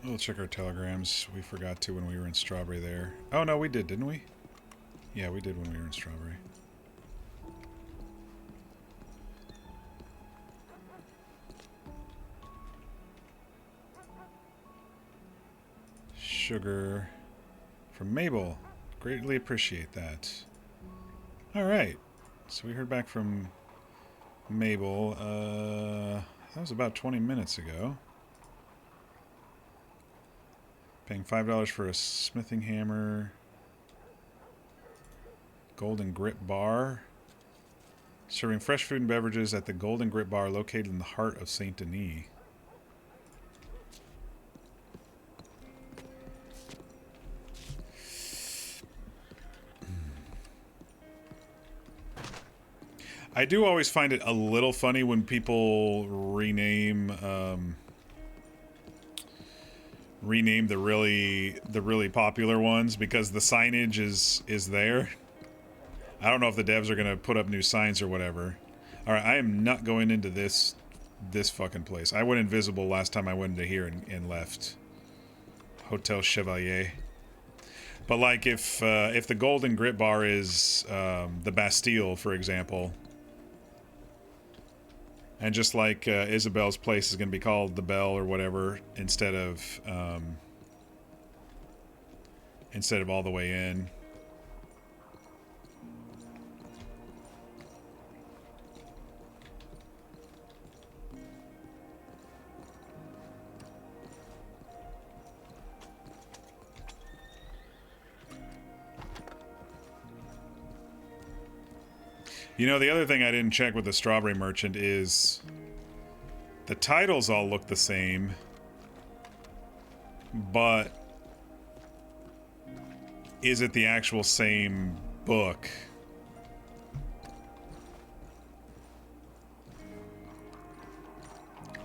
We'll check our telegrams. We forgot to when we were in Strawberry there. Oh, no, we did, didn't we? Yeah, we did when we were in Strawberry. Sugar from Mabel. Greatly appreciate that. All right. So we heard back from Mabel. That was about 20 minutes ago. Paying $5 for a smithing hammer. Golden Grip Bar. Serving fresh food and beverages at the Golden Grip Bar located in the heart of Saint Denis. I do always find it a little funny when people rename the really popular ones, because the signage is there. I don't know if the devs are gonna put up new signs or whatever. All right, I am not going into this fucking place. I went invisible last time I went into here and left. Hotel Chevalier. But like if the Golden Grip Bar is the Bastille, for example, and just like Isabel's place is going to be called the Bell or whatever instead of all the way in. You know, the other thing I didn't check with the Strawberry Merchant is the titles all look the same, but is it the actual same book?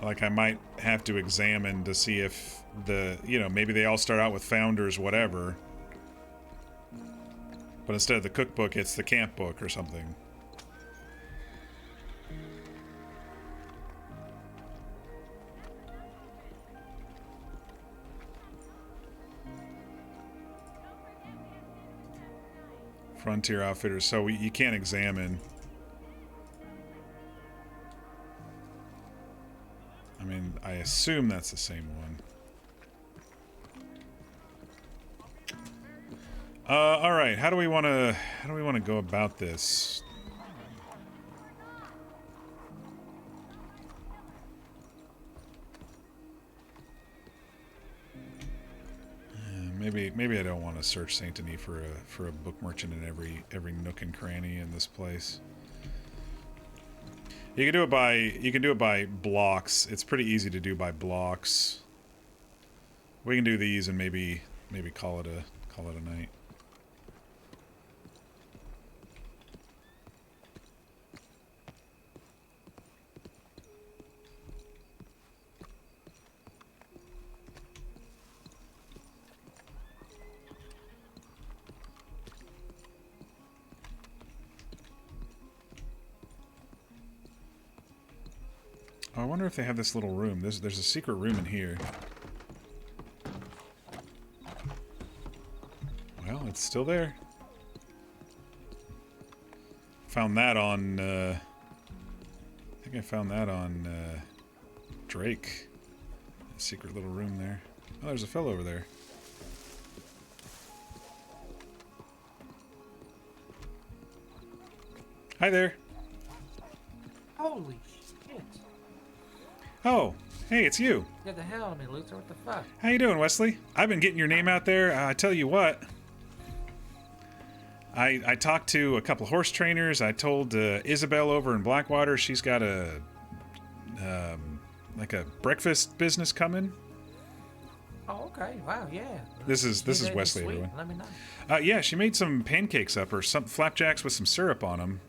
Like, I might have to examine to see if maybe they all start out with Founders whatever, but instead of the cookbook, it's the camp book or something. Frontier Outfitters. So you can't examine. I mean, I assume that's the same one. All right. How do we want to go about this? Maybe I don't want to search Saint Denis for a book merchant in every nook and cranny in this place. You can do it by blocks. It's pretty easy to do by blocks. We can do these and maybe call it a night. Oh, I wonder if they have this little room. There's a secret room in here. Well, it's still there. Found that on, I think I found that on, Drake. A secret little room there. Oh, there's a fellow over there. Hi there. Holy shit. Oh, hey, it's you. Get the hell out of me, Luther. What the fuck? How you doing, Wesley? I've been getting your name out there. I tell you what. I talked to a couple of horse trainers. I told Isabel over in Blackwater she's got a like a breakfast business coming. Oh, okay. Wow, yeah. This is Wesley, sweet. everyone. Let me know. Yeah, she made some pancakes up or some flapjacks with some syrup on them.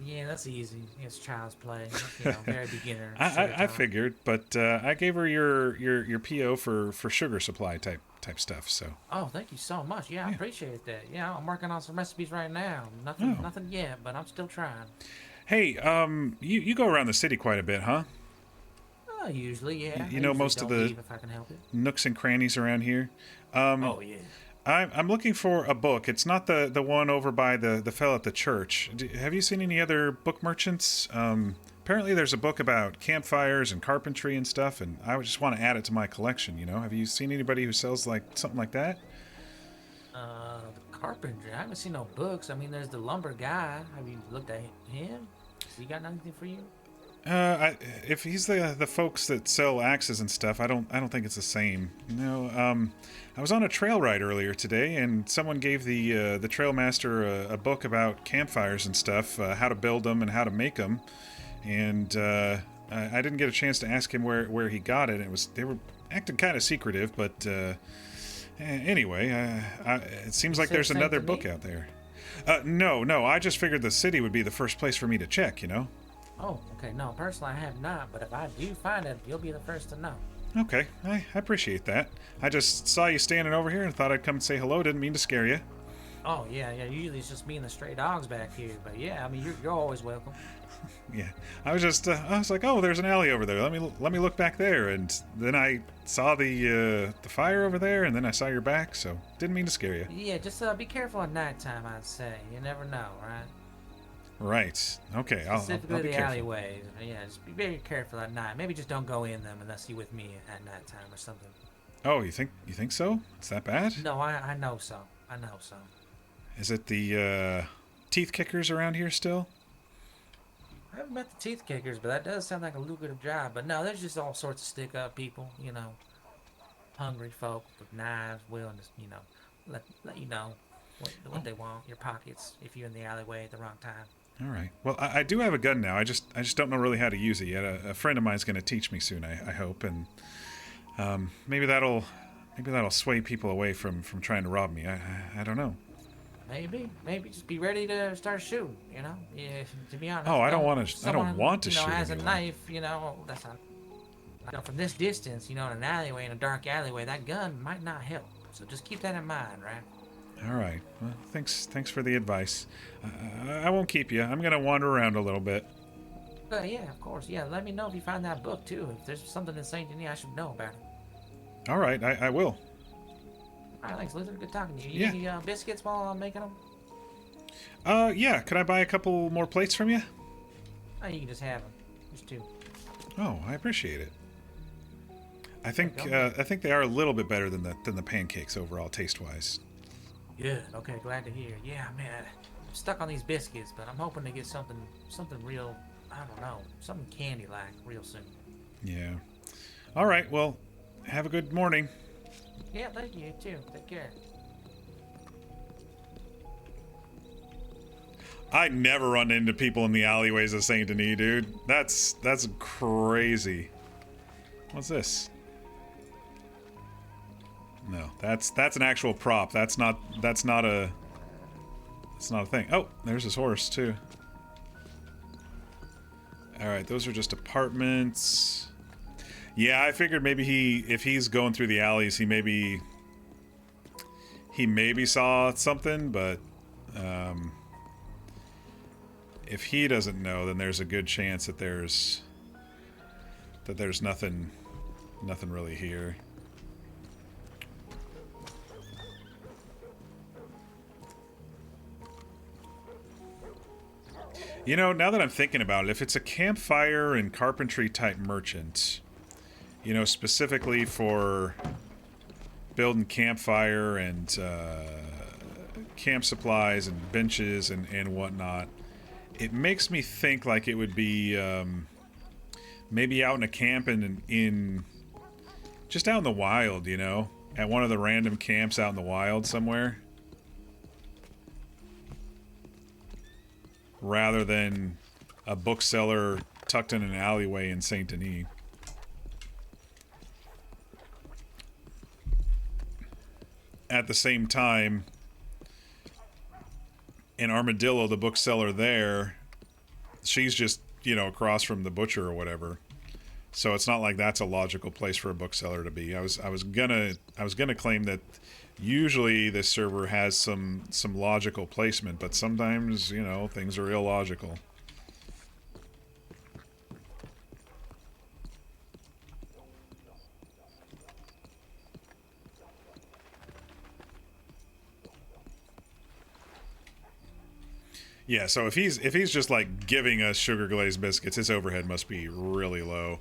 Yeah, that's easy. It's child's play. You know, very beginner. I figured, but I gave her your PO for sugar supply type stuff. So. Oh, thank you so much. Yeah, I appreciate that. Yeah, I'm working on some recipes right now. Nothing yet, but I'm still trying. Hey, you go around the city quite a bit, huh? Usually, yeah. You know most of the if I can help it. nooks and crannies around here. Oh yeah. I'm looking for a book. It's not the one over by the fellow at the church. Have you seen any other book merchants? Apparently there's a book about campfires and carpentry and stuff, and I just want to add it to my collection, you know? Have you seen anybody who sells like something like that? The carpentry. I haven't seen no books. I mean, there's the lumber guy. Have you looked at him? Has he got anything for you? If he's the folks that sell axes and stuff, I don't think it's the same. No, I was on a trail ride earlier today, and someone gave the trail master a book about campfires and stuff, how to build them and how to make them, and I didn't get a chance to ask him where he got it. They were acting kind of secretive, but anyway, it seems like there's another book out there. No, I just figured the city would be the first place for me to check, you know. Oh, okay. No, personally, I have not. But if I do find it, you'll be the first to know. Okay, I appreciate that. I just saw you standing over here and thought I'd come and say hello. Didn't mean to scare you. Oh, yeah. Usually it's just me and the stray dogs back here. But yeah, I mean, you're always welcome. Yeah, I was like, oh, there's an alley over there. Let me look back there. And then I saw the fire over there, and then I saw your back. So didn't mean to scare you. Yeah, just be careful at nighttime. I'd say you never know, right? Right. Okay. I'll be Specifically the careful. alleyways. Yeah, just be very careful at night. Maybe just don't go in them unless you're with me at nighttime or something. Oh, you think so? It's that bad? No, I know so. I know so. Is it the teeth kickers around here still? I haven't met the teeth kickers, but that does sound like a lucrative job. But no, there's just all sorts of stick-up people, you know, hungry folk with knives, willing to, you know, let you know what they want, your pockets, if you're in the alleyway at the wrong time. All right. Well, I do have a gun now. I just don't know really how to use it yet. A friend of mine's going to teach me soon. I hope, and maybe that'll sway people away from trying to rob me. I don't know. Maybe just be ready to start shooting. You know, yeah. To be honest. Oh, I don't want to. I don't want to shoot. You know, has a anyone. knife. You know, that's not. You know, from this distance, you know, in an alleyway, in a dark alleyway, that gun might not help. So just keep that in mind, right? All right. Well, thanks for the advice. I won't keep you. I'm gonna wander around a little bit. Yeah, of course. Yeah, let me know if you find that book too. If there's something in Saint Denis, I should know about it. All right. I will. All right, thanks, Luther. Good talking to you. Yeah. You need any biscuits while I'm making them? Yeah. Could I buy a couple more plates from you? Oh, you can just have them. There's 2. Oh, I appreciate it. I think they are a little bit better than the pancakes overall, taste-wise. Good. Okay, glad to hear. Yeah, man, I'm stuck on these biscuits, but I'm hoping to get something real. I don't know, something candy-like real soon. Yeah. All right. Well, have a good morning. Yeah, thank you too. Take care. I never run into people in the alleyways of Saint Denis, dude. That's crazy. What's this? No, that's an actual prop. That's not a thing. Oh, there's his horse too. All right, those are just apartments. Yeah, I figured maybe if he's going through the alleys, he maybe saw something, but if he doesn't know, then there's a good chance that there's nothing really here. You know, now that I'm thinking about it, if it's a campfire and carpentry type merchant, you know, specifically for building campfire and camp supplies and benches and whatnot, it makes me think like it would be maybe out in a camp in just out in the wild, you know, at one of the random camps out in the wild somewhere, rather than a bookseller tucked in an alleyway in Saint Denis. At the same time, in Armadillo, the bookseller there, she's just, you know, across from the butcher or whatever. So it's not like that's a logical place for a bookseller to be. I was gonna claim that usually this server has some logical placement, but sometimes, you know, things are illogical. Yeah, so if he's just like giving us sugar glazed biscuits, his overhead must be really low.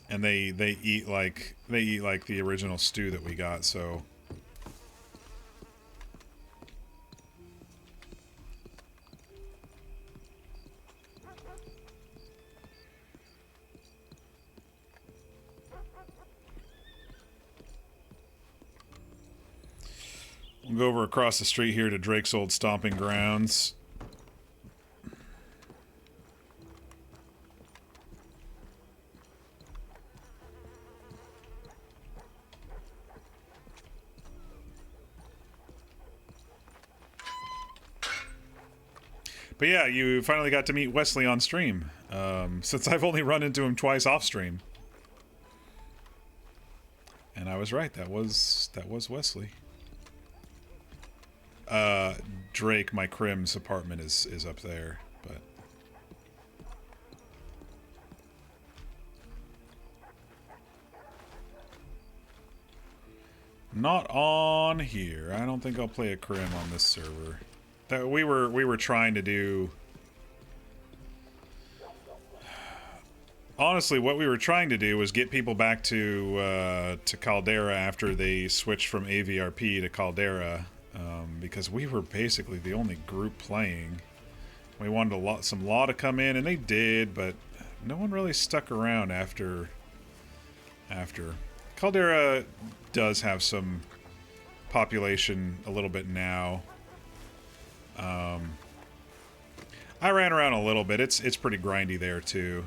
And they eat like the original stew that we got, so we'll go over across the street here to Drake's old stomping grounds. But yeah, you finally got to meet Wesley on stream, since I've only run into him twice off stream. And I was right, that was Wesley. Drake, my Crim's apartment is up there, but not on here. I don't think I'll play a Crim on this server. That we were trying to do. Honestly, what we were trying to do was get people back to Caldera after they switched from AVRP to Caldera, because we were basically the only group playing. We wanted some law to come in, and they did, but no one really stuck around after. Caldera does have some population a little bit now. I ran around a little bit. It's pretty grindy there too.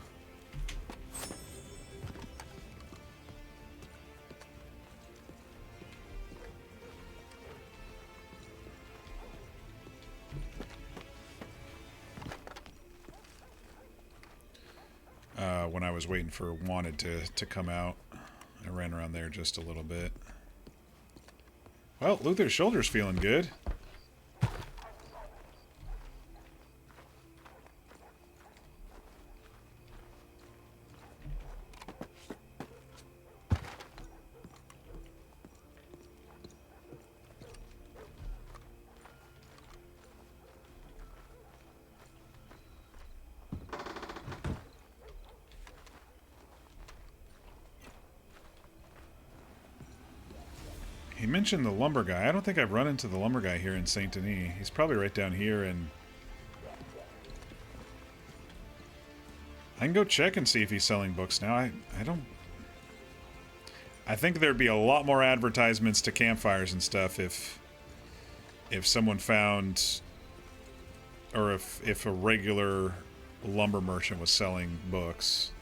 When I was waiting for Wanted to come out, I ran around there just a little bit. Well, Luther's shoulder's feeling good. You mentioned the lumber guy. I don't think I've run into the lumber guy here in Saint Denis. He's probably right down here, and I can go check and see if he's selling books now. I don't... I think there'd be a lot more advertisements to campfires and stuff if someone found, or if a regular lumber merchant was selling books.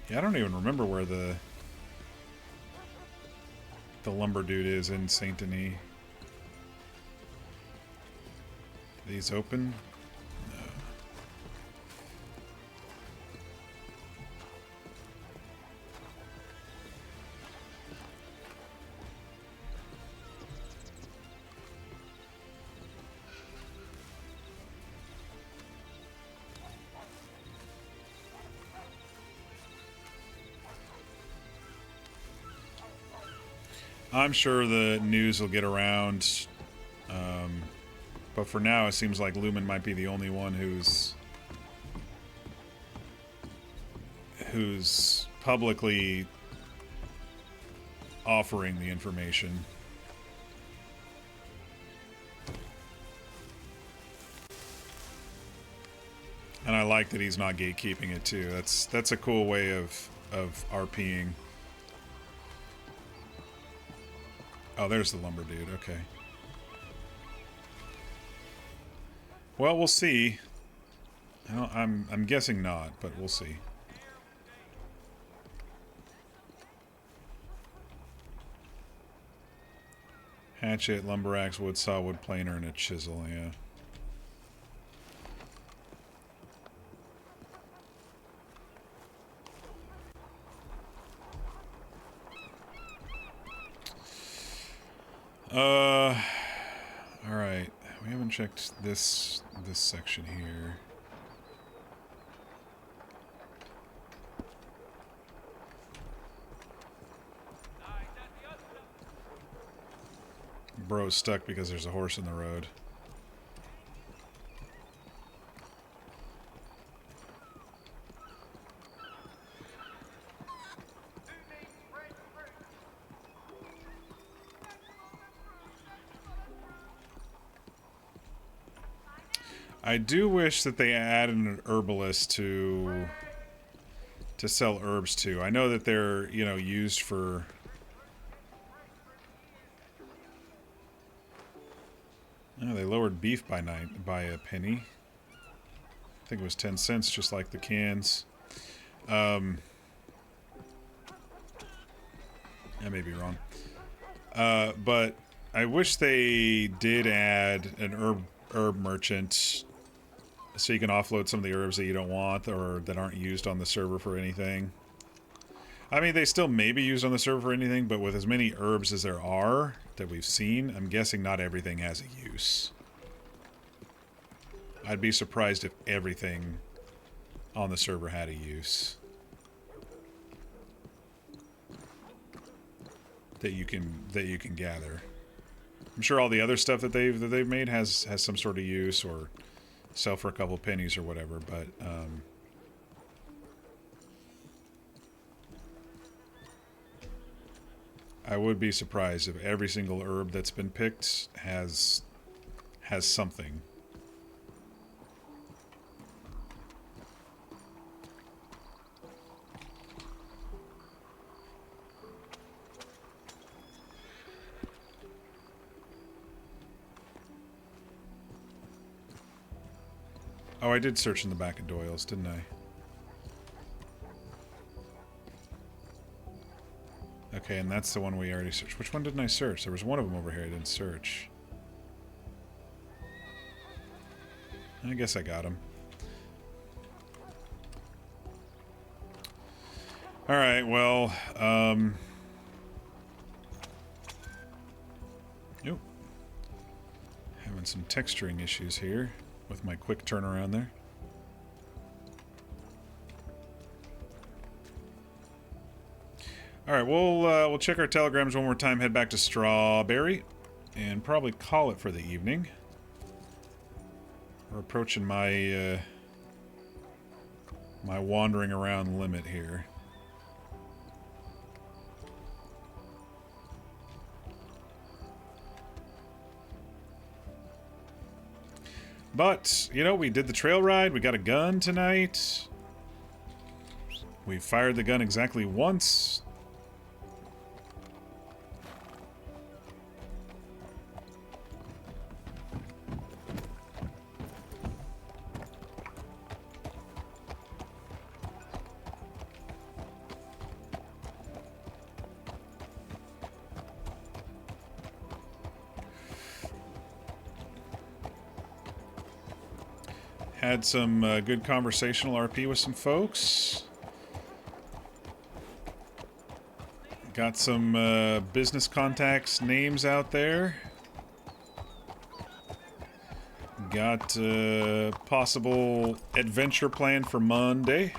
Yeah, I don't even remember where the lumber dude is in Saint Denis. Are these open? No. I'm sure the news will get around, but for now it seems like Lumen might be the only one who's publicly offering the information. And I like that he's not gatekeeping it too. That's a cool way of RPing. Oh, there's the lumber dude. Okay. Well, we'll see. I'm guessing not, but we'll see. Hatchet, lumber axe, wood saw, wood planer, and a chisel. Yeah. Alright. We haven't checked this section here. Bro's stuck because there's a horse in the road. I do wish that they added an herbalist to sell herbs to. I know that they're, you know, used for... Oh, they lowered beef by a penny. I think it was 10 cents, just like the cans. I may be wrong. But I wish they did add an herb merchant so you can offload some of the herbs that you don't want or that aren't used on the server for anything. I mean, they still may be used on the server for anything, but with as many herbs as there are that we've seen, I'm guessing not everything has a use. I'd be surprised if everything on the server had a use that you can gather. I'm sure all the other stuff that they've made has some sort of use or sell for a couple pennies or whatever, but I would be surprised if every single herb that's been picked has something. Oh, I did search in the back of Doyle's, didn't I? Okay, and that's the one we already searched. Which one didn't I search? There was one of them over here I didn't search. I guess I got him. Alright, well, Nope. Having some texturing issues here with my quick turnaround there. All right, we'll check our telegrams one more time, head back to Strawberry, and probably call it for the evening. We're approaching my my wandering around limit here. But, you know, we did the trail ride. We got a gun tonight. We fired the gun exactly once. Had some good conversational RP with some folks. Got some business contacts names out there. Got a possible adventure plan for Monday.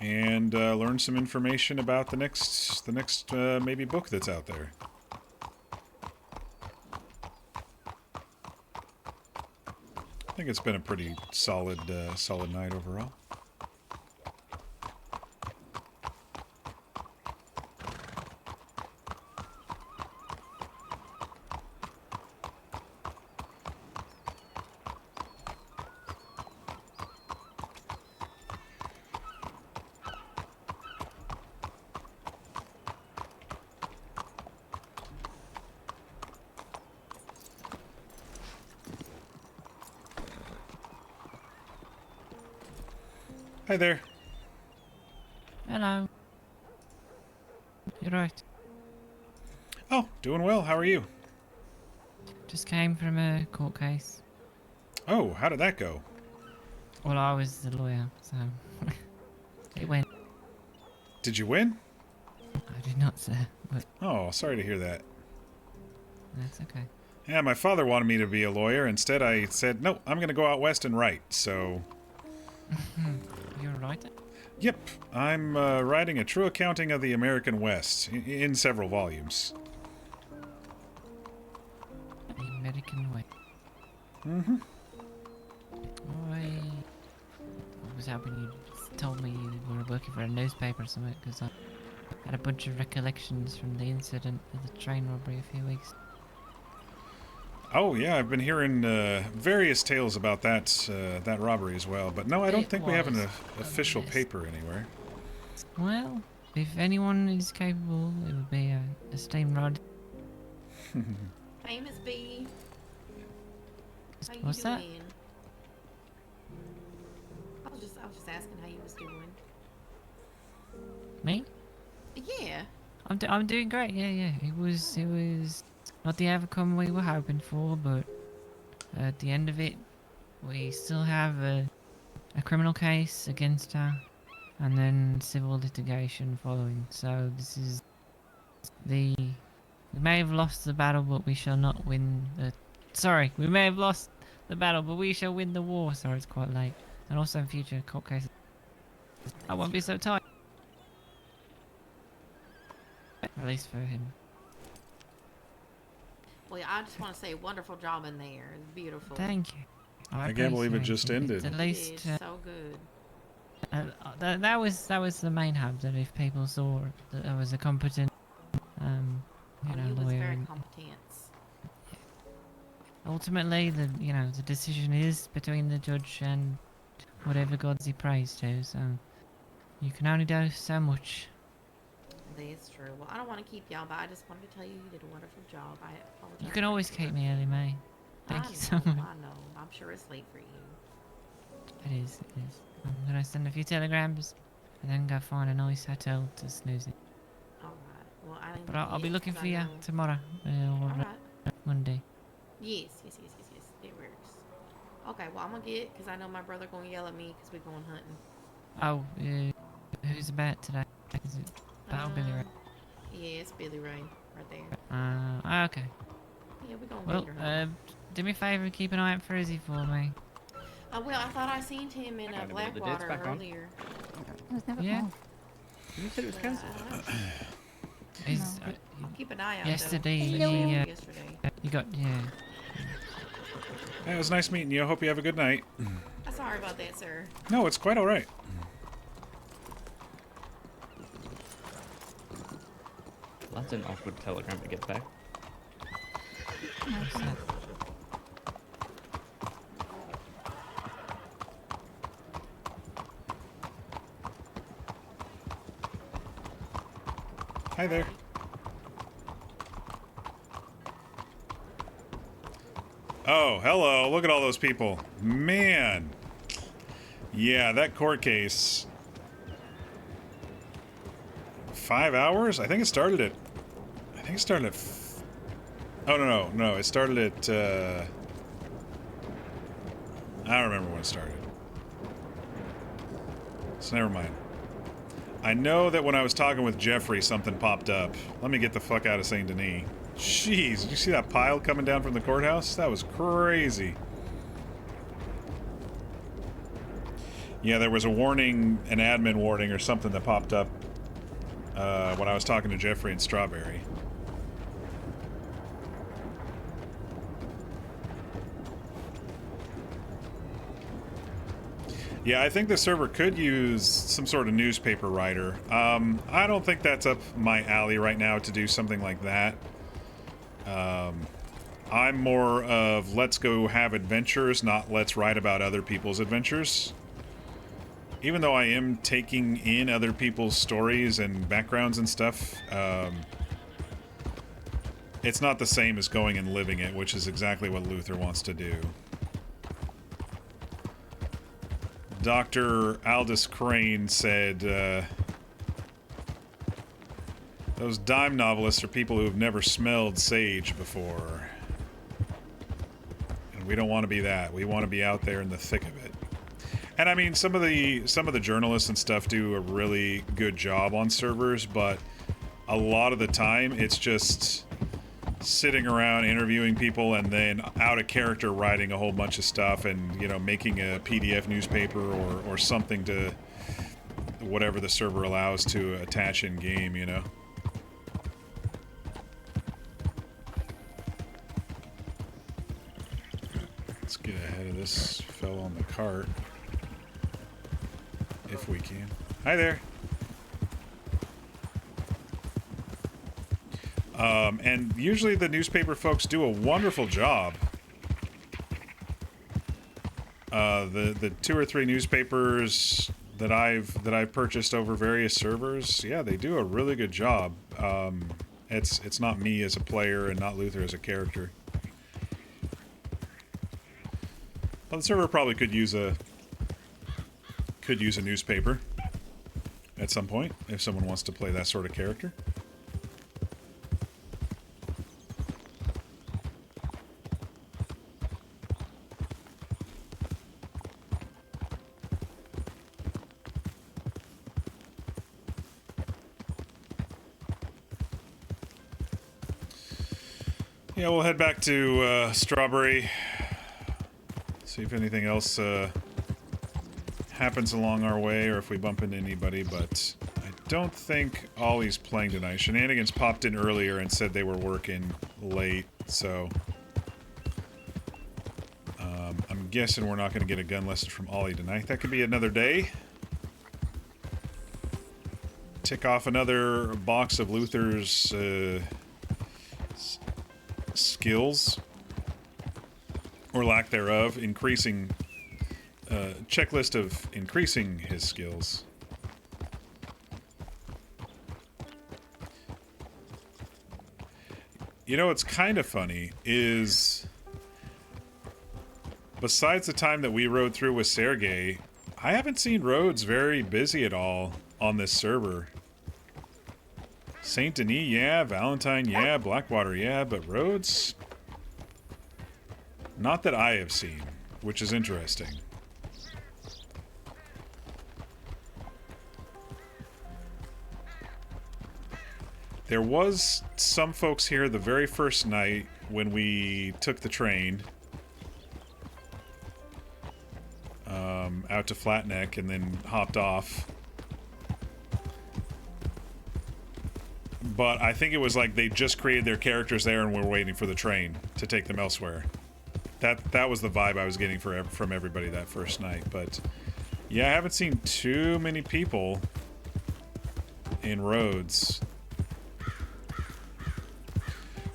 And learned some information about the next maybe book that's out there. I think it's been a pretty solid night overall. Hi there. Hello. You're right. Oh, doing well. How are you? Just came from a court case. Oh, how did that go? Well, I was the lawyer, so it went. Did you win? I did not, sir. But Oh, sorry to hear that. that's okay. Yeah, my father wanted me to be a lawyer. Instead, I said, no, I'm going to go out west and write, so... You're a writer? Yep, I'm writing a true accounting of the American West, in several volumes. The American way. Mm-hmm. I was hoping you told me you were working for a newspaper or something, because I had a bunch of recollections from the incident of the train robbery a few weeks. Oh, yeah, I've been hearing various tales about that robbery as well. But no, I don't think we have an official paper anywhere. Well, if anyone is capable, it would be a steam rod. Famous B. How you What's that? doing? I was just asking how you was doing. Me? Yeah. I'm doing great. Yeah. It was not the outcome we were hoping for, but at the end of it, we still have a criminal case against her, and then civil litigation following. So this is we may have lost the battle, but we shall not win the. Sorry, we may have lost the battle, but we shall win the war. Sorry, it's quite late, and also in future court cases, I won't be so tight. At least for him. Well, I just want to say, wonderful job in there. It's beautiful. Thank you. I can't believe it just ended. At least so good. that was the main hope, that if people saw that I was a competent, You was lawyer. very and competent. ultimately, the decision is between the judge and whatever gods he prays to. So you can only do so much. That's true. Well, I don't want to keep y'all, but I just wanted to tell you did a wonderful job. I apologize. You can always keep me early, May. Thank you so much. I know. I'm sure it's late for you. It is. I'm gonna send a few telegrams and then go find a nice hotel to snooze in. All right. Well, But I'll be looking for you know. tomorrow or Monday. Yes. It works. Okay. Well, I'm gonna get, because I know my brother gonna yell at me because we're going hunting. Oh, who's about today? Is it Battle Billy Ray? Yeah, it's Billy Ray right there. Okay. Yeah, we're gonna Well, get her. do me a favor and keep an eye out for Izzy for me. Well, I thought I seen him in Blackwater earlier. Yeah. You said it was canceled. I'll keep an eye out. Yesterday, yesterday. you got, Hey, it was nice meeting you. I hope you have a good night. I'm sorry about that, sir. No, it's quite all right. That's an awkward telegram to get back. Excellent. Hi there. Oh, hello. Look at all those people. Man. Yeah, that court case. 5 hours? I think it started at... Oh, no. It started at, I don't remember when it started. So never mind. I know that when I was talking with Jeffrey, something popped up. Let me get the fuck out of St. Denis. Jeez, did you see that pile coming down from the courthouse? That was crazy. Yeah, there was a warning, an admin warning or something that popped up when I was talking to Jeffrey and Strawberry. Yeah, I think the server could use some sort of newspaper writer. I don't think that's up my alley right now to do something like that. I'm more of let's go have adventures, not let's write about other people's adventures. Even though I am taking in other people's stories and backgrounds and stuff, it's not the same as going and living it, which is exactly what Luther wants to do. Dr. Aldous Crane said, those dime novelists are people who have never smelled sage before. And we don't want to be that. We want to be out there in the thick of it. And I mean, some of the journalists and stuff do a really good job on servers, but a lot of the time it's just sitting around interviewing people and then out of character writing a whole bunch of stuff and, you know, making a PDF newspaper or something to whatever the server allows to attach in game, you know. Let's get ahead of this fellow on the cart if we can. Hi there. And usually the newspaper folks do a wonderful job. The 2 or 3 newspapers that I've purchased over various servers, yeah, they do a really good job. It's not me as a player and not Luther as a character. But the server probably could use a newspaper at some point if someone wants to play that sort of character. Yeah, we'll head back to Strawberry. See if anything else happens along our way or if we bump into anybody, but I don't think Ollie's playing tonight. Shenanigans popped in earlier and said they were working late, so I'm guessing we're not going to get a gun lesson from Ollie tonight. That could be another day. Tick off another box of Luther's skills or lack thereof, increasing checklist of increasing his skills. You know what's kind of funny is besides the time that we rode through with Sergey, I haven't seen roads very busy at all on this server. Saint Denis, yeah. Valentine, yeah. Blackwater, yeah. But roads? Not that I have seen, which is interesting. There was some folks here the very first night when we took the train out to Flatneck and then hopped off. But I think it was like they just created their characters there and were waiting for the train to take them elsewhere. That was the vibe I was getting from everybody that first night. But yeah, I haven't seen too many people in Rhodes.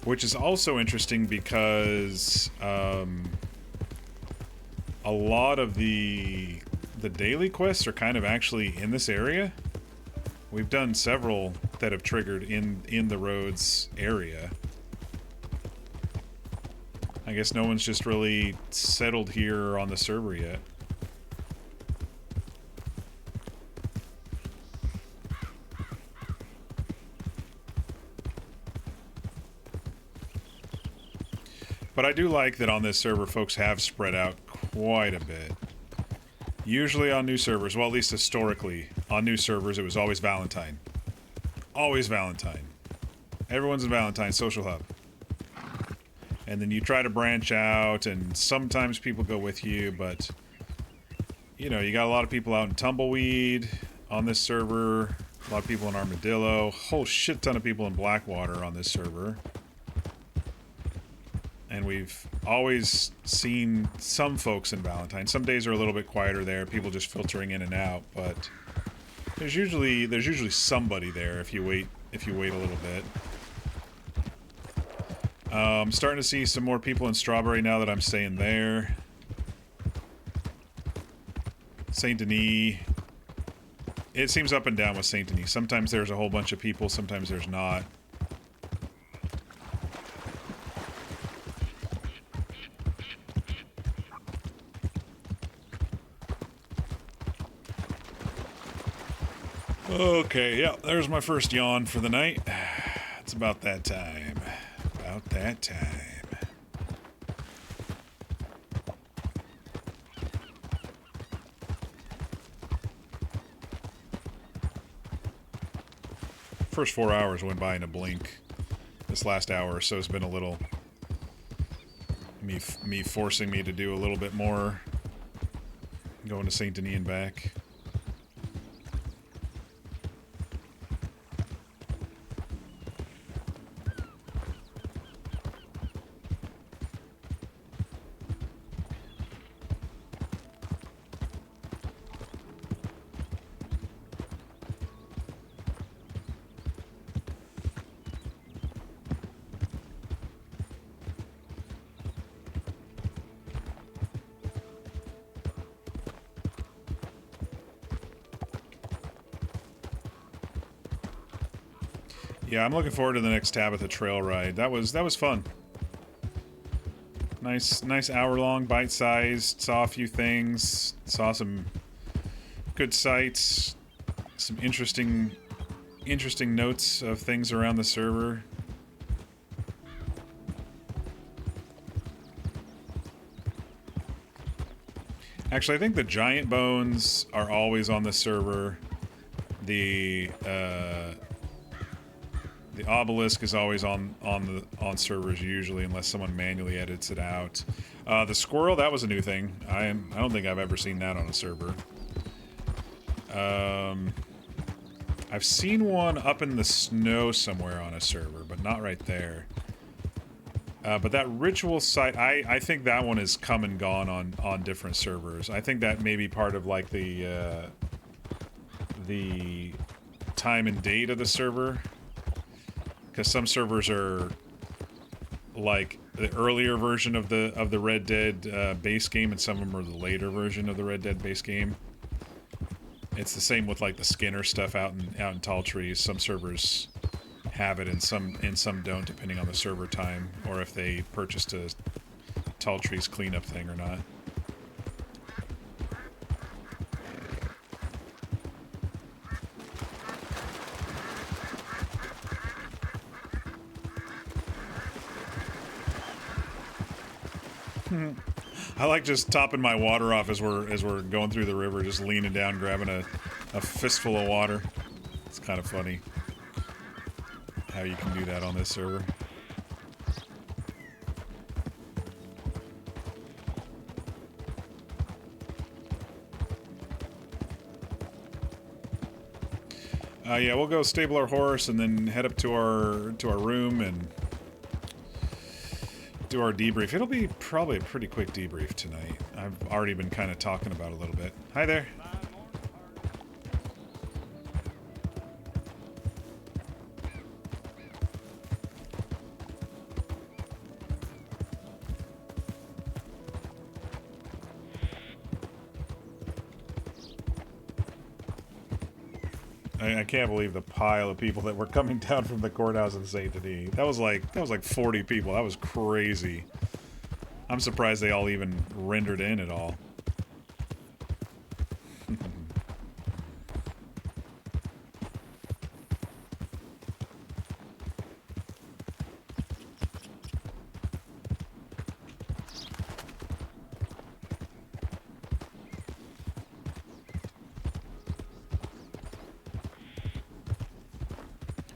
which is also interesting because a lot of the daily quests are kind of actually in this area. We've done several that have triggered in the roads area. I guess no one's just really settled here on the server yet. But I do like that on this server folks have spread out quite a bit. Usually on new servers, well at least historically, on new servers it was always Valentine. Always Valentine. Everyone's in Valentine, social hub. And then you try to branch out and sometimes people go with you, but you know, you got a lot of people out in Tumbleweed on this server, a lot of people in Armadillo, whole shit ton of people in Blackwater on this server. And we've always seen some folks in Valentine. Some days are a little bit quieter there, people just filtering in and out, but there's usually somebody there if you wait a little bit. I'm starting to see some more people in Strawberry now that I'm staying there. Saint Denis. It seems up and down with Saint Denis. Sometimes there's a whole bunch of people, sometimes there's not. Okay, yeah, there's my first yawn for the night. It's about that time. About that time. First 4 hours went by in a blink. This last hour or so has been a little... Me forcing me to do a little bit more. Going to Saint Denis and back. Yeah, I'm looking forward to the next Tabitha Trail ride. That was fun. Nice hour-long, bite-sized. Saw a few things. Saw some good sights. Some interesting notes of things around the server. Actually, I think the giant bones are always on the server. The obelisk is always on servers usually, unless someone manually edits it out. The squirrel, that was a new thing. I don't think I've ever seen that on a server. I've seen one up in the snow somewhere on a server, but not right there. But that ritual site, I think that one is come and gone on different servers. I think that may be part of like the time and date of the server. Because some servers are like the earlier version of the Red Dead base game, and some of them are the later version of the Red Dead base game. It's the same with like the Skinner stuff out in Tall Trees. Some servers have it, and some don't, depending on the server time or if they purchased a Tall Trees cleanup thing or not. I like just topping my water off as we're going through the river, just leaning down, grabbing a fistful of water. It's kind of funny how you can do that on this server. Yeah, we'll go stable our horse and then head up to our room and do our debrief. It'll be probably a pretty quick debrief tonight. I've already been kind of talking about it a little bit. Hi there. I can't believe the pile of people that were coming down from the courthouse in Saint Denis. That was like 40 people. That was crazy. I'm surprised they all even rendered in at all.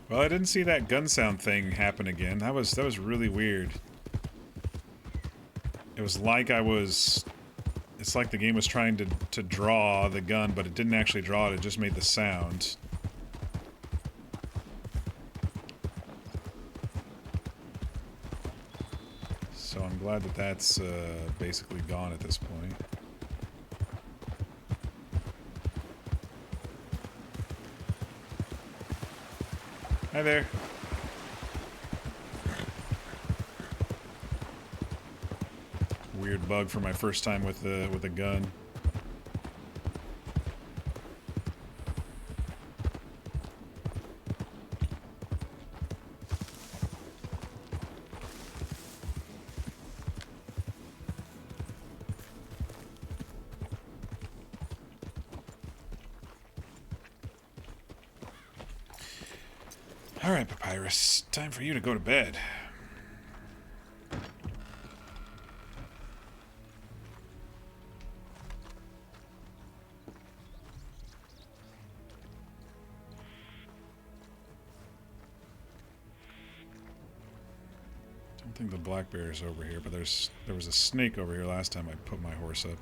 Well, I didn't see that gun sound thing happen again. That was really weird. It was like it's like the game was trying to draw the gun, but it didn't actually draw it, it just made the sound. So I'm glad that that's basically gone at this point. Hi there. Weird bug for my first time with a gun. All right, Papyrus, time for you to go to bed. I don't think the black bear is over here, but there was a snake over here last time I put my horse up.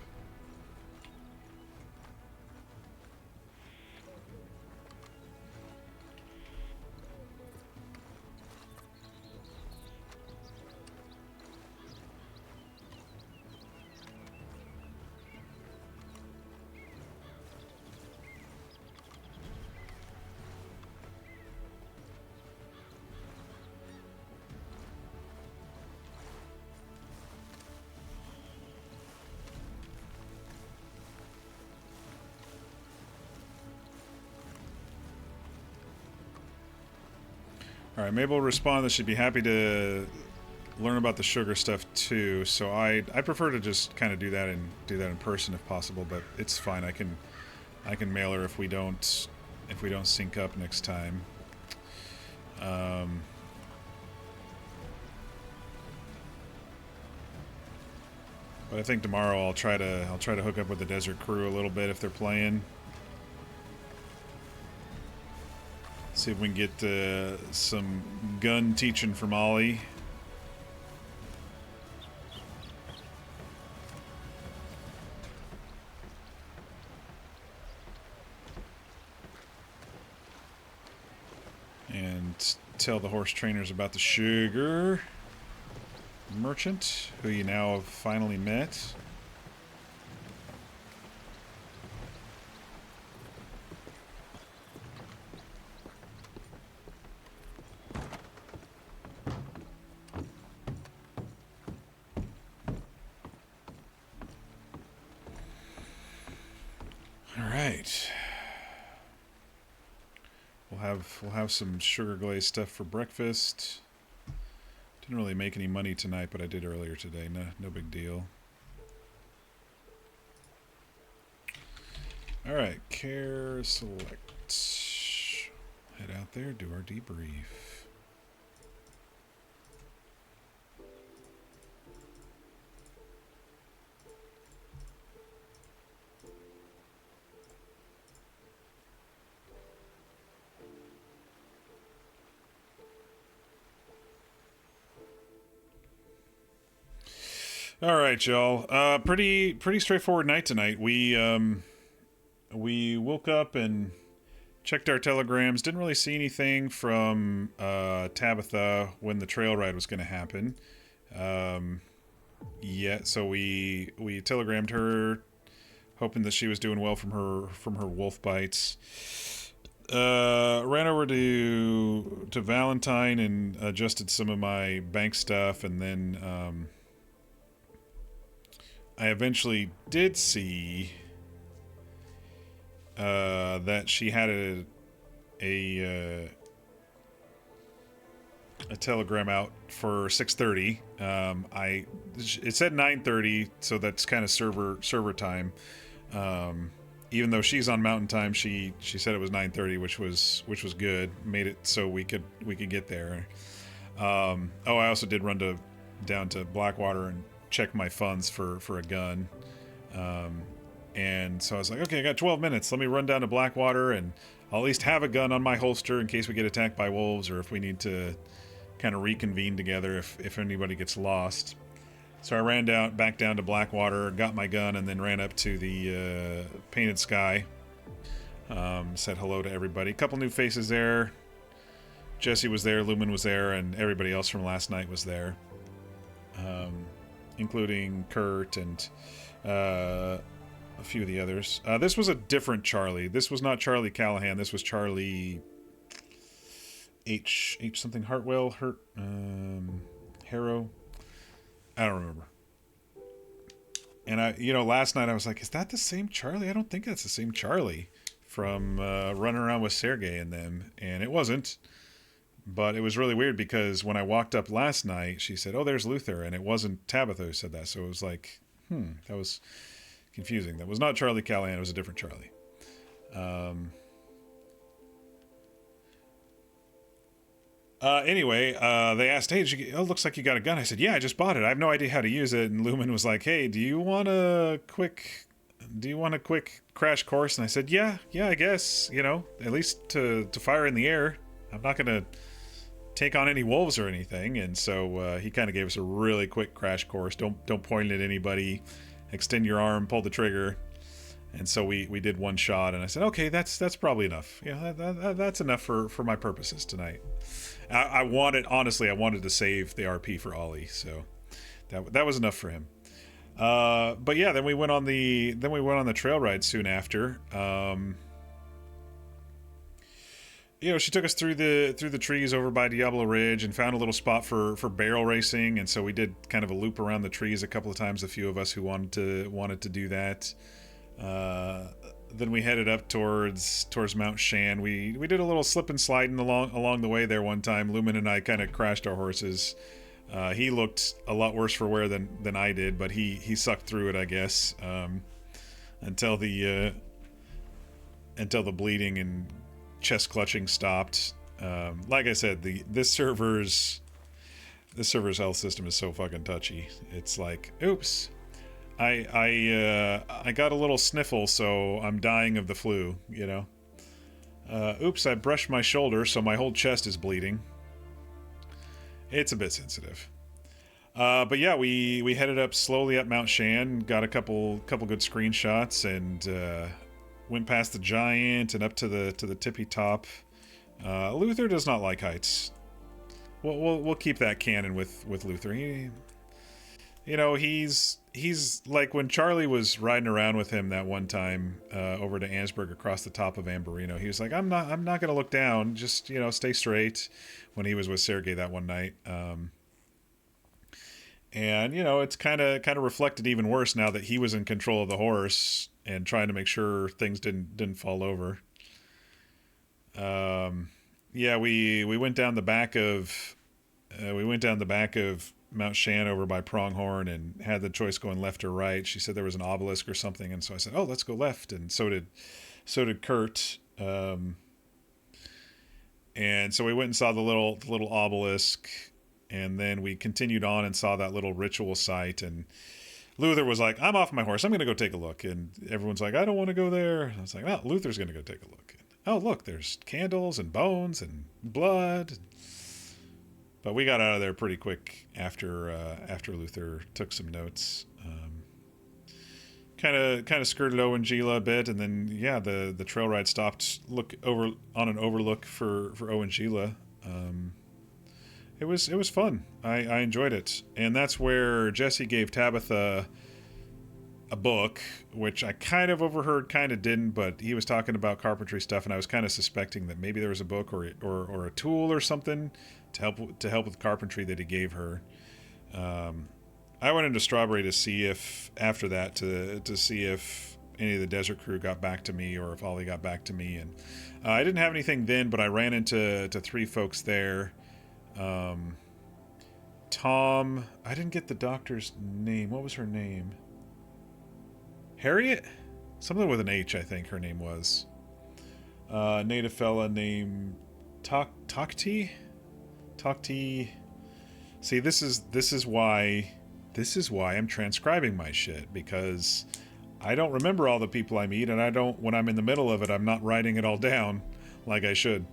Alright, Mabel responded that she'd be happy to learn about the sugar stuff too, so I prefer to just kind of do that in person if possible, but it's fine. I can mail her if we don't sync up next time. But I think tomorrow I'll try to hook up with the Desert Crew a little bit if they're playing. See if we can get some gun teaching from Ollie. And tell the horse trainers about the sugar merchant, who you now have finally met. Alright. We'll have some sugar glazed stuff for breakfast. Didn't really make any money tonight, but I did earlier today. No big deal. Alright, care select. Head out there, do our debrief. All right, y'all. Pretty straightforward night tonight. We woke up and checked our telegrams. Didn't really see anything from Tabitha when the trail ride was going to happen. So we telegrammed her, hoping that she was doing well from her wolf bites. Ran over to Valentine and adjusted some of my bank stuff, and then I eventually did see that she had a telegram out for 6:30. It said 9:30, so that's kind of server time. Even though she's on Mountain Time, she said it was 9:30, which was good. Made it so we could get there. I also did run down to Blackwater and check my funds for a gun. And so I was like, okay, I got 12 minutes. Let me run down to Blackwater, and I'll at least have a gun on my holster in case we get attacked by wolves, or if we need to kind of reconvene together if anybody gets lost. So I ran back down to Blackwater, got my gun, and then ran up to the Painted Sky. Said hello to everybody. A couple new faces there. Jesse was there, Lumen was there, and everybody else from last night was there. Including Kurt and a few of the others. This was a different Charlie. This was not Charlie Callahan. This was Charlie H something Hartwell, Harrow. I don't remember. And last night I was like, is that the same Charlie? I don't think that's the same Charlie from running around with Sergey and them. And it wasn't. But it was really weird because when I walked up last night, she said, oh, there's Luther. And it wasn't Tabitha who said that. So it was like, that was confusing. That was not Charlie Callahan. It was a different Charlie. Anyway, they asked, hey, looks like you got a gun. I said, yeah, I just bought it. I have no idea how to use it. And Lumen was like, hey, do you want a quick crash course? And I said, yeah, I guess, at least to fire in the air. I'm not going to take on any wolves or anything. And so he kind of gave us a really quick crash course. Don't point it at anybody. Extend your arm, pull the trigger. And so we did one shot, and I said, okay, that's probably enough. Yeah, that's enough for my purposes tonight. I wanted to save the RP for Ollie, so that was enough for him. But yeah, then we went on the trail ride soon after. She took us through the trees over by Diablo Ridge and found a little spot for barrel racing, and so we did kind of a loop around the trees a couple of times. A few of us who wanted to do that. Then we headed up towards Mount Shan. We did a little slip and sliding along the way there one time. Lumen and I kind of crashed our horses. He looked a lot worse for wear than I did, but he sucked through it, I guess, until the bleeding and chest clutching stopped. Like I said, this server's health system is so fucking touchy. It's like, oops, I got a little sniffle, so I'm dying of the flu, Oops, I brushed my shoulder, so my whole chest is bleeding. It's a bit sensitive. But yeah, we headed up slowly up Mount Shan, got a couple good screenshots, and went past the giant and up to the tippy top. Luther does not like heights. We'll keep that canon with Luther. He's like when Charlie was riding around with him that one time over to Ansburg across the top of Amberino. He was like, I'm not gonna look down, just stay straight. When he was with Sergey that one night, and it's kind of reflected even worse now that he was in control of the horse and trying to make sure things didn't fall over. Yeah, we went down the back of Mount Shan over by Pronghorn and had the choice going left or right. She said there was an obelisk or something, and so I said, oh, let's go left, and so did Kurt. And so we went and saw the little obelisk, and then we continued on and saw that little ritual site, and Luther was like, I'm off my horse, I'm going to go take a look. And everyone's like, I don't want to go there. And I was like, well, Luther's going to go take a look. Oh, look, there's candles and bones and blood. But we got out of there pretty quick after Luther took some notes. Kind of skirted Owengila a bit, and then yeah, the trail ride stopped. Look over on an overlook for Owengila. It was fun. I enjoyed it, and that's where Jesse gave Tabitha a book, which I kind of overheard, kind of didn't. But he was talking about carpentry stuff, and I was kind of suspecting that maybe there was a book or a tool or something to help with carpentry that he gave her. I went into Strawberry to see if after that to see if any of the desert crew got back to me or if Ollie got back to me. And I didn't have anything then, but I ran into 3 folks there. Tom, I didn't get the doctor's name. What was her name? Harriet? Something with an H, I think her name was. Native fella named Takti? Takti. See, this is why I'm transcribing my shit, because I don't remember all the people I meet, and when I'm in the middle of it, I'm not writing it all down like I should.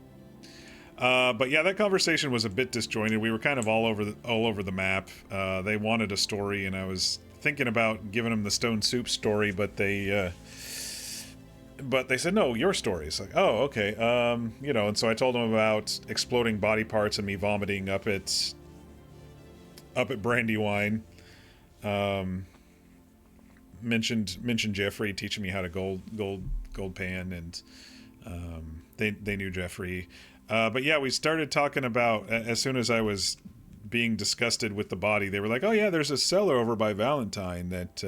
But yeah, that conversation was a bit disjointed. We were kind of all over the map. They wanted a story, and I was thinking about giving them the Stone Soup story, but they said, no, your story. It's like, oh, okay. And so I told them about exploding body parts and me vomiting up at Brandywine. Mentioned Jeffrey teaching me how to gold pan, and they knew Jeffrey. But yeah, we started talking about, as soon as I was being disgusted with the body, they were like, oh yeah, there's a cellar over by Valentine that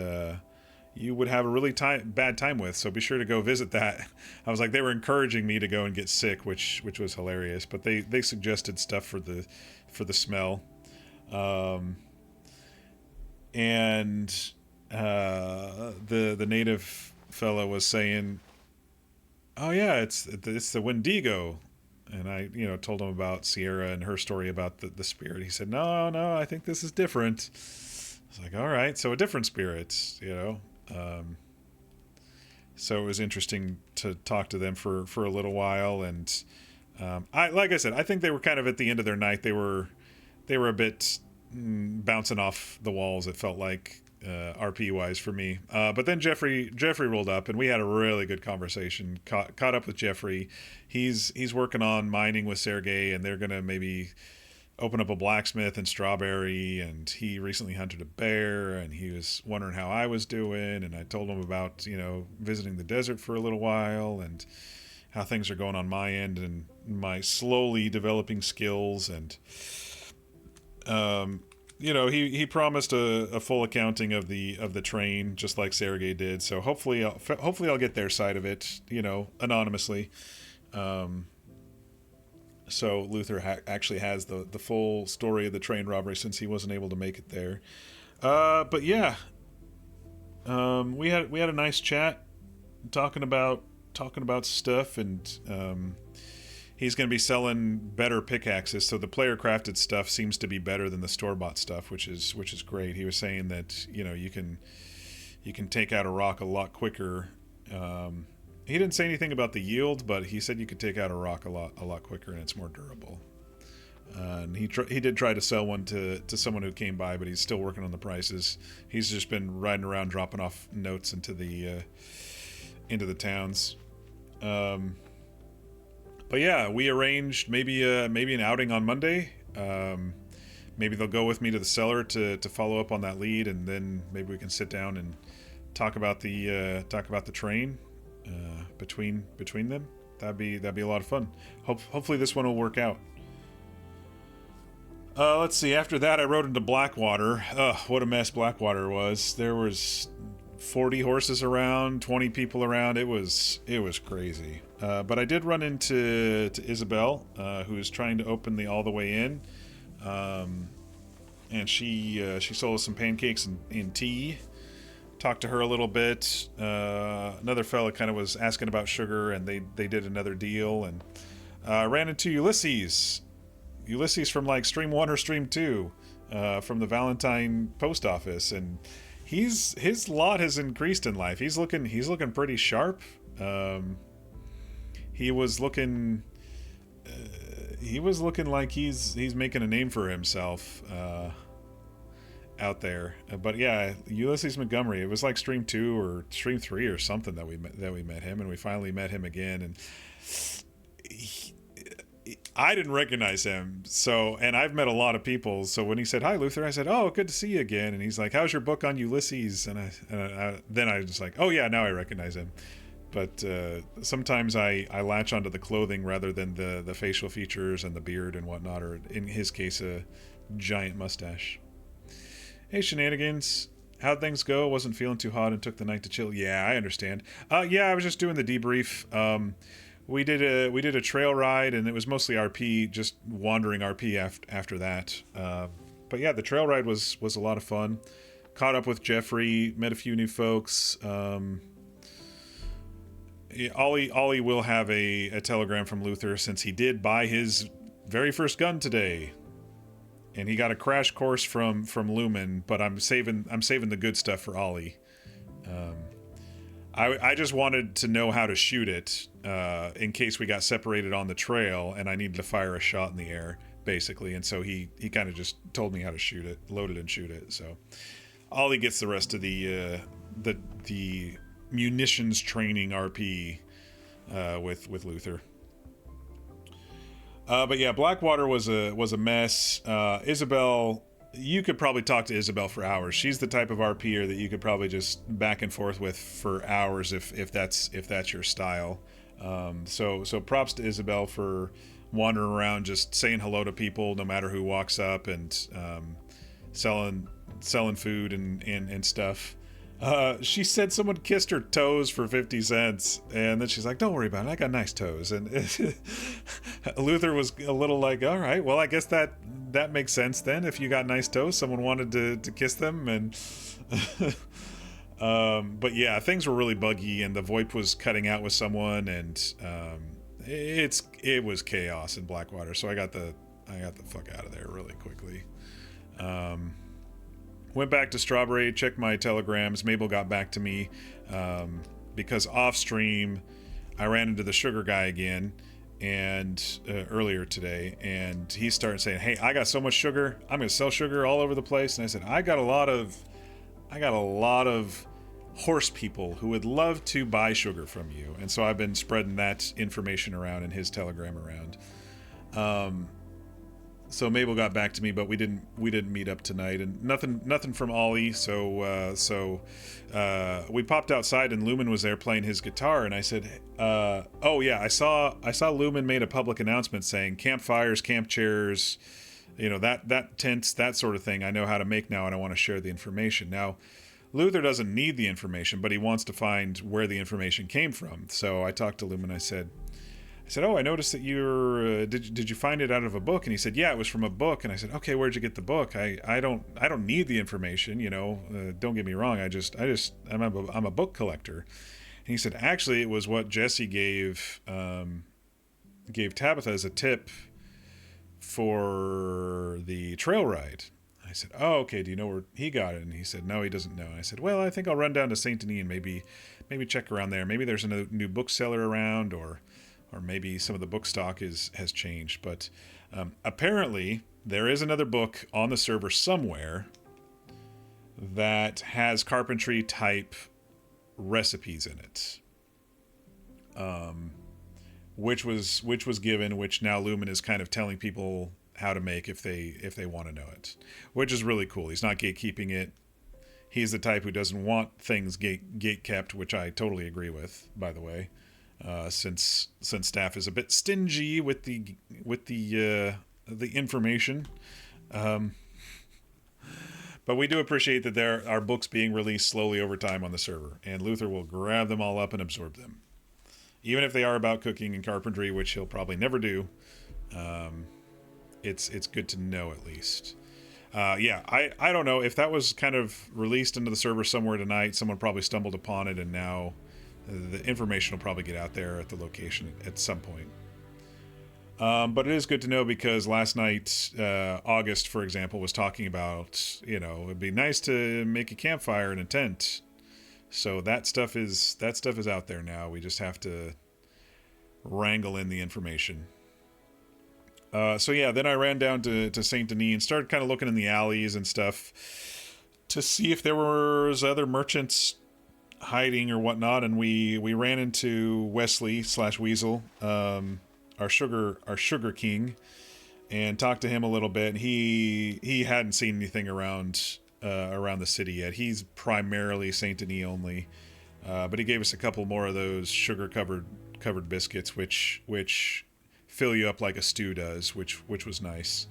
you would have a really bad time with, so be sure to go visit that. I was like, they were encouraging me to go and get sick, which was hilarious, but they suggested stuff for the smell. And the native fella was saying, oh yeah, it's the Wendigo. And I, told him about Sierra and her story about the spirit. He said, no, I think this is different. I was like, all right, so a different spirit, so it was interesting to talk to them for a little while. And like I said, I think they were kind of at the end of their night. They were a bit bouncing off the walls, it felt like, RP wise for me. But then Jeffrey rolled up, and we had a really good conversation. Caught up with Jeffrey. He's working on mining with Sergey, and they're gonna maybe open up a blacksmith in Strawberry. And he recently hunted a bear, and he was wondering how I was doing. And I told him about visiting the desert for a little while and how things are going on my end and my slowly developing skills. And he promised a full accounting of the train, just like Sergey did. So hopefully I'll get their side of it, anonymously. So Luther actually has the full story of the train robbery, since he wasn't able to make it there. But yeah, we had a nice chat, talking about stuff, and he's going to be selling better pickaxes, so the player crafted stuff seems to be better than the store-bought stuff, which is great. He was saying that you can take out a rock a lot quicker. He didn't say anything about the yield, but he said you could take out a rock a lot quicker, and it's more durable. And he did try to sell one to someone who came by, but he's still working on the prices. He's just been riding around dropping off notes into the towns. But yeah, we arranged maybe an outing on Monday. Maybe they'll go with me to the cellar to follow up on that lead, and then maybe we can sit down and talk about the train between them. That'd be a lot of fun. Hopefully this one will work out. Let's see. After that, I rode into Blackwater. What a mess Blackwater was. There was 40 horses around, 20 people around. It was crazy. But I did run into Isabel, who's trying to open the All the Way In, and she sold us some pancakes and tea. Talked to her a little bit. Another fella kind of was asking about sugar, and they did another deal. And ran into Ulysses from like Stream 1 or Stream 2, from the Valentine post office, and his lot has increased in life. He's looking pretty sharp. He was looking like he's making a name for himself out there. But yeah, Ulysses Montgomery. It was like Stream 2 or Stream 3 or something that we met him, and we finally met him again. And I didn't recognize him. And I've met a lot of people. So when he said, "Hi, Luther," I said, "Oh, good to see you again." And he's like, "How's your book on Ulysses?" And then I was just like, "Oh yeah, now I recognize him." But sometimes I latch onto the clothing rather than the facial features and the beard and whatnot, or in his case, a giant mustache. Hey, Shenanigans. How'd things go? Wasn't feeling too hot and took the night to chill. Yeah, I understand. Yeah, I was just doing the debrief. We did a trail ride, and it was mostly RP, just wandering RP after that. But yeah, the trail ride was a lot of fun. Caught up with Jeffrey, met a few new folks. Ollie will have a telegram from Luther, since he did buy his very first gun today. And he got a crash course from Lumen, but I'm saving the good stuff for Ollie. I just wanted to know how to shoot it in case we got separated on the trail and I needed to fire a shot in the air, basically. And so he kind of just told me how to shoot it, load it and shoot it. So Ollie gets the rest of the munitions training RP with Luther. But yeah, Blackwater was a mess. Isabel, you could probably talk to Isabel for hours. She's the type of RPer that you could probably just back and forth with for hours if that's your style. So props to Isabel for wandering around just saying hello to people no matter who walks up, and selling food and stuff. She said someone kissed her toes for 50 cents, and then she's like, don't worry about it, I got nice toes. And Luther was a little like, all right, well, I guess that makes sense then. If you got nice toes, someone wanted to kiss them. And but yeah, things were really buggy, and the VoIP was cutting out with someone, and it was chaos in Blackwater. So I got the fuck out of there really quickly. Went back to Strawberry, checked my telegrams. Mabel got back to me because off stream I ran into the sugar guy again, and earlier today, and he started saying, hey, I got so much sugar, I'm gonna sell sugar all over the place. And I said, I got a lot of horse people who would love to buy sugar from you. And so I've been spreading that information around in his telegram around. So Mabel got back to me, but we didn't meet up tonight, and nothing from Ollie. So we popped outside, and Lumen was there playing his guitar, and I said, oh yeah, I saw Lumen made a public announcement saying campfires, camp chairs, that tents, that sort of thing. I know how to make now, and I want to share the information. Now, Luther doesn't need the information, but he wants to find where the information came from. So I talked to Lumen. I said, oh, I noticed that you're. Did you find it out of a book? And he said, yeah, it was from a book. And I said, okay, where'd you get the book? I don't need the information. Don't get me wrong. I'm a book collector. And he said, actually, it was what Jesse gave Tabitha as a tip for the trail ride. I said, oh, okay. Do you know where he got it? And he said, no, he doesn't know. And I said, well, I think I'll run down to Saint Denis and maybe check around there. Maybe there's a new bookseller around, or maybe some of the book stock has changed. But apparently there is another book on the server somewhere that has carpentry type recipes in it, which was given, which now Lumen is kind of telling people how to make if they want to know it, which is really cool. He's not gatekeeping it. He's the type who doesn't want things gate kept, which I totally agree with, by the way. Since staff is a bit stingy with the information, but we do appreciate that there are books being released slowly over time on the server, and Luther will grab them all up and absorb them, even if they are about cooking and carpentry, which he'll probably never do. It's good to know at least. Yeah, I don't know if that was kind of released into the server somewhere tonight. Someone probably stumbled upon it, and now the information will probably get out there at the location at some point. But it is good to know, because last night, August, for example, was talking about, it'd be nice to make a campfire in a tent. So that stuff is out there now. We just have to wrangle in the information. So yeah, then I ran down to Saint Denis and started kind of looking in the alleys and stuff to see if there was other merchants hiding or whatnot, and we ran into Wesley / Weasel, our sugar king, and talked to him a little bit. He hadn't seen anything around the city yet. He's primarily Saint Denis only, but he gave us a couple more of those sugar covered biscuits, which fill you up like a stew does, which was nice.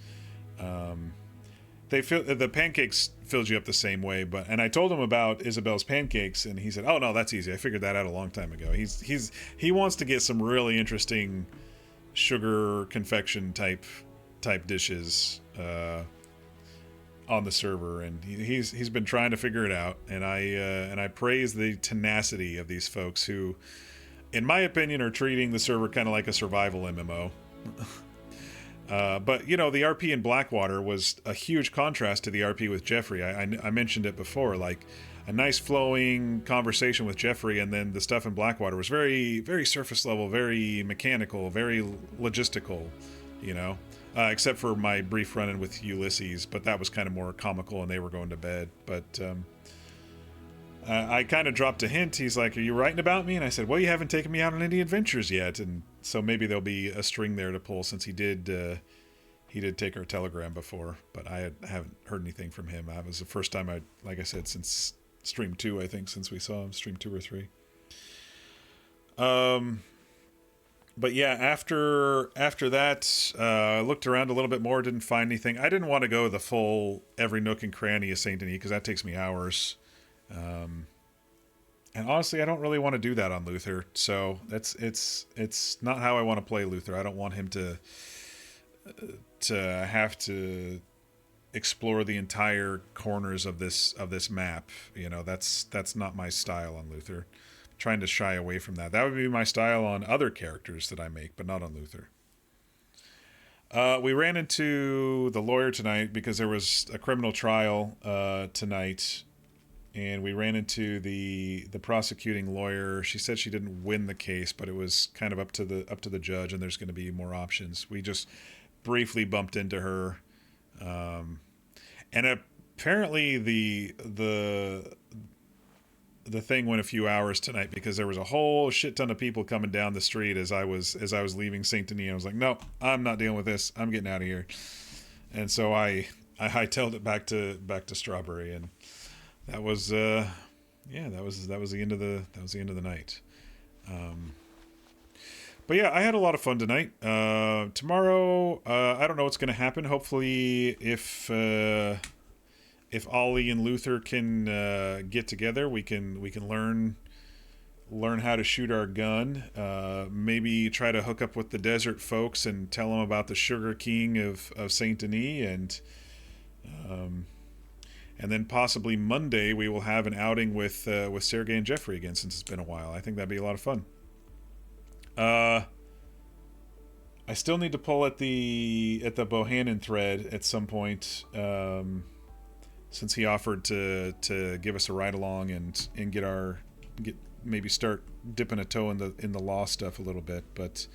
they feel the pancakes filled you up the same way, and I told him about Isabel's pancakes, and he said, "Oh no, that's easy. I figured that out a long time ago." He wants to get some really interesting sugar confection type dishes on the server, and he's been trying to figure it out, and I praise the tenacity of these folks who, in my opinion, are treating the server kind of like a survival MMO. But you know, the RP in Blackwater was a huge contrast to the RP with Jeffrey. I mentioned it before, like a nice flowing conversation with Jeffrey, and then the stuff in Blackwater was very, very surface level, very mechanical, very logistical, you know, except for my brief run-in with Ulysses, but that was kind of more comical and they were going to bed. But I kind of dropped a hint. He's like, "Are you writing about me?" And I said, "Well, you haven't taken me out on any adventures yet." And so maybe there'll be a string there to pull, since he did take our telegram before, but I haven't heard anything from him. That was the first time like I said, since stream 2, I think, since we saw him, stream 2 or 3. But yeah, after that, I looked around a little bit more, didn't find anything. I didn't want to go the full every nook and cranny of Saint Denis, because that takes me hours. And honestly, I don't really want to do that on Luther. So it's not how I want to play Luther. I don't want him to have to explore the entire corners of this map. You know, that's not my style on Luther. I'm trying to shy away from that. That would be my style on other characters that I make, but not on Luther. We ran into the lawyer tonight because there was a criminal trial tonight. And we ran into the prosecuting lawyer. She said she didn't win the case, but it was kind of up to the judge, and there's going to be more options. We just briefly bumped into her, and apparently the thing went a few hours tonight, because there was a whole shit ton of people coming down the street as I was leaving Saint Denis. I was like, "No, I'm not dealing with this. I'm getting out of here." And so I hightailed it back to Strawberry, and that was that was the end of the night. But yeah, I had a lot of fun tonight. Tomorrow, I don't know what's going to happen. Hopefully, if Ollie and Luther can get together, we can learn how to shoot our gun. Maybe try to hook up with the desert folks and tell them about the Sugar King of Saint Denis, and then possibly Monday we will have an outing with Sergey and Jeffrey again, since it's been a while. I think that'd be a lot of fun. I still need to pull at the Bohannon thread at some point, since he offered to give us a ride along and maybe start dipping a toe in the law stuff a little bit, but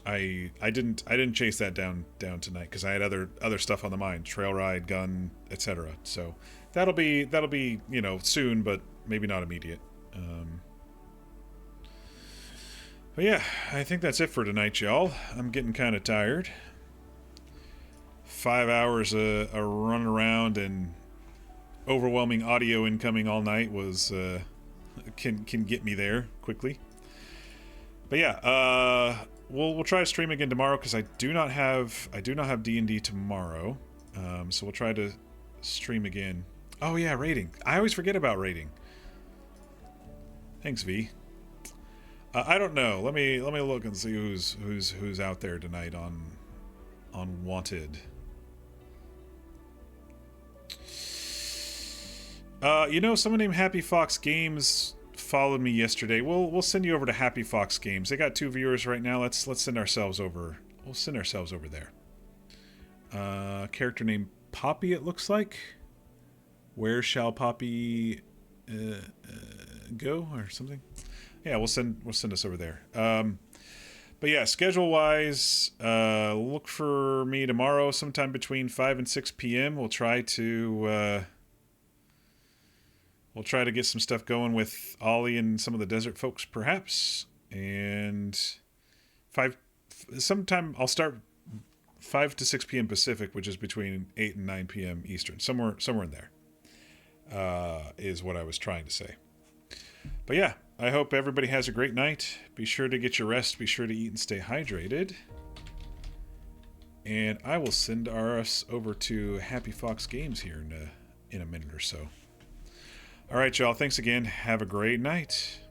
I didn't chase that down tonight, because I had other stuff on the mind, trail ride, gun, etc. So that'll be soon, but maybe not immediate. But yeah, I think that's it for tonight, y'all. I'm getting kind of tired. 5 hours a run around and overwhelming audio incoming all night was can get me there quickly. But yeah, we'll try to stream again tomorrow, because I do not have D&D tomorrow. So we'll try to stream again. Oh yeah, rating. I always forget about rating. Thanks, V. I don't know. Let me look and see who's out there tonight on Wanted. Someone named Happy Fox Games followed me yesterday. We'll send you over to Happy Fox Games. They got 2 viewers right now. Let's send ourselves over. We'll send ourselves over there. Character named Poppy, it looks like. Where shall Poppy go, or something? Yeah, we'll send us over there. But yeah, schedule wise, look for me tomorrow sometime between 5 and 6 p.m. We'll try to get some stuff going with Ollie and some of the desert folks, perhaps. And sometime I'll start 5 to 6 p.m. Pacific, which is between 8 and 9 p.m. Eastern. Somewhere in there is what I was trying to say. But yeah, I hope everybody has a great night. Be sure to get your rest. Be sure to eat and stay hydrated. And I will send us over to Happy Fox Games here in a minute or so. All right, y'all. Thanks again. Have a great night.